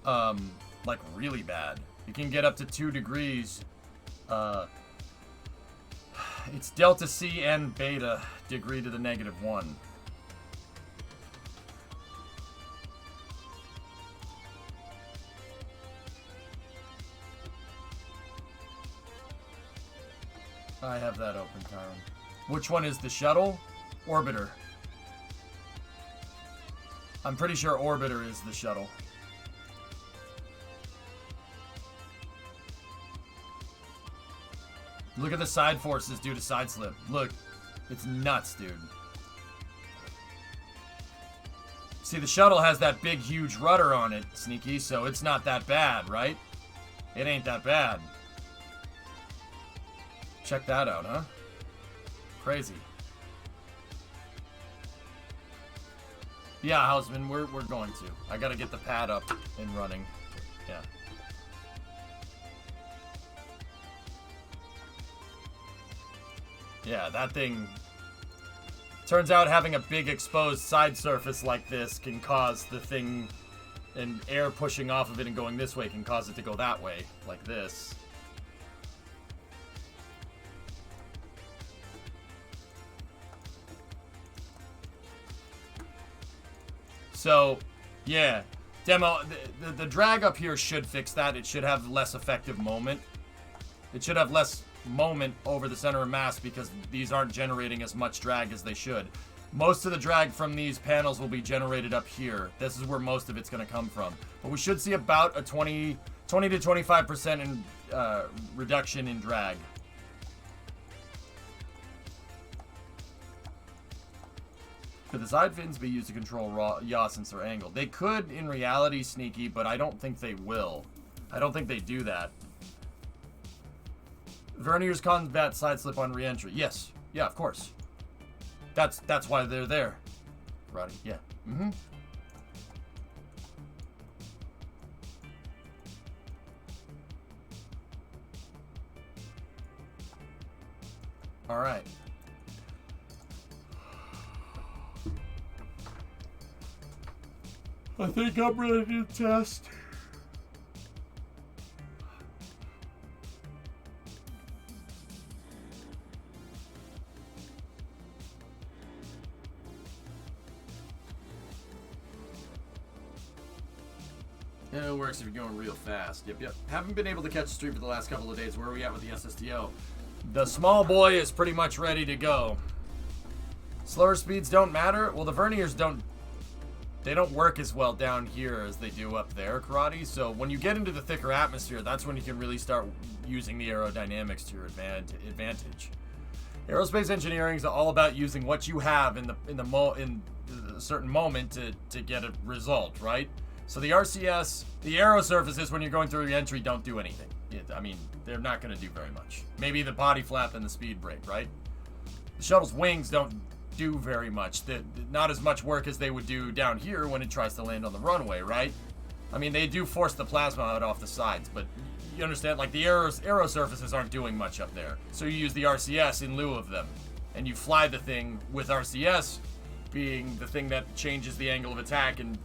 Like really bad. You can get up to 2 degrees It's delta C and beta degree to the -1. I have that open, Tyron. Which one is the shuttle? Orbiter. I'm pretty sure Orbiter is the shuttle. Look at the side forces due to side slip. Look, it's nuts, dude. See, the shuttle has that big, huge rudder on it, Sneaky, so it's not that bad, right? It ain't that bad. Check that out, huh? Crazy. Yeah, Hausman, we're going to. I gotta get the pad up and running. Yeah. Yeah, that thing... Turns out having a big exposed side surface like this can cause the thing... And air pushing off of it and going this way can cause it to go that way. Like this. So, yeah. Demo, the drag up here should fix that. It should have less effective moment. It should have less moment over the center of mass because these aren't generating as much drag as they should. Most of the drag from these panels will be generated up here. This is where most of it's going to come from. But we should see about a 20 to 25% in, reduction in drag. Could the side fins be used to control yaw since they're angled? They could in reality, Sneaky, but I don't think they will. I don't think they do that. Verniers combat side slip on re-entry. Yes. Yeah, of course. That's why they're there. Roddy, yeah. Mm-hmm. All right. I think I'm ready to test. Yeah, it works if you're going real fast. Yep. Haven't been able to catch the stream for the last couple of days. Where are we at with the SSTO? The small boy is pretty much ready to go. Slower speeds don't matter. Well, the verniers don't work as well down here as they do up there, Karate. So when you get into the thicker atmosphere, that's when you can really start using the aerodynamics to your advantage. Aerospace engineering is all about using what you have in a certain moment to get a result, right? So the RCS, the aero surfaces when you're going through re-entry don't do anything. I mean, they're not going to do very much. Maybe the body flap and the speed brake, right? The shuttle's wings don't do very much. Not as much work as they would do down here when it tries to land on the runway, right? I mean, they do force the plasma out off the sides, but you understand, like the aero surfaces aren't doing much up there. So you use the RCS in lieu of them. And you fly the thing with RCS being the thing that changes the angle of attack and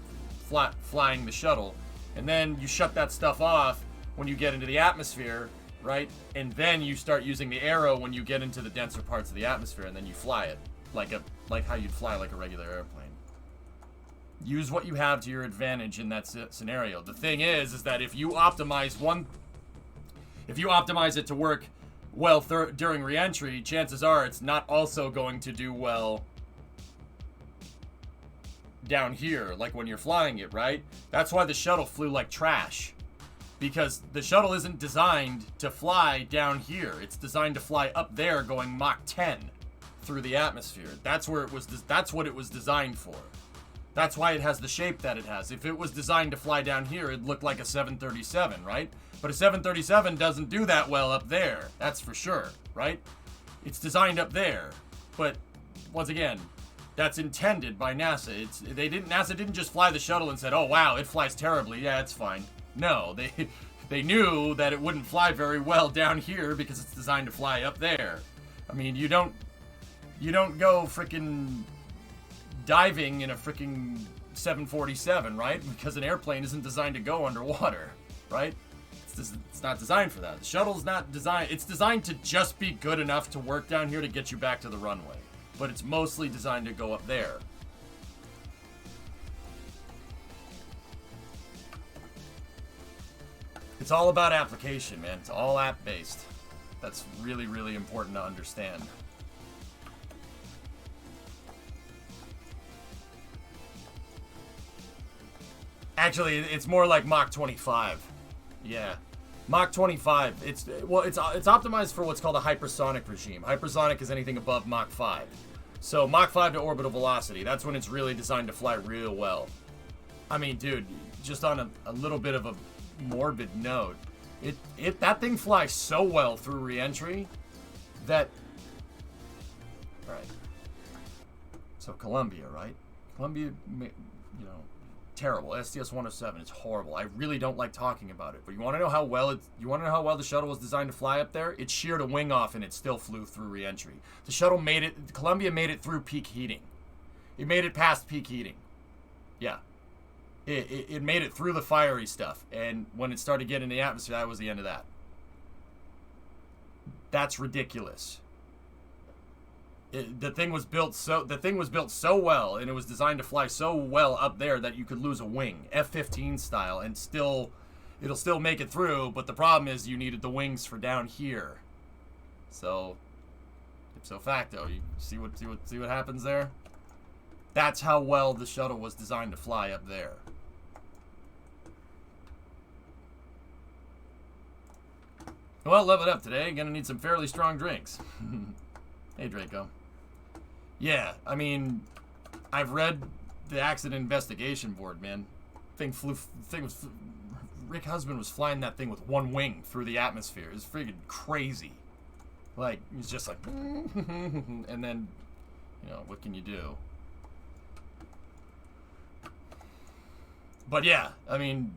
flying the shuttle. And then you shut that stuff off when you get into the atmosphere, right? And then you start using the aero when you get into the denser parts of the atmosphere, and then you fly it like how you'd fly like a regular airplane. Use what you have to your advantage in that scenario. The thing is that if you optimize it to work well during re-entry, chances are it's not also going to do well down here, like when you're flying it, right? That's why the shuttle flew like trash. Because the shuttle isn't designed to fly down here. It's designed to fly up there going Mach 10 through the atmosphere. That's what it was designed for. That's why it has the shape that it has. If it was designed to fly down here, it'd look like a 737, right? But a 737 doesn't do that well up there. That's for sure, right? It's designed up there. But once again, that's intended by NASA. NASA didn't just fly the shuttle and said, "Oh wow, it flies terribly. Yeah, it's fine." No, they knew that it wouldn't fly very well down here because it's designed to fly up there. I mean, you don't go frickin' diving in a frickin' 747, right? Because an airplane isn't designed to go underwater, right? It's it's not designed for that. The shuttle's not designed. It's designed to just be good enough to work down here to get you back to the runway. But it's mostly designed to go up there. It's all about application, man. It's all app-based. That's really, really important to understand. Actually, it's more like Mach 25. Yeah. Mach 25. It's optimized for what's called a hypersonic regime. Hypersonic is anything above Mach 5. So Mach 5 to orbital velocity. That's when it's really designed to fly real well. I mean, dude, just on a little bit of a morbid note, that thing flies so well through re-entry that... Right. So Columbia, right? Columbia, you know, terrible. STS-107, it's horrible. I really don't like talking about it. But you want to know how well the shuttle was designed to fly up there? It sheared a wing off and it still flew through re-entry. The shuttle Columbia made it through peak heating. It made it past peak heating. Yeah. It made it through the fiery stuff, and when it started getting in the atmosphere, that was the end of that. That's ridiculous. The thing was built so well, and it was designed to fly so well up there that you could lose a wing, F-15 style, and it'll still make it through. But the problem is you needed the wings for down here. So, ipso facto, you see what happens there. That's how well the shuttle was designed to fly up there. Well, level it up today. Gonna need some fairly strong drinks. Hey, Draco. Yeah, I mean, I've read the accident investigation board, man. Rick Husband was flying that thing with one wing through the atmosphere. It's freaking crazy. Like, he's just like, and then, you know, what can you do? But yeah, I mean,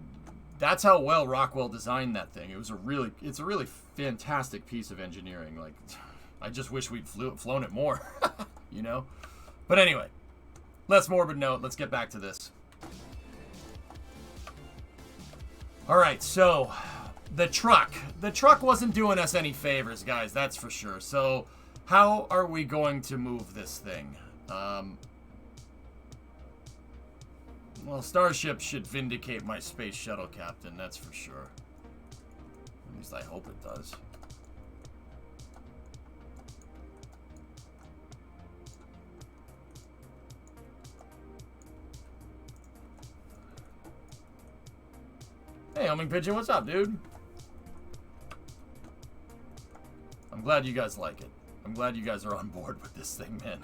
that's how well Rockwell designed that thing. It's a really fantastic piece of engineering. Like, I just wish we'd flown it more, you know? But anyway, less morbid note. Let's get back to this. All right, so the truck wasn't doing us any favors, guys. That's for sure. So how are we going to move this thing? Well, Starship should vindicate my space shuttle captain, that's for sure. At least I hope it does. Hey, Homing Pigeon, what's up, dude? I'm glad you guys like it. I'm glad you guys are on board with this thing, man.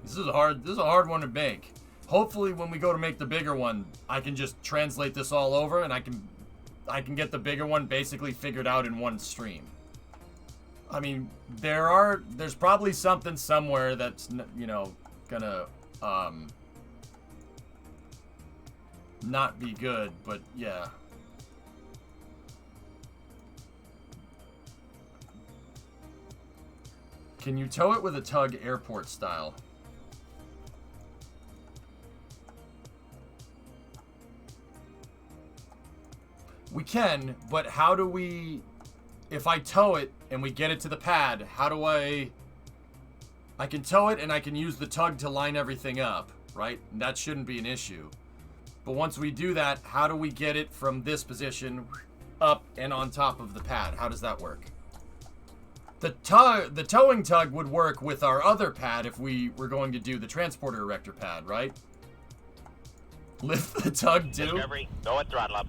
This is a hard one to make. Hopefully, when we go to make the bigger one, I can just translate this all over, and I can get the bigger one basically figured out in one stream. I mean, there's probably something somewhere that's, you know, gonna not be good, but yeah. Can you tow it with a tug airport style? We can, but how do we... If I tow it and we get it to the pad, how do I can tow it and I can use the tug to line everything up, right? That shouldn't be an issue. But once we do that, how do we get it from this position up and on top of the pad? How does that work? The towing tug would work with our other pad if we were going to do the transporter erector pad, right? Lift the tug too? Discovery, go at throttle up.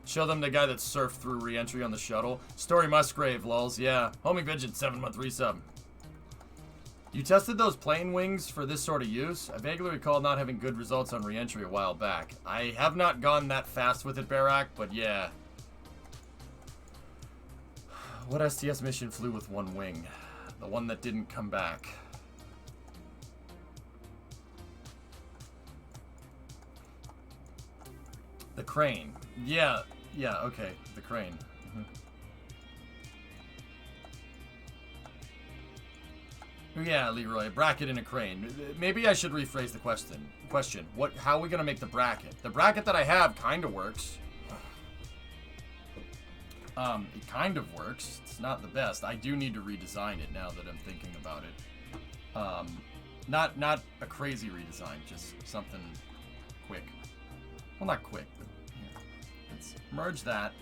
Show them the guy that surfed through re-entry on the shuttle. Story Musgrave, lols, yeah. Homing Pigeon, 7-month resub. You tested those plane wings for this sort of use? I vaguely recall not having good results on re-entry a while back. I have not gone that fast with it, Barak, but yeah. What STS mission flew with one wing? The one that didn't come back. The crane. Yeah, okay, the crane. Yeah, Leroy, bracket in a crane. Maybe I should rephrase the question. How are we gonna make the bracket? The bracket that I have kind of works. It kind of works. It's not the best. I do need to redesign it now that I'm thinking about it. Not a crazy redesign, just something quick. Well, not quick, but here. Let's merge that.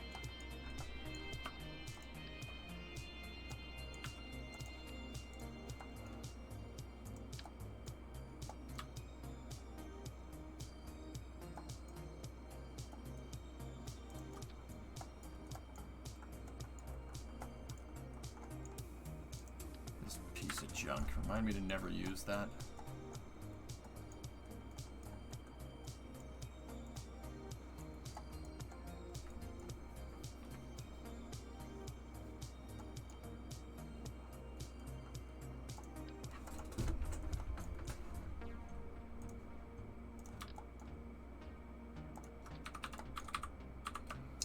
Junk. Remind me to never use that.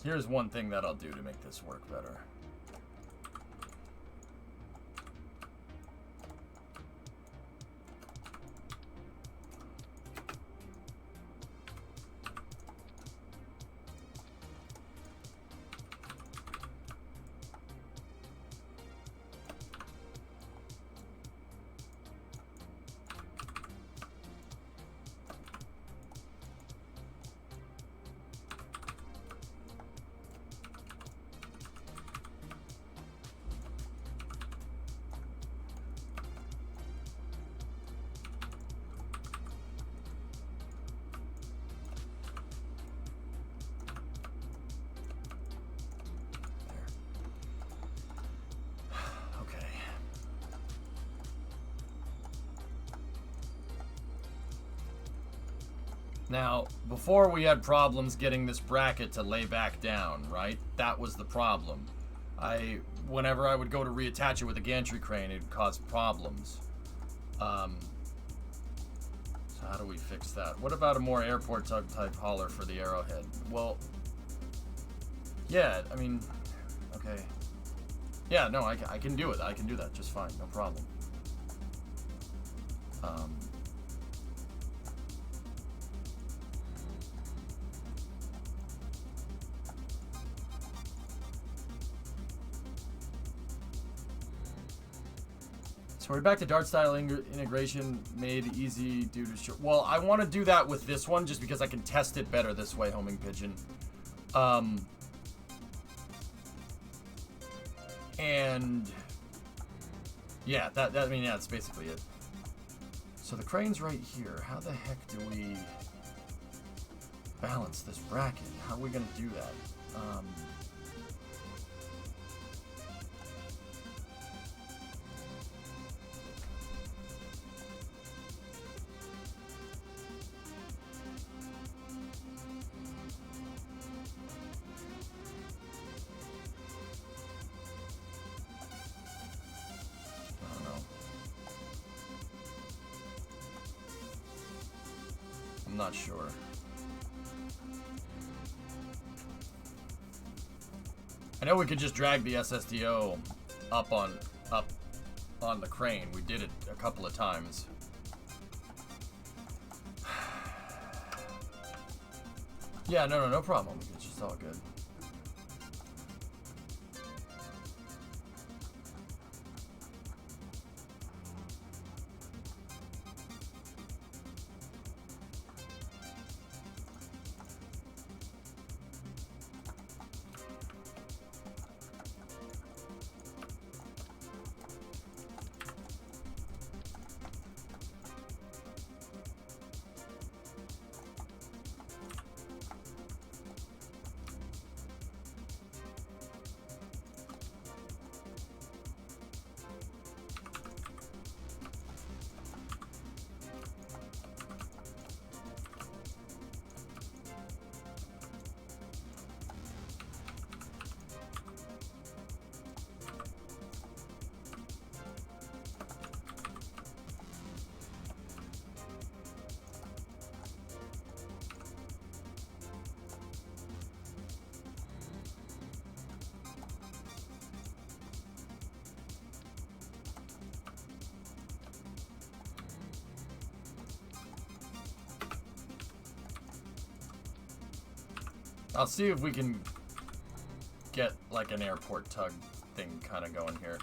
Here's one thing that I'll do to make this work better. Now, before we had problems getting this bracket to lay back down, right? That was the problem. Whenever I would go to reattach it with a gantry crane, it would cause problems. So how do we fix that? What about a more airport tug type hauler for the Arrowhead? Well, yeah, I mean, okay. Yeah, no, I can do it. I can do that just fine, no problem. So we're back to Dart style integration made easy due to well, I want to do that with this one just because I can test it better this way, Homing Pigeon. And yeah, I mean, yeah, that's basically it. So the crane's right here. How the heck do we balance this bracket? How are we gonna do that? Not sure. I know we could just drag the SSDO up on the crane. We did it a couple of times. Yeah, no problem. It's just all good. I'll see if we can get like an airport tug thing kind of going here.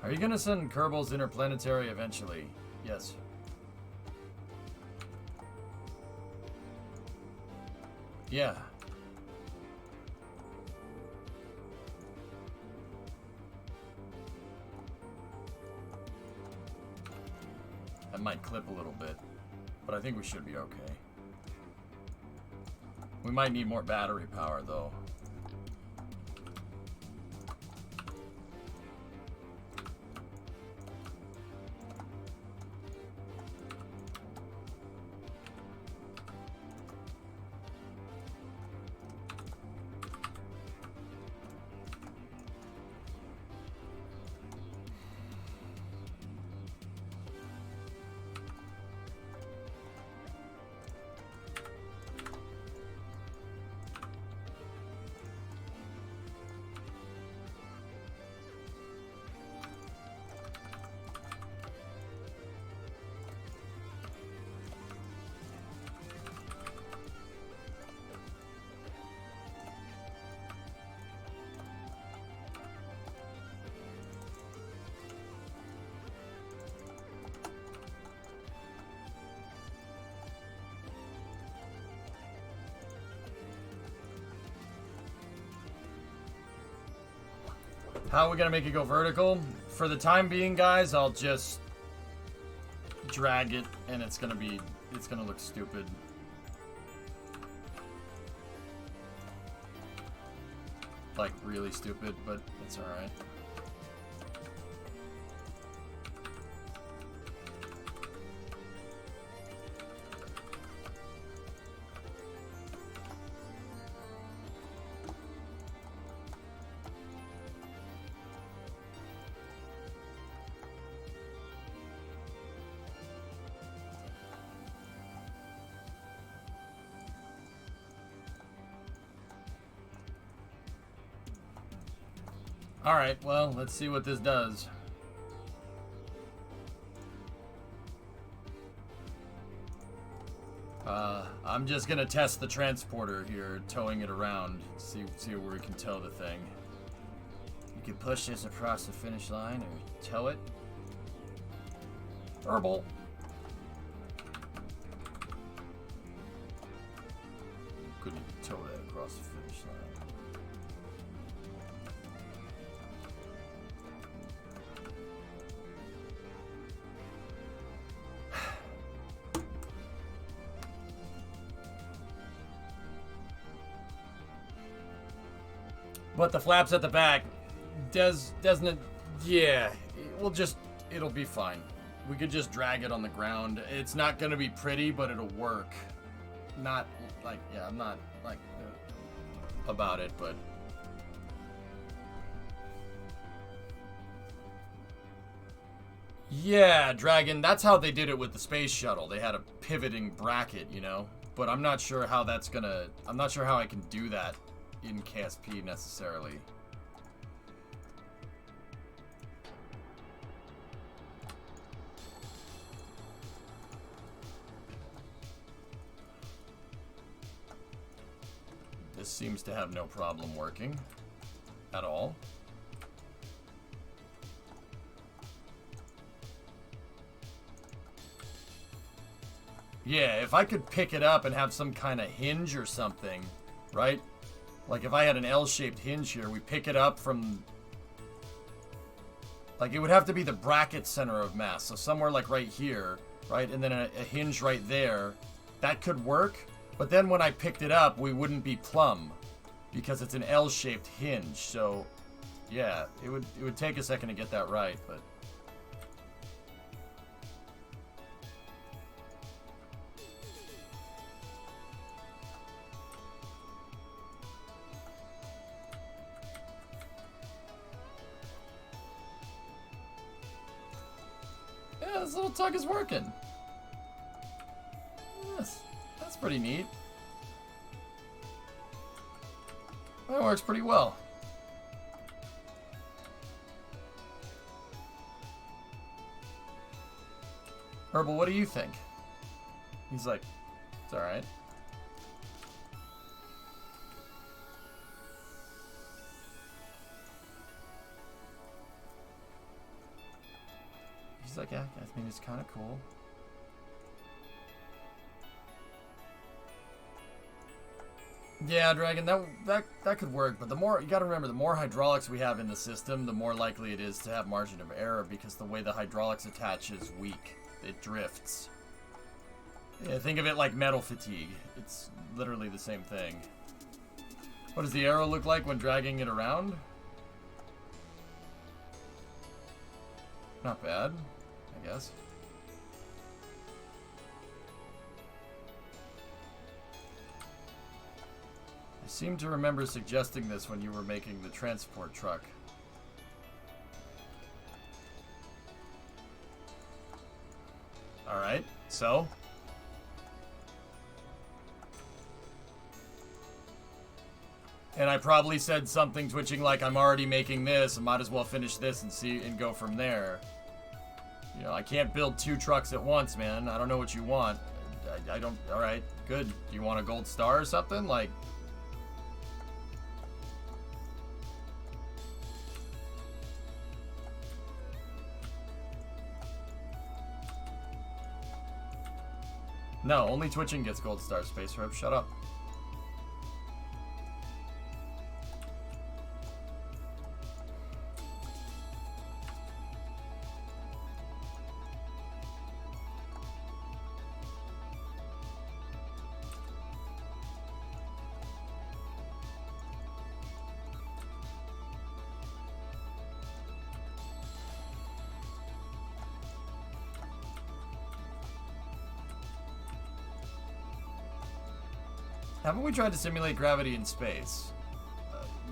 Are you gonna send Kerbals interplanetary eventually? Yes. Yeah. That might clip a little bit, but I think we should be okay. We might need more battery power though. How are we gonna make it go vertical? For the time being, guys, I'll just drag it and it's gonna look stupid. Like really stupid, but it's alright. Alright, well, let's see what this does. I'm just gonna test the transporter here, towing it around, see where we can tow the thing. You can push this across the finish line or tow it. Herbal. Couldn't tow that across the finish line. But the flaps at the back, doesn't it? Yeah, it'll be fine. We could just drag it on the ground. It's not gonna be pretty, but it'll work. Not like, yeah, I'm not like about it, but. Yeah, Dragon, that's how they did it with the space shuttle. They had a pivoting bracket, you know? But I'm not sure how that's gonna, I'm not sure how I can do that in KSP necessarily. This seems to have no problem working at all. Yeah, if I could pick it up and have some kind of hinge or something, right? Like if I had an L-shaped hinge here, we pick it up from... Like it would have to be the bracket center of mass. So somewhere like right here, right? And then a hinge right there. That could work. But then when I picked it up, we wouldn't be plumb because it's an L-shaped hinge. So, yeah, it would take a second to get that right, but. Yeah, this little tug is working. Yes, that's pretty neat. That works pretty well. Herbal, what do you think? He's like, it's alright. He's like, yeah, I mean, it's kind of cool. Yeah, Dragon, that could work, but the more, you gotta remember, the more hydraulics we have in the system, the more likely it is to have margin of error, because the way the hydraulics attach is weak. It drifts. Yeah, think of it like metal fatigue. It's literally the same thing. What does the arrow look like when dragging it around? Not bad, I guess. I seem to remember suggesting this when you were making the transport truck. Alright, so? And I probably said something twitching like, I'm already making this, I might as well finish this and see and go from there. You know, I can't build 2 trucks at once, man. I don't know what you want. I don't, alright, good. Do you want a gold star or something? Like, no, only twitching gets gold star, Space Herb. Shut up. Haven't we tried to simulate gravity in space?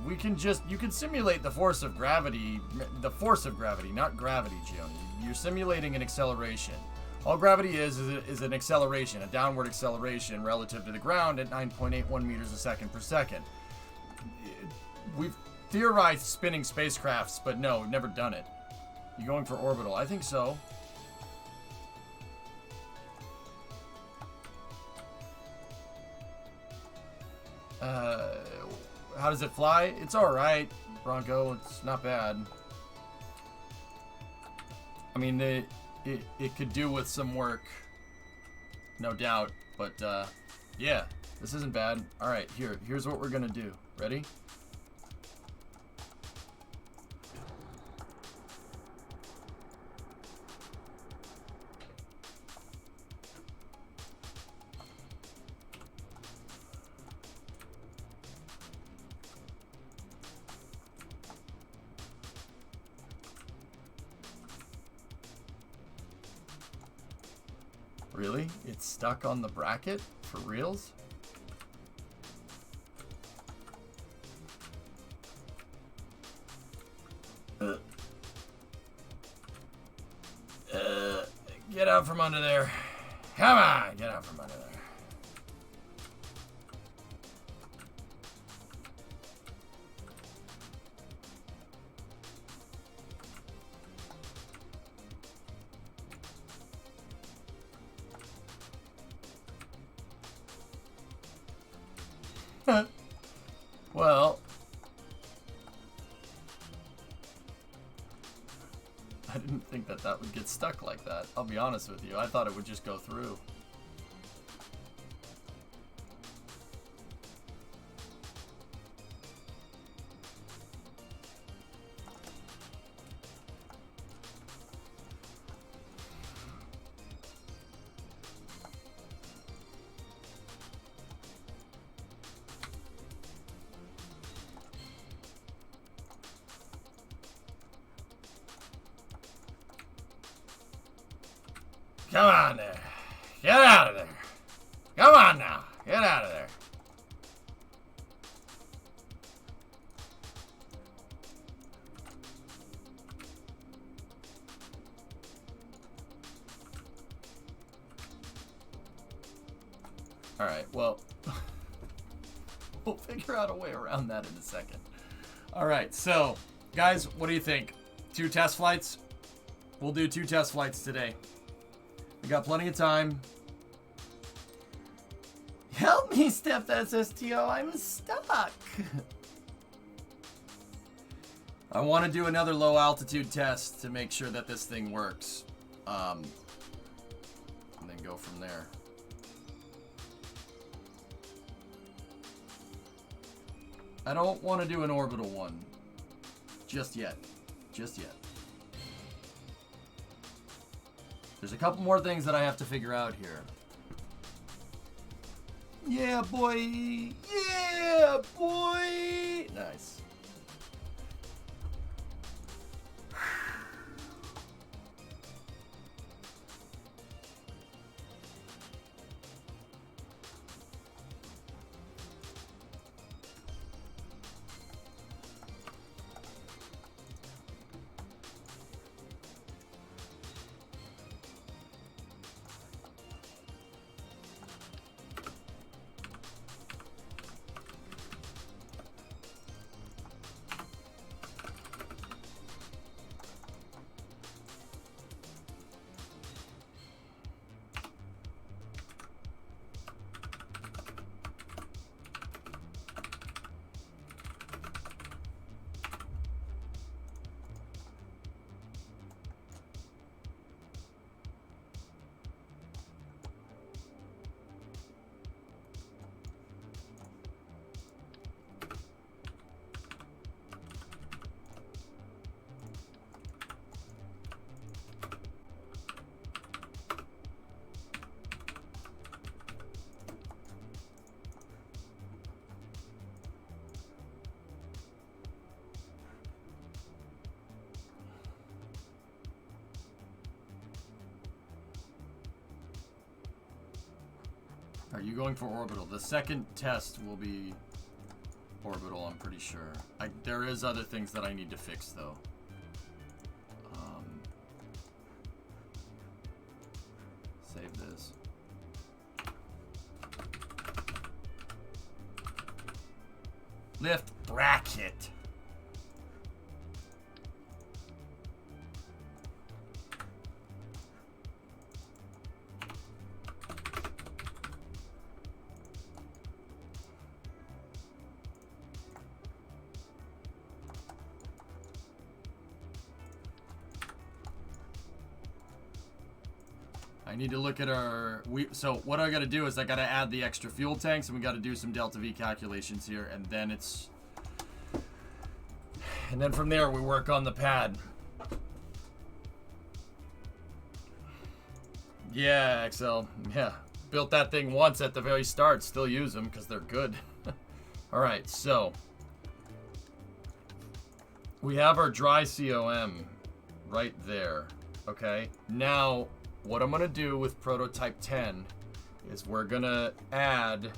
We can just, you can simulate the force of gravity, not gravity, Gioni. You're simulating an acceleration. All gravity is an acceleration, a downward acceleration relative to the ground at 9.81 meters a second per second. We've theorized spinning spacecrafts, but no, we've never done it. You going for orbital? I think so. How does it fly? It's alright, Bronco. It's not bad. I mean, it could do with some work, no doubt. But, yeah, this isn't bad. Alright, here's what we're gonna do. Ready? Really? It's stuck on the bracket? For reals? Get out from under there. Come on, get out from under there. Well, I didn't think that would get stuck like that. I'll be honest with you. I thought it would just go through. Come on there. Get out of there. Come on now. Get out of there. Alright, well, we'll figure out a way around that in a second. Alright, so, guys, what do you think? 2 test flights? We'll do 2 test flights today. We got plenty of time. Help me, Steph SSTO, I'm stuck. I want to do another low altitude test to make sure that this thing works. And then go from there. I don't want to do an orbital one. Just yet. Just yet. There's a couple more things that I have to figure out here. Yeah, boy! Yeah, boy! Nice. Are you going for orbital? The second test will be orbital, I'm pretty sure. There is other things that I need to fix, though. Save this. Lift bracket. I need to look at our... So what I got to do is I got to add the extra fuel tanks, and we got to do some delta V calculations here, and then it's... And then from there, we work on the pad. Yeah, XL. Yeah. Built that thing once at the very start. Still use them because they're good. Alright, so... We have our dry COM right there. Okay? Now... What I'm going to do with Prototype 10 is we're going to add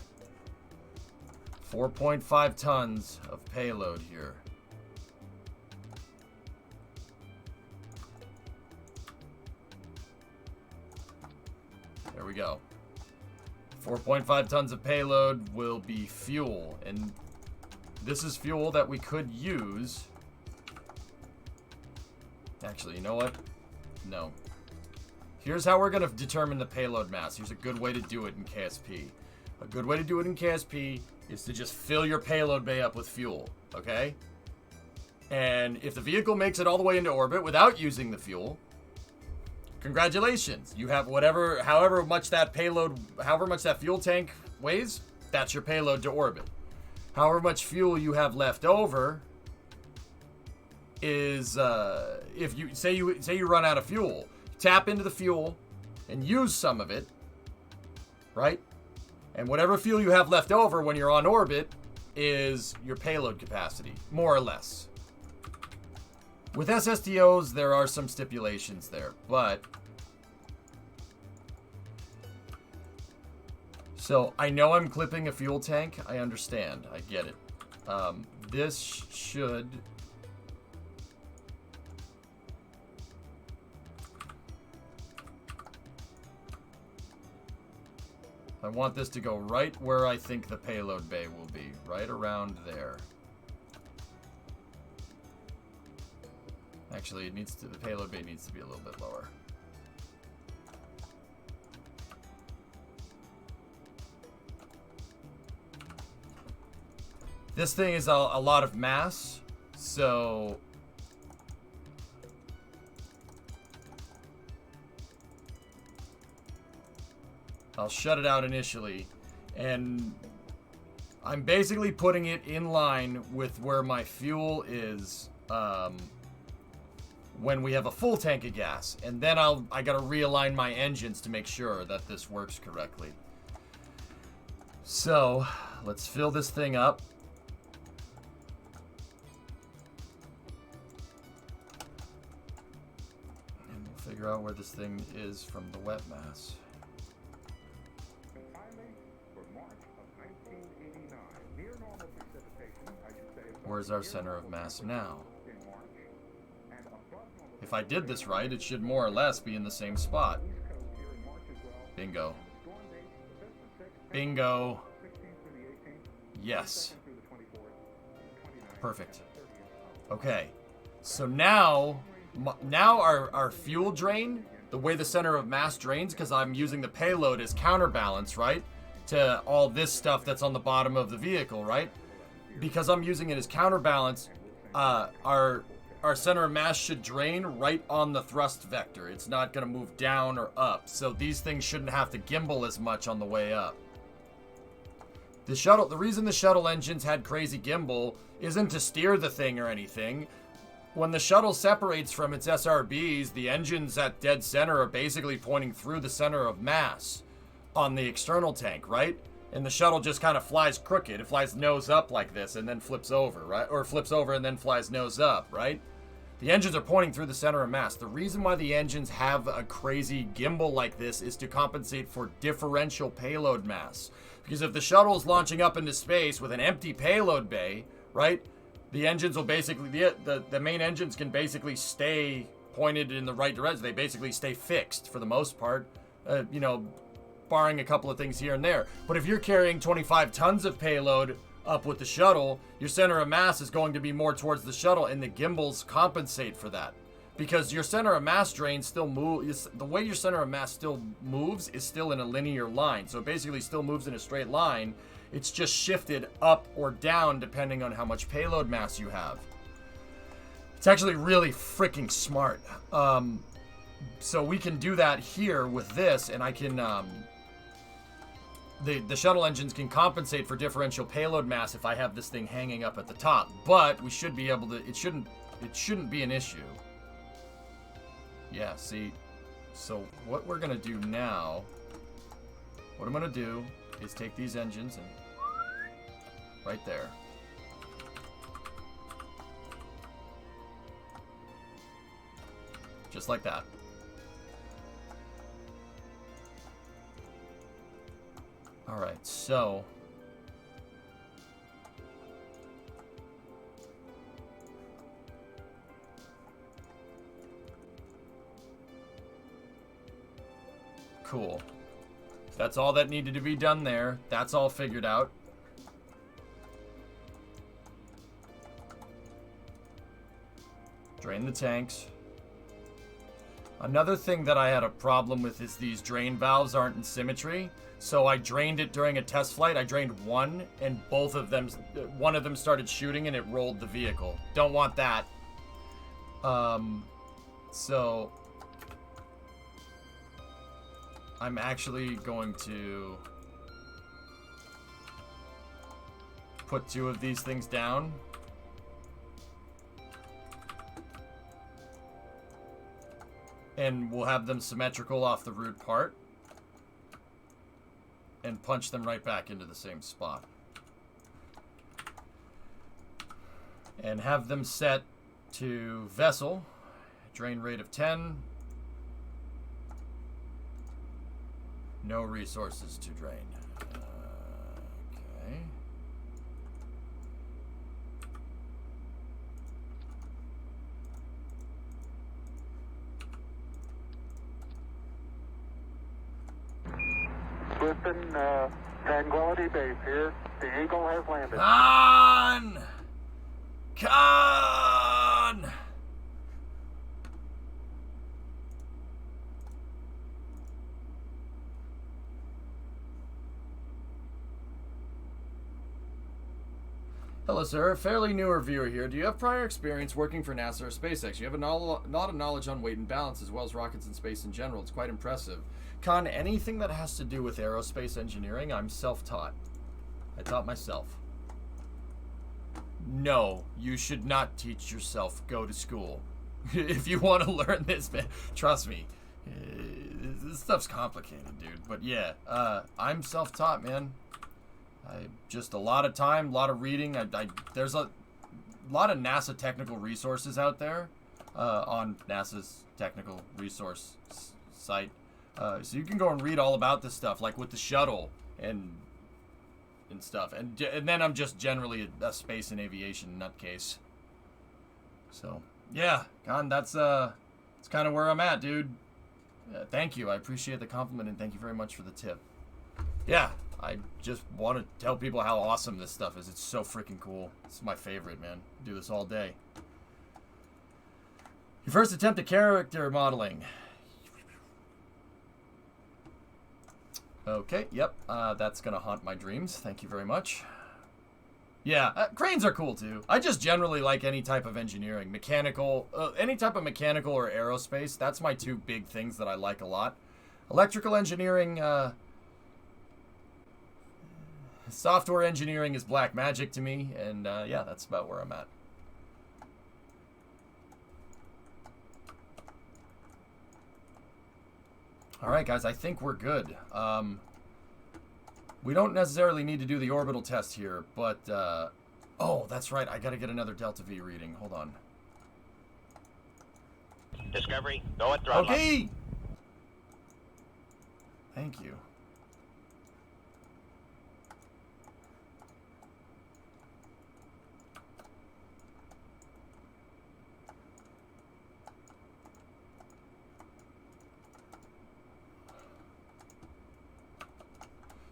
4.5 tons of payload here. There we go. 4.5 tons of payload will be fuel. And this is fuel that we could use. Actually, you know what? No. Here's how we're going to determine the payload mass. Here's a good way to do it in KSP. A good way to do it in KSP is to just fill your payload bay up with fuel, okay? And if the vehicle makes it all the way into orbit without using the fuel, congratulations. You have however much that fuel tank weighs, that's your payload to orbit. However much fuel you have left over is, if you say you run out of fuel, tap into the fuel and use some of it, right? And whatever fuel you have left over when you're on orbit is your payload capacity, more or less. With SSDOs, there are some stipulations there, but So I know I'm clipping a fuel tank. I understand. I get it. This should... I want this to go right where I think the payload bay will be. Right around there. Actually, it needs to, the payload bay needs to be a little bit lower. This thing is a lot of mass, so I'll shut it out initially, and I'm basically putting it in line with where my fuel is when we have a full tank of gas, and then I gotta realign my engines to make sure that this works correctly. So let's fill this thing up. And we'll figure out where this thing is from the wet mass. Where's our center of mass now? If I did this right, it should more or less be in the same spot. Bingo. Bingo. Yes. Perfect. Okay. So now our fuel drain, the way the center of mass drains, because I'm using the payload as counterbalance, right? To all this stuff that's on the bottom of the vehicle, right? Because I'm using it as counterbalance, our center of mass should drain right on the thrust vector. It's not going to move down or up. So these things shouldn't have to gimbal as much on the way up. The reason the shuttle engines had crazy gimbal isn't to steer the thing or anything. When the shuttle separates from its SRBs, the engines at dead center are basically pointing through the center of mass on the external tank, right? And the shuttle just kind of flies crooked. It flies nose up like this and then flips over, right? Or flips over and then flies nose up, right? The engines are pointing through the center of mass. The reason why the engines have a crazy gimbal like this is to compensate for differential payload mass. Because if the shuttle is launching up into space with an empty payload bay, right? The engines will basically, the main engines can basically stay pointed in the right direction. They basically stay fixed for the most part, you know, barring a couple of things here and there. But if you're carrying 25 tons of payload up with the shuttle, your center of mass is going to be more towards the shuttle, and the gimbals compensate for that. Because your center of mass drain still moves, the way your center of mass still moves is still in a linear line. So it basically still moves in a straight line. It's just shifted up or down depending on how much payload mass you have. It's actually really freaking smart. So we can do that here with this, and I can, the shuttle engines can compensate for differential payload mass if I have this thing hanging up at the top. But we should be able to, it shouldn't be an issue. Yeah, see, so what we're gonna do now, what I'm gonna do is take these engines and right there. Just like that. All right, so cool. That's all that needed to be done there. That's all figured out. Drain the tanks. Another thing that I had a problem with is these drain valves aren't in symmetry. So I drained it during a test flight. I drained one, and one of them started shooting, and it rolled the vehicle. Don't want that. So I'm actually going to put two of these things down. And we'll have them symmetrical off the root part. And punch them right back into the same spot. And have them set to vessel. Drain rate of 10. No resources to drain. Houston, Tranquility Base here. The Eagle has landed. Con! Hello, sir. Fairly newer viewer here. Do you have prior experience working for NASA or SpaceX? You have a lot of knowledge on weight and balance, as well as rockets and space in general. It's quite impressive. Con, anything that has to do with aerospace engineering, I'm self-taught. I taught myself. No, you should not teach yourself. Go to school. If you want to learn this, man, trust me. This stuff's complicated, dude. But yeah, I'm self-taught, man. Just a lot of time, a lot of reading. There's a lot of NASA technical resources out there on NASA's technical resource site. So you can go and read all about this stuff, like with the shuttle and stuff. And then I'm just generally a space and aviation nutcase. So yeah, Con, that's kind of where I'm at, dude. Thank you. I appreciate the compliment and thank you very much for the tip. Yeah. I just want to tell people how awesome this stuff is. It's so freaking cool. It's my favorite, man. Do this all day. Your first attempt at character modeling. Okay, yep. That's going to haunt my dreams. Thank you very much. Yeah, cranes are cool too. I just generally like any type of engineering. Mechanical, any type of mechanical or aerospace. That's my two big things that I like a lot. Electrical engineering, software engineering is black magic to me, and yeah, that's about where I'm at. All right, guys, I think we're good. We don't necessarily need to do the orbital test here, but oh, that's right. I got to get another Delta V reading. Hold on. Discovery, go at throttle. Okay. Thank you.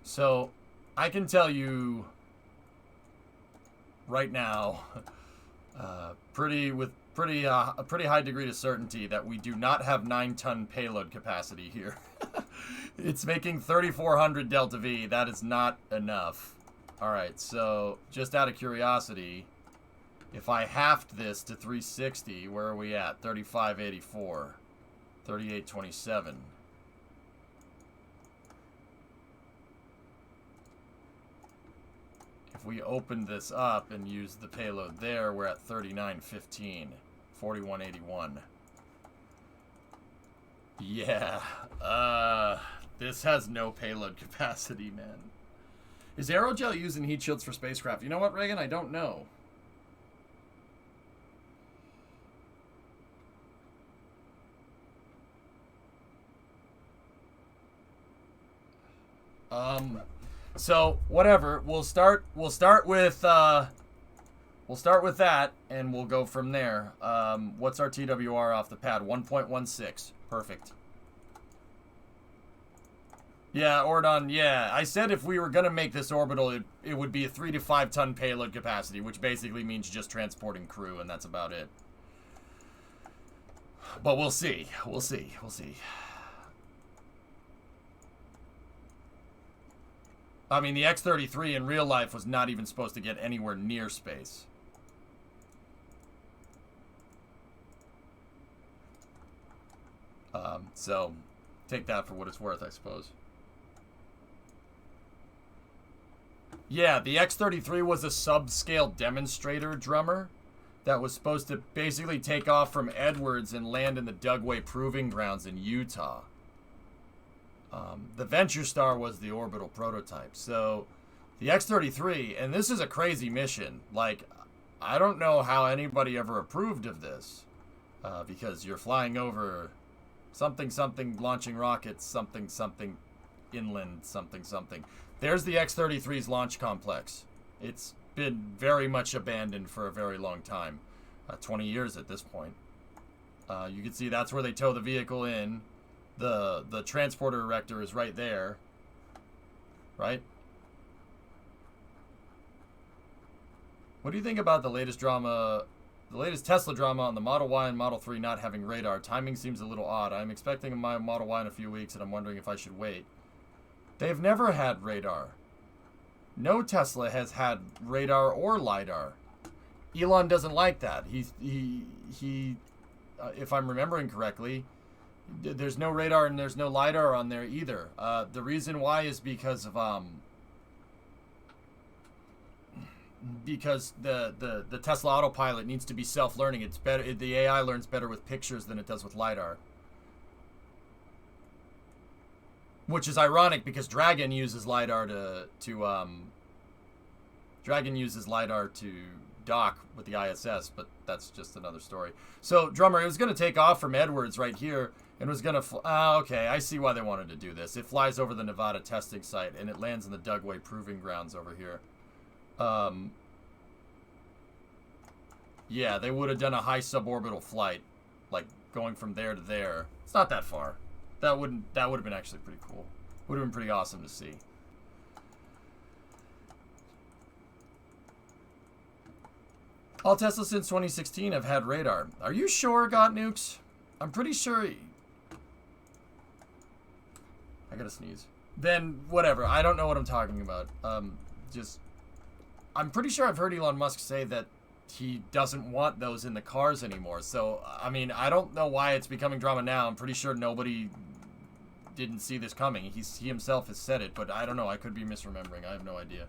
So, I can tell you right now, a pretty high degree of certainty that we do not have 9-ton payload capacity here. It's making 3,400 Delta V. That is not enough. All right, so just out of curiosity, if I halved this to 360, where are we at? 3584, 3827. If we open this up and use the payload there, we're at 3915, 4181. Yeah, this has no payload capacity, man. Is aerogel used in heat shields for spacecraft? You know what, Reagan? I don't know. So whatever, we'll start with that, and we'll go from there. What's our TWR off the pad? 1.16. Perfect. Yeah, Ordon, yeah. I said if we were going to make this orbital, it would be a 3 to 5 ton payload capacity, which basically means just transporting crew, and that's about it. But we'll see. We'll see. We'll see. I mean, the X-33 in real life was not even supposed to get anywhere near space. So, take that for what it's worth, I suppose. Yeah, the X-33 was a subscale demonstrator drummer that was supposed to basically take off from Edwards and land in the Dugway Proving Grounds in Utah. The Venture Star was the orbital prototype. So the X-33, and this is a crazy mission. Like, I don't know how anybody ever approved of this, because you're flying over something, launching rockets, something, inland, something. There's the X-33's launch complex. It's been very much abandoned for a very long time, 20 years at this point. You can see that's where they tow the vehicle in. The transporter erector is right there. right? What do you think about the latest Tesla drama on the Model Y and Model 3 not having radar? Timing seems a little odd. I'm expecting my Model Y in a few weeks, and I'm wondering if I should wait. They've never had radar. No Tesla has had radar or LiDAR. Elon doesn't like that. He if I'm remembering correctly, there's no radar and there's no LiDAR on there either. The reason why is because of the Tesla autopilot needs to be self-learning. It's better. The AI learns better with pictures than it does with LiDAR. Which is ironic because Dragon uses LiDAR to dock with the ISS, but that's just another story. So, Drummer, it was going to take off from Edwards right here and was going to okay, I see why they wanted to do this. It flies over the Nevada testing site and it lands in the Dugway Proving Grounds over here. Yeah, they would have done a high suborbital flight, like going from there to there. It's not that far. That would have been actually pretty cool. Would have been pretty awesome to see. All Teslas since 2016 have had radar. Are you sure, Got Nukes? I'm pretty sure. I gotta sneeze. Then whatever. I don't know what I'm talking about. I'm pretty sure I've heard Elon Musk say that he doesn't want those in the cars anymore. So, I mean, I don't know why it's becoming drama now. I'm pretty sure nobody didn't see this coming. He himself has said it, but I don't know. I could be misremembering. I have no idea.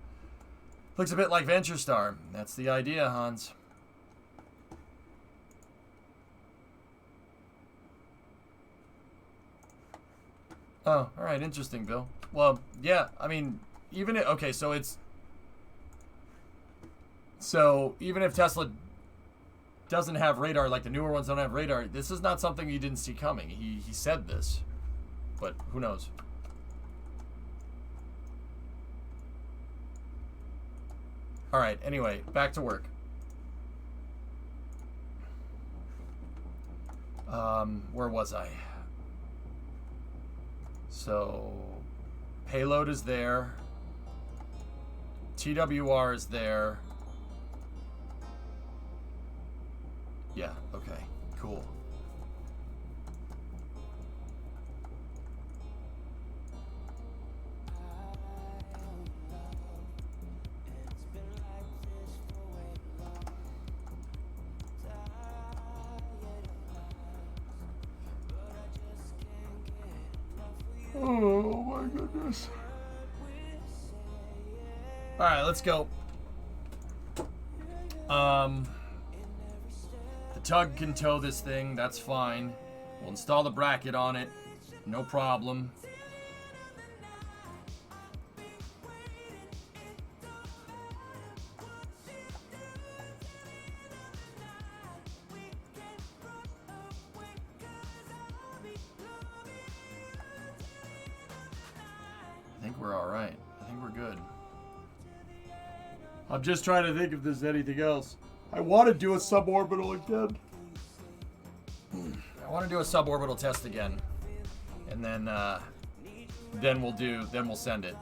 Looks a bit like Venture Star. That's the idea, Hans. Oh, all right. Interesting, Bill. Well, yeah. I mean, even if, okay, so even if Tesla doesn't have radar, like the newer ones don't have radar, this is not something you didn't see coming. He said this, but who knows? All right. Anyway, back to work. Where was I? So, payload is there. TWR is there. Yeah, okay, cool. Oh my goodness. All right, let's go. The tug can tow this thing, that's fine. We'll install the bracket on it, no problem. I think we're all right. I think we're good. I'm just trying to think if there's anything else. I want to do a suborbital again. I want to do a suborbital test again, and then we'll send it.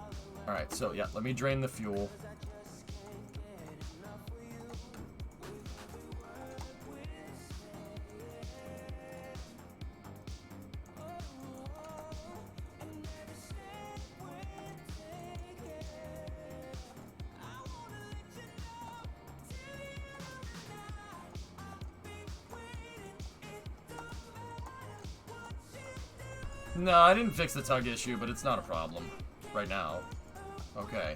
All right. So yeah, let me drain the fuel. No, I didn't fix the tug issue, but it's not a problem right now. Okay.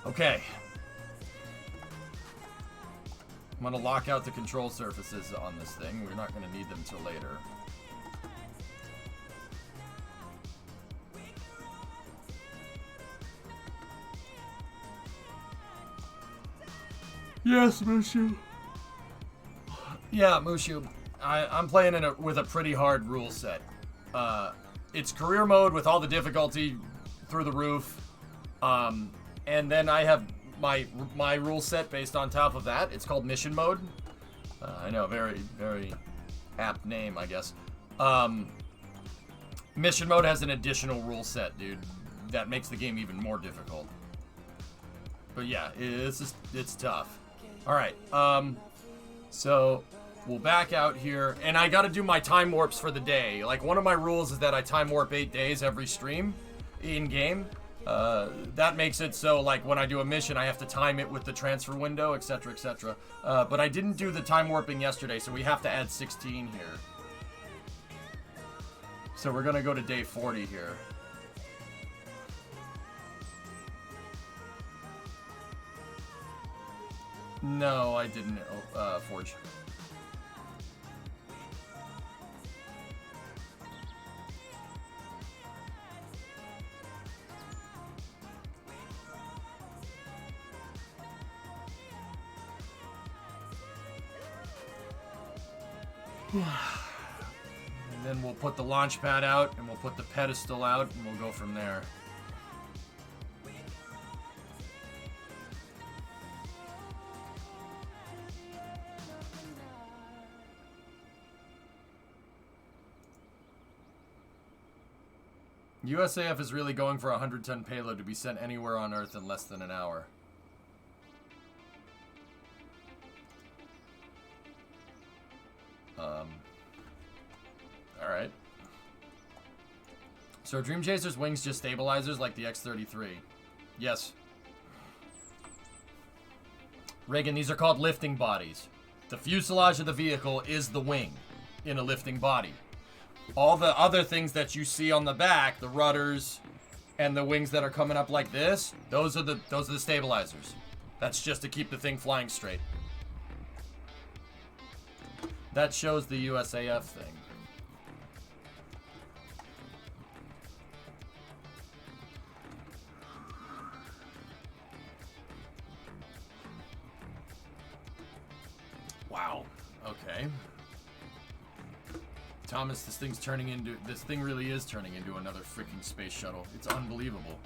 Okay. I'm going to lock out the control surfaces on this thing. We're not going to need them till later. Yes, Mushu. Yeah, Mushu. I'm playing with a pretty hard rule set. It's career mode with all the difficulty through the roof. And then I have my rule set based on top of that. It's called mission mode. I know, very, very apt name, I guess. Mission mode has an additional rule set, dude. that makes the game even more difficult. But yeah, it's tough. All right, so we'll back out here, and I got to do my time warps for the day. Like, one of my rules is that I time warp 8 days every stream in game. That makes it so, like, when I do a mission, I have to time it with the transfer window, etc., etc. But I didn't do the time warping yesterday, so we have to add 16 here. So we're gonna go to day 40 here. No, I didn't forge. And then we'll put the launch pad out, and we'll put the pedestal out, and we'll go from there. USAF is really going for a 100-ton payload to be sent anywhere on Earth in less than an hour. Alright. So are Dream Chaser's wings just stabilizers like the X-33? Yes. Reagan, these are called lifting bodies. The fuselage of the vehicle is the wing in a lifting body. All the other things that you see on the back, the rudders and the wings that are coming up like this, those are the stabilizers. That's just to keep the thing flying straight. That shows the USAF thing. Wow. Okay. Thomas, this thing really is turning into another freaking space shuttle. It's unbelievable.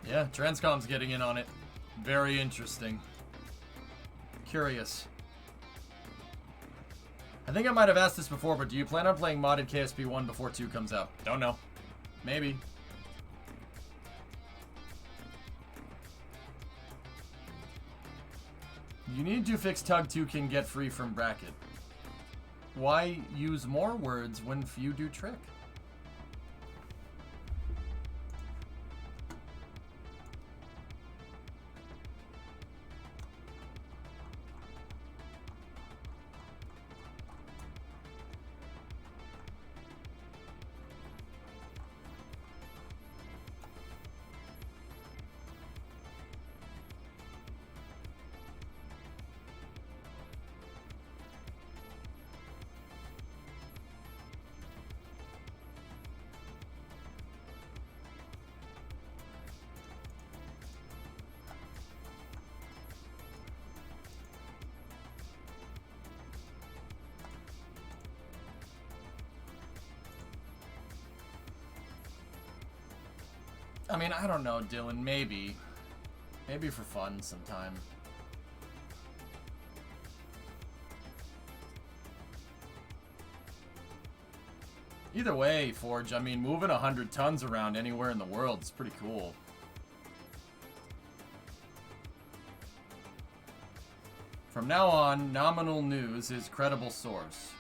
Yeah, Transcom's getting in on it. Very interesting. Curious. I think I might have asked this before, but do you plan on playing modded KSP 1 before 2 comes out? Don't know. Maybe. You need to fix Tug 2 can get free from bracket. Why use more words when few do trick? I mean, I don't know, Dylan. Maybe. Maybe for fun sometime. Either way, Forge, I mean, moving 100 tons around anywhere in the world is pretty cool. From now on, nominal news is credible source.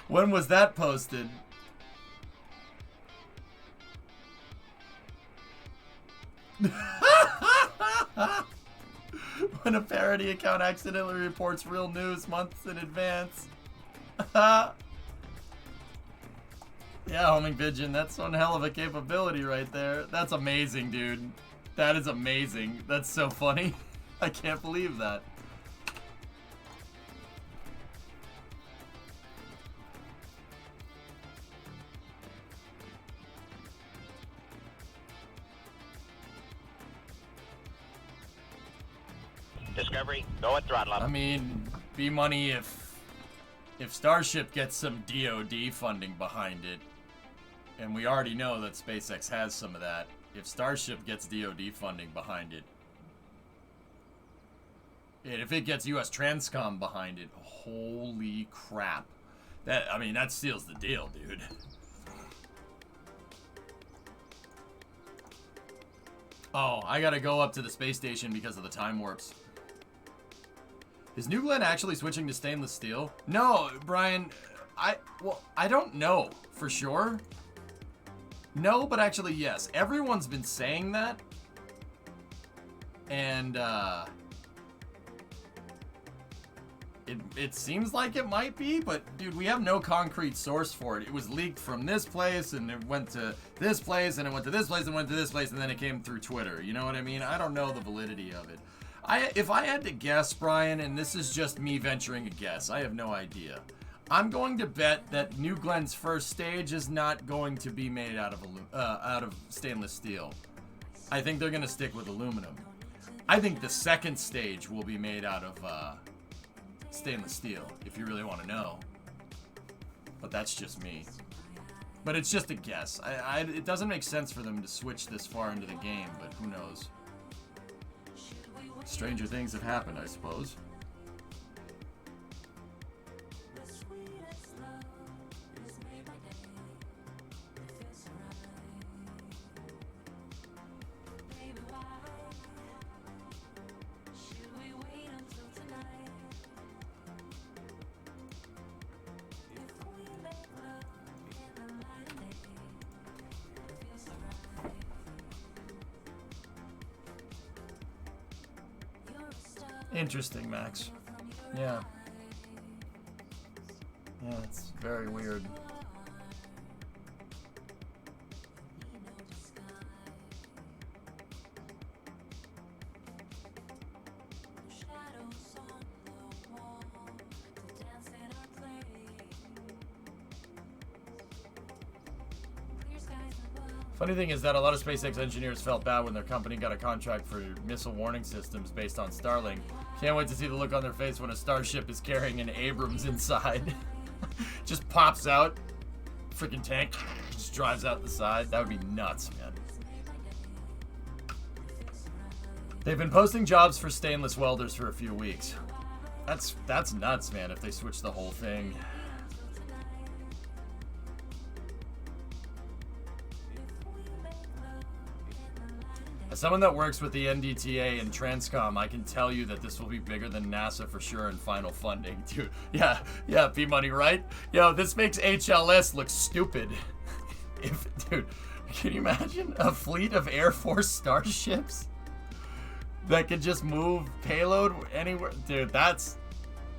When was that posted? When a parody account accidentally reports real news months in advance. Yeah, homing pigeon, that's one hell of a capability right there. That's amazing, dude. That is amazing. That's so funny. I can't believe that. Discovery, go at throttle up. I mean, be money if if Starship gets some DoD funding behind it, and we already know that SpaceX has some of that, if Starship gets DoD funding behind it, and if it gets US Transcom behind it, holy crap. I mean, that seals the deal, dude. Oh, I gotta go up to the space station because of the time warps. Is New Glenn actually switching to stainless steel? No, Brian, I don't know for sure. No, but actually yes. Everyone's been saying that. And, it seems like it might be, but dude, we have no concrete source for it. It was leaked from this place, and it went to this place, and it went to this place, and went to this place, and then it came through Twitter. You know what I mean? I don't know the validity of it. If I had to guess, Brian, and this is just me venturing a guess, I have no idea. I'm going to bet that New Glenn's first stage is not going to be made out of stainless steel. I think they're going to stick with aluminum. I think the second stage will be made out of stainless steel, if you really want to know. But that's just me. But it's just a guess. It doesn't make sense for them to switch this far into the game, but who knows? Stranger things have happened, I suppose. Interesting, Max. Yeah. Yeah, it's very weird. Funny thing is that a lot of SpaceX engineers felt bad when their company got a contract for missile warning systems based on Starlink. Can't wait to see the look on their face when a Starship is carrying an Abrams inside. Just pops out. Freaking tank. Just drives out the side. That would be nuts, man. They've been posting jobs for stainless welders for a few weeks. That's nuts, man, if they switch the whole thing. As someone that works with the NDTA and Transcom, I can tell you that this will be bigger than NASA for sure in final funding. Dude, yeah, P-Money, right? Yo, this makes HLS look stupid. Dude, can you imagine a fleet of Air Force Starships that could just move payload anywhere? Dude, that's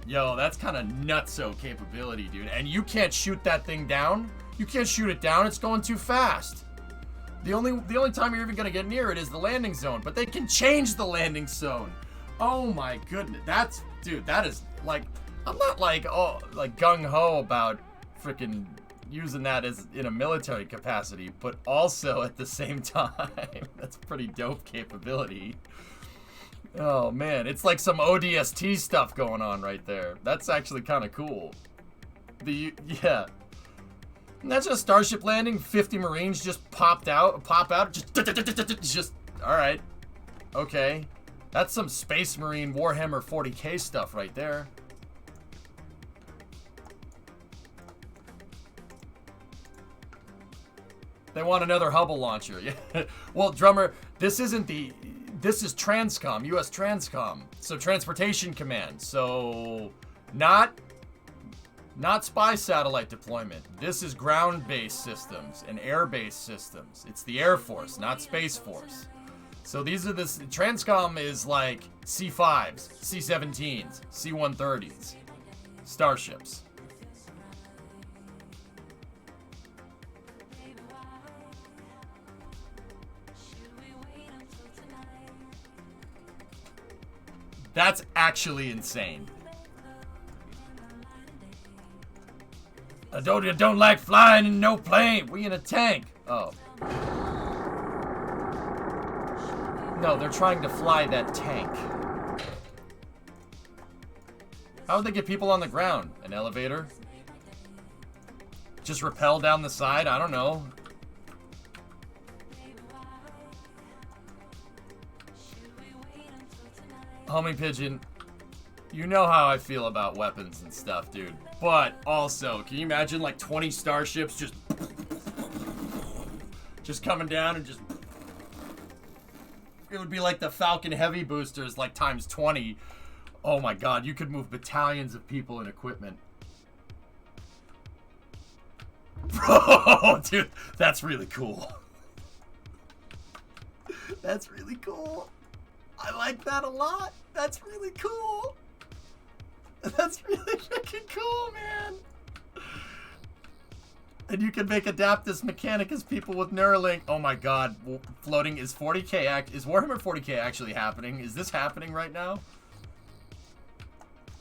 kind of nutso capability, dude. And you can't shoot that thing down. You can't shoot it down. It's going too fast. The only time you're even gonna get near it is the landing zone, but they can change the landing zone. Oh my goodness, that is like, I'm not like gung ho about freaking using that as in a military capacity, but also at the same time, that's pretty dope capability. Oh man, it's like some ODST stuff going on right there. That's actually kind of cool. Imagine a Starship landing, 50 Marines just pop out, just, alright. Okay. That's some Space Marine Warhammer 40K stuff right there. They want another Hubble launcher. Yeah. Well, Drummer, this is Transcom, US Transcom. So Transportation Command. So not spy satellite deployment. This is ground-based systems and air-based systems. It's the Air Force, not Space Force. So Transcom is like C-5s, C-17s, C-130s, Starships. That's actually insane. I don't like flying in no plane. We in a tank. Oh. No, they're trying to fly that tank. How would they get people on the ground? An elevator? Just rappel down the side? I don't know. Homing pigeon, you know how I feel about weapons and stuff, dude. But also, can you imagine like 20 starships just coming down and just... It would be like the Falcon Heavy boosters, like times 20. Oh my god, you could move battalions of people and equipment. Bro, dude, that's really cool. That's really cool. I like that a lot. That's really cool. That's really freaking cool, man. And you can make Adaptus Mechanicus people with Neuralink. Oh my god. Floating is 40k. Is Warhammer 40k actually happening? Is this happening right now?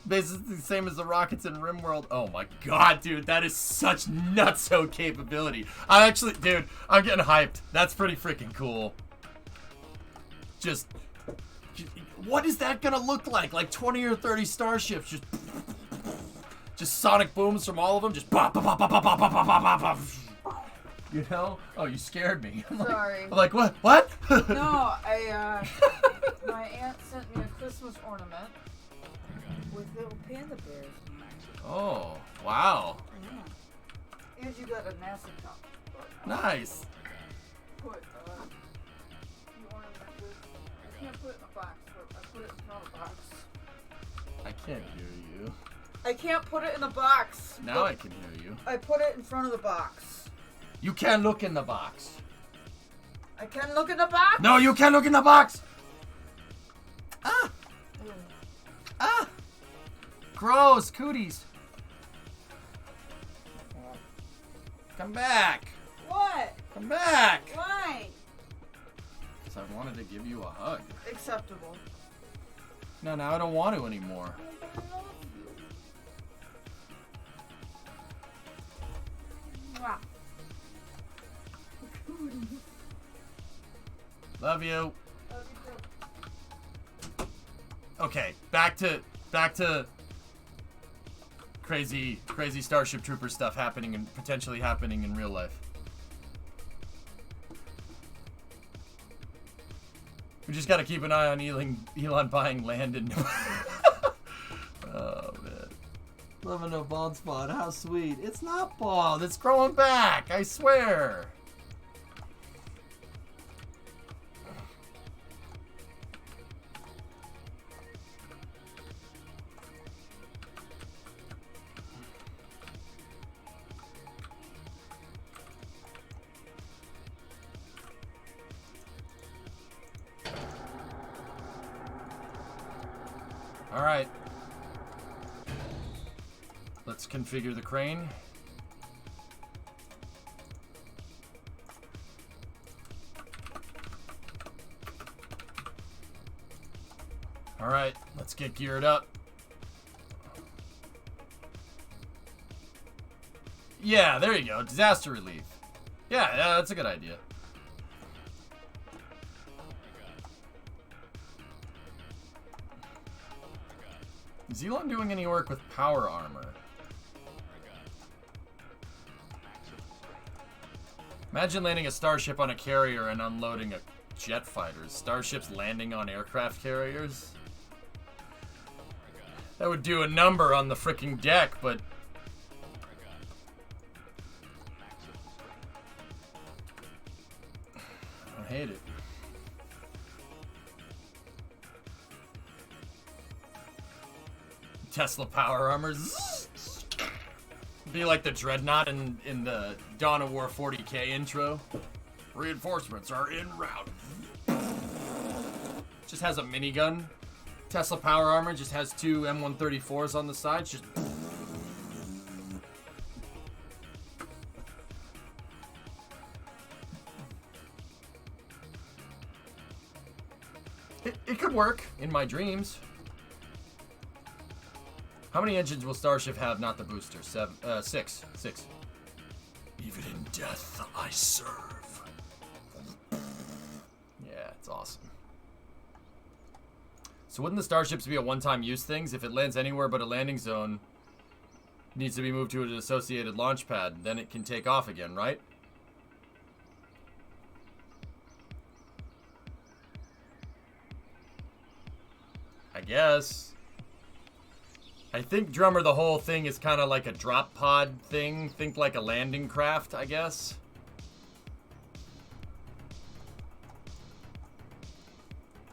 Basically the same as the rockets in RimWorld. Oh my god, dude. That is such nutso capability. Dude, I'm getting hyped. That's pretty freaking cool. What is that gonna look like? Like 20 or 30 starships just sonic booms from all of them, just bop, bop, bop, bop, bop, bop, bop, bop, bop. You know? Oh, you scared me. Sorry. I'm like, what? What? No, my aunt sent me a Christmas ornament with little panda bears. Oh, wow. Yeah. And you got a NASA cup. Nice. Put the ornament with. I can't put it in a box, but I put it in front of a box. I can't hear you. I can't put it in the box. Now I can hear you. I put it in front of the box. You can look in the box. I can look in the box? No, you can look in the box. Ah. Ah. Gross, cooties. Come back. What? Come back. Why? Because I wanted to give you a hug. Acceptable. No, now I don't want to anymore. Mwah. Love you. Love you too. Okay, back to crazy Starship Trooper stuff happening and potentially happening in real life. We just gotta keep an eye on Elon buying land in. Oh man, living a bald spot. How sweet! It's not bald. It's growing back. I swear. All right. Let's configure the crane. All right, let's get geared up. Yeah, there you go. Disaster relief. Yeah, that's a good idea. Is Elon doing any work with power armor? Imagine landing a starship on a carrier and unloading a jet fighter. Starships landing on aircraft carriers? That would do a number on the freaking deck, but... I don't hate it. Tesla power armors. Be like the Dreadnought in the Dawn of War 40k intro. Reinforcements are en route. Just has a minigun. Tesla power armor just has two M134s on the sides. Just it could work in my dreams. How many engines will Starship have, not the booster? Six. Even in death, I serve. Yeah, it's awesome. So wouldn't the starships be a one-time use things? If it lands anywhere but a landing zone, it needs to be moved to an associated launch pad. Then it can take off again, right? I guess. I think, Drummer, the whole thing is kind of like a drop pod thing. Think like a landing craft, I guess.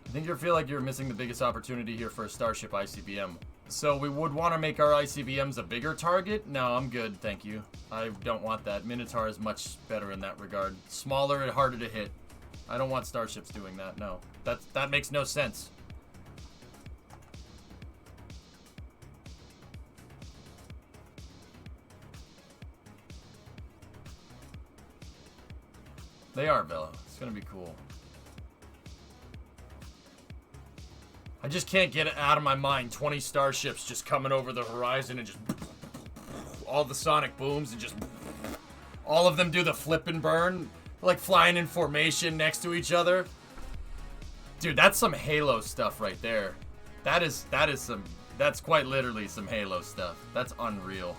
I think you feel like you're missing the biggest opportunity here for a Starship ICBM. So we would want to make our ICBMs a bigger target? No, I'm good, thank you. I don't want that. Minotaur is much better in that regard. Smaller and harder to hit. I don't want Starships doing that, no. That makes no sense. They are, Bella. It's gonna be cool. I just can't get it out of my mind. 20 starships just coming over the horizon and just all the sonic booms and just all of them do the flip and burn, like flying in formation next to each other. Dude, that's some Halo stuff right there. That's quite literally some Halo stuff. That's unreal.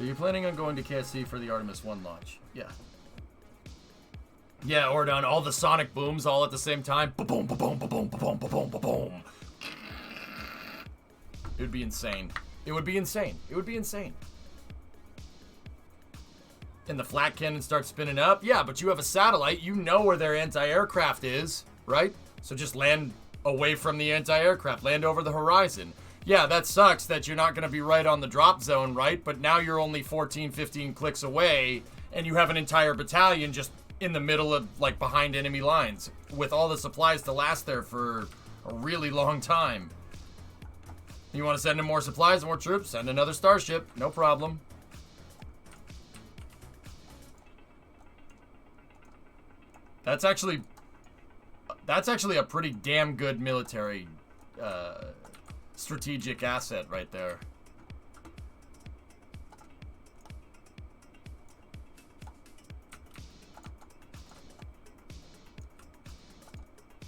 Are you planning on going to KSP for the Artemis 1 launch? Yeah. Yeah, or done all the sonic booms all at the same time. Ba-boom, ba-boom, ba-boom, ba-boom, ba-boom, ba-boom. It would be insane. It would be insane. It would be insane. And the flat cannon starts spinning up. Yeah, but you have a satellite. You know where their anti-aircraft is, right? So just land away from the anti-aircraft. Land over the horizon. Yeah, that sucks that you're not going to be right on the drop zone, right? But now you're only 14, 15 clicks away, and you have an entire battalion just in the middle of, like, behind enemy lines with all the supplies to last there for a really long time. You want to send in more supplies, more troops? Send another starship. No problem. That's actually a pretty damn good military strategic asset right there.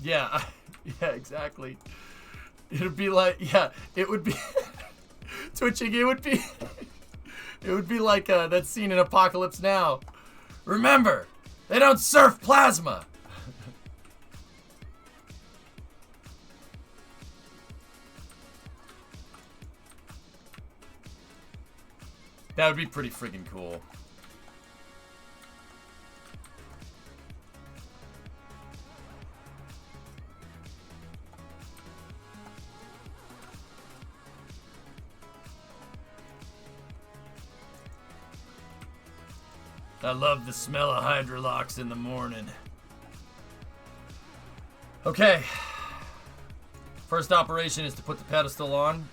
Yeah, yeah, exactly. It would be like, yeah, it would be twitching. It would be like that scene in Apocalypse Now. Remember, they don't surf plasma. That would be pretty freaking cool. I love the smell of Hydrolox in the morning. Okay. First operation is to put the pedestal on.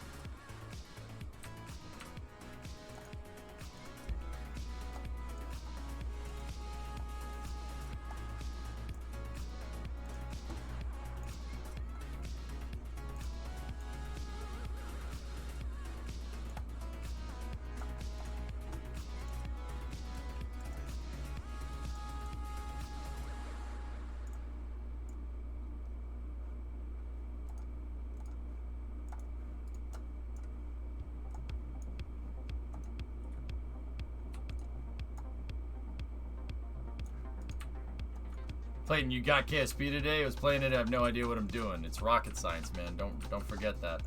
Clayton, you got KSP today? I was playing it, I have no idea what I'm doing. It's rocket science, man. Don't forget that.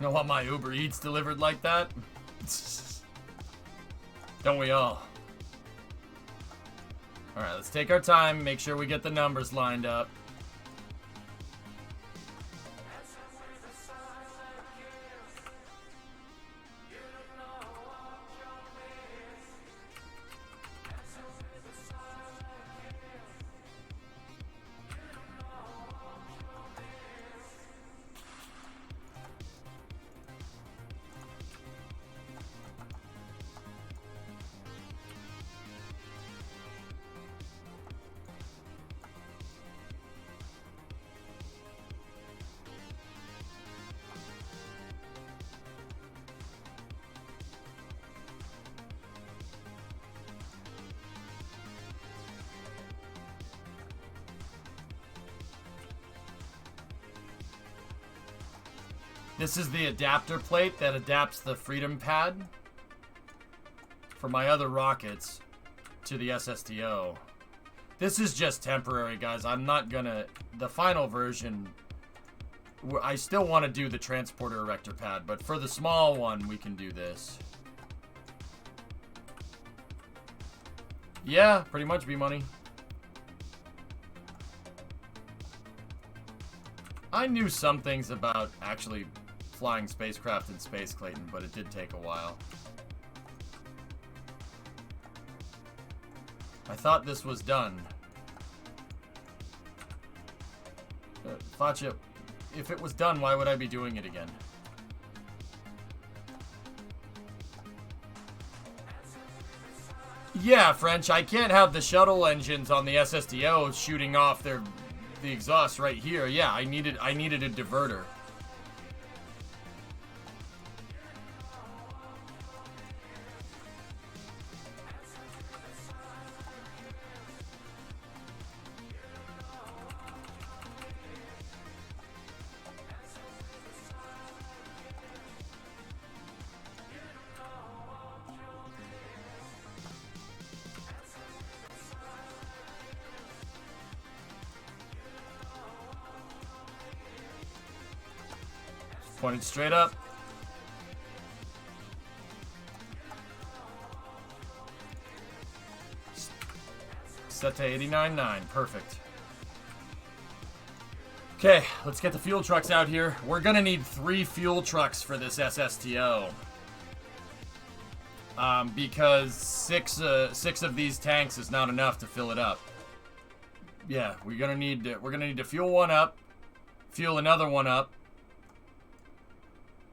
I want my Uber Eats delivered like that. Don't we all? Alright, let's take our time, make sure we get the numbers lined up. This is the adapter plate that adapts the Freedom Pad for my other rockets to the SSTO. This is just temporary, guys. I'm not gonna... The final version, I still want to do the transporter erector pad, but for the small one, we can do this. Yeah, pretty much, B-Money. I knew some things about actually flying spacecraft in space, Clayton, but it did take a while. I thought this was done. Facha, if it was done, why would I be doing it again? Yeah, French, I can't have the shuttle engines on the SSTO shooting off the exhaust right here. Yeah, I needed a diverter. Pointed straight up. Set to 89.9. Perfect. Okay, let's get the fuel trucks out here. We're gonna need 3 fuel trucks for this SSTO. Because six of these tanks is not enough to fill it up. Yeah, we're gonna need to fuel one up, fuel another one up,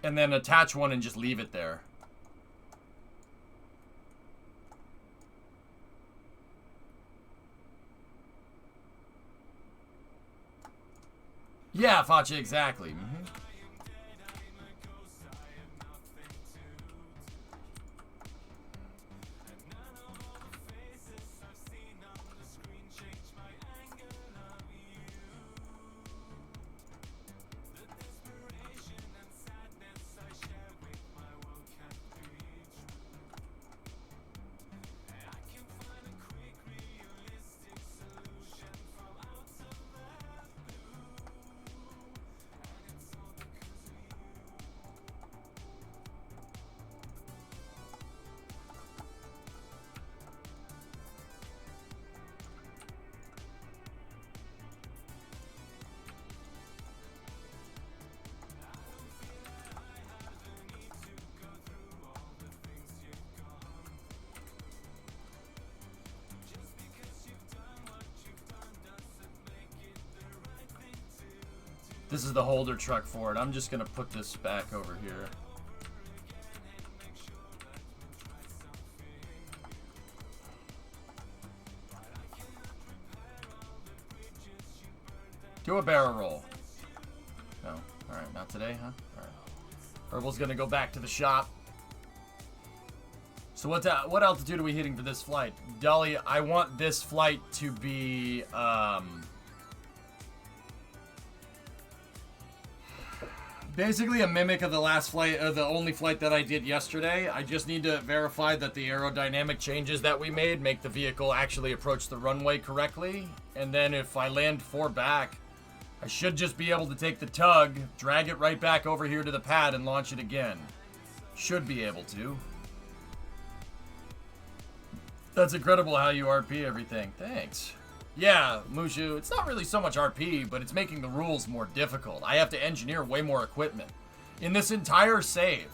and then attach one and just leave it there. Yeah, Facha, exactly. This is the holder truck for it. I'm just gonna put this back over here. Do a barrel roll. No. Alright, not today, huh? Alright. Herbal's gonna go back to the shop. So what altitude are we hitting for this flight? Dolly, I want this flight to be, basically a mimic of the last flight, or the only flight that I did yesterday. I just need to verify that the aerodynamic changes that we made make the vehicle actually approach the runway correctly. And then if I land 4 back, I should just be able to take the tug, drag it right back over here to the pad, and launch it again. Should be able to. That's incredible how you RP everything. Thanks. Yeah, Mushu, it's not really so much RP, but it's making the rules more difficult. I have to engineer way more equipment. In this entire save,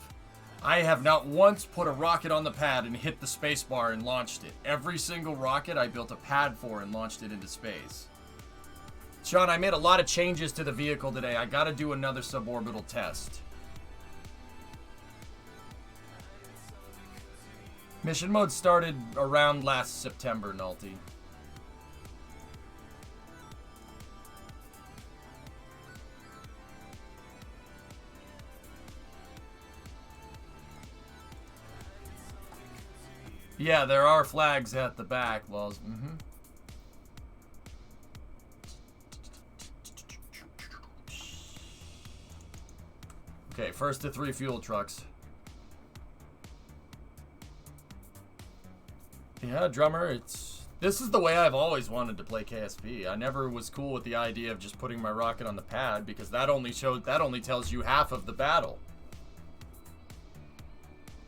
I have not once put a rocket on the pad and hit the spacebar and launched it. Every single rocket I built a pad for and launched it into space. Sean, I made a lot of changes to the vehicle today. I gotta do another suborbital test. Mission mode started around last September, Nulty. Yeah, there are flags at the back, Wells. Okay, first to 3 fuel trucks. Yeah, drummer, this is the way I've always wanted to play KSP. I never was cool with the idea of just putting my rocket on the pad because that only tells you half of the battle.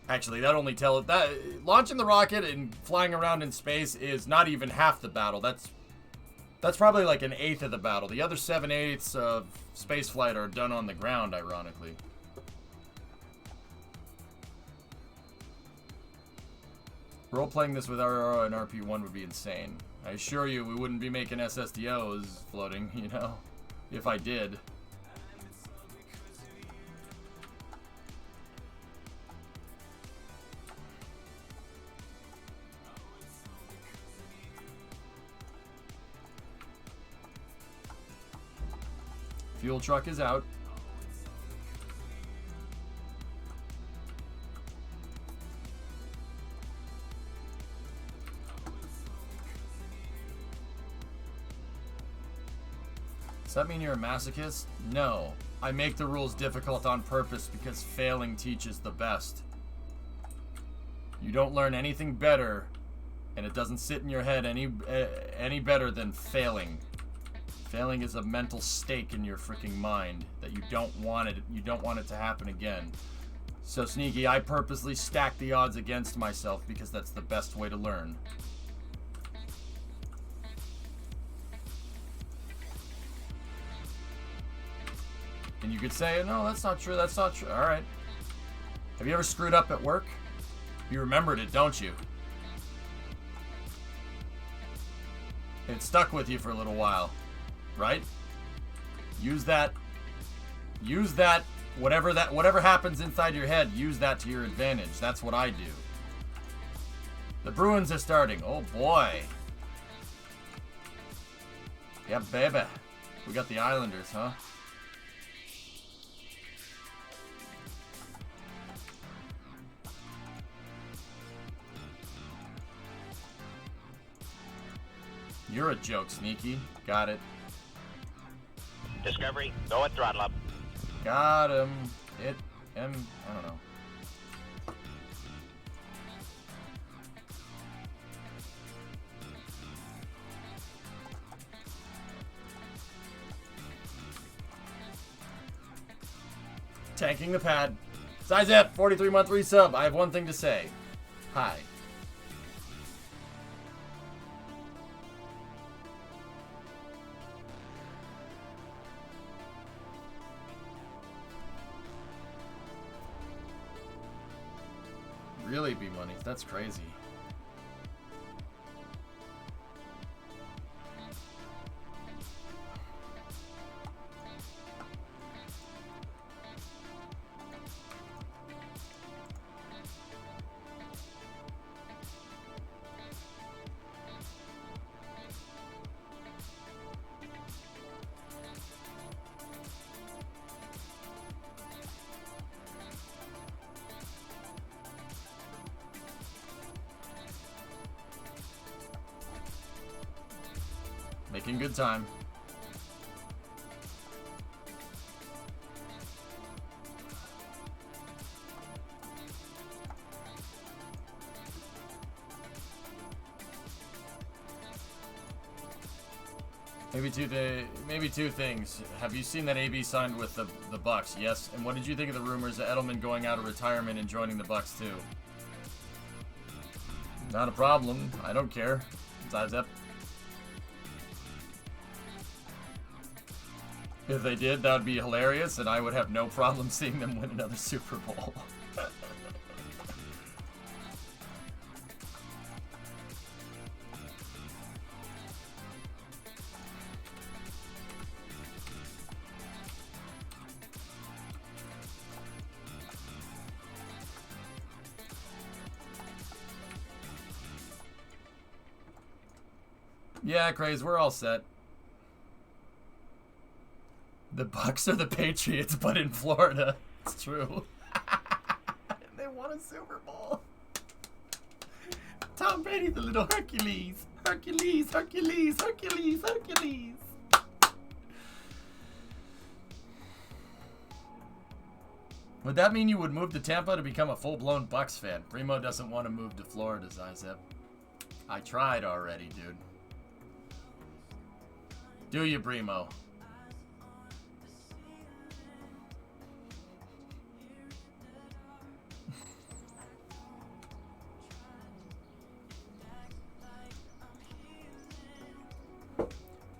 Actually, launching the rocket and flying around in space is not even half the battle. That's probably like an eighth of the battle. The other 7/8 of spaceflight are done on the ground, ironically. Role-playing this with RRO and RP1 would be insane. I assure you we wouldn't be making SSDOs floating, you know, if I did. Fuel truck is out. Does that mean you're a masochist? No. I make the rules difficult on purpose because failing teaches the best. You don't learn anything better, and it doesn't sit in your head any better than failing. Failing is a mental stake in your freaking mind that you don't want it to happen again. So Sneaky, I purposely stack the odds against myself because that's the best way to learn. And you could say, no, that's not true, that's not true. Alright. Have you ever screwed up at work? You remembered it, don't you? It stuck with you for a little while. Right? Use that, whatever happens inside your head, use that to your advantage. That's what I do. The Bruins are starting. Oh boy. Yeah, baby. We got the Islanders, huh? You're a joke, Sneaky. Got it. Discovery, go at throttle up. Got him. I don't know. Tanking the pad. Sizep, 43-month resub. I have one thing to say. Hi. Really be money. That's crazy. Making good time. Maybe two things. Have you seen that AB signed with the Bucks? Yes. And what did you think of the rumors of Edelman going out of retirement and joining the Bucks too? Not a problem. I don't care. Size up. If they did, that would be hilarious, and I would have no problem seeing them win another Super Bowl. Yeah, Craze, we're all set. The Bucks are the Patriots, but in Florida. It's true. They won a Super Bowl. Tom Brady, the little Hercules. Hercules, Hercules, Hercules, Hercules. Would that mean you would move to Tampa to become a full-blown Bucks fan? Primo doesn't want to move to Florida, Zizep. I tried already, dude. Do you, Primo?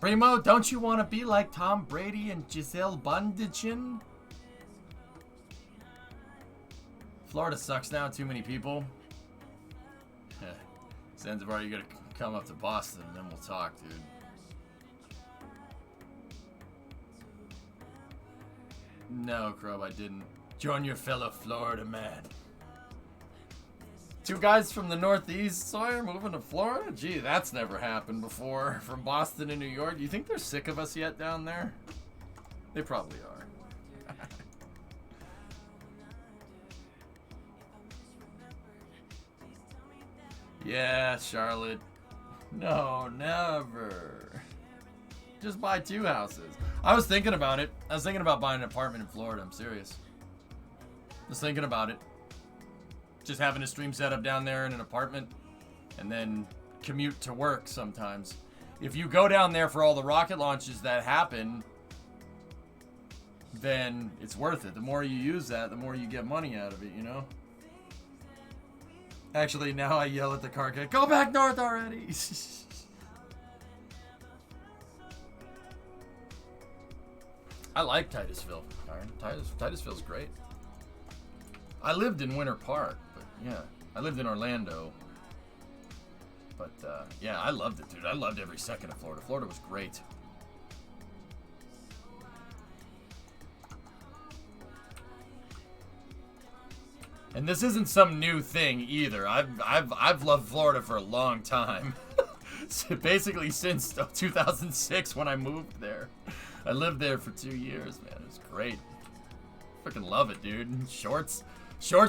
Primo, don't you want to be like Tom Brady and Giselle Bundchen? Florida sucks now, too many people. Zanzibar, you gotta come up to Boston and then we'll talk, dude. No, Crow, I didn't. Join your fellow Florida man. Two guys from the Northeast, Sawyer, moving to Florida? Gee, that's never happened before. From Boston and New York. Do you think they're sick of us yet down there? They probably are. Yeah, Charlotte. No, never. Just buy 2 houses. I was thinking about it. I was thinking about buying an apartment in Florida. I'm serious. Just thinking about it. Just having a stream set up down there in an apartment and then commute to work sometimes. If you go down there for all the rocket launches that happen, then it's worth it. The more you use that, the more you get money out of it, you know? Actually, now I yell at the car guy, go back north already! I like Titusville, Aaron. Titusville's great. I lived in Winter Park, but yeah. I lived in Orlando. But, yeah, I loved it, dude. I loved every second of Florida. Florida was great. And this isn't some new thing either. I've loved Florida for a long time. So basically since 2006 when I moved there. I lived there for 2 years, man. It was great. Freaking love it, dude. Shorts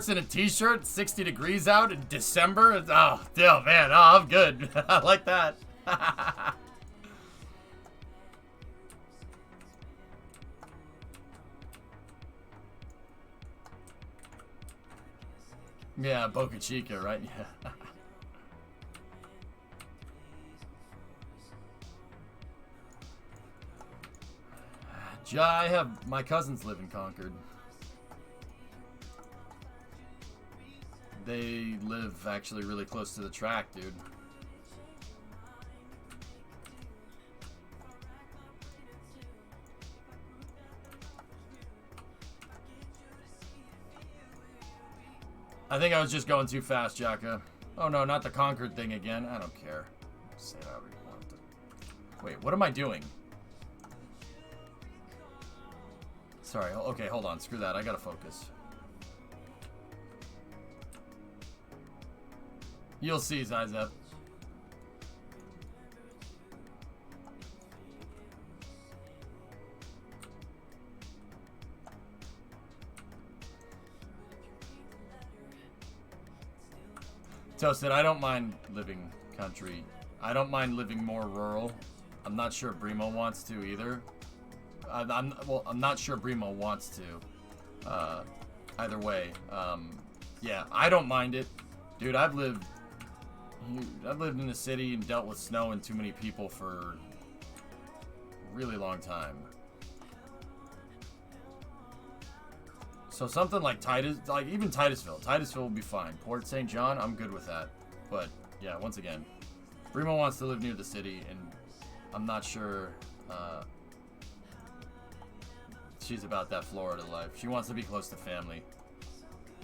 and a t-shirt, 60 degrees out in December. Oh, man. Oh, I'm good. I like that. Yeah, Boca Chica, right? Yeah. I have my cousins live in Concord. They live actually really close to the track, dude. I think I was just going too fast, Jacka. Oh no, not the Concord thing again. I don't care. Say it however you want to. Wait, what am I doing? Sorry, okay, hold on. Screw that. I gotta focus. You'll see, Zizep. Toasted, I don't mind living country. I don't mind living more rural. I'm not sure Brimo wants to either. I'm not sure Brimo wants to. Either way, yeah, I don't mind it, dude. I've lived in the city and dealt with snow and too many people for a really long time. So something like even Titusville will be fine. Port St. John, I'm good with that. But yeah, once again, Brimo wants to live near the city, and I'm not sure she's about that Florida life. She wants to be close to family,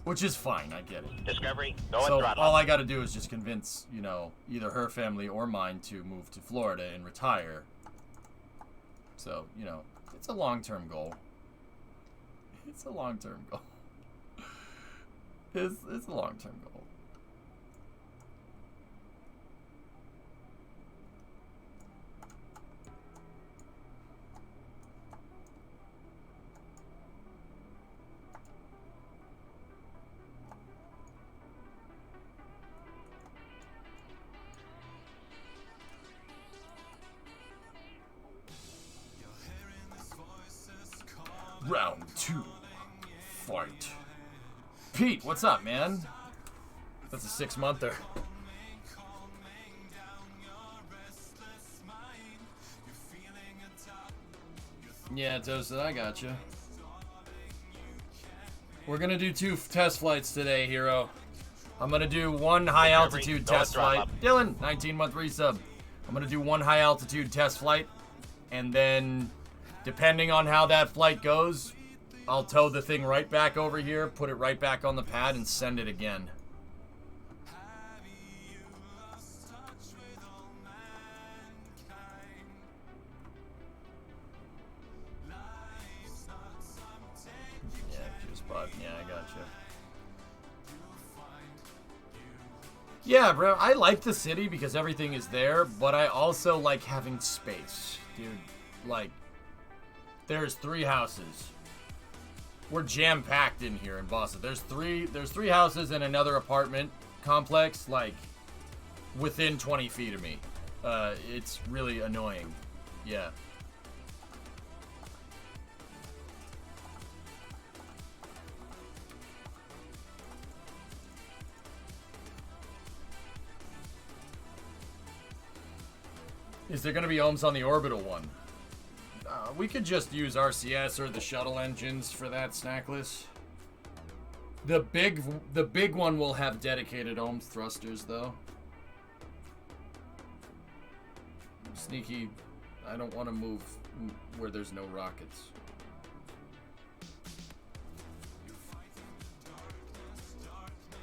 which is fine. I get it. Discovery, go and so throttle. all I got to do is just convince, you know, either her family or mine to move to Florida and retire. So, you know, it's a long-term goal. It's a long-term goal. It's a long-term goal. Round 2. Fight. Pete, what's up, man? That's a 6-monther. Yeah, Toasted, I gotcha. We're gonna do 2 test flights today, Hero. I'm gonna do 1 high altitude test flight. Dylan, 19-month resub. I'm gonna do 1 high altitude test flight, and then depending on how that flight goes, I'll tow the thing right back over here, put it right back on the pad, and send it again. Yeah, Q-Spot. Yeah, I gotcha. Yeah, bro, I like the city because everything is there, but I also like having space. Dude, like, there's 3 houses. We're jam-packed in here in Boston. There's three houses and another apartment complex, like, within 20 feet of me. It's really annoying. Yeah. Is there going to be ohms on the orbital one? We could just use RCS or the shuttle engines for that, Snackless. The big one will have dedicated ohms thrusters, though. Sneaky, I don't want to move where there's no rockets.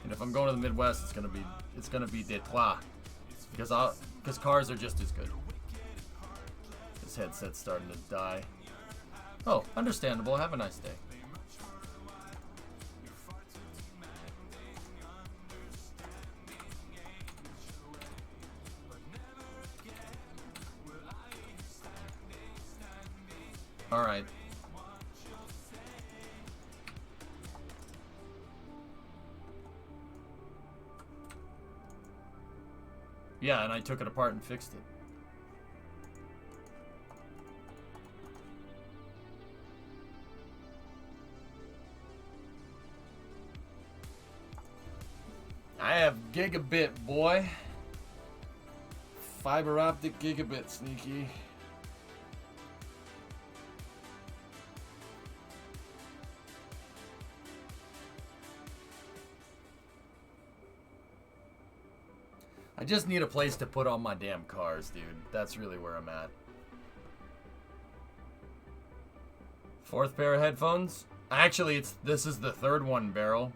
And if I'm going to the Midwest, it's gonna be Detroit, because cars are just as good. This headset's starting to die. Oh, understandable. Have a nice day. All right. Yeah, and I took it apart and fixed it. I have gigabit, boy. Fiber optic gigabit, Sneaky. I just need a place to put all my damn cars, dude. That's really where I'm at. 4th pair of headphones? Actually, this is the 3rd one, Barrel.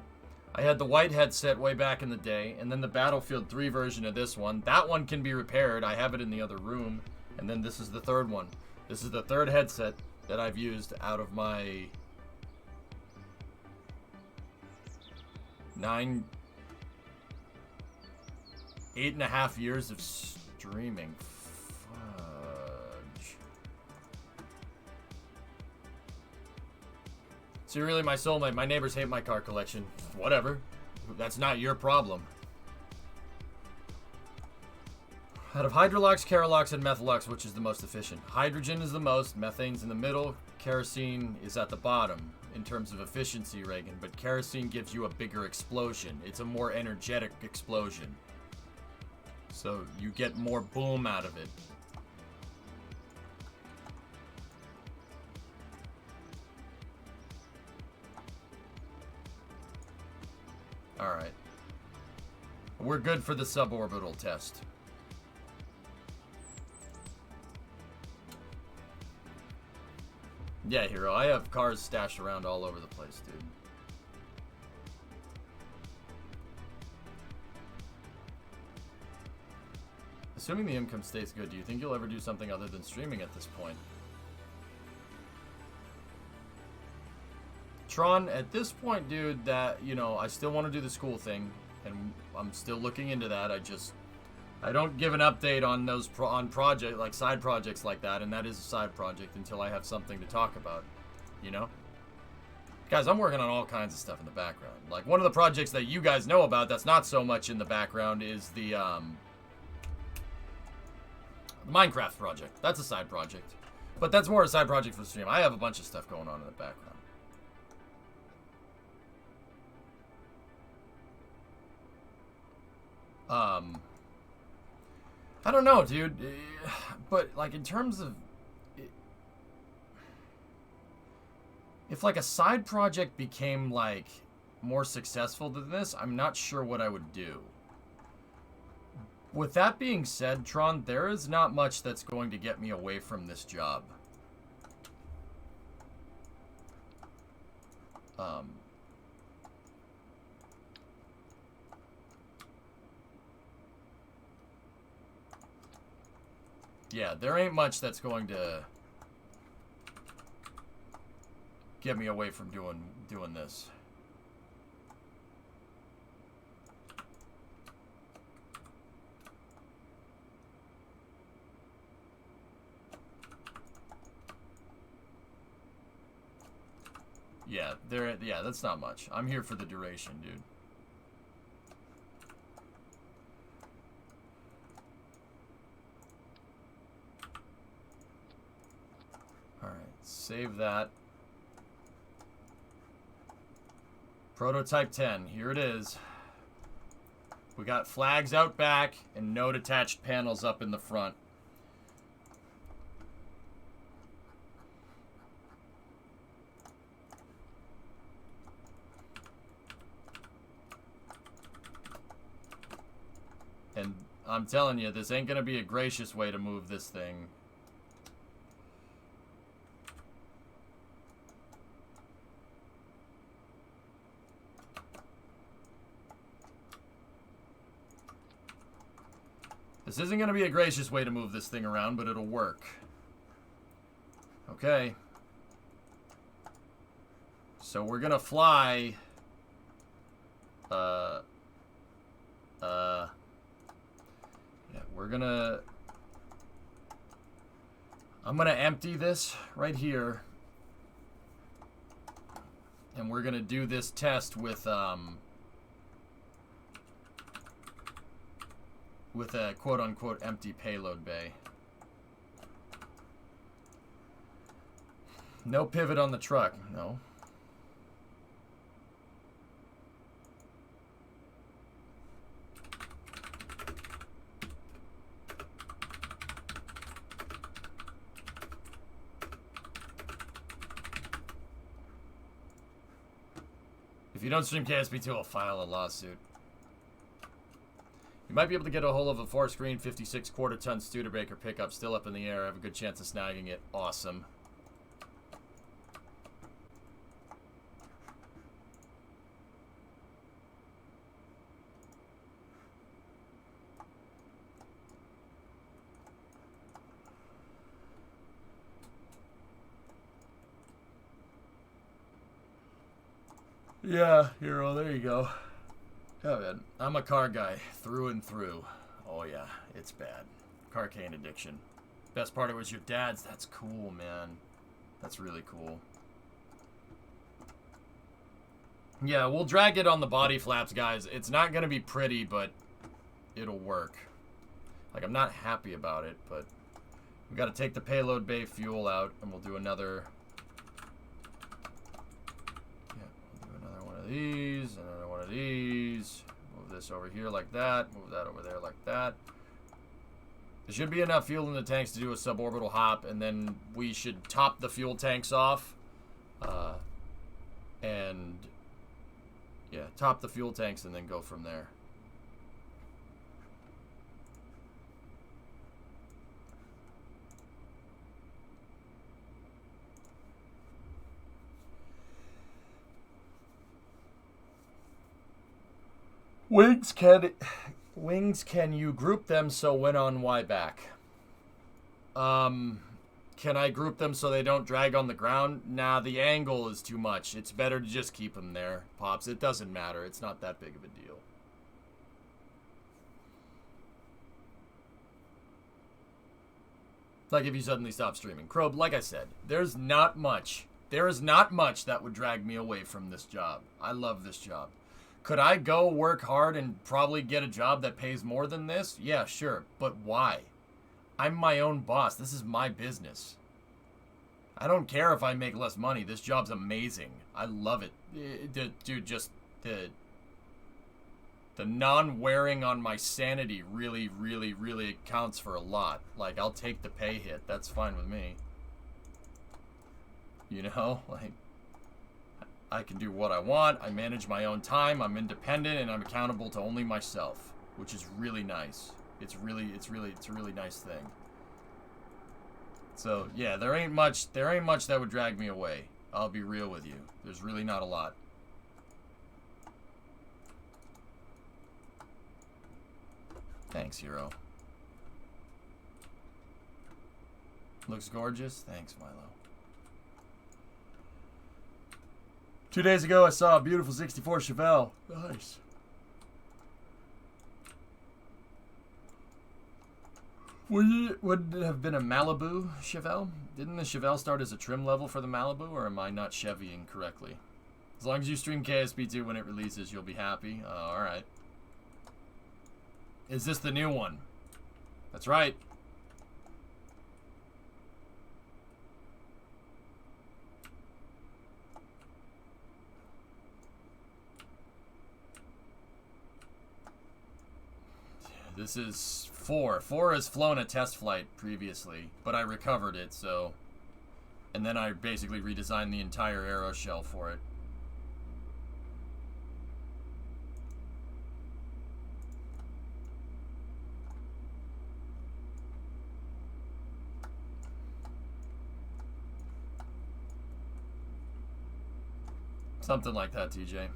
I had the white headset way back in the day, and then the Battlefield 3 version of this one. That one can be repaired. I have it in the other room. And then this is the 3rd one. This is the 3rd headset that I've used out of my 8.5 years of streaming. Fudge. So you're really my soulmate. My neighbors hate my car collection. Whatever. That's not your problem. Out of Hydrolox, Kerolox, and Methalox, which is the most efficient? Hydrogen is the most, methane's in the middle, kerosene is at the bottom in terms of efficiency, Reagan, but kerosene gives you a bigger explosion. It's a more energetic explosion. So you get more boom out of it. Alright. We're good for the suborbital test. Yeah, Hero, I have cars stashed around all over the place, dude. Assuming the income stays good, do you think you'll ever do something other than streaming at this point? Tron, at this point, dude, that, you know, I still want to do the school thing, and I'm still looking into that. I don't give an update on those project, like side projects like that, and that is a side project until I have something to talk about, you know? Guys, I'm working on all kinds of stuff in the background. Like, one of the projects that you guys know about that's not so much in the background is the Minecraft project. That's a side project. But that's more a side project for the stream. I have a bunch of stuff going on in the background. I don't know, dude. But, like, in terms of... If, like, a side project became, like, more successful than this, I'm not sure what I would do. With that being said, Tron, there is not much that's going to get me away from this job. Yeah, there ain't much that's going to get me away from doing this. Yeah, that's not much. I'm here for the duration, dude. Alright, save that. Prototype 10, here it is. We got flags out back and node attached panels up in the front. And I'm telling you, this ain't gonna be a gracious way to move this thing. This isn't gonna be a gracious way to move this thing around, but it'll work. Okay. So we're gonna fly... Yeah, we're gonna... I'm gonna empty this right here. And we're gonna do this test with a quote-unquote empty payload bay. No pivot on the truck, no. If you don't stream KSP2, I'll file a lawsuit. You might be able to get a hold of a 4-screen 56 quarter-ton Studebaker pickup still up in the air. I have a good chance of snagging it. Awesome. Yeah, hero, there you go. Oh, man. I'm a car guy through and through. Oh, yeah, it's bad. Carcane addiction. Best part of it was your dad's. That's cool, man. That's really cool. Yeah, we'll drag it on the body flaps, guys. It's not going to be pretty, but it'll work. Like, I'm not happy about it, but we got to take the payload bay fuel out, and we'll do another... these, another one of these. Move this over here like that. Move that over there like that. There should be enough fuel in the tanks to do a suborbital hop, and then we should top the fuel tanks off. And yeah, top the fuel tanks and then go from there. Wings, can you group them so when on Y back? Can I group them so they don't drag on the ground? Nah, the angle is too much. It's better to just keep them there, Pops. It doesn't matter. It's not that big of a deal. Like if you suddenly stop streaming. Crobe, like I said, there's not much. There is not much that would drag me away from this job. I love this job. Could I go work hard and probably get a job that pays more than this? Yeah, sure. But why? I'm my own boss. This is my business. I don't care if I make less money. This job's amazing. I love it. Dude, just the... The non-wearing on my sanity really, really, really counts for a lot. Like, I'll take the pay hit. That's fine with me. You know? Like, I can do what I want. I manage my own time. I'm independent, and I'm accountable to only myself, which is really nice. It's a really nice thing. So, yeah, there ain't much that would drag me away. I'll be real with you. There's really not a lot. Thanks, Hero. Looks gorgeous. Thanks, Milo. 2 days ago, I saw a beautiful 64 Chevelle. Nice. Would it have been a Malibu Chevelle? Didn't the Chevelle start as a trim level for the Malibu, or am I not Chevying correctly? As long as you stream KSP 2 when it releases, you'll be happy. Alright. Is this the new one? That's right. This is 4. 4 has flown a test flight previously, but I recovered it, so... And then I basically redesigned the entire aero shell for it. Something like that, TJ.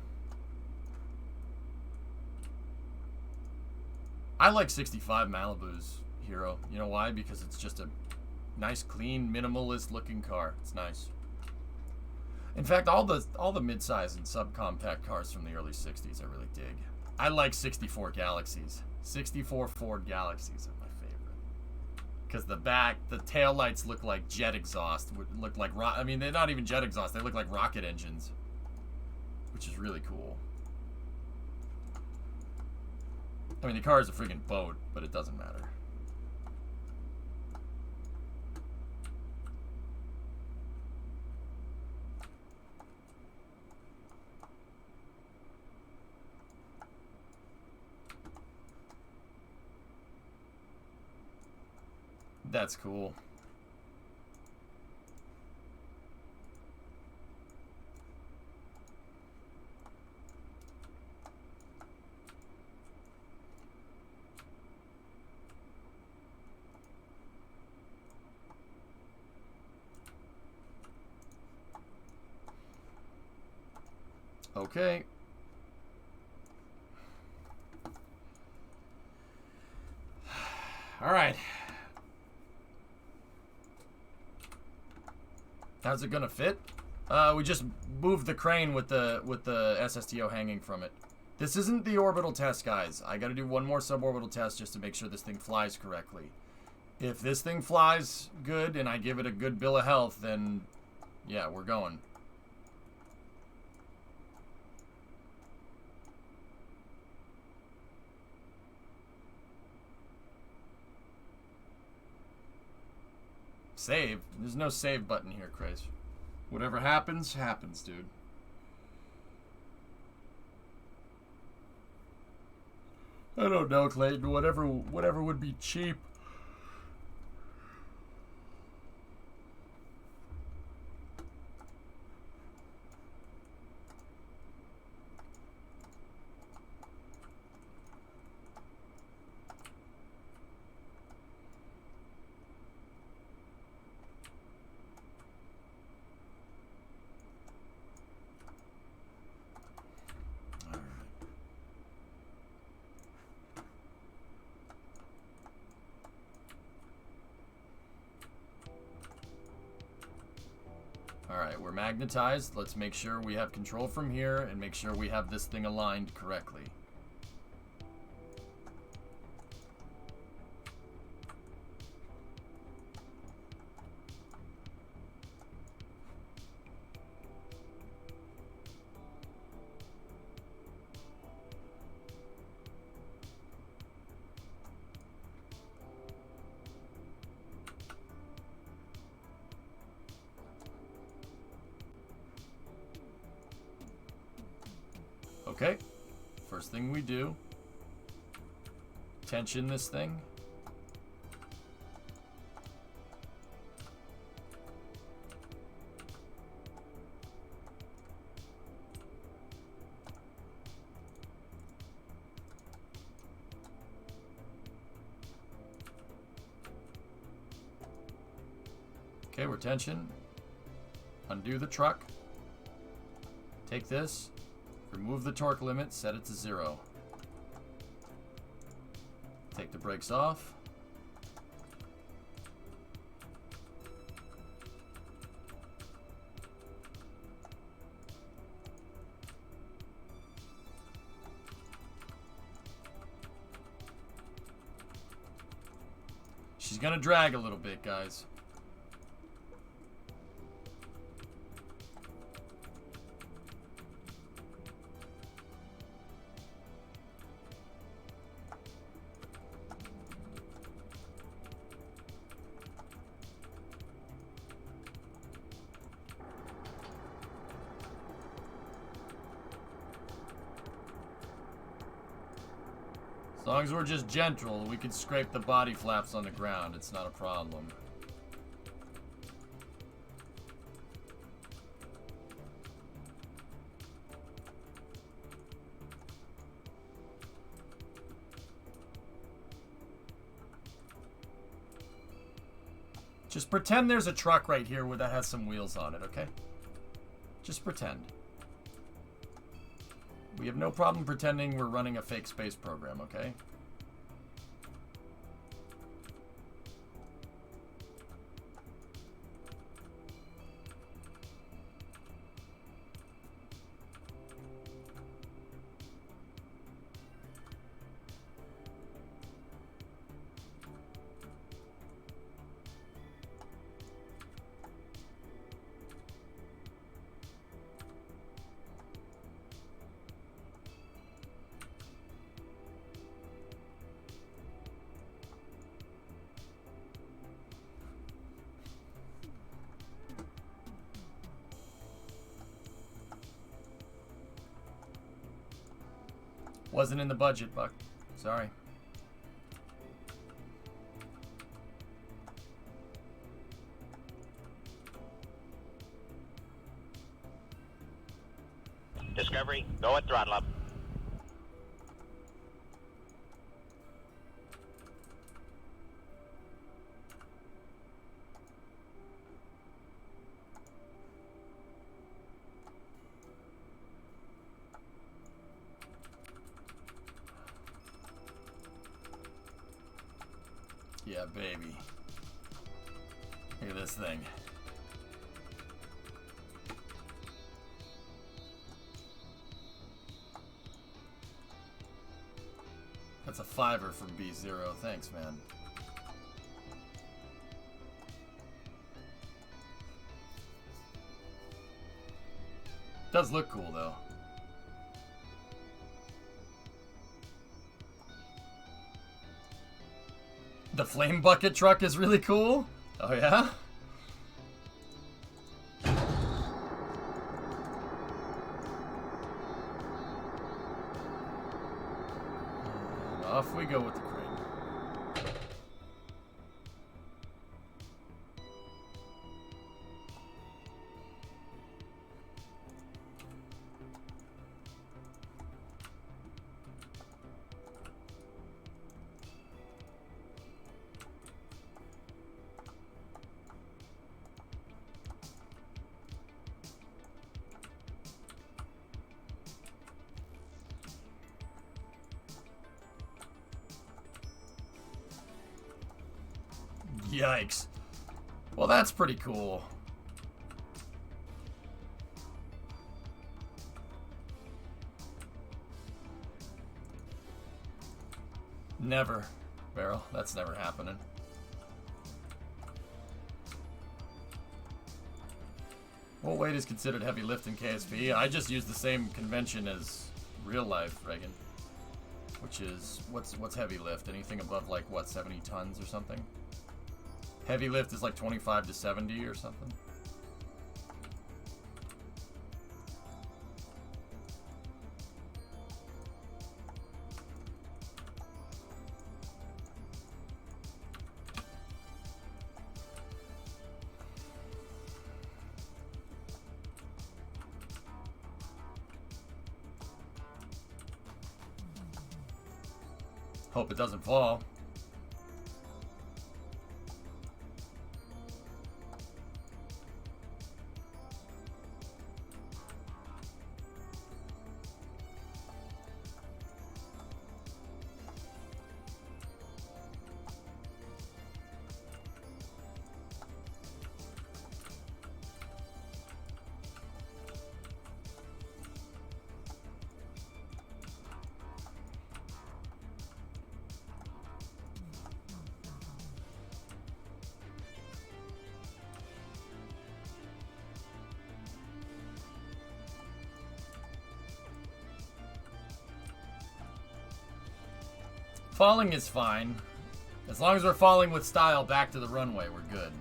I like 65 Malibus, Hero. You know why? Because it's just a nice, clean, minimalist looking car. It's nice. In fact, all the mid-size and subcompact cars from the early 60s I really dig. I like 64 Galaxies. 64 Ford Galaxies are my favorite. Because the tail lights look like jet exhaust. Look like I mean, they're not even jet exhaust. They look like rocket engines. Which is really cool. I mean, the car is a freaking boat, but it doesn't matter. That's cool. Okay. All right. How's it gonna fit? We just moved the crane with the SSTO hanging from it. This isn't the orbital test, guys. I gotta do one more suborbital test just to make sure this thing flies correctly. If this thing flies good and I give it a good bill of health, then yeah, we're going. Save? There's no save button here, Chris. Whatever happens, happens, dude. I don't know, Clayton. Whatever would be cheap. Alright, we're magnetized. Let's make sure we have control from here and make sure we have this thing aligned correctly. Okay, first thing we do tension this thing. Okay, we're tension. Undo the truck. Take this. Remove the torque limit. Set it to 0. Take the brakes off. She's gonna drag a little bit, guys. As long as we're just gentle, we can scrape the body flaps on the ground. It's not a problem. Just pretend there's a truck right here where that has some wheels on it, okay? Just pretend. We have no problem pretending we're running a fake space program, okay? Wasn't in the budget, Buck. Sorry. Discovery, go at throttle up. Yeah, baby. Look at this thing. That's a $5 from B0. Thanks, man. Does look cool, though. The flame bucket truck is really cool. Oh, yeah? And off we go with the crane. Yikes. Well, that's pretty cool. Never, Barrel. That's never happening. What weight is considered heavy lift in KSP? I just use the same convention as real life, Reagan. Which is, what's heavy lift? Anything above, like, what, 70 tons or something? Heavy lift is like 25 to 70 or something. Hope it doesn't fall. Falling is fine. As long as we're falling with style back to the runway, we're good.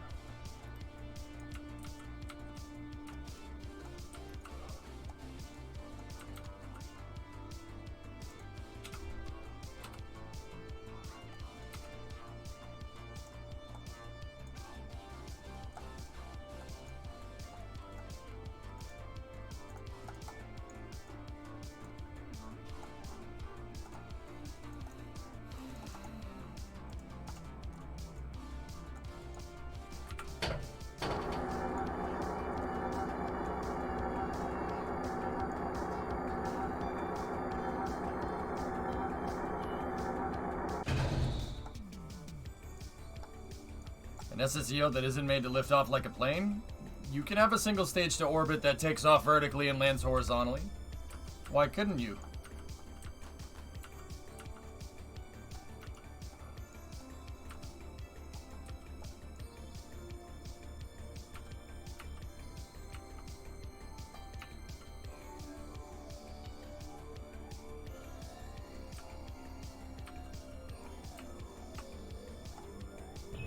An SSEO that isn't made to lift off like a plane? You can have a single stage to orbit that takes off vertically and lands horizontally. Why couldn't you?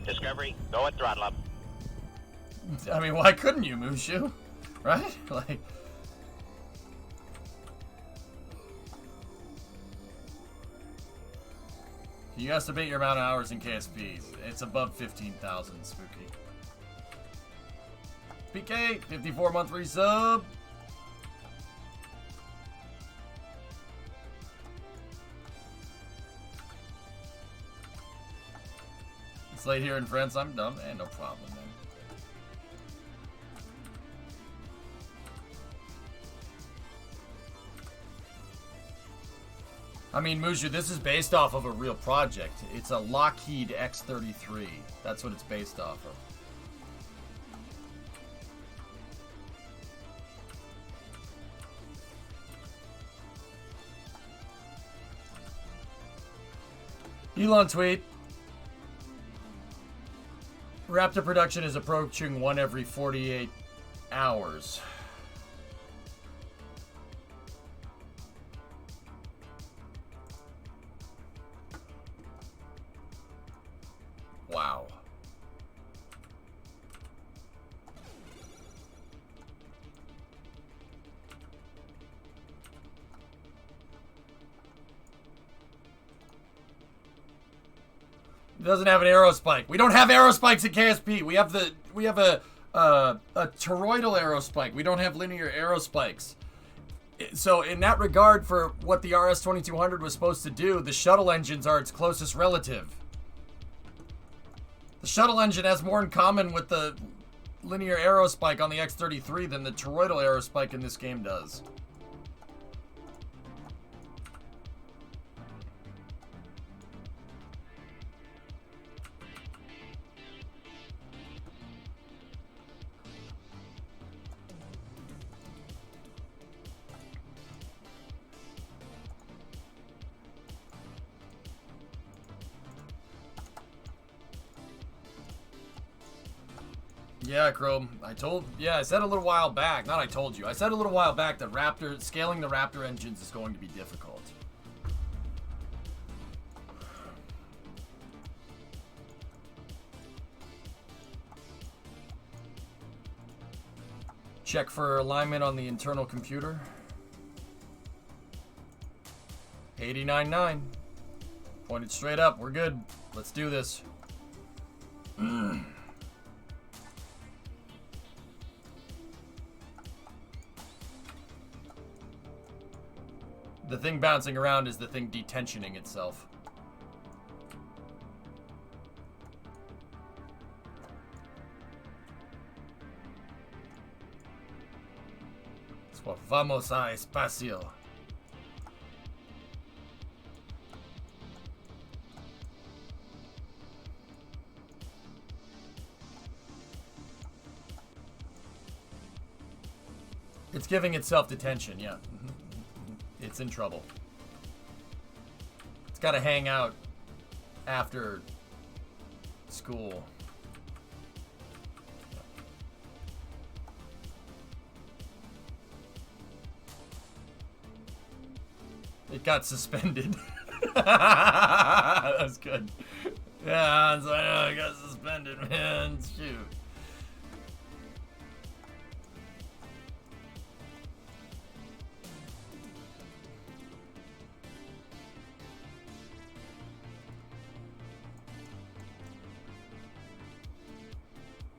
Discovery, go at throttle up. I mean, why couldn't you, Mushu? Right? Like... Can you estimate your amount of hours in KSP? It's above 15,000, Spooky. PK, 54-month resub. It's late here in France. I'm dumb. No problem, man. I mean, Mushu, this is based off of a real project. It's a Lockheed X-33. That's what it's based off of. Elon tweet. Raptor production is approaching one every 48 hours. Wow. It doesn't have an arrow spike. We don't have arrow spikes at KSP. We have a toroidal arrow spike. We don't have linear arrow spikes. So in that regard, for what the RS-2200 was supposed to do, the shuttle engines are its closest relative. The shuttle engine has more in common with the linear arrow spike on the X-33 than the toroidal arrow spike in this game does. Yeah, Chrome. I said a little while back, not I told you, I said a little while back that scaling the Raptor engines is going to be difficult. Check for alignment on the internal computer. 89.9. Pointed straight up. We're good. Let's do this. The thing bouncing around is the thing detensioning itself. So, vamos a espacio. It's giving itself detention, yeah. It's in trouble. It's got to hang out after school. It got suspended. That was good. Yeah, it's like, oh, it got suspended, man. Shoot.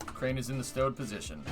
Crane is in the stowed position.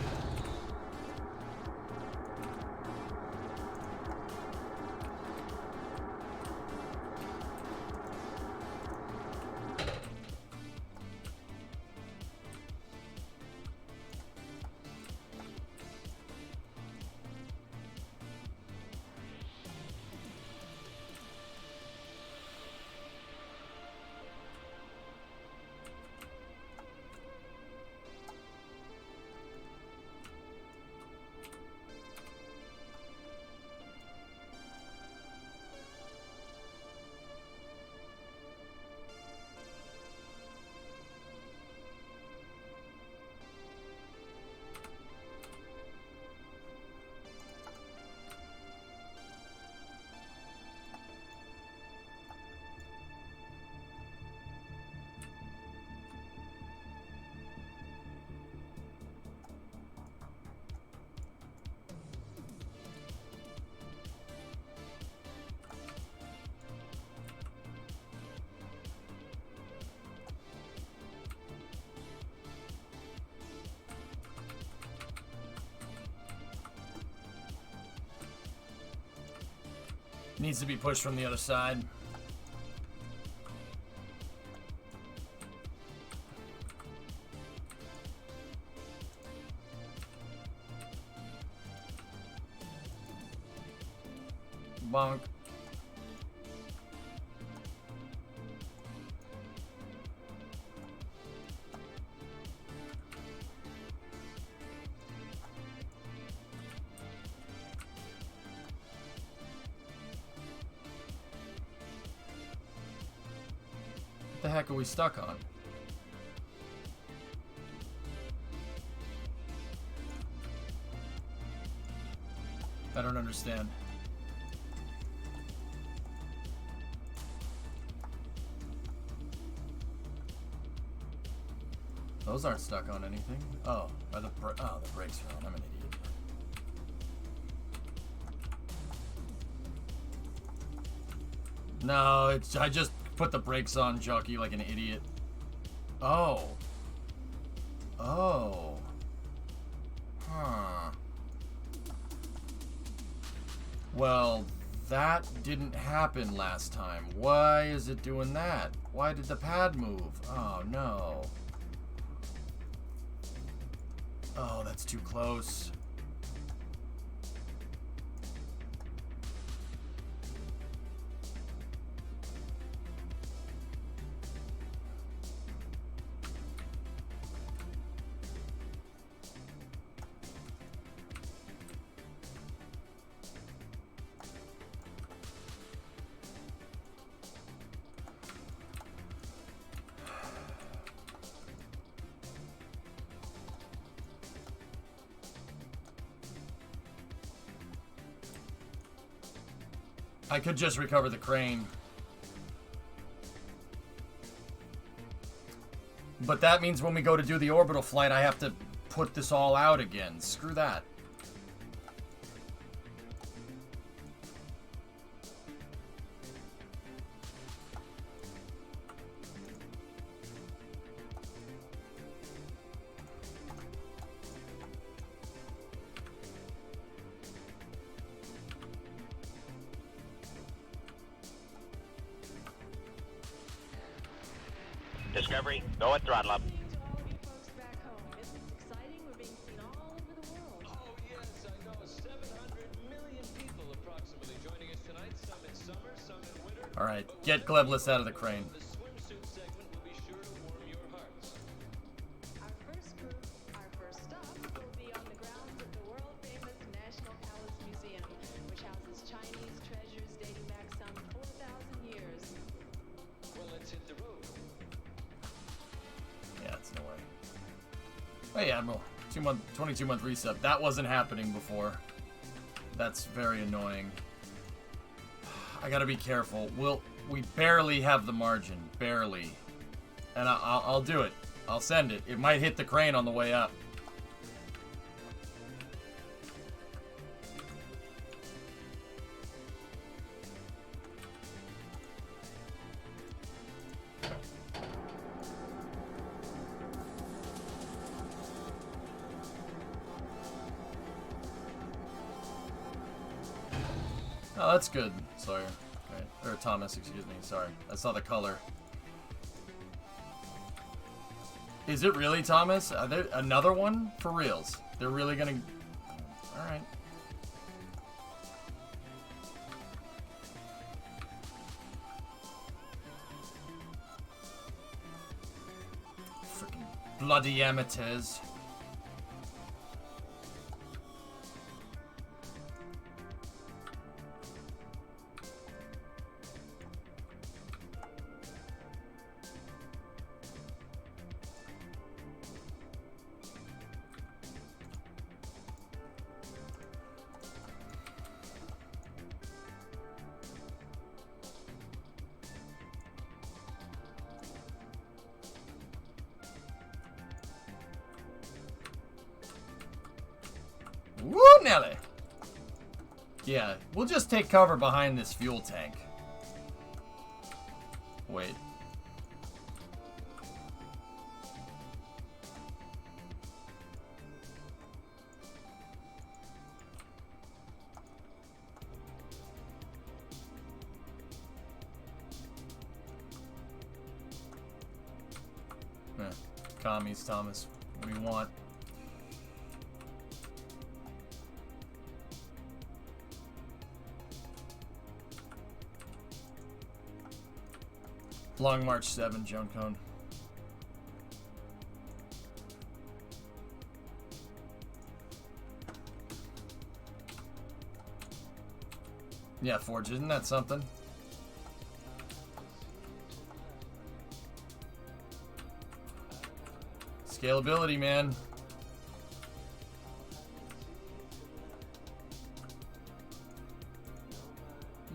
Needs to be pushed from the other side. Bonk. What the heck are we stuck on? I don't understand. Those aren't stuck on anything. Oh, are the brakes are on. I'm an idiot. No, it's I just put the brakes on, jockey, like an idiot. Oh. Oh. Huh. Well, that didn't happen last time. Why is it doing that? Why did the pad move? Oh, no. Oh, that's too close. I could just recover the crane. But that means when we go to do the orbital flight, I have to put this all out again. Screw that. Discovery, go at throttle up. To all of you folks back home, it's exciting. We're being seen all over the world. Oh, yes, I know. 700 get Gleblis out of the crane. Our first stop will be on the grounds of the world-famous National Palace Museum, which houses Chinese treasures dating back some 4,000 years. Well, let's hit the road. Yeah, it's no way. Hey, Admiral. 22-month reset. That wasn't happening before. That's very annoying. I gotta be careful. We barely have the margin. Barely. And I'll do it. I'll send it. It might hit the crane on the way up. Oh, that's good. Sorry. Right. Or Thomas, excuse me. Sorry. I saw the color. Is it really, Thomas? Are there another one? For reals? They're really gonna... Alright. Freaking bloody amateurs. Woo, Nelly! Yeah, we'll just take cover behind this fuel tank. Wait. Commies, Thomas. What do you want? Long March 7, Joan Cone. Yeah, Forge, isn't that something? Scalability, man.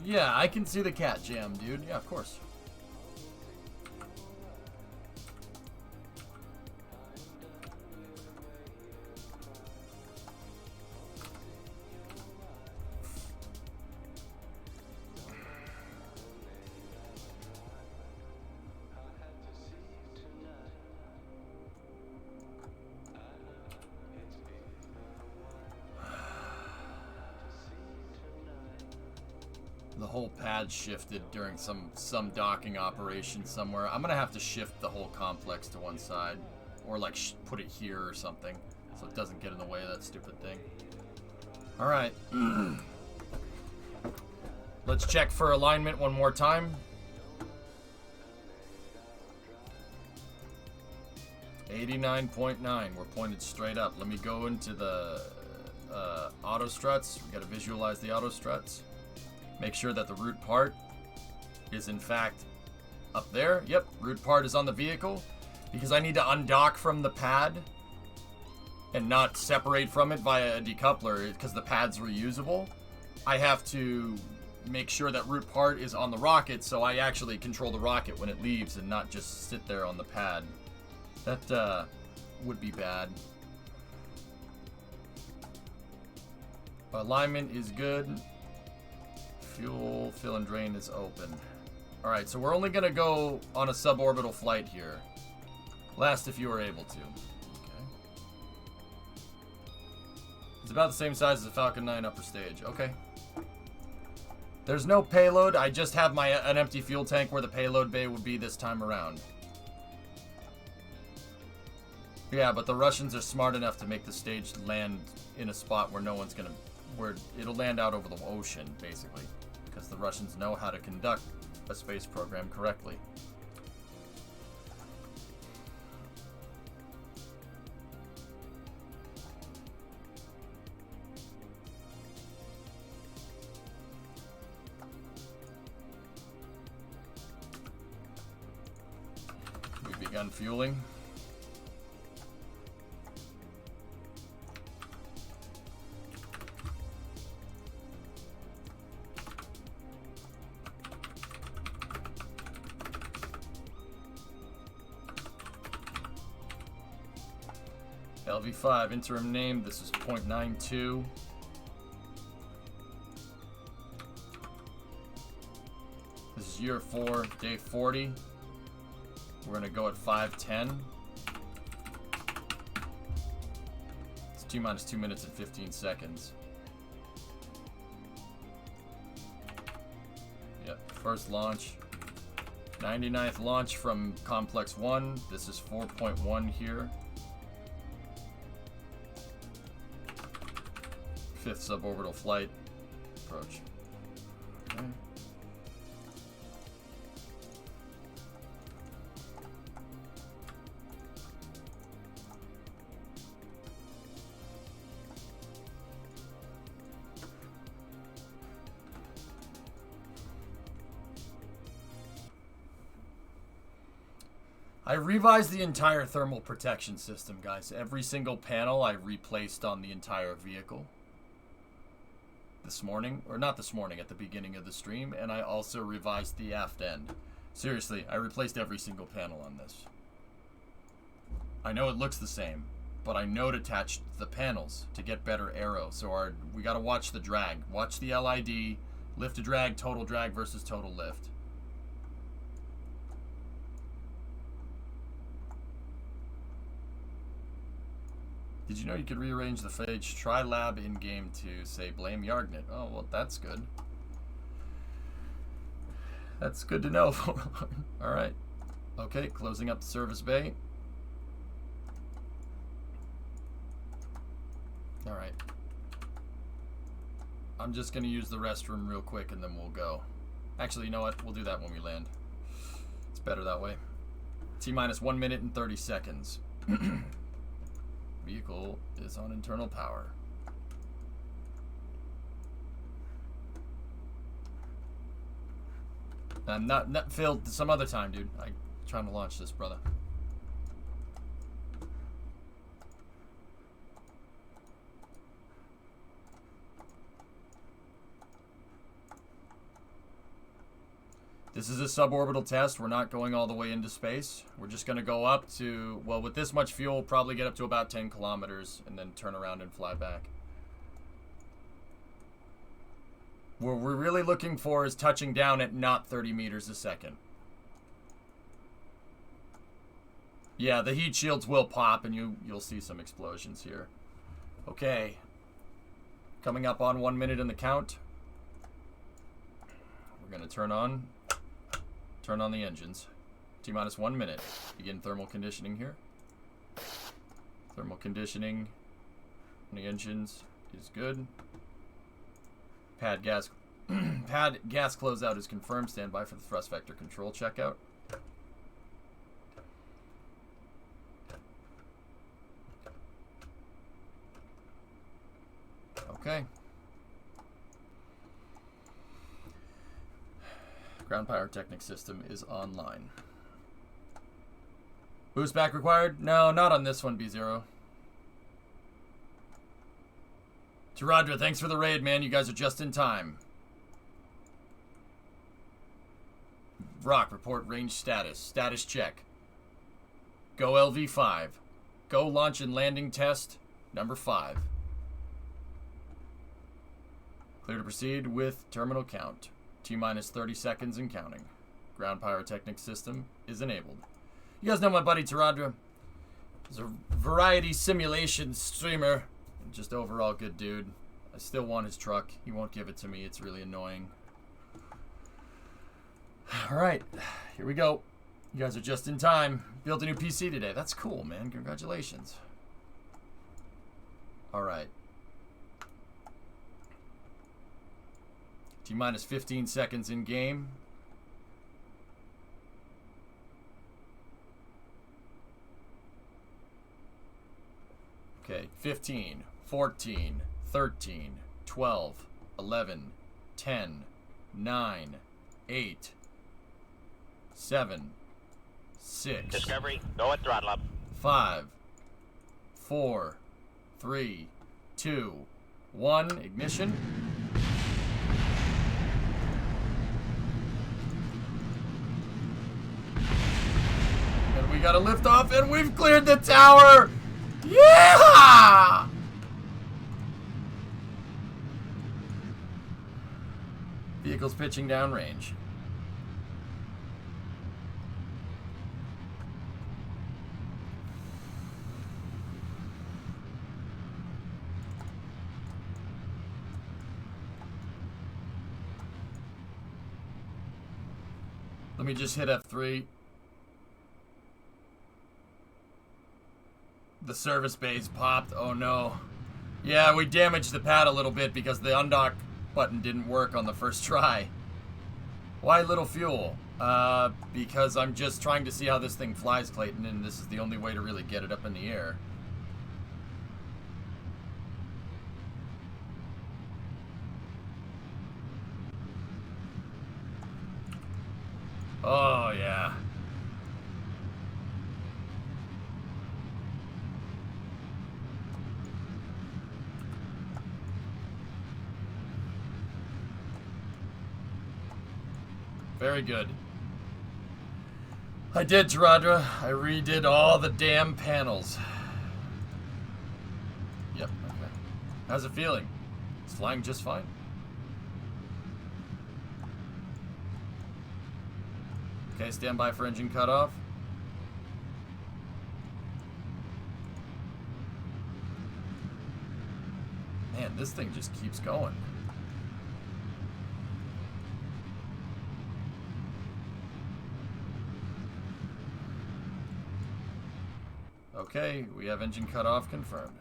Yeah, I can see the cat jam, dude. Yeah, of course. The whole pad shifted during some docking operation somewhere. I'm gonna have to shift the whole complex to one side, or like put it here or something, so it doesn't get in the way of that stupid thing. All right, let's check for alignment one more time. 89.9. We're pointed straight up. Let me go into the auto struts. We gotta visualize the auto struts. Make sure that the root part is in fact up there. Yep, root part is on the vehicle, because I need to undock from the pad and not separate from it via a decoupler because the pad's reusable. I have to make sure that root part is on the rocket so I actually control the rocket when it leaves and not just sit there on the pad. That would be bad. Alignment is good. Fuel, fill and drain is open. Alright, so we're only going to go on a suborbital flight here. Last if you are able to. Okay. It's about the same size as a Falcon 9 upper stage. Okay. There's no payload. I just have an empty fuel tank where the payload bay would be this time around. Yeah, but the Russians are smart enough to make the stage land in a spot where no one's going to... where it'll land out over the ocean, basically. Because the Russians know how to conduct a space program correctly. We've begun fueling. LV5 interim name. This is 0.92. This is year 4, day 40. We're gonna go at 5:10. It's T-minus 2 minutes and 15 seconds. Yep, first launch. 99th launch from Complex 1. This is 4.1 here. 5th suborbital flight. Approach. Okay. I revised the entire thermal protection system, guys. Every single panel I replaced on the entire vehicle this morning, or not this morning, at the beginning of the stream, and I also revised the aft end. Seriously, I replaced every single panel on this. I know it looks the same, but I node attached the panels to get better aero, so we gotta watch the drag. Watch the LID, lift to drag, total drag versus total lift. Did you know you could rearrange the phage tri-lab in-game to, say, blame Yargnet? Oh, well, that's good. That's good to know. Alright. Okay, closing up the service bay. Alright. I'm just going to use the restroom real quick and then we'll go. Actually, you know what? We'll do that when we land. It's better that way. T-minus 1 minute and 30 seconds. Vehicle is on internal power. I'm not Phil, some other time, dude. I'm trying to launch this, brother. This is a suborbital test. We're not going all the way into space. We're just going to go up to, well, with this much fuel, probably get up to about 10 kilometers and then turn around and fly back. What we're really looking for is touching down at not 30 meters a second. Yeah, the heat shields will pop and you'll see some explosions here. Okay. Coming up on 1 minute in the count. We're going to turn on the engines. T-minus 1 minute. Begin thermal conditioning here. Thermal conditioning on the engines is good. Pad gas closeout is confirmed. Stand by for the thrust vector control checkout. Okay. Ground pyrotechnic system is online. Boost back required? No, not on this one, B0. Taradra, thanks for the raid, man. You guys are just in time. Rock, report range status. Status check. Go LV5. Go launch and landing test number 5. Clear to proceed with terminal count. T-minus 30 seconds and counting. Ground pyrotechnic system is enabled. You guys know my buddy Taradra. He's a variety simulation streamer. Just overall good dude. I still want his truck. He won't give it to me. It's really annoying. Alright, here we go. You guys are just in time. Built a new PC today. That's cool, man. Congratulations. Alright. T-minus 15 seconds in game. Okay, 15, 14, 13, 12, 11, 10, 9, 8, 7, 6. Discovery, go at throttle up. 5, 4, 3, 2, 1. Ignition. And we got a lift off, and we've cleared the tower. Yeah! Vehicle's pitching downrange. Let me just hit F3. The service bays popped. Oh no. Yeah, we damaged the pad a little bit because the undock button didn't work on the first try. Why little fuel? Because I'm just trying to see how this thing flies, Clayton, and this is the only way to really get it up in the air. Oh, yeah. Very good. I did, Taradra. I redid all the damn panels. Yep, okay. How's it feeling? It's flying just fine. Okay, stand by for engine cutoff. Man, this thing just keeps going. Okay, we have engine cutoff confirmed.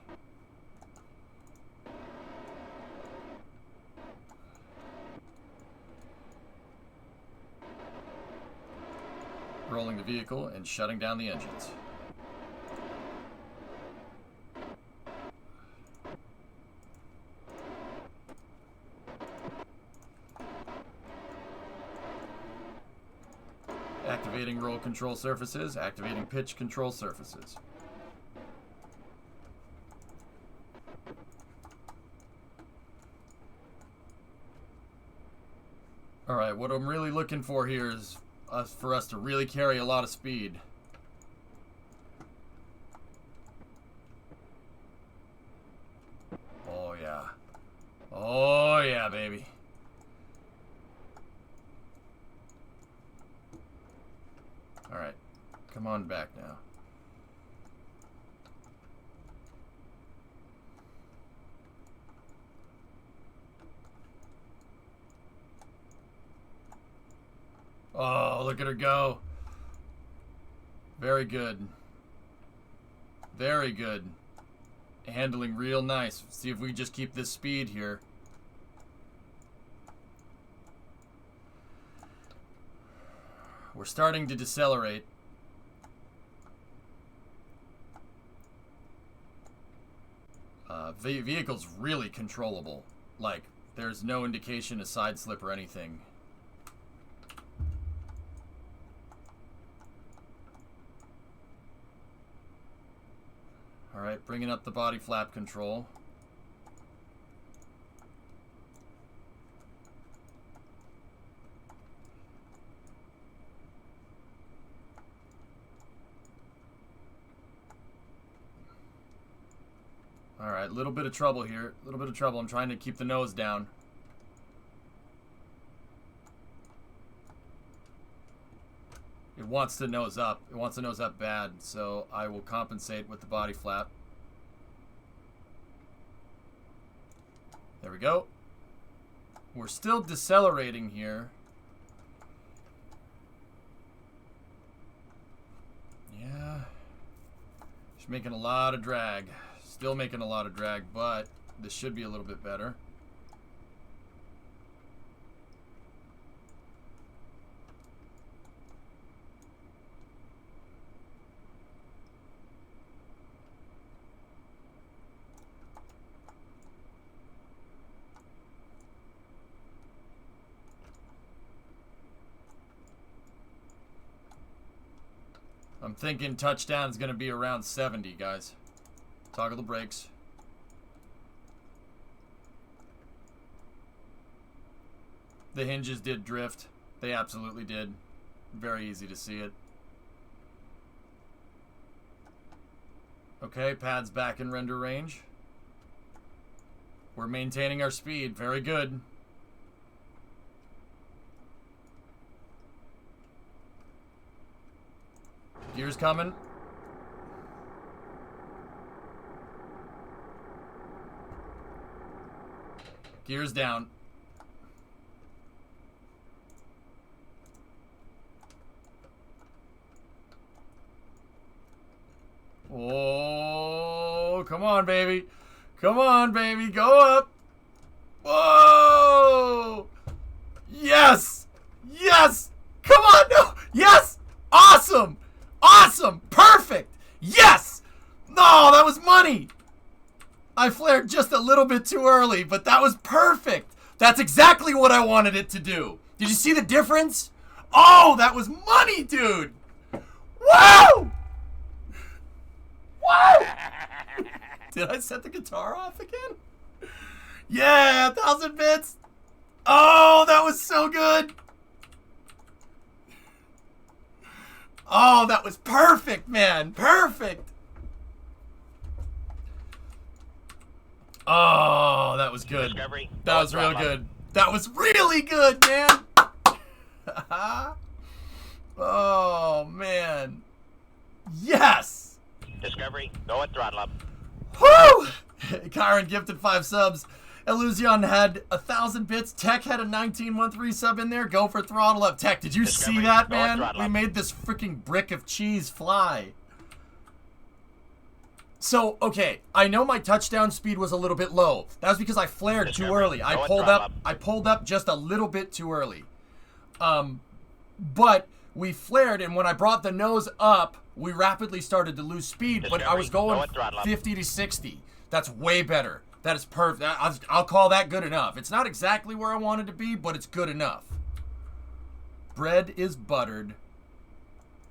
Rolling the vehicle and shutting down the engines. Activating roll control surfaces, activating pitch control surfaces. Alright, what I'm really looking for here is for us to really carry a lot of speed. Oh yeah. Oh yeah, baby. Alright, come on back now. Oh, look at her go. Very good. Very good. Handling real nice. See if we just keep this speed here. We're starting to decelerate. Vehicle's really controllable. Like, there's no indication of side slip or anything. Alright, bringing up the body flap control. Alright, a little bit of trouble here. A little bit of trouble. I'm trying to keep the nose down. It wants to nose up. It wants to nose up bad, so I will compensate with the body flap. There we go. We're still decelerating here. Yeah. She's making a lot of drag. Still making a lot of drag, but this should be a little bit better. I'm thinking touchdown is going to be around 70, guys. Toggle the brakes. The hinges did drift. They absolutely did. Very easy to see it. Okay, pad's back in render range. We're maintaining our speed. Very good. Gears coming. Gears down. Oh, come on, baby. Come on, baby. Go up. Whoa! Yes! Yes! Come on, no! Yes! Awesome! Awesome! Perfect! Yes! No, that was money! I flared just a little bit too early, but that was perfect! That's exactly what I wanted it to do. Did you see the difference? Oh, that was money, dude! Wow! Wow! Did I set the guitar off again? Yeah, 1,000 bits! Oh, that was so good! Oh, that was perfect, man. Perfect. Oh, that was good. Discovery. That was real good. That was really good, man. Oh, man. Yes. Discovery. Go at throttle up. Woo! Kyron gifted 5 subs. Illusion had 1,000 bits. Tech had a 19-month resub in there. Go for throttle up. Tech, did you see that, man? We made this freaking brick of cheese fly. So, okay, I know my touchdown speed was a little bit low. That was because I flared too early. I pulled up just a little bit too early. But we flared, and when I brought the nose up, we rapidly started to lose speed, but I was going 50 to 60. That's way better. That is perfect. I'll call that good enough. It's not exactly where I wanted to be, but it's good enough. Bread is buttered.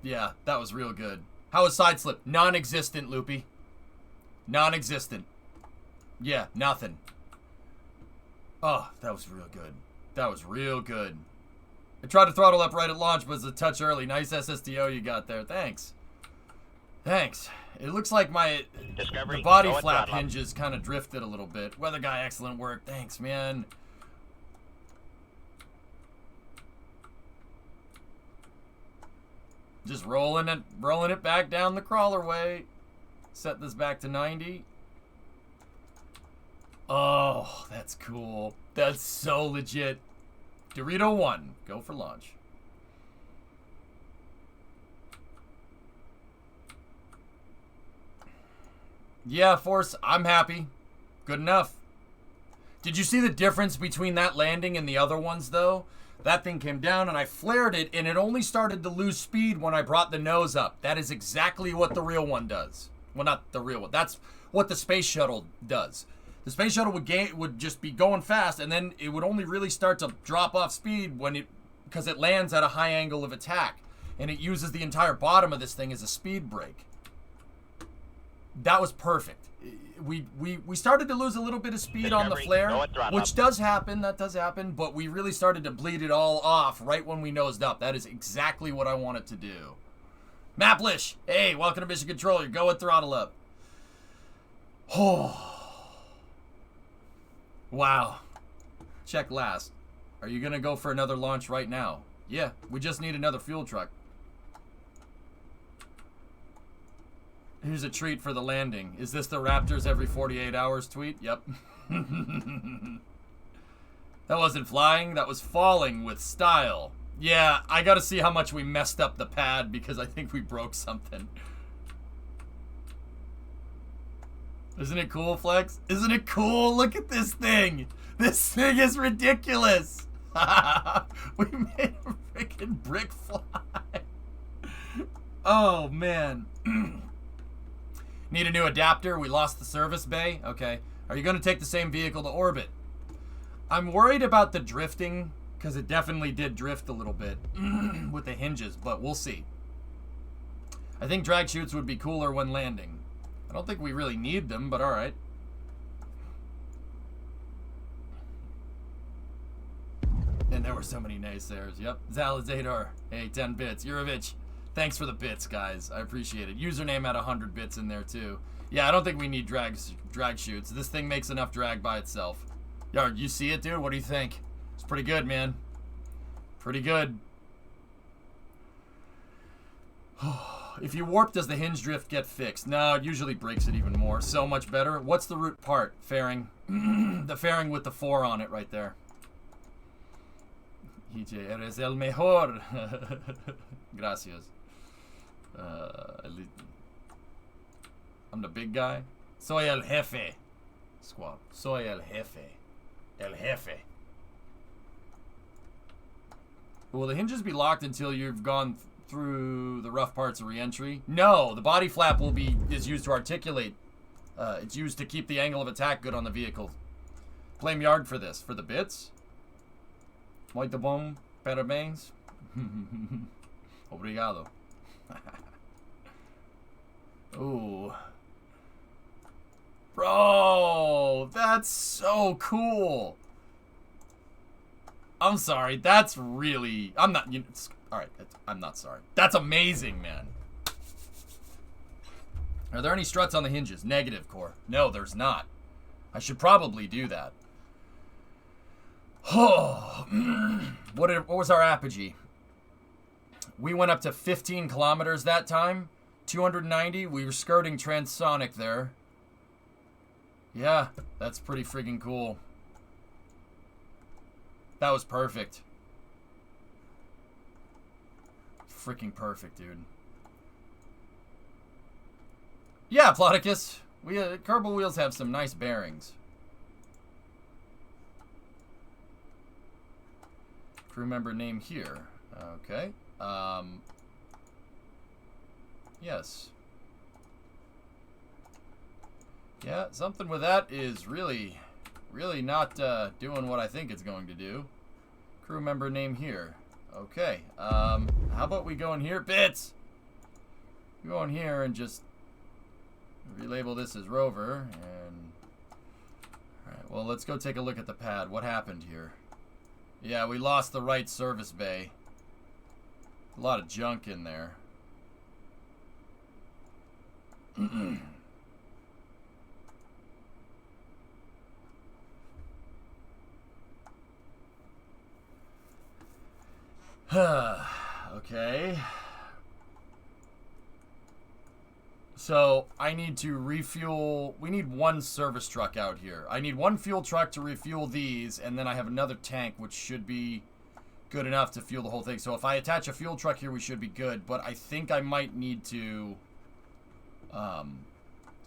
Yeah, that was real good. How was side slip? Non-existent, Loopy. Non-existent. Yeah, nothing. Oh, that was real good. That was real good. I tried to throttle up right at launch, but it's a touch early. Nice SSDO you got there. Thanks. Thanks. It looks like the body flap hinges kind of drifted a little bit. Weather guy, excellent work. Thanks, man. Just rolling it back down the crawler way. Set this back to 90. Oh, that's cool. That's so legit. Dorito 1, go for launch. Yeah, Force, I'm happy. Good enough. Did you see the difference between that landing and the other ones, though? That thing came down, and I flared it, and it only started to lose speed when I brought the nose up. That is exactly what the real one does. Well, not the real one. That's what the space shuttle does. The space shuttle would just be going fast, and then it would only really start to drop off speed because it lands at a high angle of attack, and it uses the entire bottom of this thing as a speed brake. That was perfect. We started to lose a little bit of speed on the flare, which does happen. That does happen, but we really started to bleed it all off right when we nosed up. That is exactly what I wanted to do. Maplish, hey, welcome to Mission Control. You're going throttle up. Oh. Wow. Check last. Are you going to go for another launch right now? Yeah, we just need another fuel truck. Here's a treat for the landing. Is this the Raptors every 48 hours tweet? Yep. That wasn't flying, that was falling with style. Yeah, I gotta see how much we messed up the pad because I think we broke something. Isn't it cool, Flex? Isn't it cool? Look at this thing. This thing is ridiculous. We made a freaking brick fly. Oh, man. Need a new adapter. We lost the service bay. Okay. Are you going to take the same vehicle to orbit? I'm worried about the drifting because it definitely did drift a little bit with the hinges, but we'll see. I think drag chutes would be cooler when landing. I don't think we really need them, but alright. And there were so many naysayers. Yep. Zalizadar. Hey, 10 bits. Yurovich. Thanks for the bits, guys. I appreciate it. Username had 100 bits in there, too. Yeah, I don't think we need drag chutes. This thing makes enough drag by itself. Yo, you see it, dude? What do you think? It's pretty good, man. Pretty good. If you warp, does the hinge drift get fixed? No, it usually breaks it even more. So much better. What's the root part? Fairing. The fairing with the 4 on it right there. EJ, eres el mejor. Gracias. I'm the big guy. Soy el jefe. Squad. Soy el jefe. El jefe. Will the hinges be locked until you've gone through the rough parts of re-entry? No, the body flap is used to articulate. It's used to keep the angle of attack good on the vehicle. Blame Yard for this. For the bits? Muito bom, parabéns. Obrigado. Ooh. Bro, that's so cool. I'm sorry. That's really... I'm not... Alright, I'm not sorry. That's amazing, man. Are there any struts on the hinges? Negative, Core. No, there's not. I should probably do that. Oh, what was our apogee? We went up to 15 kilometers that time. 290. We were skirting transonic there. Yeah, that's pretty friggin' cool. That was perfect. Freaking perfect, dude. Yeah, Ploticus. Kerbal wheels have some nice bearings. Crew member name here. Okay. Yes. Yeah, something with that is really not doing what I think it's going to do. Crew member name here. Okay. How about we go in here? Bits! Go in here and just relabel this as Rover. And alright, well, let's go take a look at the pad. What happened here? Yeah, we lost the right service bay. A lot of junk in there. Okay. So, I need to refuel... We need one service truck out here. I need one fuel truck to refuel these, and then I have another tank, which should be good enough to fuel the whole thing. So if I attach a fuel truck here, we should be good. But I think I might need to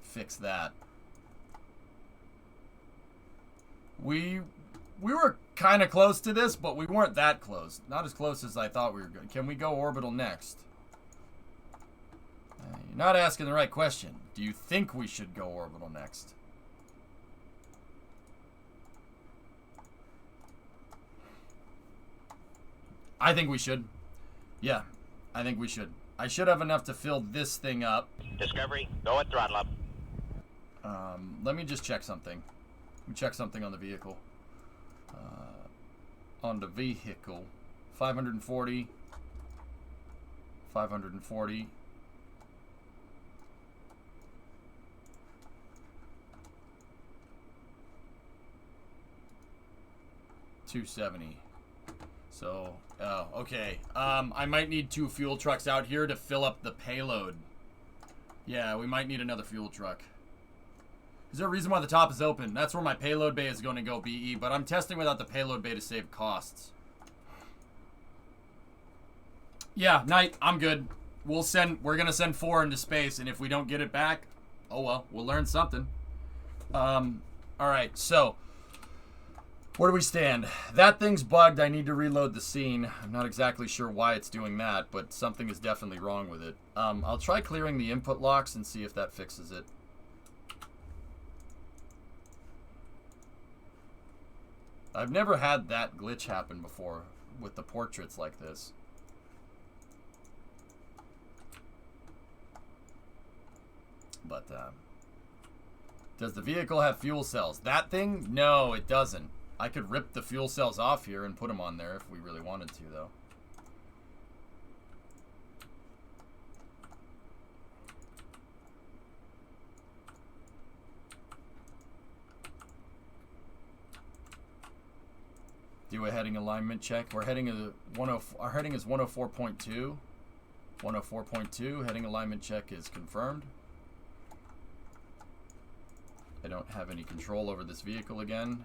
fix that. We were kind of close to this, but we weren't that close. Not as close as I thought we were going. Can we go orbital next? You're not asking the right question. Do you think we should go orbital next? I think we should. Yeah, I think we should. I should have enough to fill this thing up. Discovery, go at throttle up. Let me just check something. Let me check something on the vehicle. On the vehicle. 540. 540. 270. So, okay. I might need 2 fuel trucks out here to fill up the payload. Yeah, we might need another fuel truck. Is there a reason why the top is open? That's where my payload bay is going to go, BE, but I'm testing without the payload bay to save costs. Yeah, Knight, I'm good. We're going to send 4 into space, and if we don't get it back, oh well, we'll learn something. Alright, so... where do we stand? That thing's bugged. I need to reload the scene. I'm not exactly sure why it's doing that, but something is definitely wrong with it. I'll try clearing the input locks and see if that fixes it. I've never had that glitch happen before with the portraits like this. But, does the vehicle have fuel cells? That thing? No, it doesn't. I could rip the fuel cells off here and put them on there if we really wanted to, though. Do a heading alignment check. We're heading our heading is 104.2. 104.2. Heading alignment check is confirmed. I don't have any control over this vehicle again.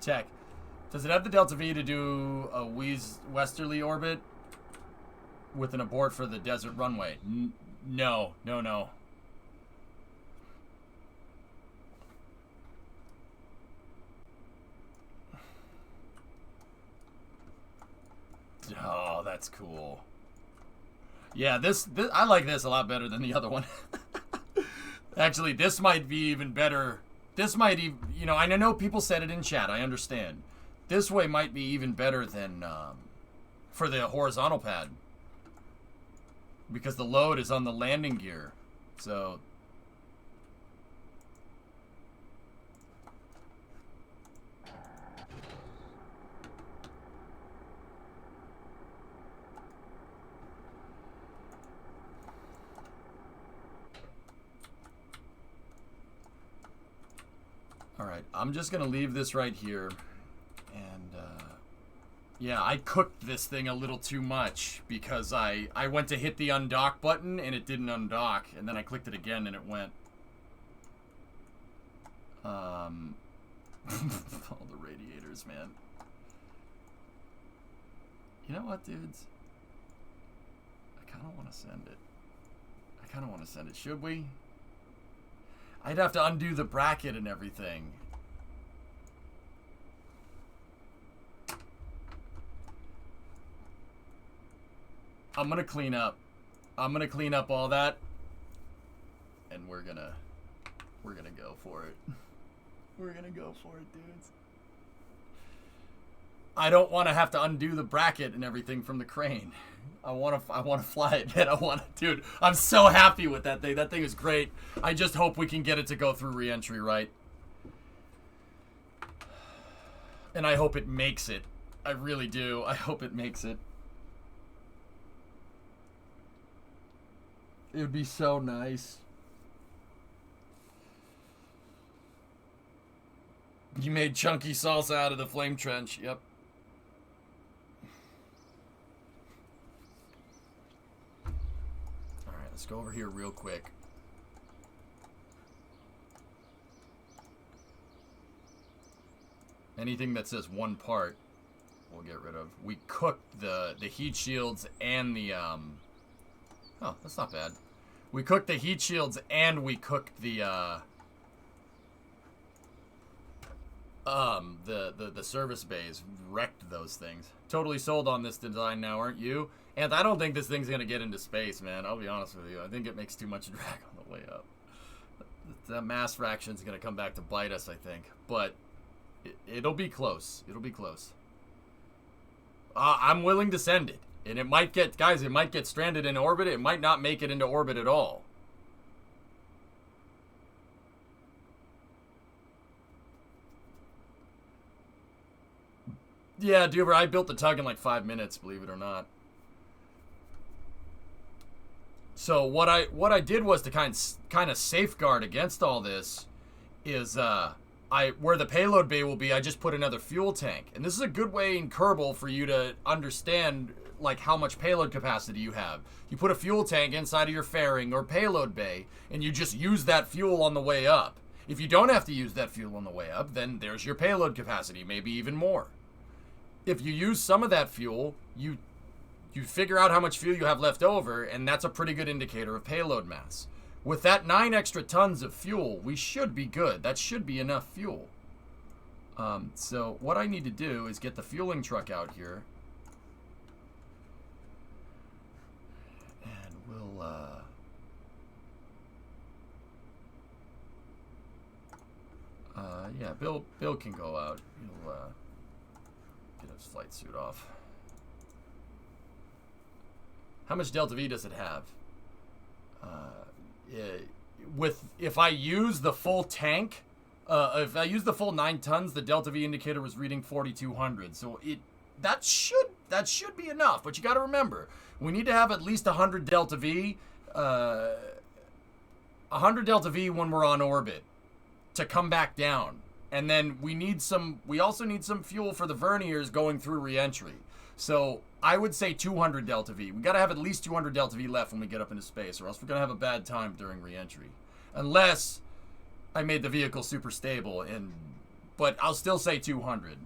Check. Does it have the Delta V to do a westerly orbit with an abort for the desert runway? No. Oh, that's cool. Yeah, this I like this a lot better than the other one. Actually, this might be even better. This might even, you know, I know people said it in chat. I understand. This way might be even better than for the horizontal pad, because the load is on the landing gear. So all right, I'm just gonna leave this right here. And yeah, I cooked this thing a little too much because I went to hit the undock button and it didn't undock, and then I clicked it again and it went. All the radiators, man. You know what, dudes? I kind of want to send it. Should we? I'd have to undo the bracket and everything. I'm gonna clean up all that, and we're gonna go for it. We're gonna go for it, dudes. I don't want to have to undo the bracket and everything from the crane. I want to fly it, man. Dude, I'm so happy with that thing. That thing is great. I just hope we can get it to go through re-entry right. And I hope it makes it. I really do. I hope it makes it. It would be so nice. You made chunky salsa out of the flame trench. Yep. Alright, let's go over here real quick. Anything that says one part, we'll get rid of. We cooked the heat shields and the oh, that's not bad. We cooked the heat shields and we cooked the service bays. Wrecked those things. Totally sold on this design now, aren't you? And I don't think this thing's gonna get into space, man. I'll be honest with you. I think it makes too much drag on the way up. That mass fraction's gonna come back to bite us, I think. But it'll be close. It'll be close. I'm willing to send it. And it might get, guys, it might get stranded in orbit. It might not make it into orbit at all. Yeah, Duber, I built the tug in like 5 minutes, believe it or not. So what I did was to kind of safeguard against all this is where the payload bay will be, I just put another fuel tank. And this is a good way in Kerbal for you to understand like how much payload capacity you have. You put a fuel tank inside of your fairing or payload bay, and you just use that fuel on the way up. If you don't have to use that fuel on the way up, then there's your payload capacity, maybe even more. If you use some of that fuel, you figure out how much fuel you have left over, and that's a pretty good indicator of payload mass. With that 9 extra tons of fuel, we should be good. That should be enough fuel. So what I need to do is get the fueling truck out here. And we'll, yeah, Bill can go out. He'll, get his flight suit off. How much Delta V does it have? If I use the full tank, if I use the full 9 tons, the Delta V indicator was reading 4,200. So that should be enough. But you got to remember, we need to have at least 100 Delta V, 100 Delta V when we're on orbit to come back down. And then we also need some fuel for the verniers going through re-entry. So I would say 200 Delta V. We got to have at least 200 Delta V left when we get up into space, or else we're going to have a bad time during re-entry. Unless I made the vehicle super stable, but I'll still say 200.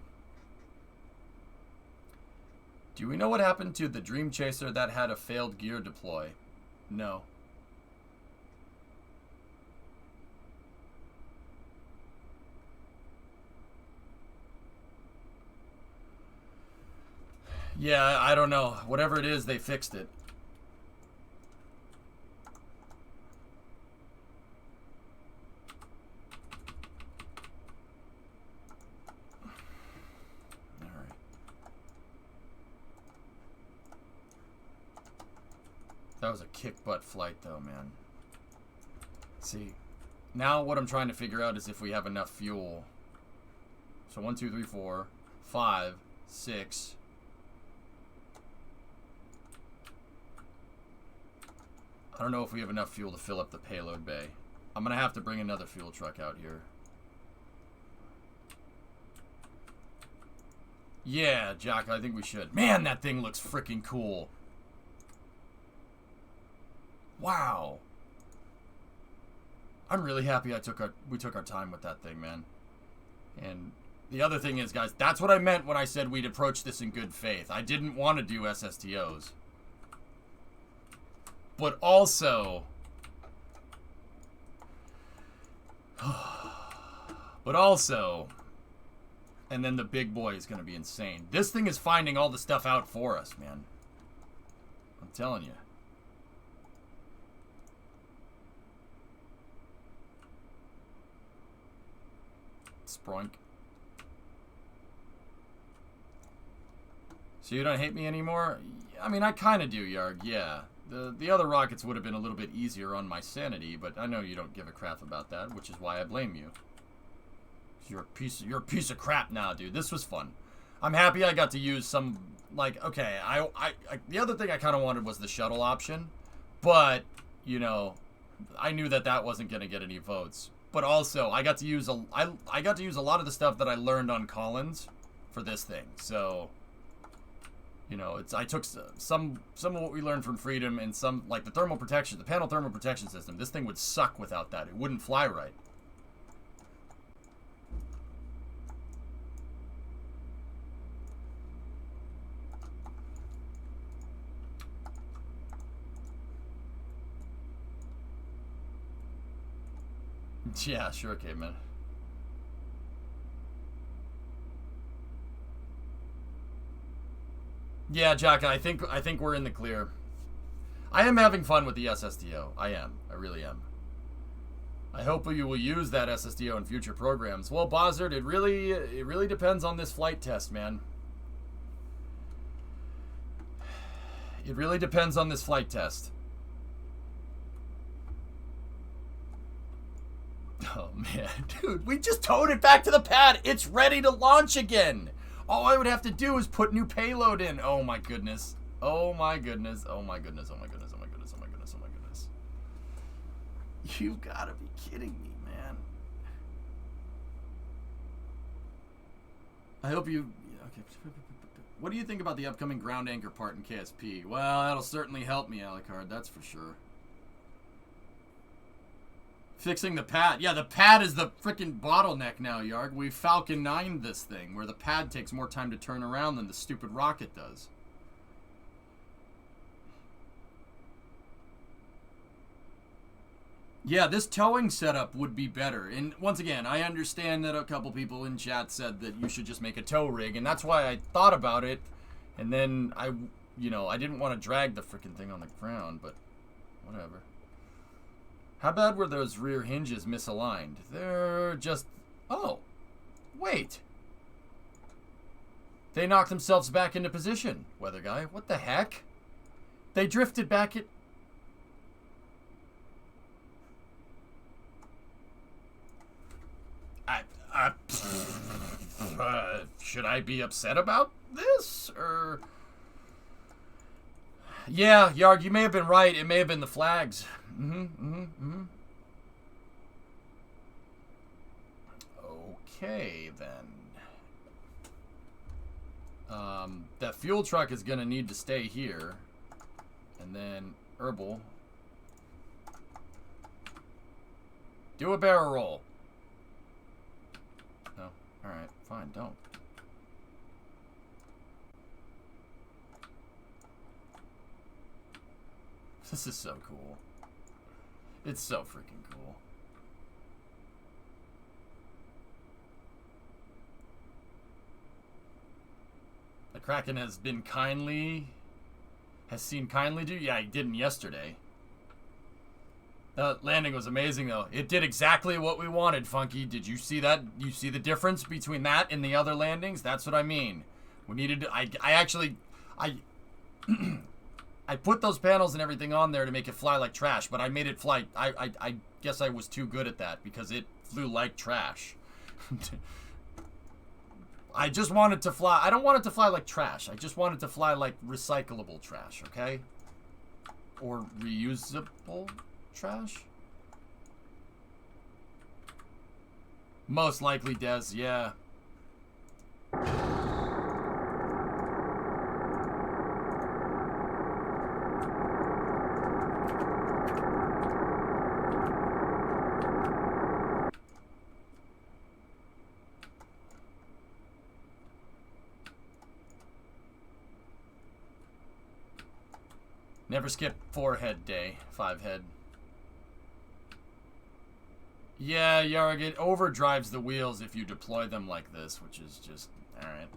Do we know what happened to the Dream Chaser that had a failed gear deploy? No. Yeah, I don't know. Whatever it is, they fixed it. Alright. That was a kick-butt flight, though, man. See, now what I'm trying to figure out is if we have enough fuel. So 1, 2, 3, 4, 5, 6... I don't know if we have enough fuel to fill up the payload bay. I'm going to have to bring another fuel truck out here. Yeah, Jack, I think we should. Man, that thing looks freaking cool. Wow. I'm really happy we took our time with that thing, man. And the other thing is, guys, that's what I meant when I said we'd approach this in good faith. I didn't want to do SSTOs. But also, and then the big boy is going to be insane. This thing is finding all the stuff out for us, man. I'm telling you. Sproink. So you don't hate me anymore? I mean, I kind of do, Yarg, yeah. The other rockets would have been a little bit easier on my sanity, but I know you don't give a crap about that, which is why I blame you. You're a piece of crap now, dude. This was fun. I'm happy I got to use some, like, okay, the other thing I kind of wanted was the shuttle option, but, you know, I knew that wasn't going to get any votes. But also, I got to use a lot of the stuff that I learned on Collins for this thing. So, you know, I took some of what we learned from Freedom and some, like the thermal protection, the panel thermal protection system. This thing would suck without that. It wouldn't fly right. Yeah, sure, Caveman. Yeah, Jack, I think we're in the clear. I am having fun with the SSTO. I am. I really am. I hope you will use that SSTO in future programs. Well, Bozzard, it really depends on this flight test, man. It really depends on this flight test. Oh, man. Dude, we just towed it back to the pad. It's ready to launch again. All I would have to do is put new payload in. Oh, my goodness. Oh, my goodness. Oh, my goodness. Oh, my goodness. Oh, my goodness. Oh, my goodness. Oh, my goodness. You've got to be kidding me, man. I hope you... Okay. What do you think about the upcoming ground anchor part in KSP? Well, that'll certainly help me, Alucard. That's for sure. Fixing the pad. Yeah, the pad is the freaking bottleneck now, Yarg. We Falcon 9'd this thing, where the pad takes more time to turn around than the stupid rocket does. Yeah, this towing setup would be better. And once again, I understand that a couple people in chat said that you should just make a tow rig, and that's why I thought about it. And then I didn't want to drag the freaking thing on the ground, but whatever. How bad were those rear hinges misaligned? They're just... Oh, wait. They knocked themselves back into position, weather guy. What the heck? They drifted back at... Should I be upset about this, or... Yeah, Yarg, you may have been right. It may have been the flags. Okay, then. That fuel truck is going to need to stay here. And then, Herbal. Do a barrel roll. No? Alright, fine, don't. This is so cool. It's so freaking cool. The Kraken has been kindly... Has seen kindly do? Yeah, he didn't yesterday. That landing was amazing, though. It did exactly what we wanted, Funky. Did you see that? You see the difference between that and the other landings? That's what I mean. We needed to... I put those panels and everything on there to make it fly like trash, but I made it fly... I guess I was too good at that because it flew like trash. I just want it to fly... I don't want it to fly like trash. I just want it to fly like recyclable trash, okay? Or reusable trash? Most likely, Des, yeah. Never skip 4-head day, 5-head. Yeah, Yarg, it overdrives the wheels if you deploy them like this, which is just... Alright.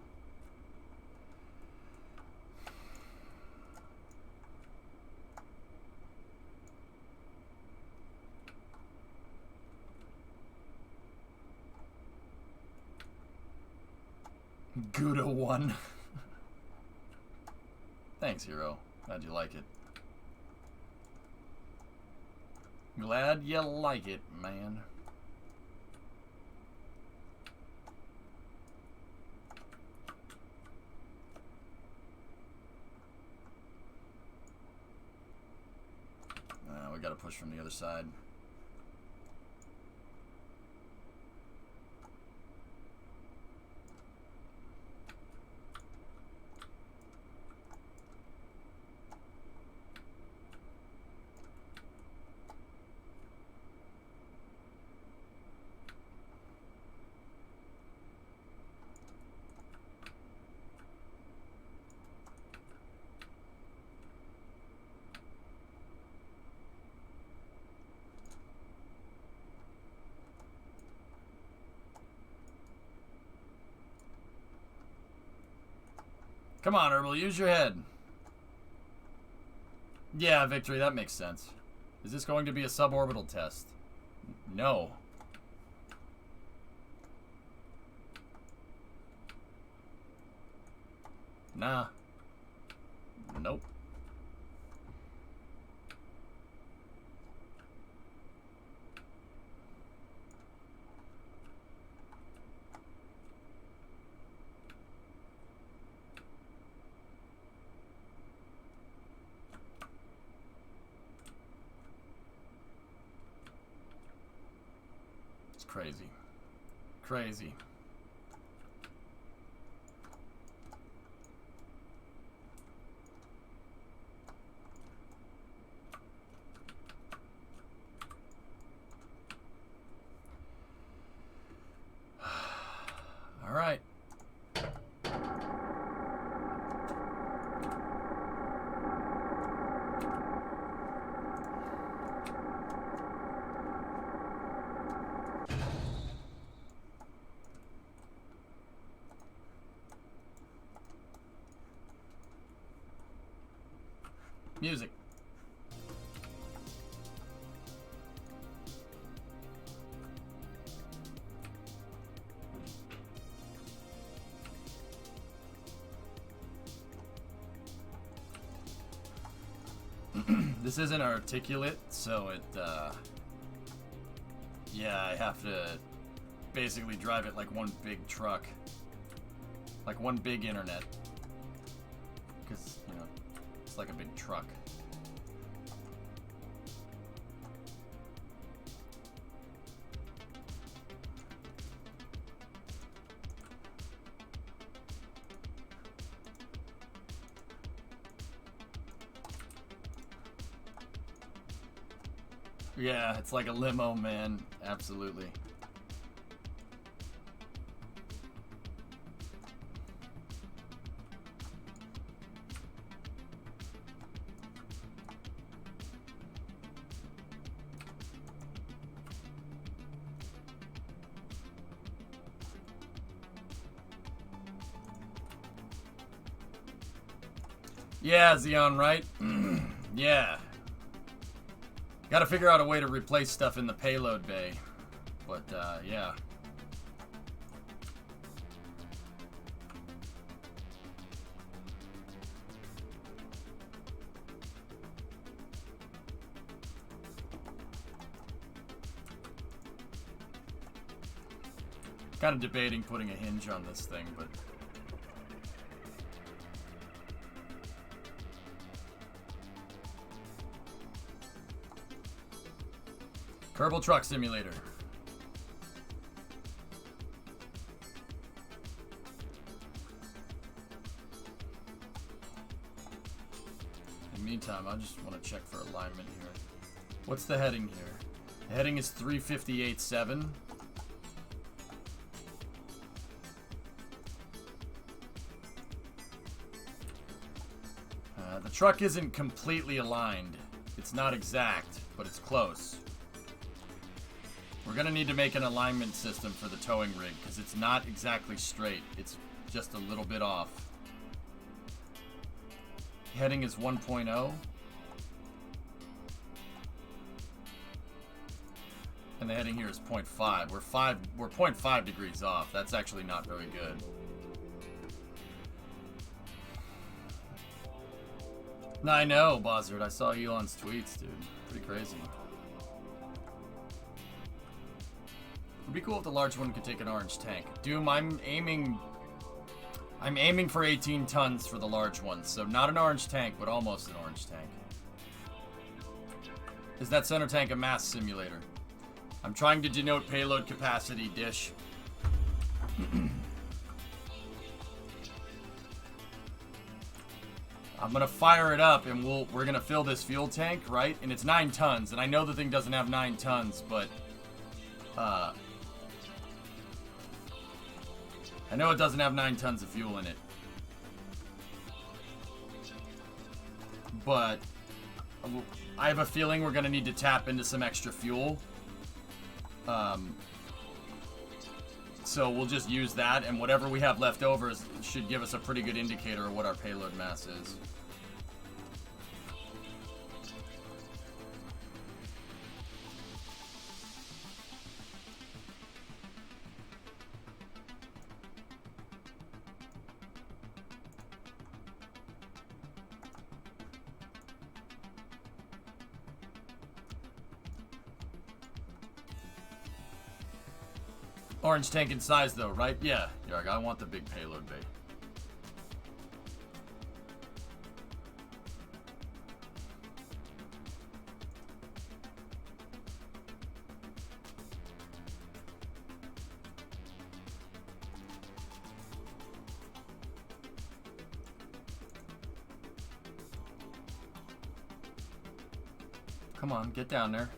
Gouda 1. Thanks, Hero. Glad you like it. Glad you like it, man. We gotta push from the other side. Come on, Herbal, use your head. Yeah, Victory, that makes sense. Is this going to be a suborbital test? No. Nah. Nope. Crazy. Crazy. All right. Music. This isn't articulate, so it, yeah, I have to basically drive it like one big truck. Like one big internet. Because, you know, it's like a big truck. Yeah, it's like a limo, man. Absolutely. Yeah, Xeon, right? Yeah. Gotta figure out a way to replace stuff in the payload bay. But, yeah. Kind of debating putting a hinge on this thing, but... Kerbal Truck Simulator. In the meantime, I just want to check for alignment here. What's the heading here? The heading is 358.7. The truck isn't completely aligned. It's not exact, but it's close. We're gonna need to make an alignment system for the towing rig because it's not exactly straight. It's just a little bit off. Heading is 1.0. And the heading here is 0.5. We're 0.5 degrees off. That's actually not very good. No, I know, Buzzard. I saw Elon's tweets, dude. Pretty crazy. It'd be cool if the large one could take an orange tank. Doom, I'm aiming for 18 tons for the large one, so not an orange tank, but almost an orange tank. Is that center tank a mass simulator? I'm trying to denote payload capacity, Dish. I'm gonna fire it up and we're gonna fill this fuel tank, right? And it's 9 tons, and I know the thing doesn't have 9 tons, but I know it doesn't have 9 tons of fuel in it. But I have a feeling we're gonna need to tap into some extra fuel. So we'll just use that, and whatever we have left over should give us a pretty good indicator of what our payload mass is. Orange tank in size, though, right? Yeah, Yarg, I want the big payload bay. Come on, get down there.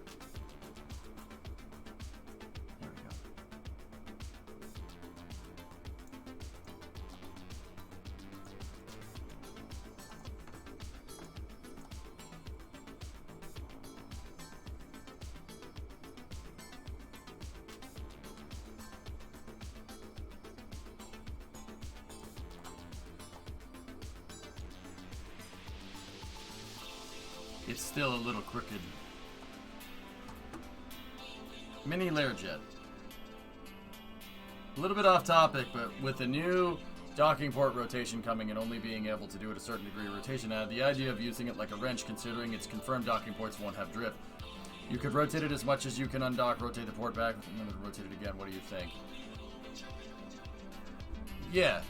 it's still a little crooked. Mini Learjet. A little bit off topic, but with the new docking port rotation coming and only being able to do it a certain degree of rotation now, the idea of using it like a wrench, considering its confirmed docking ports won't have drift. You could rotate it as much as you can undock, rotate the port back, and then rotate it again. What do you think? Yeah,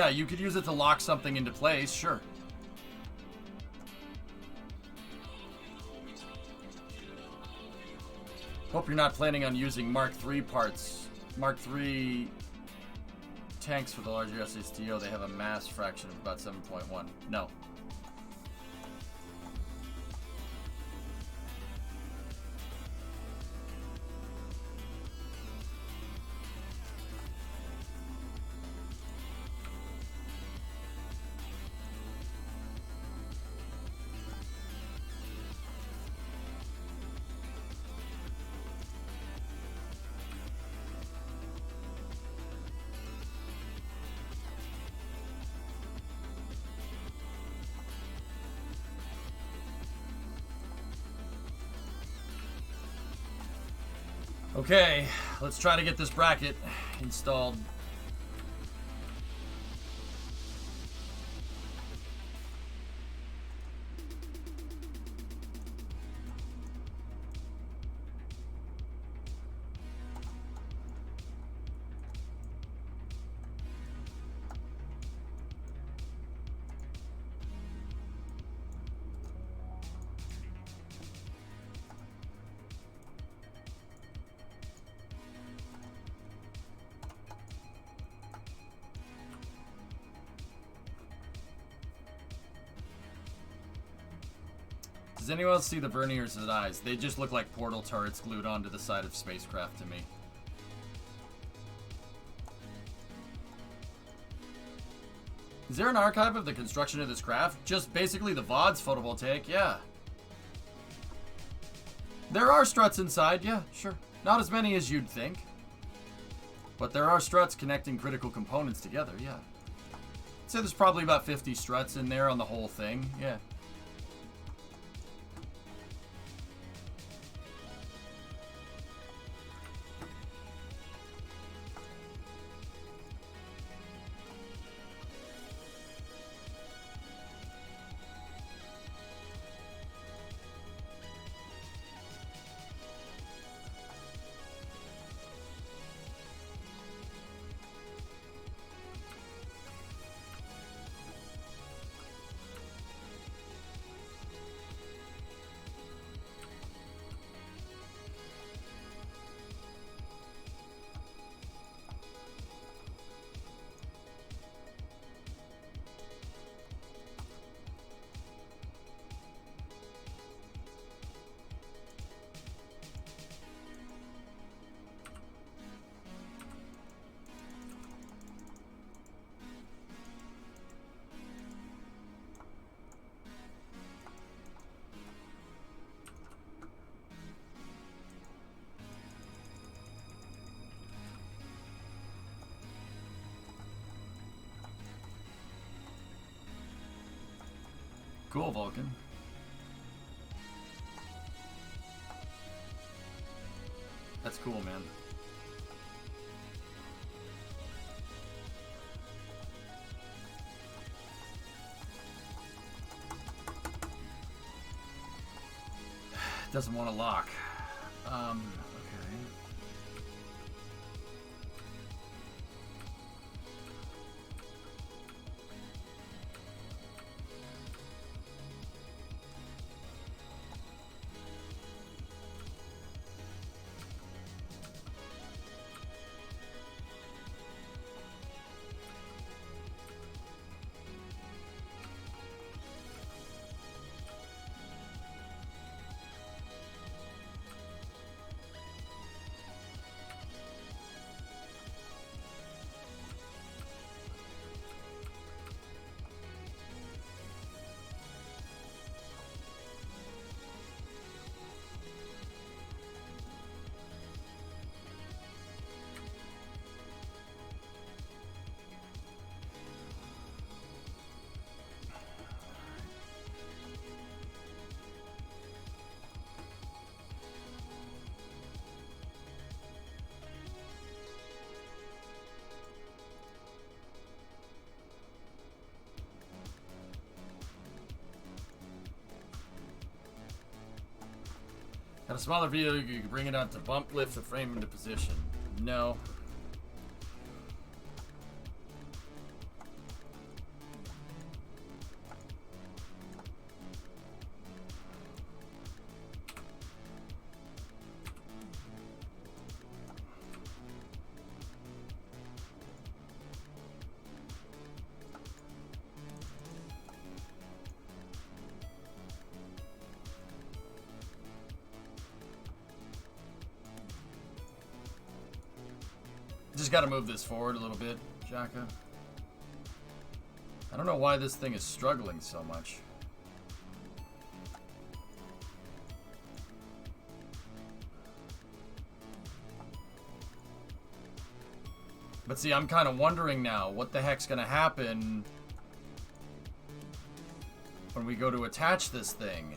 you could use it to lock something into place, sure. Hope you're not planning on using Mark III parts. Mark III tanks for the larger SSTO, they have a mass fraction of about 7.1. No. Okay, let's try to get this bracket installed. Does anyone else see the verniers as eyes? They just look like portal turrets glued onto the side of spacecraft to me. Is there an archive of the construction of this craft? Just basically the VODs photovoltaic, yeah. There are struts inside, yeah, sure. Not as many as you'd think. But there are struts connecting critical components together, yeah. I'd say there's probably about 50 struts in there on the whole thing, yeah. Cool, Vulcan. That's cool, man. Doesn't want to lock. Okay. Got a smaller vehicle, you can bring it out to bump lift the frame into position. No. Just gotta move this forward a little bit, Jaka. I don't know why this thing is struggling so much. But see, I'm kind of wondering now, what the heck's gonna happen when we go to attach this thing?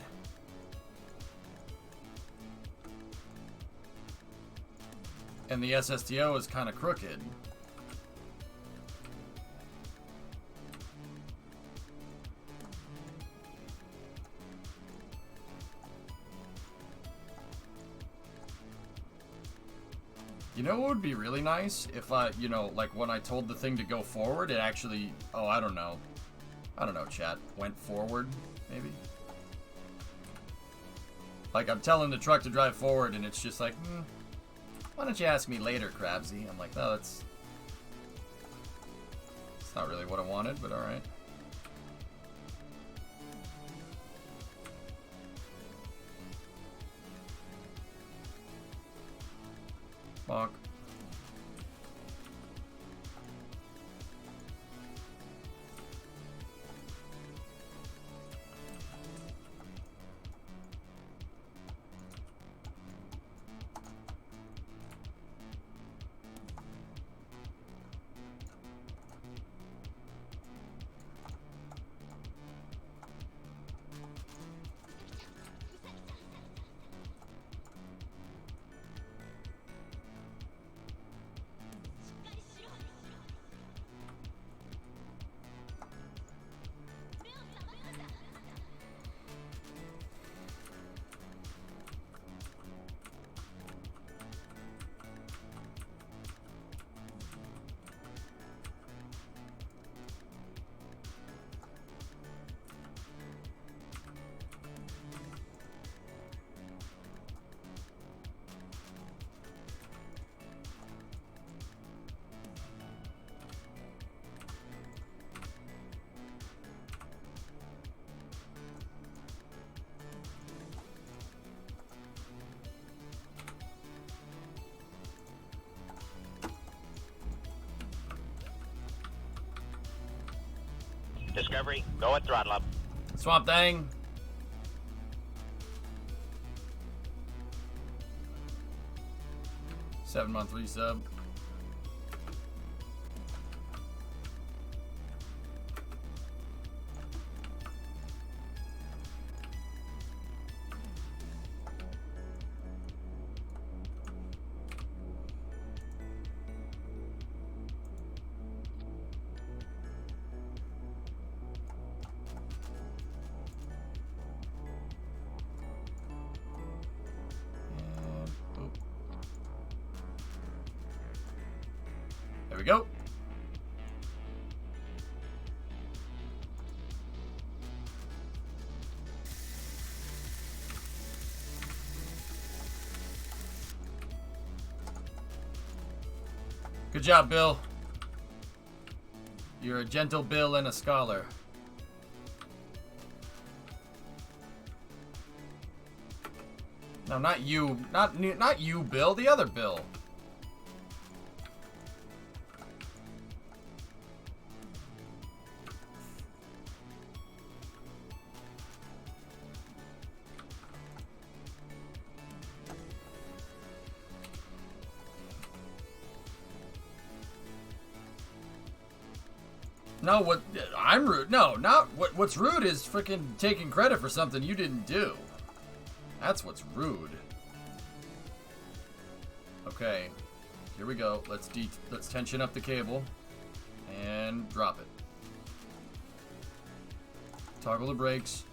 And the SSTO is kind of crooked. You know what would be really nice? If I, you know, like when I told the thing to go forward, it actually, oh, I don't know, chat, went forward, maybe? Like I'm telling the truck to drive forward and it's just like, why don't you ask me later, Crabsy? I'm like, no, it's not really what I wanted, but alright. Bonk. Discovery, go at throttle up. Swamp Thing. $7-month resub. There we go. Good job, Bill. You're a gentle Bill and a scholar. No, not you. Not you, Bill. The other Bill. No, what I'm rude. No, not what's rude is freaking taking credit for something you didn't do. That's what's rude. Okay, here we go. Let's tension up the cable and drop it. Toggle the brakes.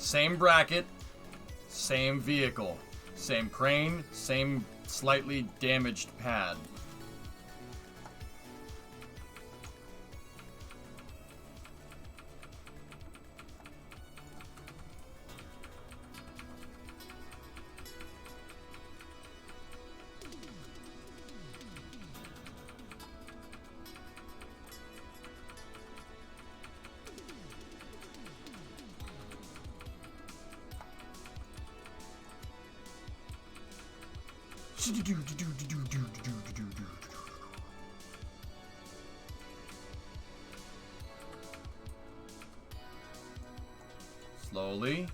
same bracket, same vehicle, same crane, same slightly damaged pad. Slowly.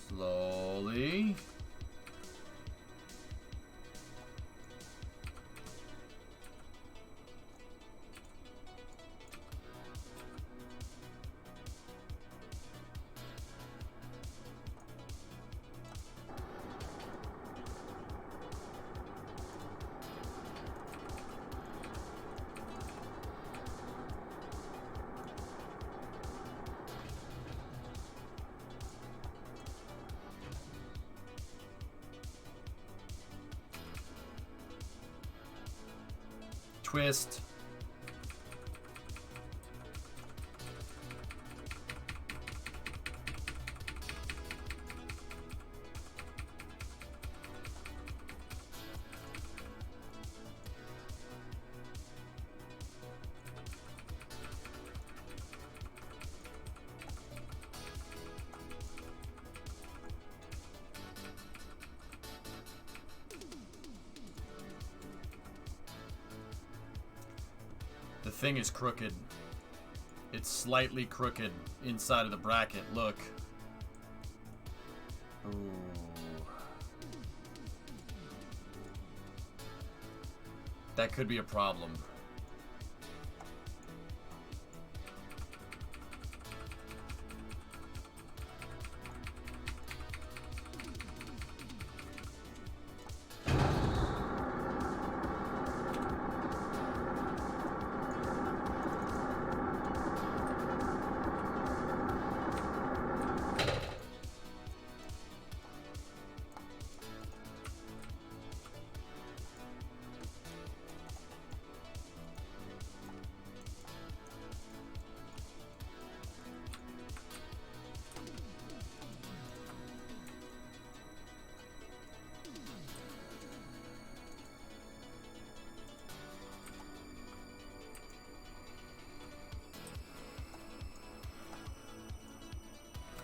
Slowly. Twist. The thing is crooked. It's slightly crooked inside of the bracket. Look. Ooh. That could be a problem.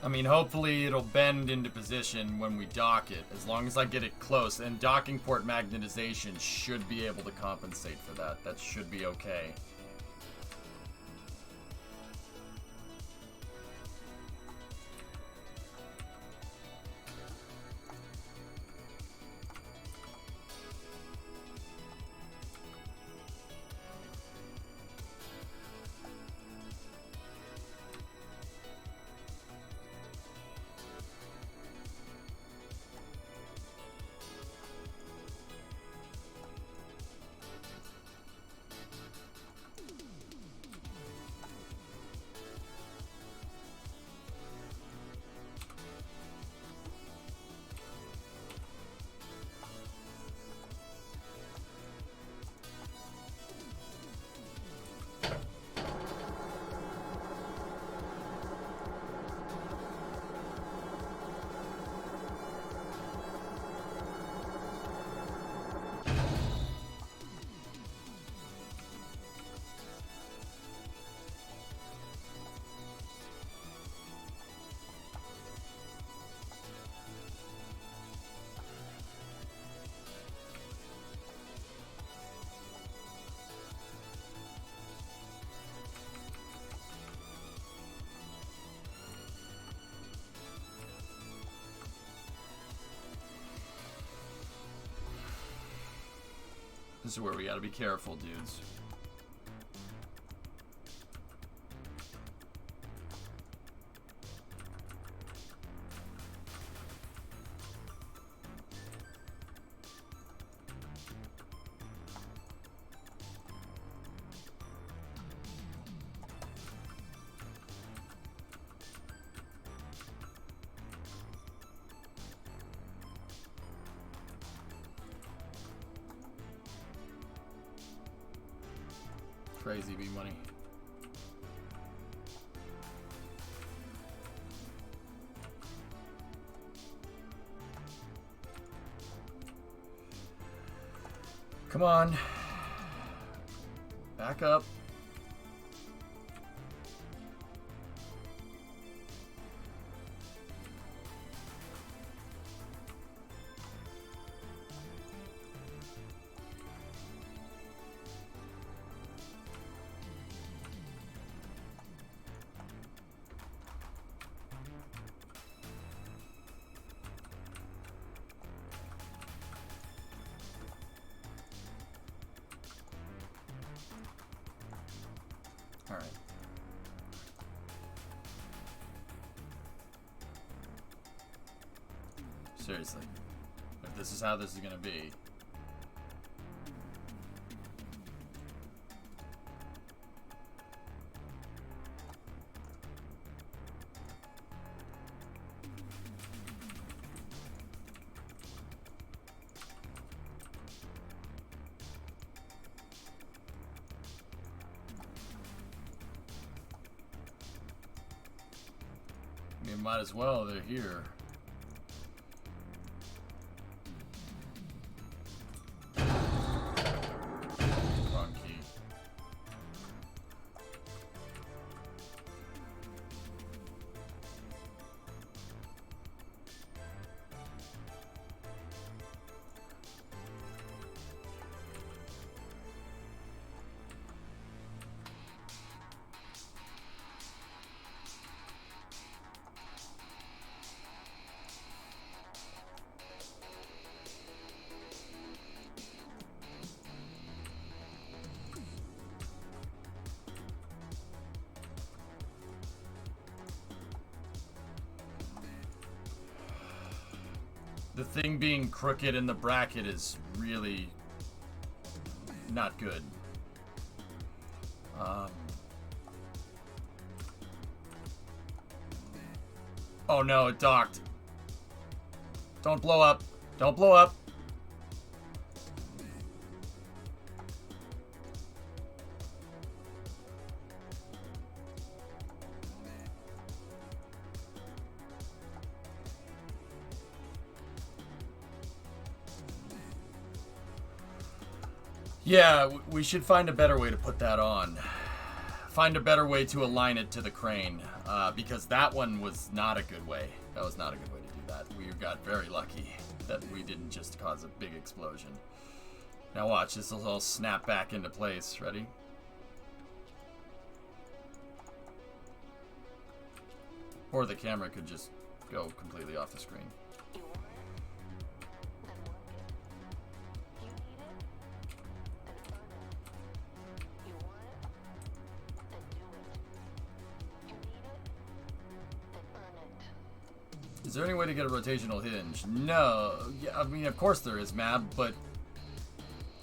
I mean, hopefully it'll bend into position when we dock it, as long as I get it close. And docking port magnetization should be able to compensate for that. That should be okay. This is where we gotta be careful, dudes. Crazy B money. Come on. Back up. All right. Seriously, if this is how this is gonna be. I mean, might as well, they're here. Wrong key. The thing being crooked in the bracket is really not good. Oh no, it docked. Don't blow up. Don't blow up. Yeah, we should find a better way to put that on. Find a better way to align it to the crane, because that one was not a good way. That was not a good way to do that. We got very lucky that we didn't just cause a big explosion. Now watch, this will all snap back into place. Ready? Or the camera could just go completely off the screen. Is there any way to get a rotational hinge? No. Yeah, I mean, of course there is, Mab, but...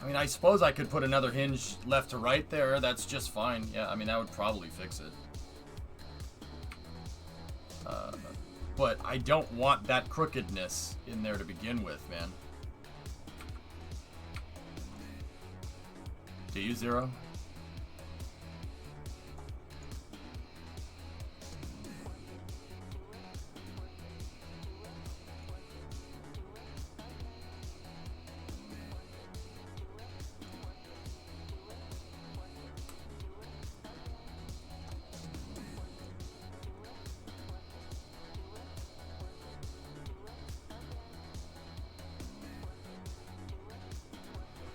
I mean, I suppose I could put another hinge left to right there. That's just fine. Yeah, I mean, that would probably fix it. But I don't want that crookedness in there to begin with, man. Do you, Zero?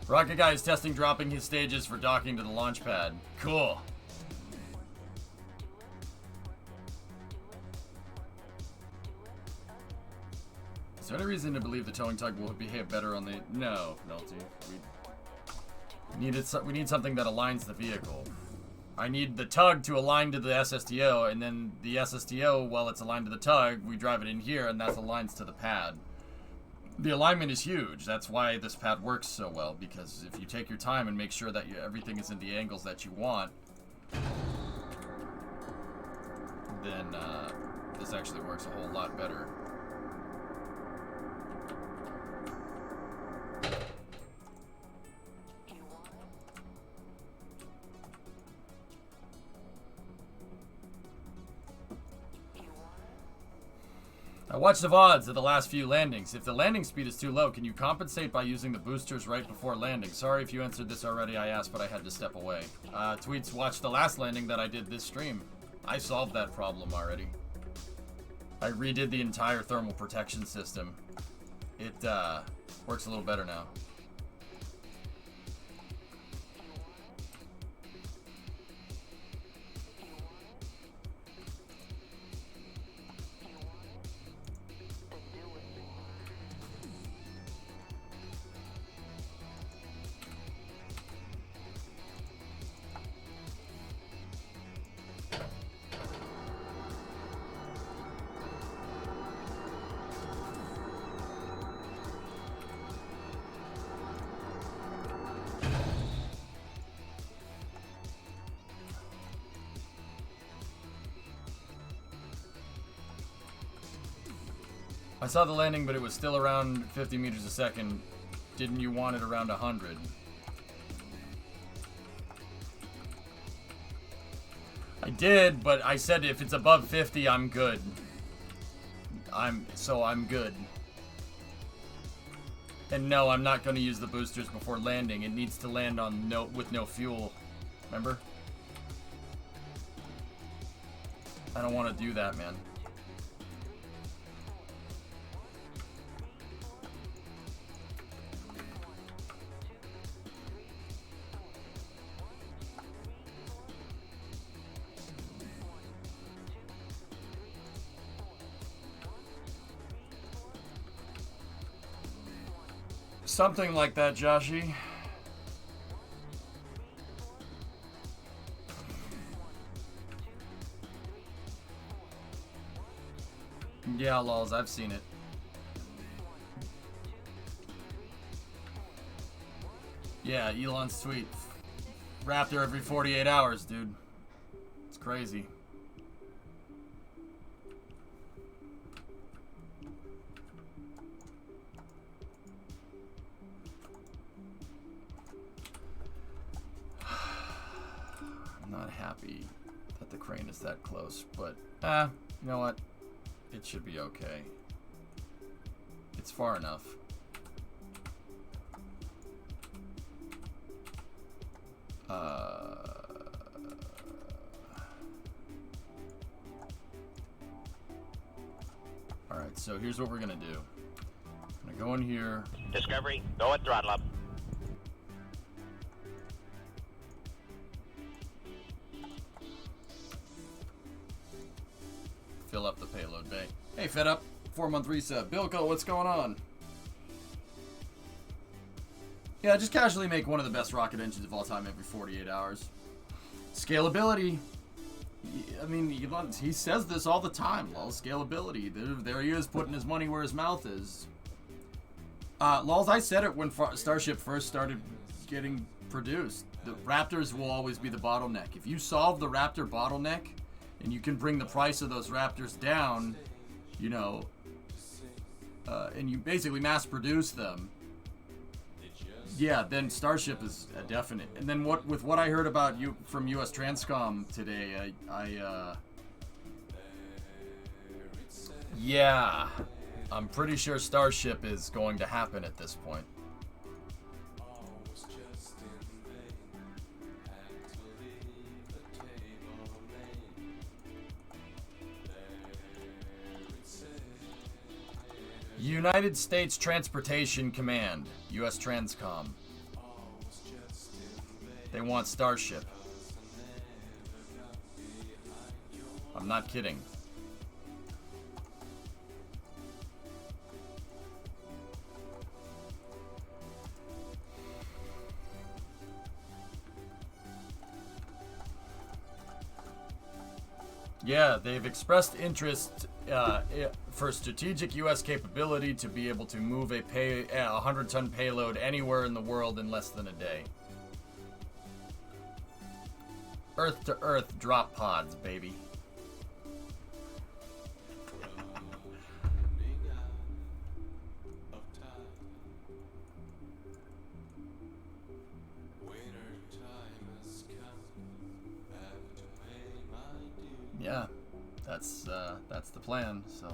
Rocket Guy is testing dropping his stages for docking to the launch pad. Cool. Is there any reason to believe the towing tug will behave better on the... No, Melty. We need something that aligns the vehicle. I need the tug to align to the SSTO, and then the SSTO, while it's aligned to the tug, we drive it in here, and that aligns to the pad. The alignment is huge. That's why this pad works so well, because if you take your time and make sure that everything is in the angles that you want, then this actually works a whole lot better. I watched the VODs of the last few landings. If the landing speed is too low, can you compensate by using the boosters right before landing? Sorry if you answered this already, I asked, but I had to step away. Tweets, watch the last landing that I did this stream. I solved that problem already. I redid the entire thermal protection system. It works a little better now. I saw the landing, but it was still around 50 meters a second. Didn't you want it around 100? I did, but I said if it's above 50, I'm good. I'm good. And no, I'm not going to use the boosters before landing. It needs to land on with no fuel. Remember? I don't want to do that, man. Something like that, Joshy. Yeah, lols, I've seen it. Yeah, Elon's tweet. Raptor every 48 hours, dude. It's crazy. Not happy that the crane is that close, but you know what? It should be okay. It's far enough. Alright, so here's what we're gonna do. I'm gonna go in here. Discovery, go and throttle up. Fill up the payload bay. Hey, Fed Up, 4-month reset. Bilko, what's going on? Yeah, just casually make one of the best rocket engines of all time every 48 hours. Scalability. I mean, he says this all the time, lol. Scalability. There he is, putting his money where his mouth is. Lols, I said it when Starship first started getting produced. The Raptors will always be the bottleneck. If you solve the Raptor bottleneck, and you can bring the price of those Raptors down, you know, and you basically mass produce them, yeah, then Starship is a definite. And then with what I heard about you from US Transcom today, yeah, I'm pretty sure Starship is going to happen at this point. United States Transportation Command, US Transcom. They want Starship. I'm not kidding. Yeah, they've expressed interest for strategic U.S. capability to be able to move a 100-ton payload anywhere in the world in less than a day. Earth-to-Earth drop pods, baby. Yeah, that's the plan. So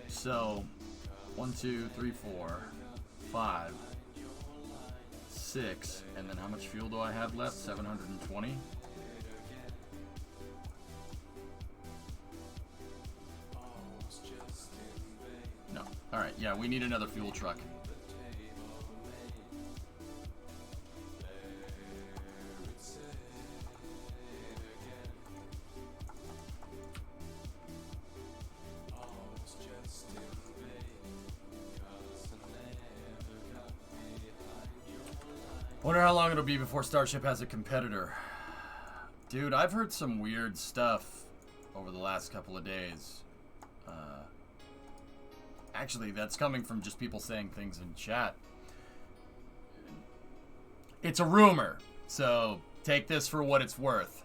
So 1, 2, 3, 4, 5, 6, and then how much fuel do I have left? 720. No. All right. Yeah, we need another fuel truck. Wonder how long it'll be before Starship has a competitor. Dude, I've heard some weird stuff over the last couple of days. Actually, that's coming from just people saying things in chat. It's a rumor, so take this for what it's worth.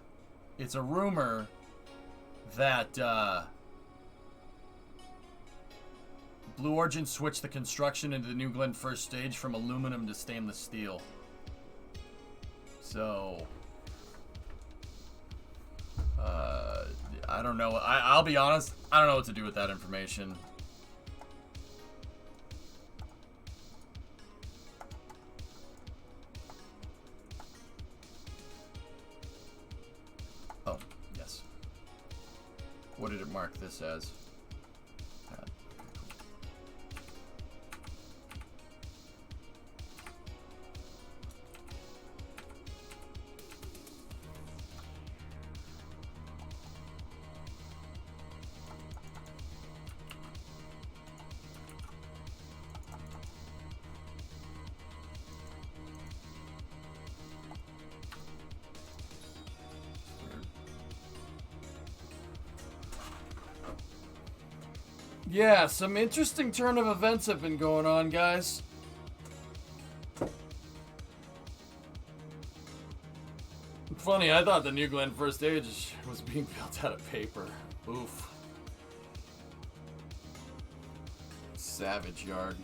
It's a rumor that Blue Origin switched the construction into the New Glenn first stage from aluminum to stainless steel. So, I don't know. I'll be honest, I don't know what to do with that information. Oh, yes. What did it mark this as? Yeah, some interesting turn of events have been going on, guys. Funny, I thought the New Glenn first stage was being built out of paper. Oof. Savage yard.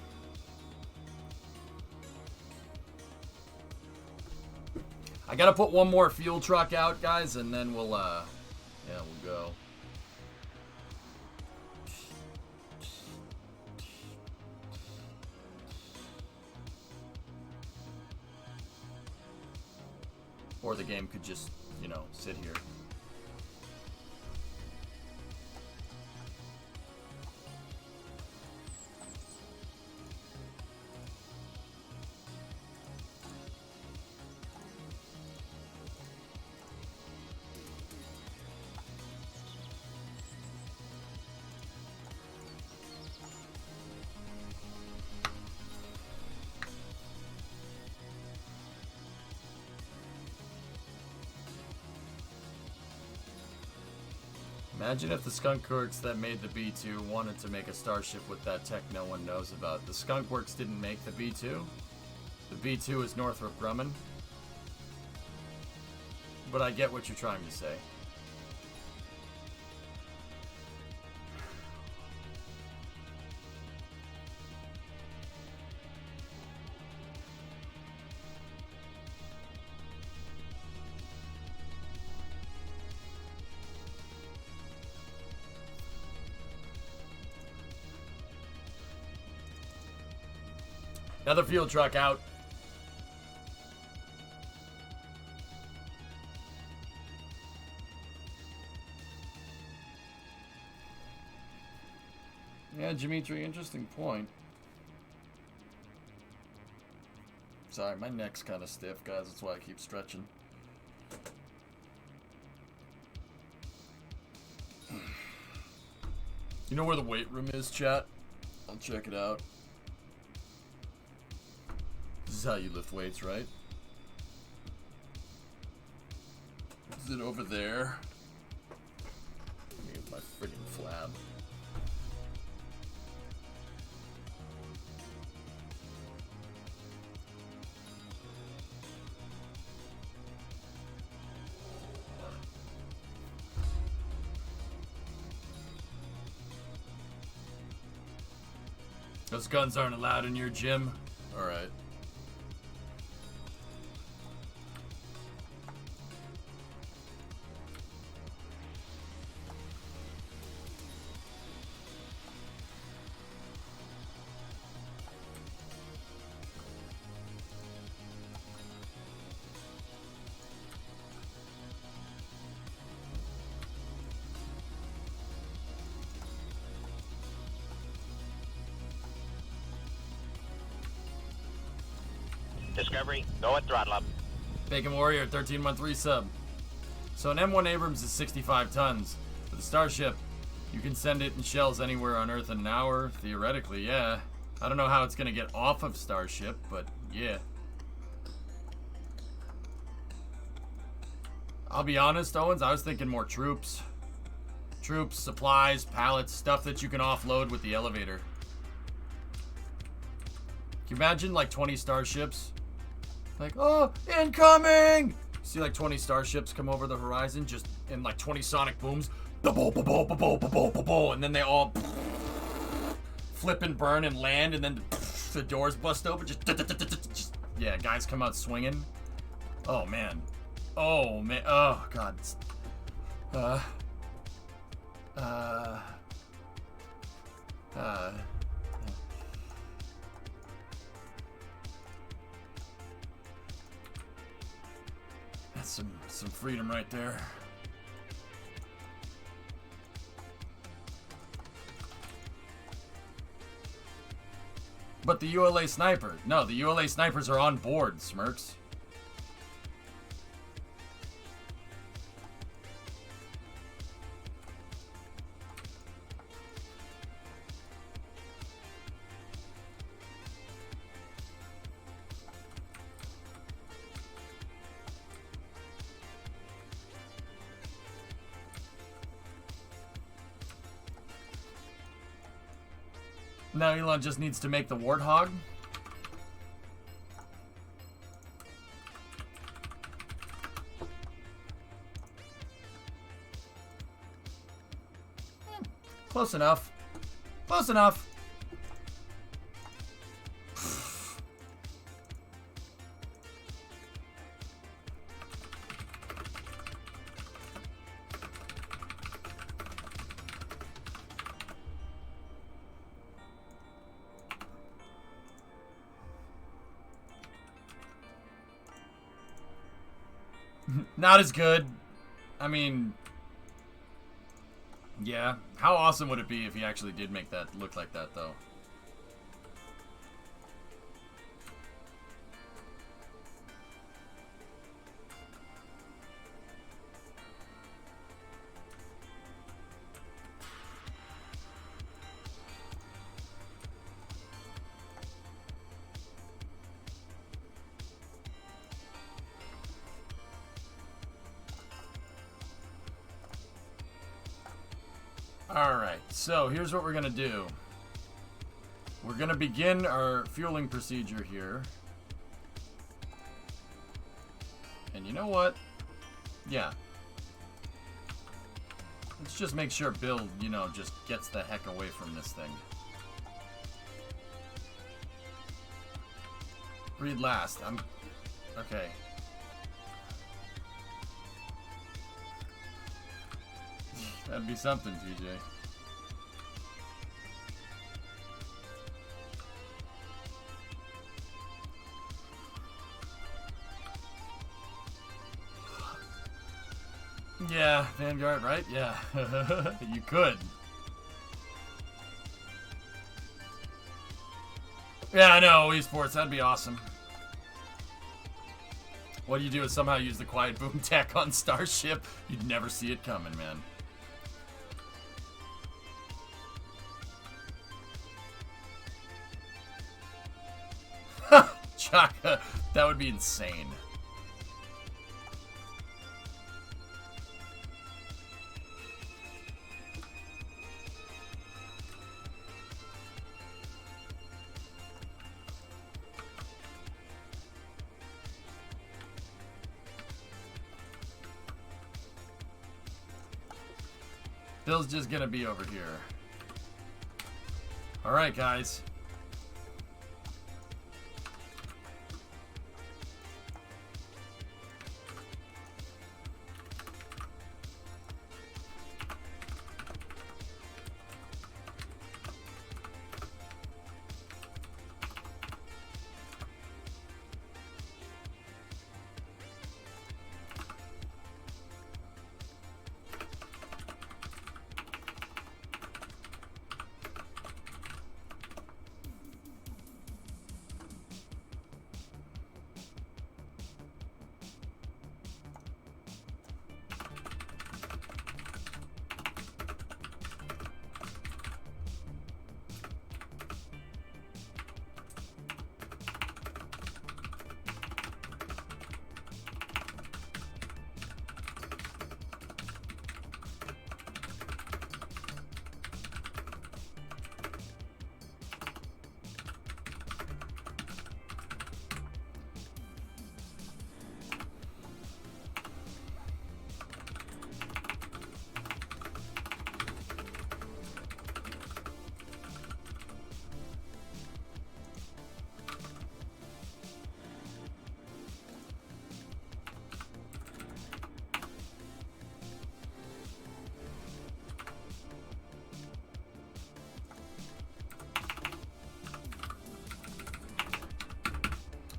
I gotta put one more fuel truck out, guys, and then we'll, yeah, we'll go. Or the game could just, you know, sit here. Imagine if the skunkworks that made the B2 wanted to make a starship with that tech no one knows about. The skunkworks didn't make the B2. The B2 is Northrop Grumman. But I get what you're trying to say. Another fuel truck out. Yeah, Dimitri, interesting point. Sorry, my neck's kind of stiff, guys. That's why I keep stretching. You know where the weight room is, chat? I'll check it out. This is how you lift weights, right? Is it over there? Let me get my friggin' flab. Those guns aren't allowed in your gym? Alright. Discovery, go at throttle up. Bacon Warrior, 13-month resub. So an M1 Abrams is 65 tons. With a Starship, you can send it in shells anywhere on Earth in an hour. Theoretically, yeah. I don't know how it's going to get off of Starship, but yeah. I'll be honest, Owens, I was thinking more troops. Troops, supplies, pallets, stuff that you can offload with the elevator. Can you imagine like 20 starships? Like, oh, incoming! See like 20 starships come over the horizon, just in like 20 sonic booms. And then they all flip and burn and land, and then the doors bust open. Just yeah, guys come out swinging. Oh man. Oh man. Oh god. That's some freedom right there. But the ULA sniper. No, the ULA snipers are on board, Smirks. Now Elon just needs to make the Warthog. Close enough. Close enough. Not as good. I mean, yeah. How awesome would it be if he actually did make that look like that, though? Alright, so here's what we're going to do. We're going to begin our fueling procedure here. And you know what? Yeah. Let's just make sure Bill, you know, just gets the heck away from this thing. Read last. Okay. That'd be something, TJ. Yeah, Vanguard, right? Yeah. You could. Yeah, I know, esports, that'd be awesome. What do you do is somehow use the quiet boom tech on Starship? You'd never see it coming, man. Chaka, that would be insane. Bill's just gonna be over here. Alright, guys.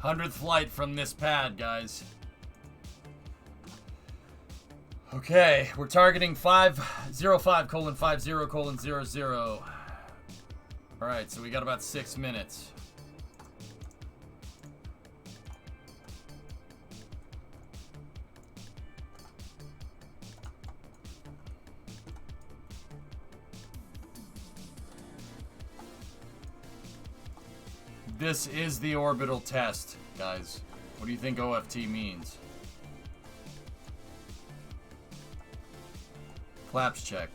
100th flight from this pad, guys. Okay, we're targeting 505:50:00. Alright, so we got about 6 minutes. This is the orbital test, guys. What do you think OFT means? Flaps check.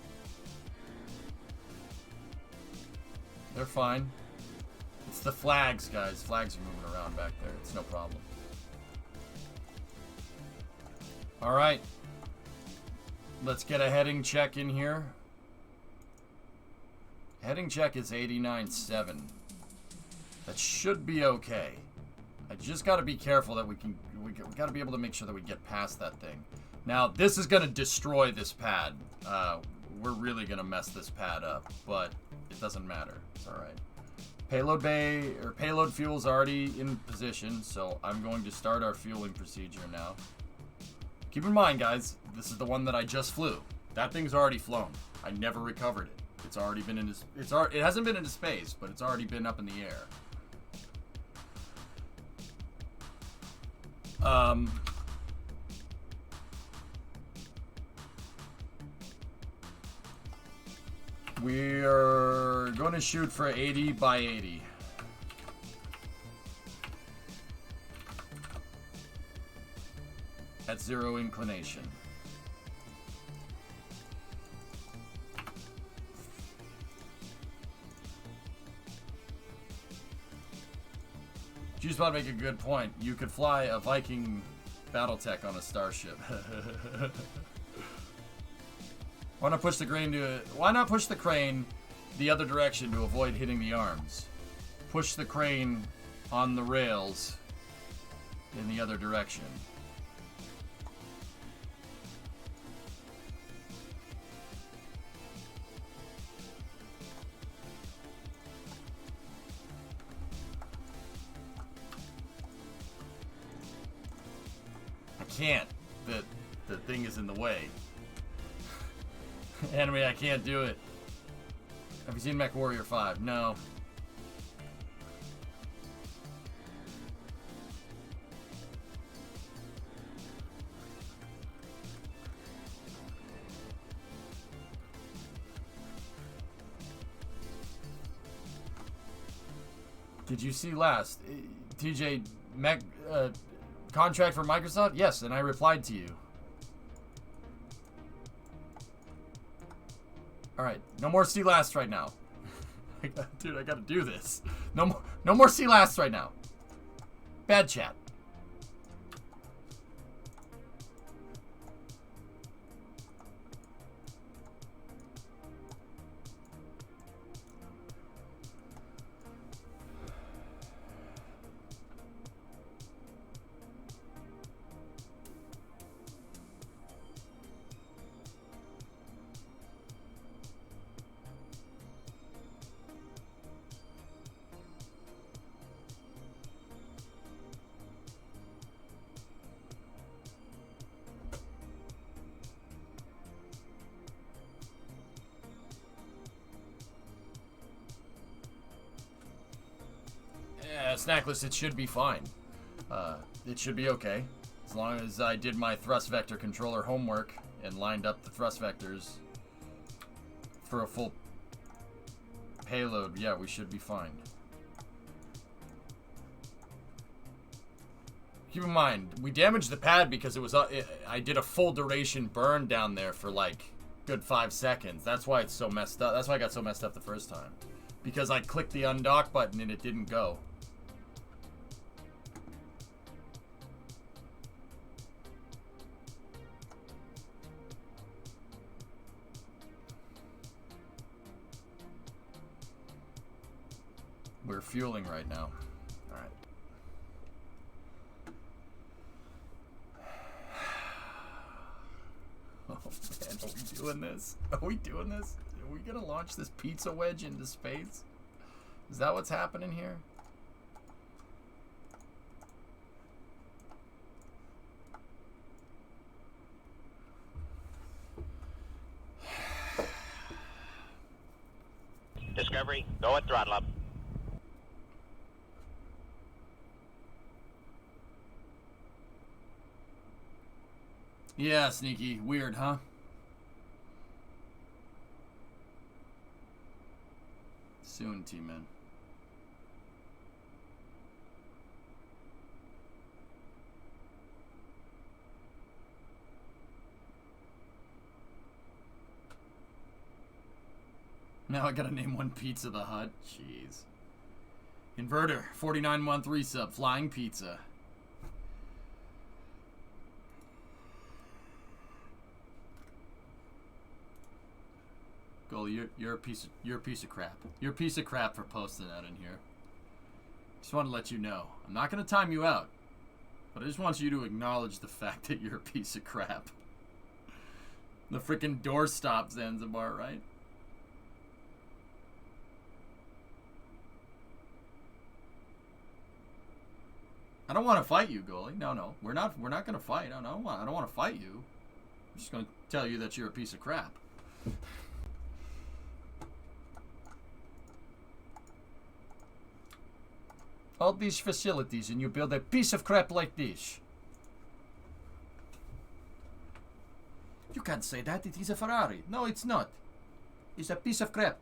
They're fine. It's the flags, guys. Flags are moving around back there. It's no problem. Alright. Let's get a heading check in here. Heading check is 89.7. That should be okay. I just got to be careful that we got to be able to make sure that we get past that thing. Now, this is going to destroy this pad. We're really going to mess this pad up, but it doesn't matter. It's all right. Payload bay or payload fuel's already in position, so I'm going to start our fueling procedure now. Keep in mind, guys, this is the one that I just flew. That thing's already flown. I never recovered it. It's already been in it hasn't been into space, but it's already been up in the air. We're going to shoot for 80 by 80. At 0 inclination. Juice Bot make a good point. You could fly a Viking Battletech on a starship. Why not push the crane the other direction to avoid hitting the arms? Push the crane on the rails in the other direction. I can't. The thing is in the way. Anime, I can't do it. Have you seen MechWarrior 5? No. Did you see last? TJ, contract for Microsoft? Yes, and I replied to you. Alright, no more sea last right now. Dude, I gotta do this. No more sea last right now. Bad chat. Snackless, it should be fine. It should be okay. As long as I did my thrust vector controller homework and lined up the thrust vectors for a full payload, yeah, we should be fine. Keep in mind, we damaged the pad because it was I did a full duration burn down there for like good 5 seconds. That's why it's so messed up. That's why I got so messed up the first time. Because I clicked the undock button and it didn't go. We're fueling right now. Alright. Oh man, are we doing this? Are we doing this? Are we gonna launch this pizza wedge into space? Is that what's happening here? Discovery, go at throttle up. Yeah, Sneaky. Weird, huh? Soon, T-Man. Now I gotta name one Pizza the Hut. Jeez. Inverter, 49-month resub, Flying Pizza. Goalie, you're a piece of crap. You're a piece of crap for posting that in here. Just want to let you know. I'm not gonna time you out, but I just want you to acknowledge the fact that you're a piece of crap. The freaking doorstop Zanzibar, right? I don't want to fight you, goalie. No, we're not gonna fight. I don't want to fight you. I'm just gonna tell you that you're a piece of crap. All these facilities, and you build a piece of crap like this. You can't say that. It is a Ferrari. No, it's not. It's a piece of crap.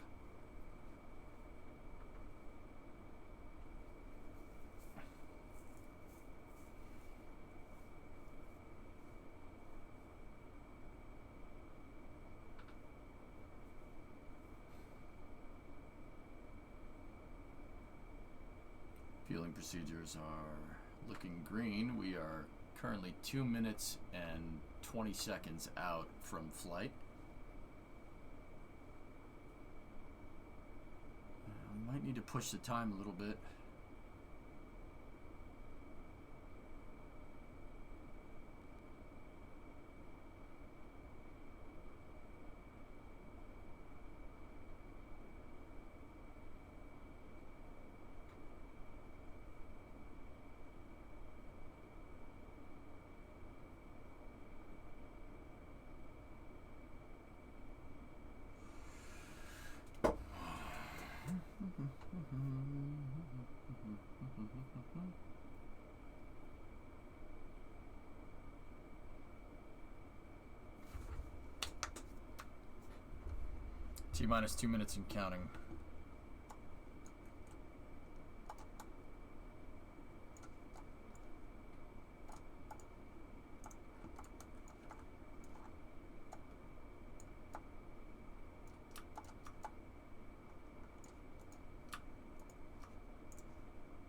Fueling procedures are looking green. We are currently 2 minutes and 20 seconds out from flight. We might need to push the time a little bit. T-minus 2 minutes and counting.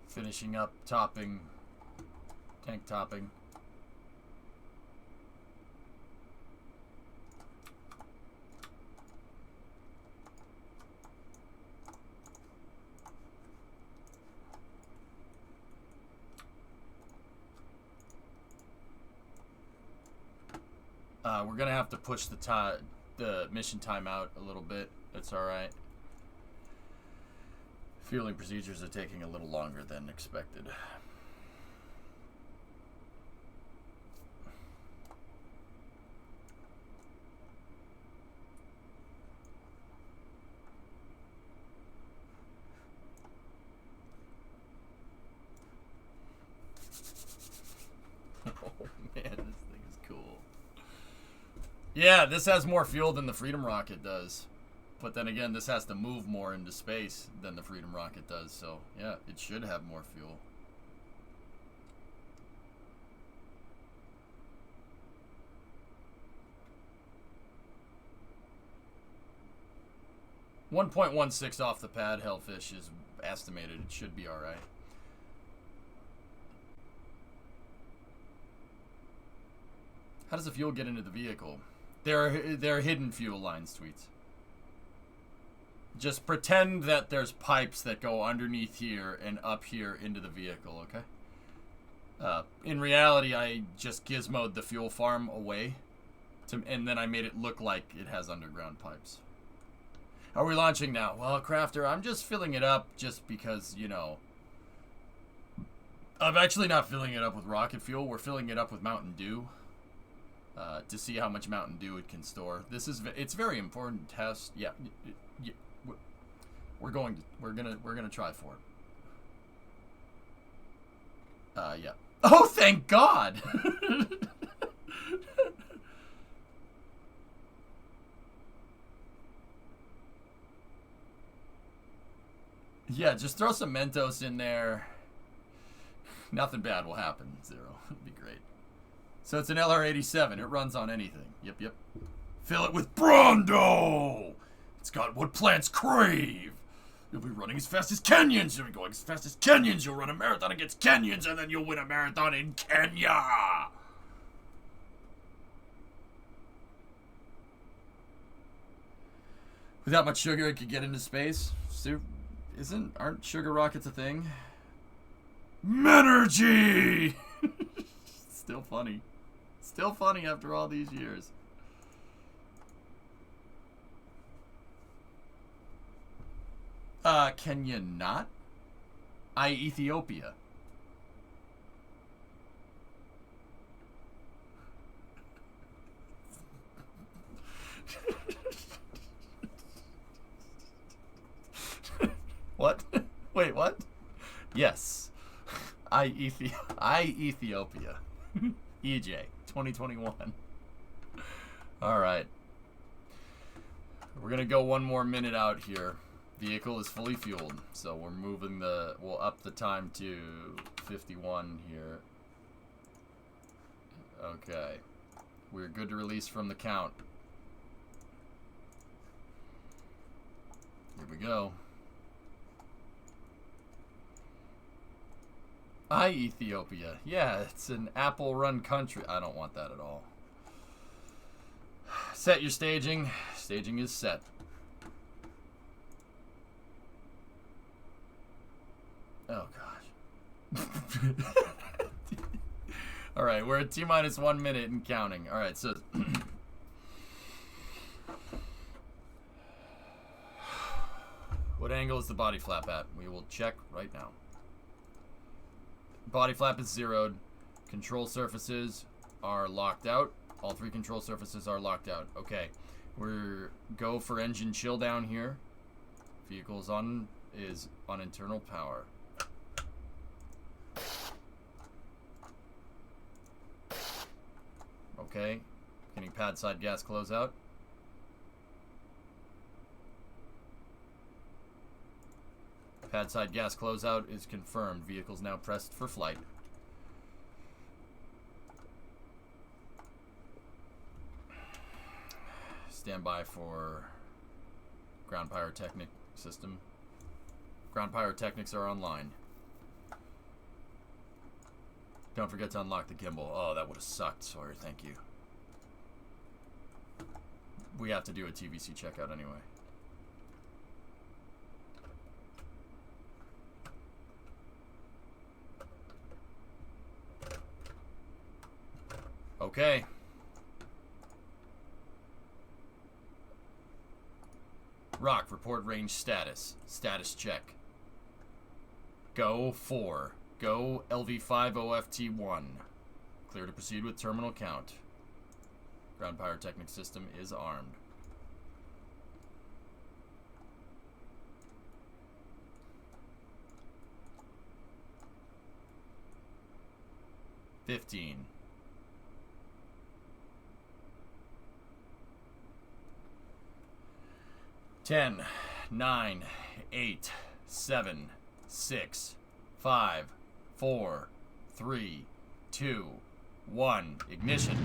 Finishing up topping, tank topping. We're gonna have to push the mission time out a little bit. That's all right. Fueling procedures are taking a little longer than expected. Oh man, this thing is cool. Yeah, this has more fuel than the Freedom Rocket does. But then again, this has to move more into space than the Freedom Rocket does. So, yeah, it should have more fuel. .16 off the pad, Hellfish, is estimated. It should be all right. How does the fuel get into the vehicle? There are hidden fuel lines, Tweets. Just pretend that there's pipes that go underneath here and up here into the vehicle, okay? In reality, I just gizmoed the fuel farm away, and then I made it look like it has underground pipes. Are we launching now? Well, Crafter, I'm just filling it up just because, you know, I'm actually not filling it up with rocket fuel. We're filling it up with Mountain Dew to see how much Mountain Dew it can store. It's very important test. Yeah. We're gonna try for it. Yeah. Oh, thank God! Yeah, just throw some Mentos in there. Nothing bad will happen. Zero. It'd be great. So it's an LR87. It runs on anything. Yep. Fill it with Brondo! It's got what plants crave! You'll be running as fast as Kenyans! You'll be going as fast as Kenyans! You'll run a marathon against Kenyans, and then you'll win a marathon in Kenya! Without much sugar, it could get into space. Aren't sugar rockets a thing? Menergy! Still funny. Still funny after all these years. Can you not? Ethiopia. What? Wait, what? Yes. Ethiopia. EJ, 2021. Alright. We're gonna go one more minute out here. Vehicle is fully fueled, so we're moving we'll up the time to 51 here. Okay. We're good to release from the count. Here we go. Ethiopia. Yeah, it's an Apple-run country. I don't want that at all. Set your staging. Staging is set. Oh, gosh. Alright, we're at T-minus 1 minute and counting. Alright, so... What angle is the body flap at? We will check right now. Body flap is zeroed. Control surfaces are locked out. All three control surfaces are locked out. Okay. We're go for engine chill down here. Vehicle's is on internal power. Okay. Getting pad side gas closeout. Pad side gas closeout is confirmed. Vehicle's now pressed for flight. Stand by for ground pyrotechnic system. Ground pyrotechnics are online. Don't forget to unlock the gimbal. Oh, that would have sucked, Sawyer. Thank you. We have to do a TVC checkout anyway. Okay. Rock, report range status. Status check. Go 4. Go LV5 OFT1. Clear to proceed with terminal count. Ground pyrotechnic system is armed. $15. 10, 9, 8, 7, 6, 5, 4, 3, 2, 1. Ignition.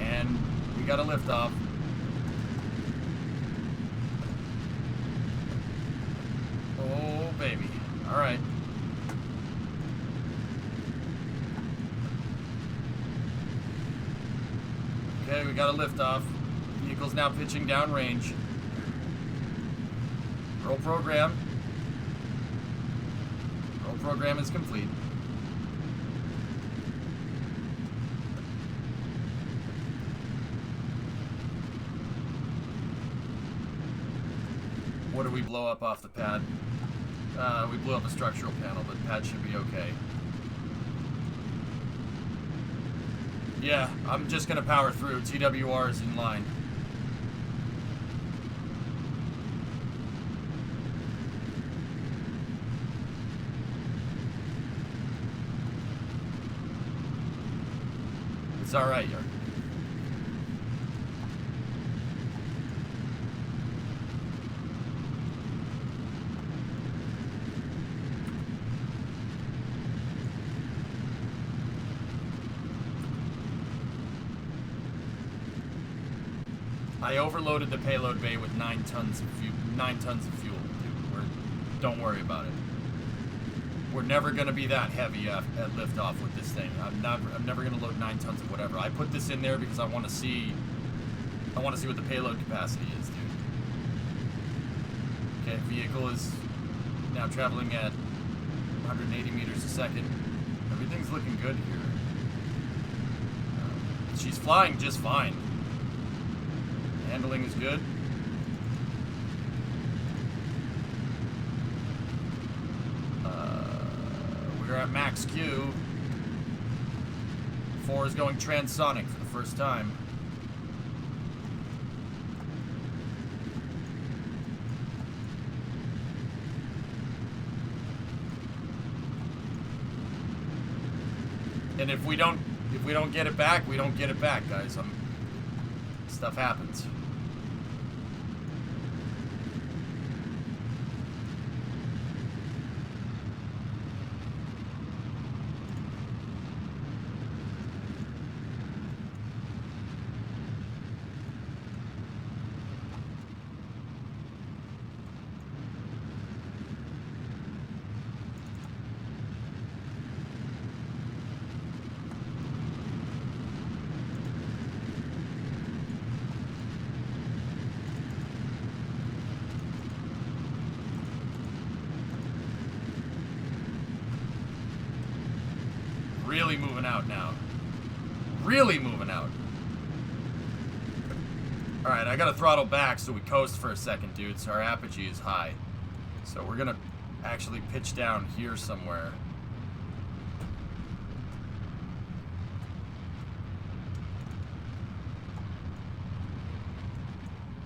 And we got a liftoff. Oh, baby. All right. Okay, we got a liftoff. Vehicle's now pitching downrange. Roll program. Roll program is complete. What did we blow up off the pad? We blew up a structural panel, but pad should be okay. Yeah, I'm just gonna power through. TWR is in line. alright, York. I overloaded the payload bay with 9 tons of fuel. 9 tons of fuel, dude. Don't worry about it. We're never gonna be that heavy at liftoff with this thing. I'm never gonna load 9 tons of whatever. I put this in there because I want to see what the payload capacity is, dude. Okay, vehicle is now traveling at 180 meters a second. Everything's looking good here. She's flying just fine. Handling is good. We're at max Q. 4 is going transonic for the first time. And if we don't get it back, we don't get it back, guys. Stuff happens. Really moving out now. Really moving out. Alright, I gotta throttle back so we coast for a second, dude, so our apogee is high. So we're gonna actually pitch down here somewhere.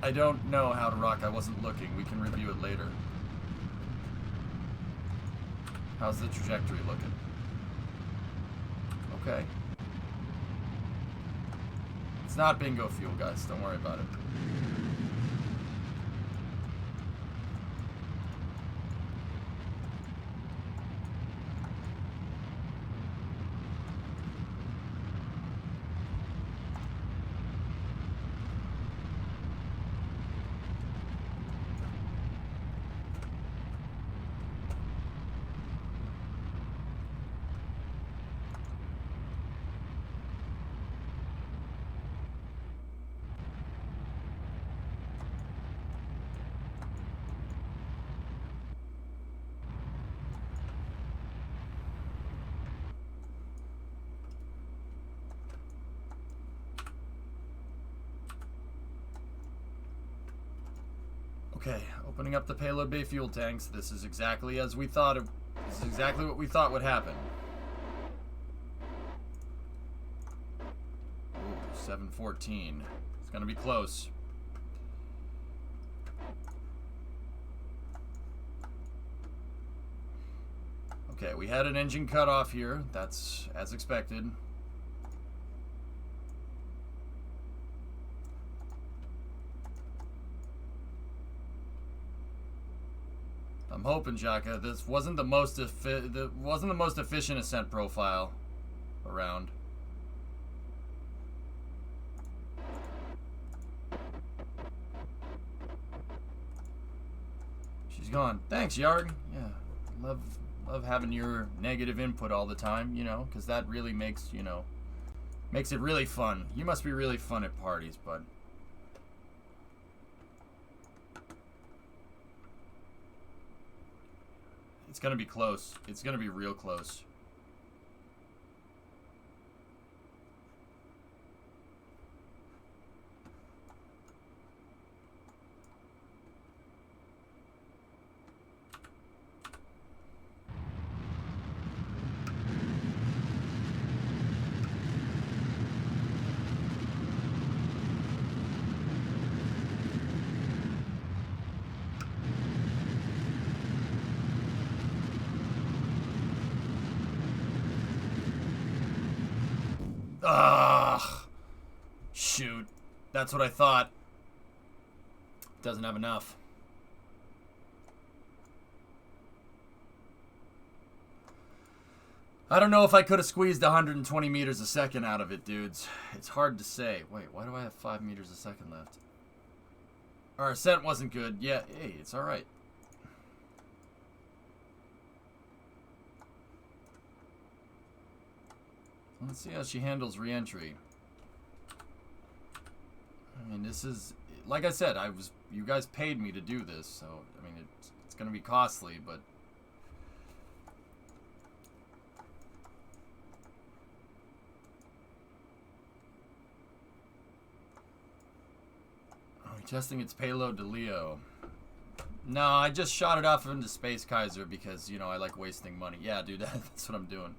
I don't know how to rock. I wasn't looking. We can review it later. How's the trajectory looking? Okay. It's not bingo fuel, guys. Don't worry about it. Okay, opening up the payload bay fuel tanks. This is exactly as we thought. This is exactly what we thought would happen. Ooh, 714. It's gonna be close. Okay, we had an engine cutoff here. That's as expected. I'm hoping, Jaka, this wasn't the most efficient ascent profile around. She's gone. Thanks, Yarg. Yeah, love having your negative input all the time, you know, because that really makes, you know, makes it really fun. You must be really fun at parties, bud. It's gonna be close. It's gonna be real close. Ugh. shoot. That's what I thought. Doesn't have enough. I don't know if I could have squeezed 120 meters a second out of it, dudes. It's hard to say. Wait, why do I have 5 meters a second left? Our ascent wasn't good. Yeah, hey, it's alright. Let's see how she handles re-entry. I mean, this is... Like I said, you guys paid me to do this, so, I mean, it's going to be costly, but... Testing its payload to Leo. No, I just shot it off into Space Kaiser because, you know, I like wasting money. Yeah, dude, that's what I'm doing.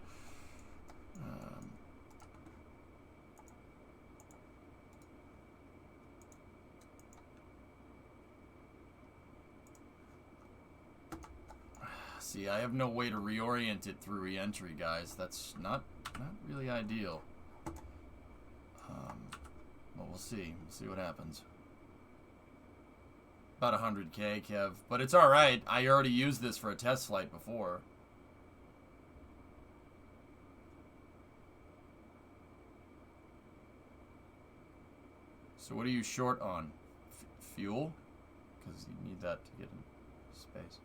See, I have no way to reorient it through re-entry, guys. That's not really ideal. But we'll see. We'll see what happens. About 100K, Kev. But it's alright. I already used this for a test flight before. So what are you short on? Fuel? Because you need that to get in space.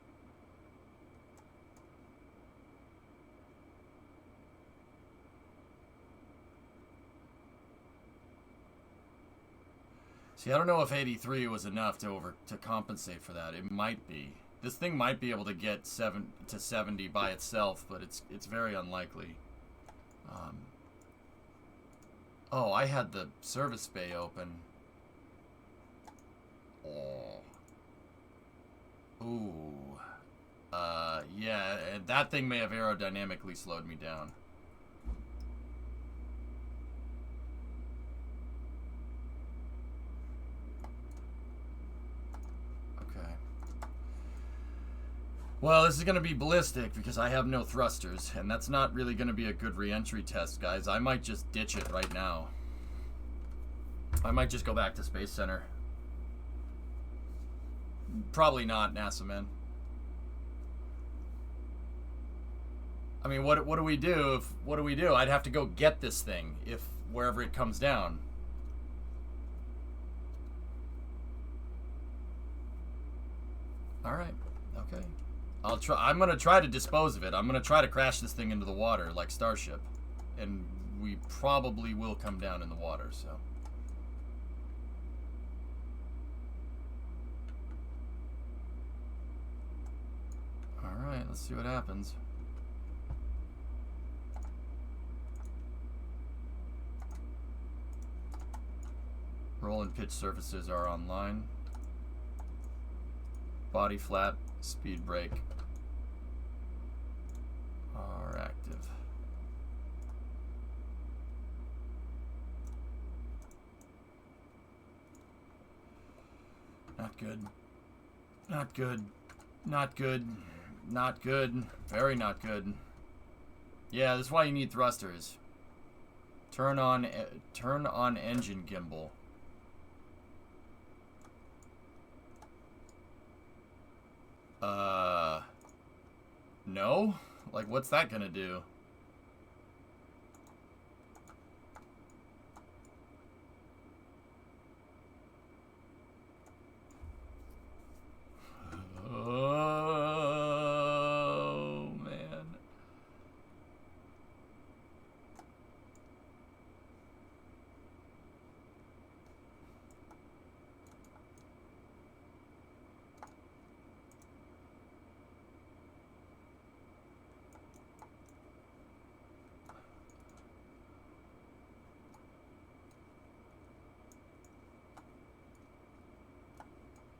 See, I don't know if 83 was enough to compensate for that. It might be. This thing might be able to get 70 by itself, but it's very unlikely. Oh, I had the service bay open. Oh. Ooh. Yeah, that thing may have aerodynamically slowed me down. Well, this is going to be ballistic because I have no thrusters, and that's not really going to be a good re-entry test, guys. I might just ditch it right now. I might just go back to Space Center. Probably not, NASA, man. I mean, what do we do? What do we do? I'd have to go get this thing if wherever it comes down. All right. Okay. I'm gonna try to dispose of it. I'm gonna try to crash this thing into the water like Starship, and we probably will come down in the water. So, all right, let's see what happens. Roll and pitch surfaces are online. Body flat, speed brake are active. Not good. Not good. Not good. Not good. Very not good. Yeah, that's why you need thrusters. Turn on engine gimbal. No? Like, what's that gonna do? Oh, man.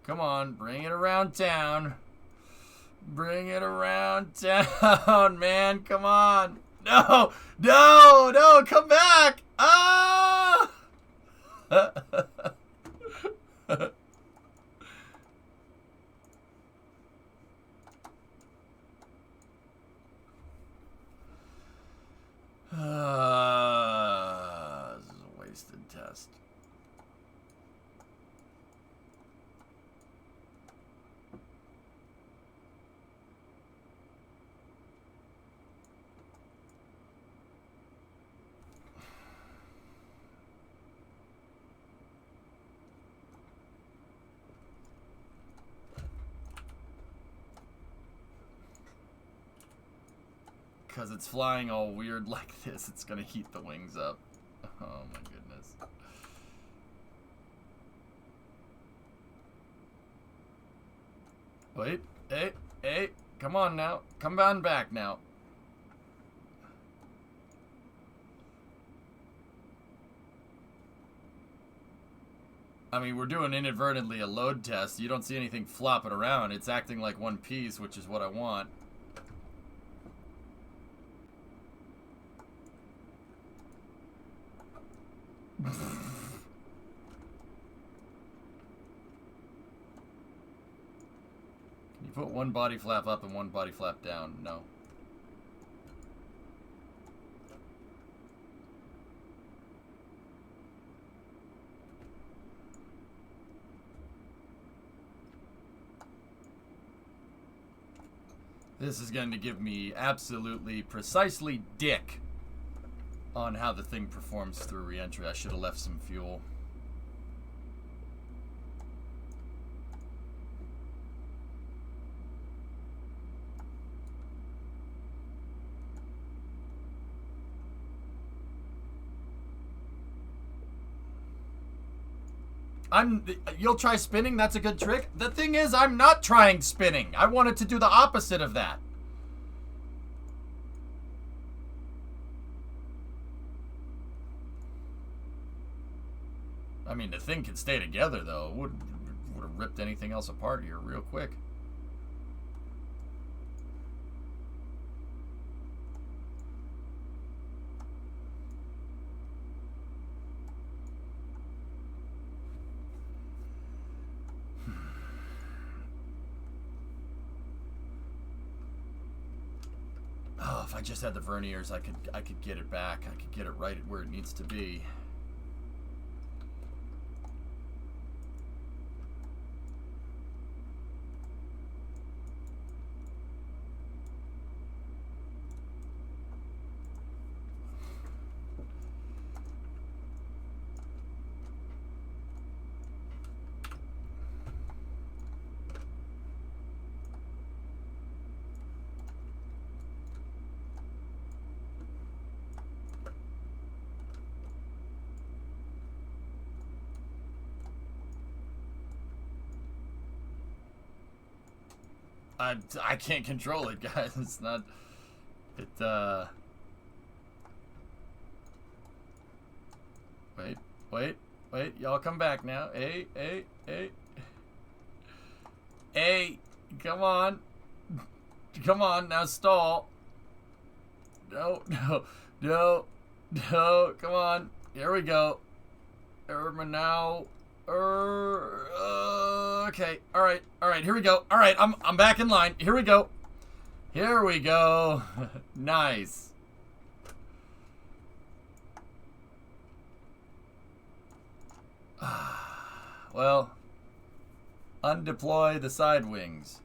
Come on, bring it around town. Bring it around town, man. Come on. No, no, no, come back. Ah! This is a wasted test. because it's flying all weird like this, it's gonna heat the wings up. Oh my goodness. Wait, hey, come on now. Come on back now. I mean, we're doing inadvertently a load test. You don't see anything flopping around. It's acting like one piece, which is what I want. Can you put one body flap up and one body flap down? No. This is going to give me absolutely precisely dick on how the thing performs through re-entry. I should have left some fuel. You'll try spinning? That's a good trick. The thing is, I'm not trying spinning. I wanted to do the opposite of that. I mean, the thing can stay together, though. Would have ripped anything else apart here real quick. Oh, if I just had the verniers, I could get it back. I could get it right where it needs to be. I can't control it, guys. It's not... Wait. Y'all come back now. Hey. Hey, come on. Come on, now stall. No. Come on. Here we go. Now. Okay. All right. Here we go. All right. I'm back in line. Here we go. Nice. Well, undeploy the side wings.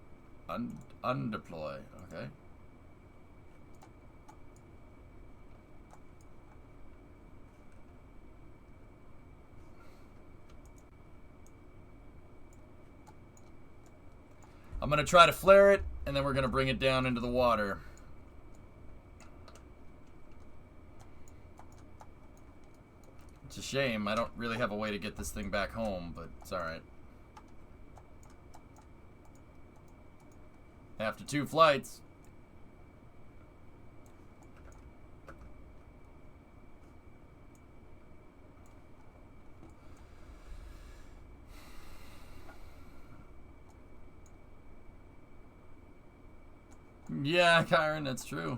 Undeploy. Okay. I'm going to try to flare it, and then we're going to bring it down into the water. It's a shame. I don't really have a way to get this thing back home, but it's alright. After 2 flights. Yeah, Kyron, that's true.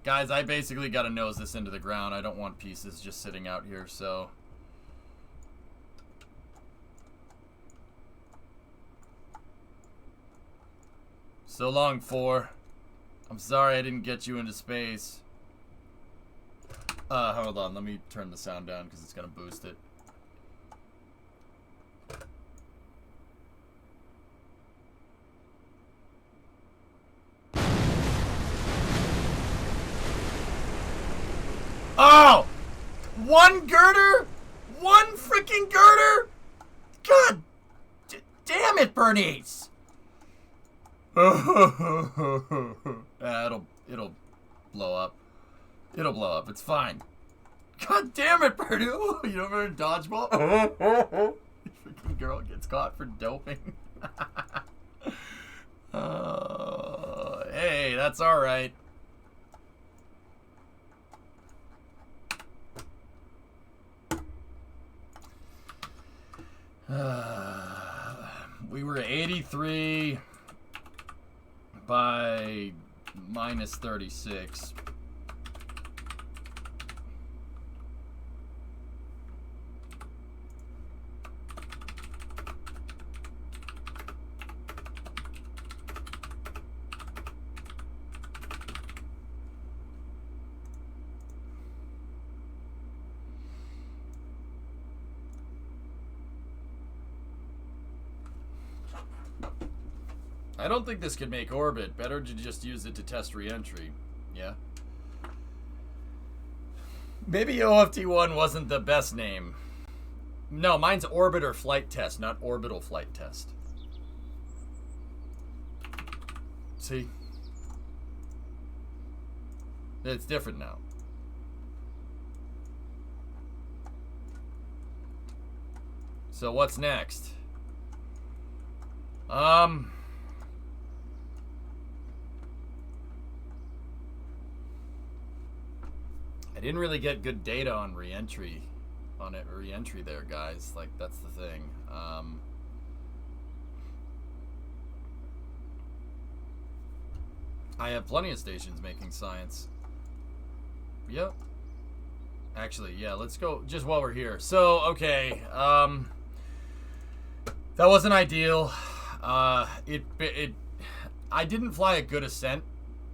Guys, I basically got to nose this into the ground. I don't want pieces just sitting out here, so... So long, 4. I'm sorry I didn't get you into space. Hold on. Let me turn the sound down because it's going to boost it. Oh! 1 girder? 1 freaking girder? God damn it, Bernice! It'll blow up. It'll blow up. It's fine. God damn it, Bernie! Oh, you know, remember dodgeball? Freaking girl gets caught for doping. Hey, that's all right. We were 83 by minus 36. I don't think this could make orbit. Better to just use it to test re-entry. Yeah. Maybe OFT1 wasn't the best name. No, mine's orbiter flight test, not orbital flight test. See? It's different now. So what's next? I didn't really get good data on re-entry there, guys. Like, that's the thing. I have plenty of stations making science. Yep. Actually, yeah, let's go just while we're here. So, okay, that wasn't ideal. I didn't fly a good ascent,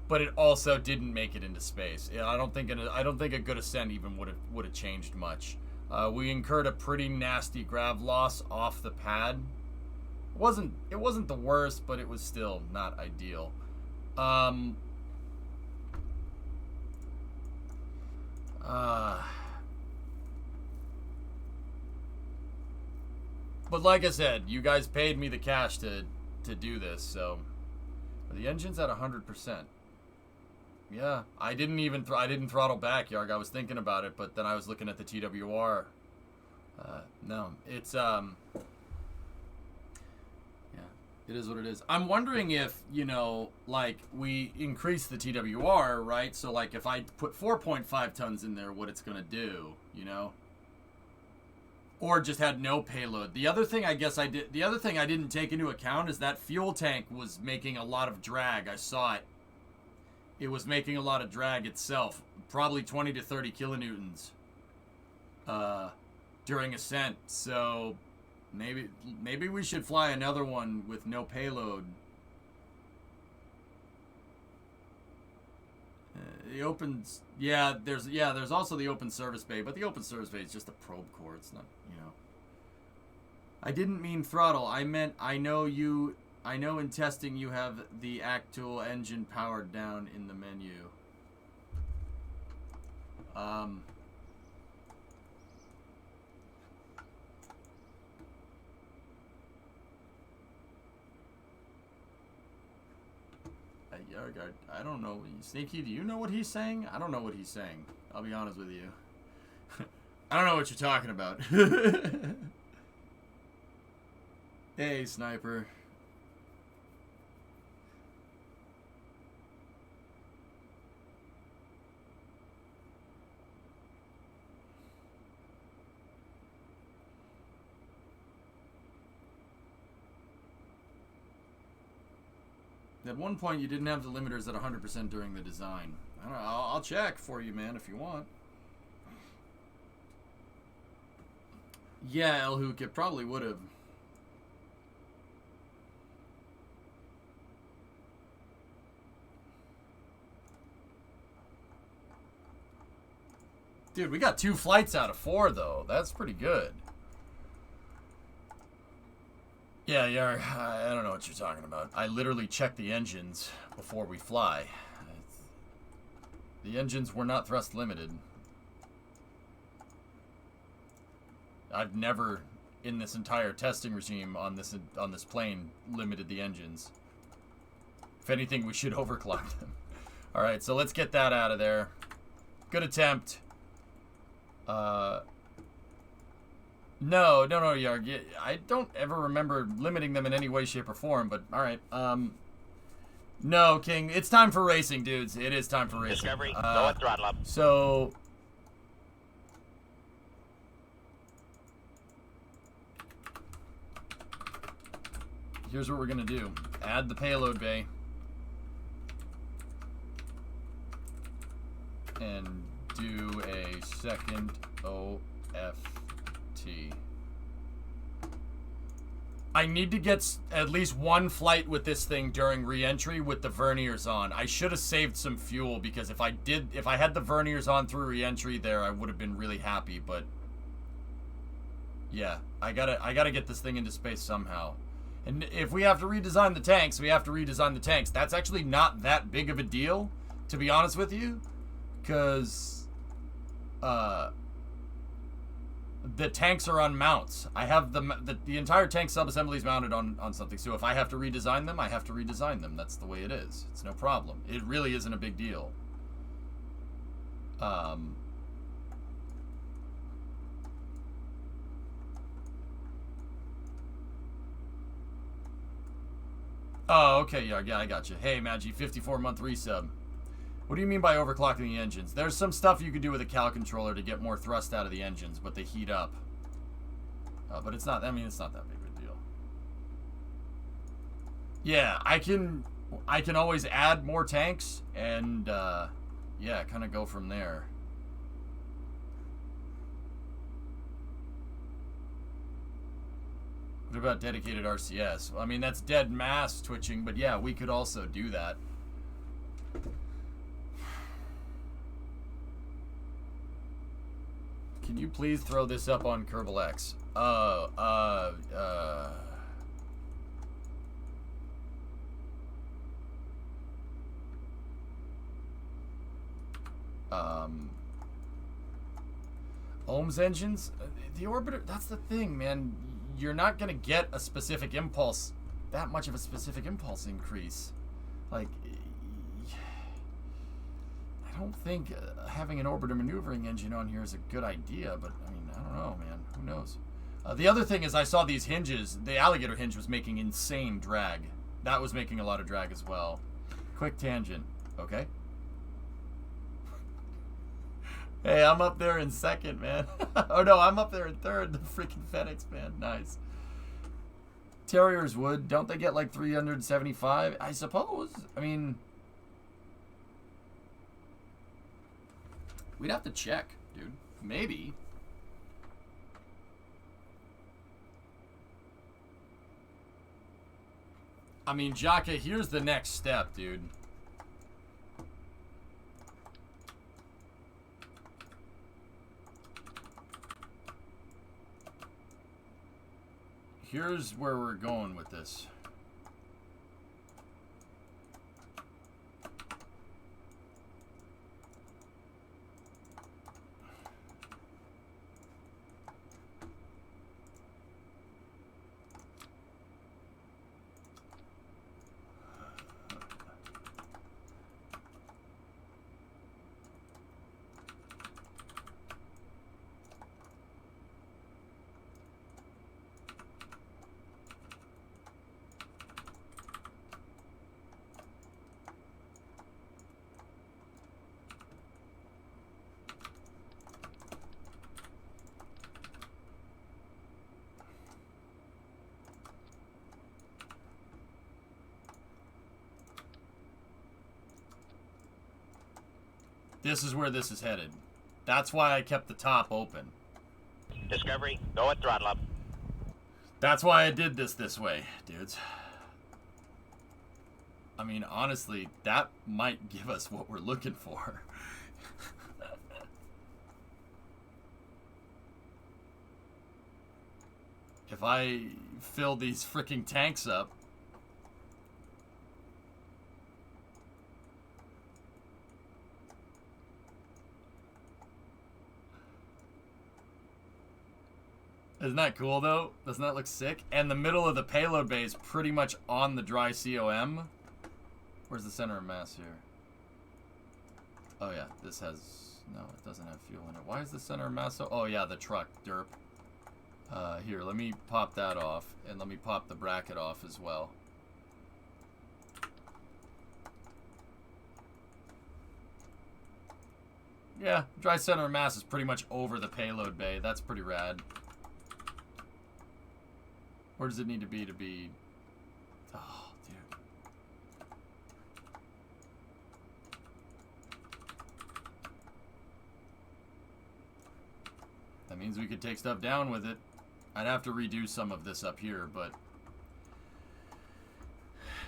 but it also didn't make it into space. I don't think a good ascent even would have changed much. We incurred a pretty nasty grav loss off the pad. It wasn't the worst, but it was still not ideal. But like I said, you guys paid me the cash to do this, so the engine's at 100%. Yeah, I didn't throttle back, Yarg. I was thinking about it, but then I was looking at the TWR. No, it's yeah, it is what it is. I'm wondering if, you know, like, we increase the TWR, right? So like if I put 4.5 tons in there, what it's gonna do, you know? Or just had no payload. The other thing I didn't take into account is that fuel tank was making a lot of drag. I saw it. It was making a lot of drag itself. Probably 20 to 30 kilonewtons during ascent. So maybe we should fly another one with no payload. The opens, yeah, there's also the open service bay, but the open service bay is just a probe core. It's not, you know. I didn't mean throttle. I meant I know in testing you have the actual engine powered down in the menu. I don't know. Sneaky, do you know what he's saying? I don't know what he's saying. I'll be honest with you. I don't know what you're talking about. Hey, Sniper. At one point, you didn't have the limiters at 100% during the design. I don't know. I'll check for you, man, if you want. Yeah, Elhook, it probably would have. Dude, we got 2 flights out of 4, though. That's pretty good. Yeah, I don't know what you're talking about. I literally check the engines before we fly. The engines were not thrust limited. I've never in this entire testing regime on this plane limited the engines. If anything, we should overclock them. All right, so let's get that out of there. Good attempt. No, Yarg. I don't ever remember limiting them in any way, shape, or form, but all right. No, King. It's time for racing, dudes. It is time for racing. Discovery, go at throttle up. So... here's what we're going to do. Add the payload bay. And do a second OFT. I need to get at least one flight with this thing during re-entry with the verniers on. I should have saved some fuel because if I had the verniers on through re-entry there, I would have been really happy, but yeah, I gotta get this thing into space somehow. And if we have to redesign the tanks, we have to redesign the tanks. That's actually not that big of a deal, to be honest with you, because the tanks are on mounts. I have the entire tank subassembly is mounted on something. So if I have to redesign them, I have to redesign them. That's the way it is. It's no problem. It really isn't a big deal. Oh, okay, yeah, I got you. Hey, Magi, 54-month resub. What do you mean by overclocking the engines? There's some stuff you could do with a Cal controller to get more thrust out of the engines, but they heat up. But it's not, I mean, it's not that big of a deal. Yeah, I can always add more tanks and, yeah, kind of go from there. What about dedicated RCS? Well, I mean, that's dead mass twitching, but yeah, we could also do that. Can you please throw this up on Kerbal X? Ohms engines? The orbiter, that's the thing, man. You're not going to get a specific impulse, that much of a specific impulse increase. Like, I don't think having an orbiter maneuvering engine on here is a good idea, but I mean, I don't know, man. Who knows? The other thing is I saw these hinges. The alligator hinge was making insane drag. That was making a lot of drag as well. Quick tangent. Okay. Hey, I'm up there in second, man. Oh, no, I'm up there in third. The freaking FedEx, man. Nice. Terriers would. Don't they get like 375? I suppose. I mean, we'd have to check, dude. Maybe. I mean, Jaka, here's the next step, dude. Here's where we're going with this. This is where this is headed. That's why I kept the top open. Discovery, go at throttle up. That's why I did this way, dudes. I mean, honestly, that might give us what we're looking for. If I fill these freaking tanks up, Isn't that cool, though? Doesn't that look sick? And the middle of the payload bay is pretty much on the dry COM. Where's the center of mass here? Oh, yeah. This has... No, it doesn't have fuel in it. Why is the center of mass so... Oh, yeah, the truck. Derp. Here, let me pop that off. And let me pop the bracket off as well. Yeah, dry center of mass is pretty much over the payload bay. That's pretty rad. Where does it need to be to be... Oh, dude. That means we could take stuff down with it. I'd have to redo some of this up here, but...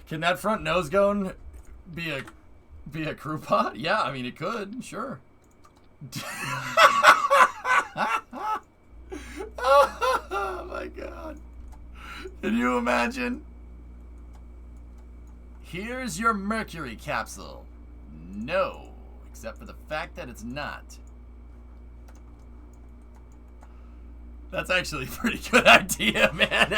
Can that front nose cone be a crew pod? Yeah, I mean, it could, sure. Oh my god. Can you imagine? Here's your Mercury capsule. No, except for the fact that it's not. That's actually a pretty good idea, man.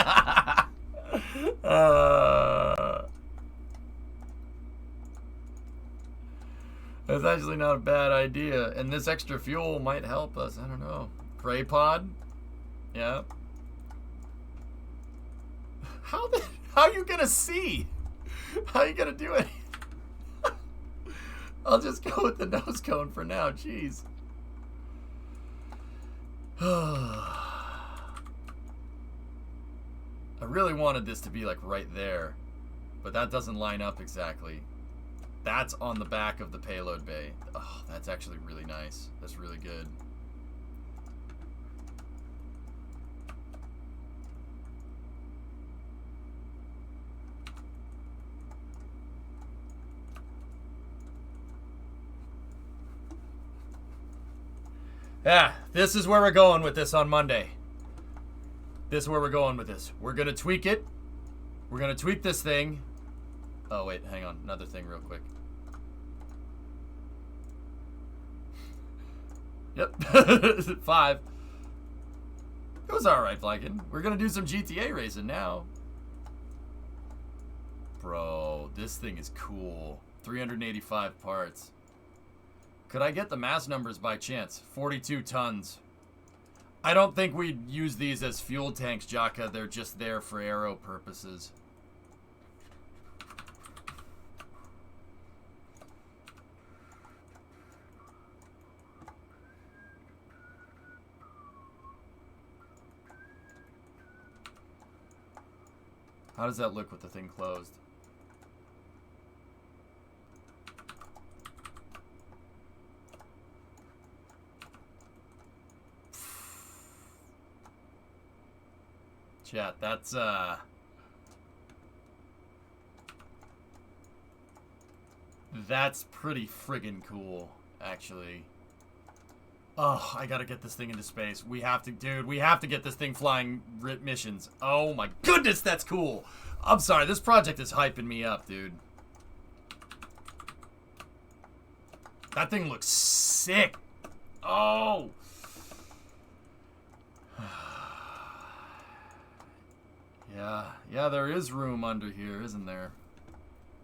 That's actually not a bad idea. And this extra fuel might help us. I don't know. Prey pod? Yeah. How are you gonna see? How are you gonna do it? I'll just go with the nose cone for now. Jeez. I really wanted this to be like right there, but that doesn't line up exactly. That's on the back of the payload bay. Oh, that's actually really nice. That's really good. Yeah, this is where we're going with this on Monday. This is where we're going with this. We're going to tweak it. We're going to tweak this thing. Oh, wait, hang on. Another thing real quick. Yep. 5. It was alright, Flykin. We're going to do some GTA racing now. Bro, this thing is cool. 385 parts. Could I get the mass numbers by chance? 42 tons. I don't think we'd use these as fuel tanks, Jaka. They're just there for aero purposes. How does that look with the thing closed? Chat, that's pretty friggin' cool, actually. Oh, I gotta get this thing into space. We have to, dude, we have to get this thing flying missions. Oh my goodness, that's cool. I'm sorry, this project is hyping me up, dude. That thing looks sick. Oh. Yeah, there is room under here, isn't there?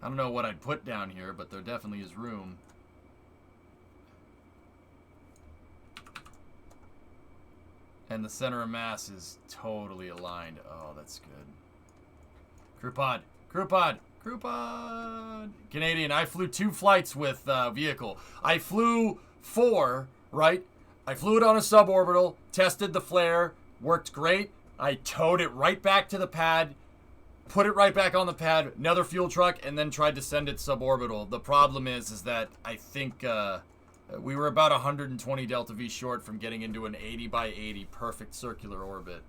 I don't know what I'd put down here, but there definitely is room. And the center of mass is totally aligned. Oh, that's good. Crew pod. Crew pod. Crew pod. Canadian, I flew 2 flights with vehicle. I flew 4, right? I flew it on a suborbital, tested the flare, worked great. I towed it right back to the pad, put it right back on the pad, another fuel truck, and then tried to send it suborbital. The problem is that I think we were about 120 delta V short from getting into an 80 by 80 perfect circular orbit.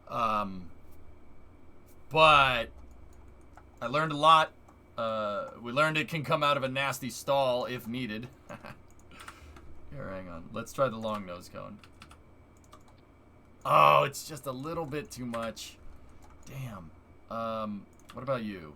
But I learned a lot. We learned it can come out of a nasty stall if needed. Here, hang on. Let's try the long nose cone. Oh, it's just a little bit too much. Damn. What about you?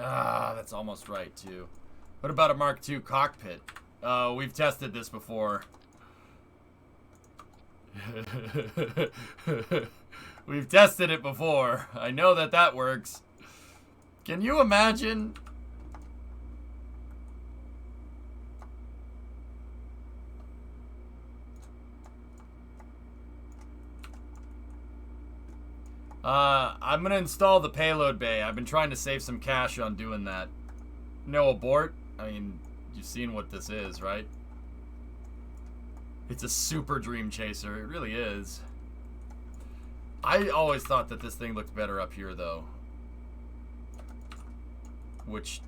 Ah, that's almost right, too. What about a Mark II cockpit? We've tested this before. We've tested it before. I know that that works. Can you imagine? I'm gonna install the payload bay. I've been trying to save some cash on doing that. No abort? I mean, you've seen what this is, right? It's a super dream chaser. It really is. I always thought that this thing looked better up here, though. Which...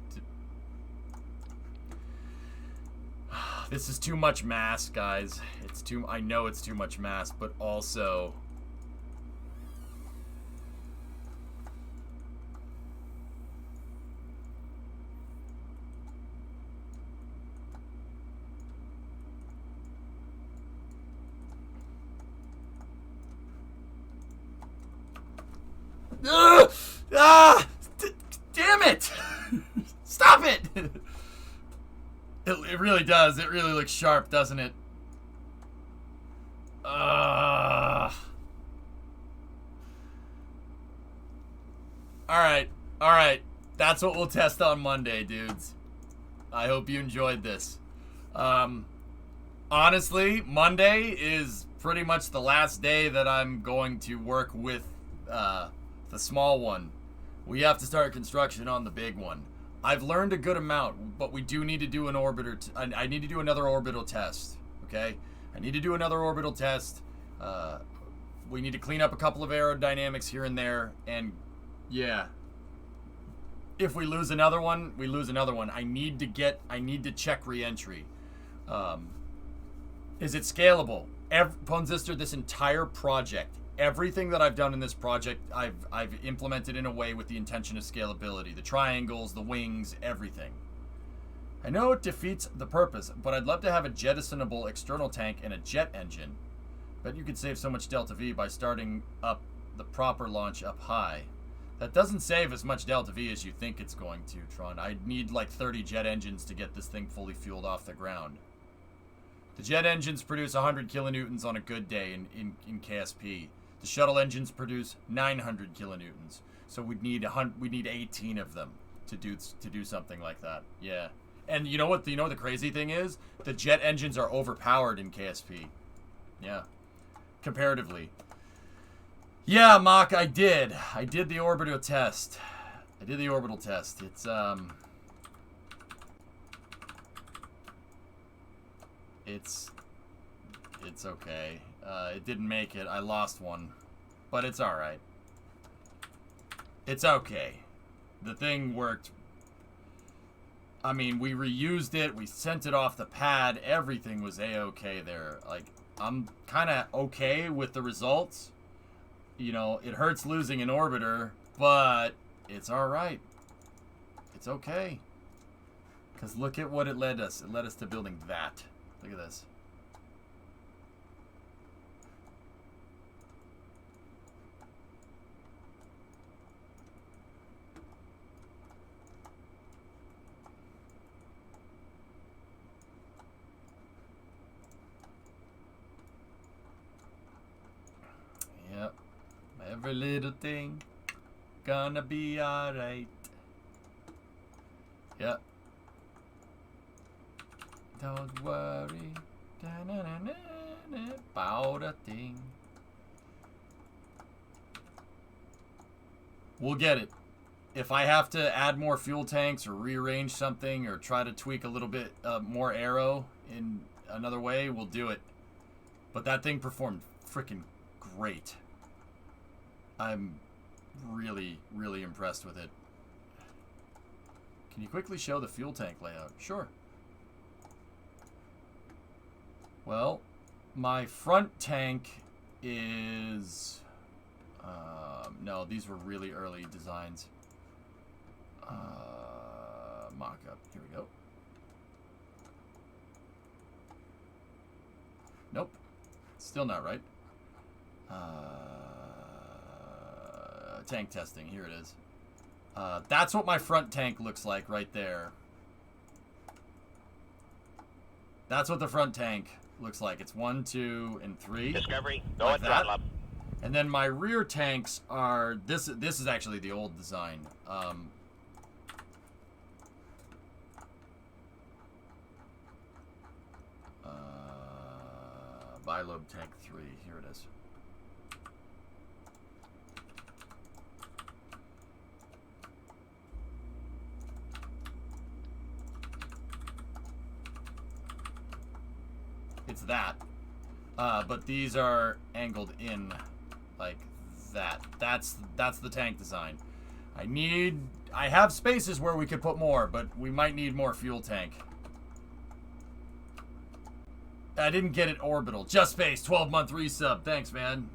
This is too much mass, guys. It's too... I know it's too much mass, but also... Damn it! Stop it! It really does. It really looks sharp, doesn't it? Alright. Alright. That's what we'll test on Monday, dudes. I hope you enjoyed this. Honestly, Monday is pretty much the last day that I'm going to work with the small one. We have to start construction on the big one. I've learned a good amount, but we do need to do an orbiter. I need to do another orbital test, okay? I need to do another orbital test. We need to clean up a couple of aerodynamics here and there, and yeah. If we lose another one, we lose another one. I need to check re-entry. Is it scalable? Ponzister, this entire project, everything that I've done in this project, I've implemented in a way with the intention of scalability. The triangles, the wings, everything. I know it defeats the purpose, but I'd love to have a jettisonable external tank and a jet engine. Bet you could save so much Delta V by starting up the proper launch up high. That doesn't save as much Delta V as you think it's going to, Tron. I'd need like 30 jet engines to get this thing fully fueled off the ground. The jet engines produce 100 kilonewtons on a good day in KSP. The shuttle engines produce 900 kilonewtons. So we'd need 18 of them to do something like that. Yeah. And you know what the crazy thing is? The jet engines are overpowered in KSP. Yeah. Comparatively. Yeah, Mach, I did the orbital test. It's it's okay. It didn't make it. I lost one. But it's alright. It's okay. The thing worked. I mean, we reused it. We sent it off the pad. Everything was a-okay there. Like, I'm kind of okay with the results. You know, it hurts losing an orbiter, but it's alright. It's okay. Because look at what it led us. It led us to building that. Look at this. Yep. Every little thing gonna be alright. Yep. Don't worry about a thing. We'll get it. If I have to add more fuel tanks or rearrange something or try to tweak a little bit more aero in another way, we'll do it. But that thing performed freaking great. I'm really, really impressed with it. Can you quickly show the fuel tank layout? Sure. Well, my front tank is... no, these were really early designs. Mock-up. Here we go. Nope. Still not right. Tank testing. Here it is. That's what my front tank looks like right there. That's what the front tank looks like. It's 1, 2, and 3. Discovery, go like at throttle up. And then my rear tanks are this is actually the old design. Bilobe tank 3. Here it is. It's that. But these are angled in like that. That's the tank design. I have spaces where we could put more, but we might need more fuel tank. I didn't get it orbital. Just space, 12-month resub. Thanks, man.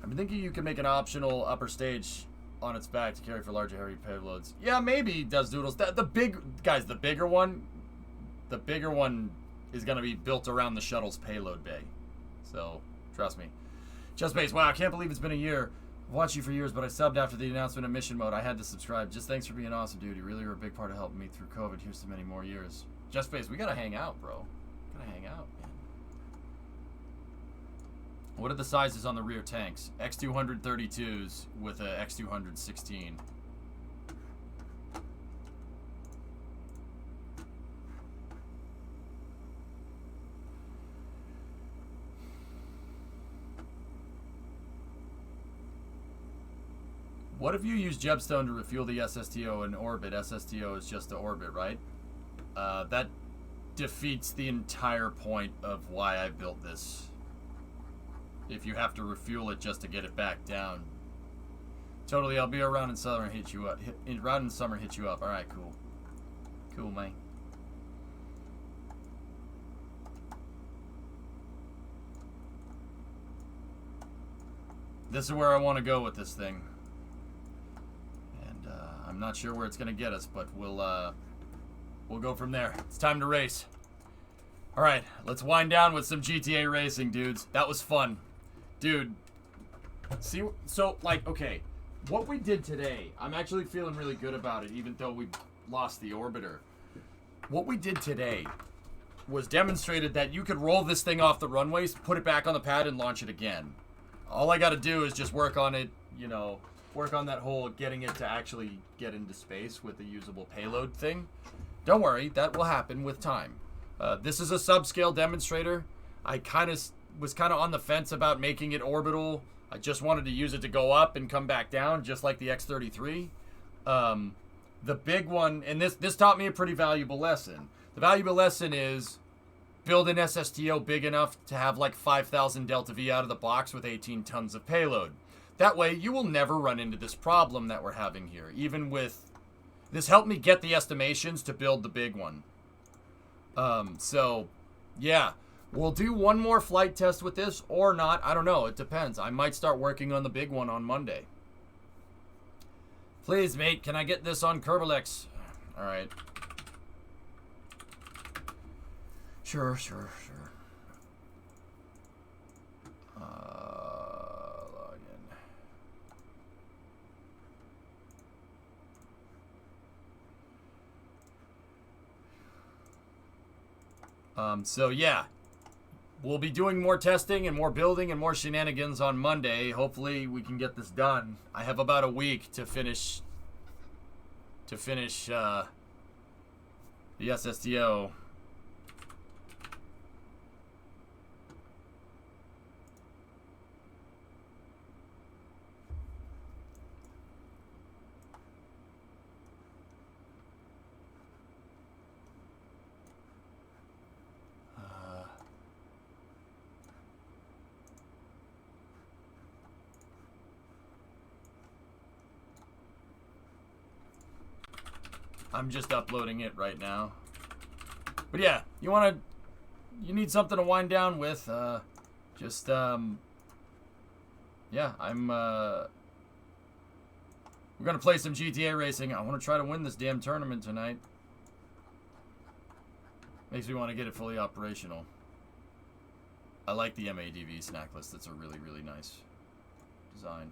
I've been thinking you can make an optional upper stage on its back to carry for larger, heavy payloads. Yeah, maybe, does Doodles. The bigger one is going to be built around the shuttle's payload bay. So, trust me. Just space. Wow, I can't believe it's been a year. I've watched you for years, but I subbed after the announcement of mission mode. I had to subscribe. Just thanks for being awesome, dude. You really were a big part of helping me through COVID. Here's to many more years. Just space. We got to hang out, bro. Gotta hang out, man. What are the sizes on the rear tanks? X232s with a X216. What if you use Jebstone to refuel the SSTO in orbit? SSTO is just the orbit, right? That defeats the entire point of why I built this. If you have to refuel it just to get it back down. Totally, I'll be around in summer and hit you up. Around in summer, hit you up. Alright, cool. Cool, man. This is where I want to go with this thing. And I'm not sure where it's going to get us, but we'll go from there. It's time to race. All right, let's wind down with some GTA racing, dudes. That was fun. Dude, see, so, like, okay, what we did today, I'm actually feeling really good about it, even though we lost the orbiter. What we did today was demonstrated that you could roll this thing off the runways, put it back on the pad, and launch it again. All I got to do is just work on it, you know, work on that whole getting it to actually get into space with the usable payload thing. Don't worry, that will happen with time. This is a subscale demonstrator. I was kind of on the fence about making it orbital. I just wanted to use it to go up and come back down, just like the X-33. The big one, and this taught me a pretty valuable lesson. The valuable lesson is build an SSTO big enough to have like 5,000 Delta V out of the box with 18 tons of payload. That way, you will never run into this problem that we're having here. Even with... This helped me get the estimations to build the big one. So, yeah. We'll do one more flight test with this or not. I don't know. It depends. I might start working on the big one on Monday. Please, mate, can I get this on Kerbalex? All right. Sure. Log in. So yeah, we'll be doing more testing and more building and more shenanigans on Monday. Hopefully we can get this done. I have about a week to finish the SSTO. I'm just uploading it right now. But yeah, you need something to wind down with. Yeah, we're gonna play some GTA racing. I want to try to win this damn tournament tonight. Makes me want to get it fully operational. I like the MADV snack list. That's a really, really nice design.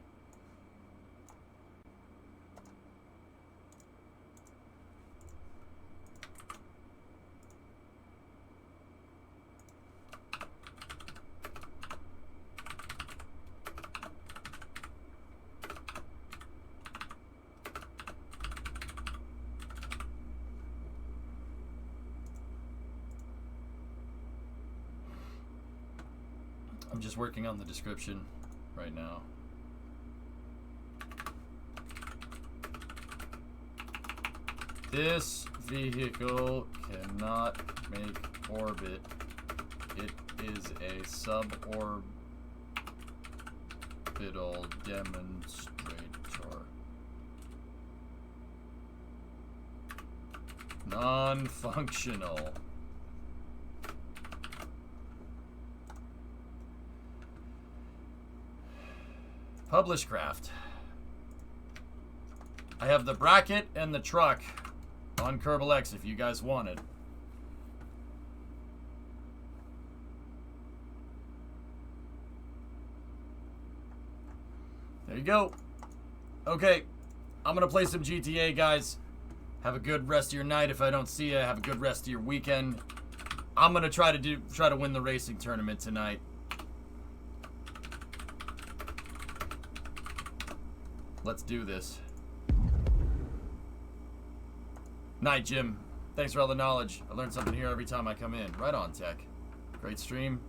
I'm just working on the description right now. This vehicle cannot make orbit. It is a suborbital demonstrator. Non-functional. Publish craft. I have the bracket and the truck on Kerbal X if you guys want it. There you go. Okay, I'm gonna play some GTA, guys. Have a good rest of your night. If I don't see you, have a good rest of your weekend. I'm gonna try to win the racing tournament tonight. Let's do this. Night, Jim. Thanks for all the knowledge. I learn something here every time I come in. Right on, Tech. Great stream.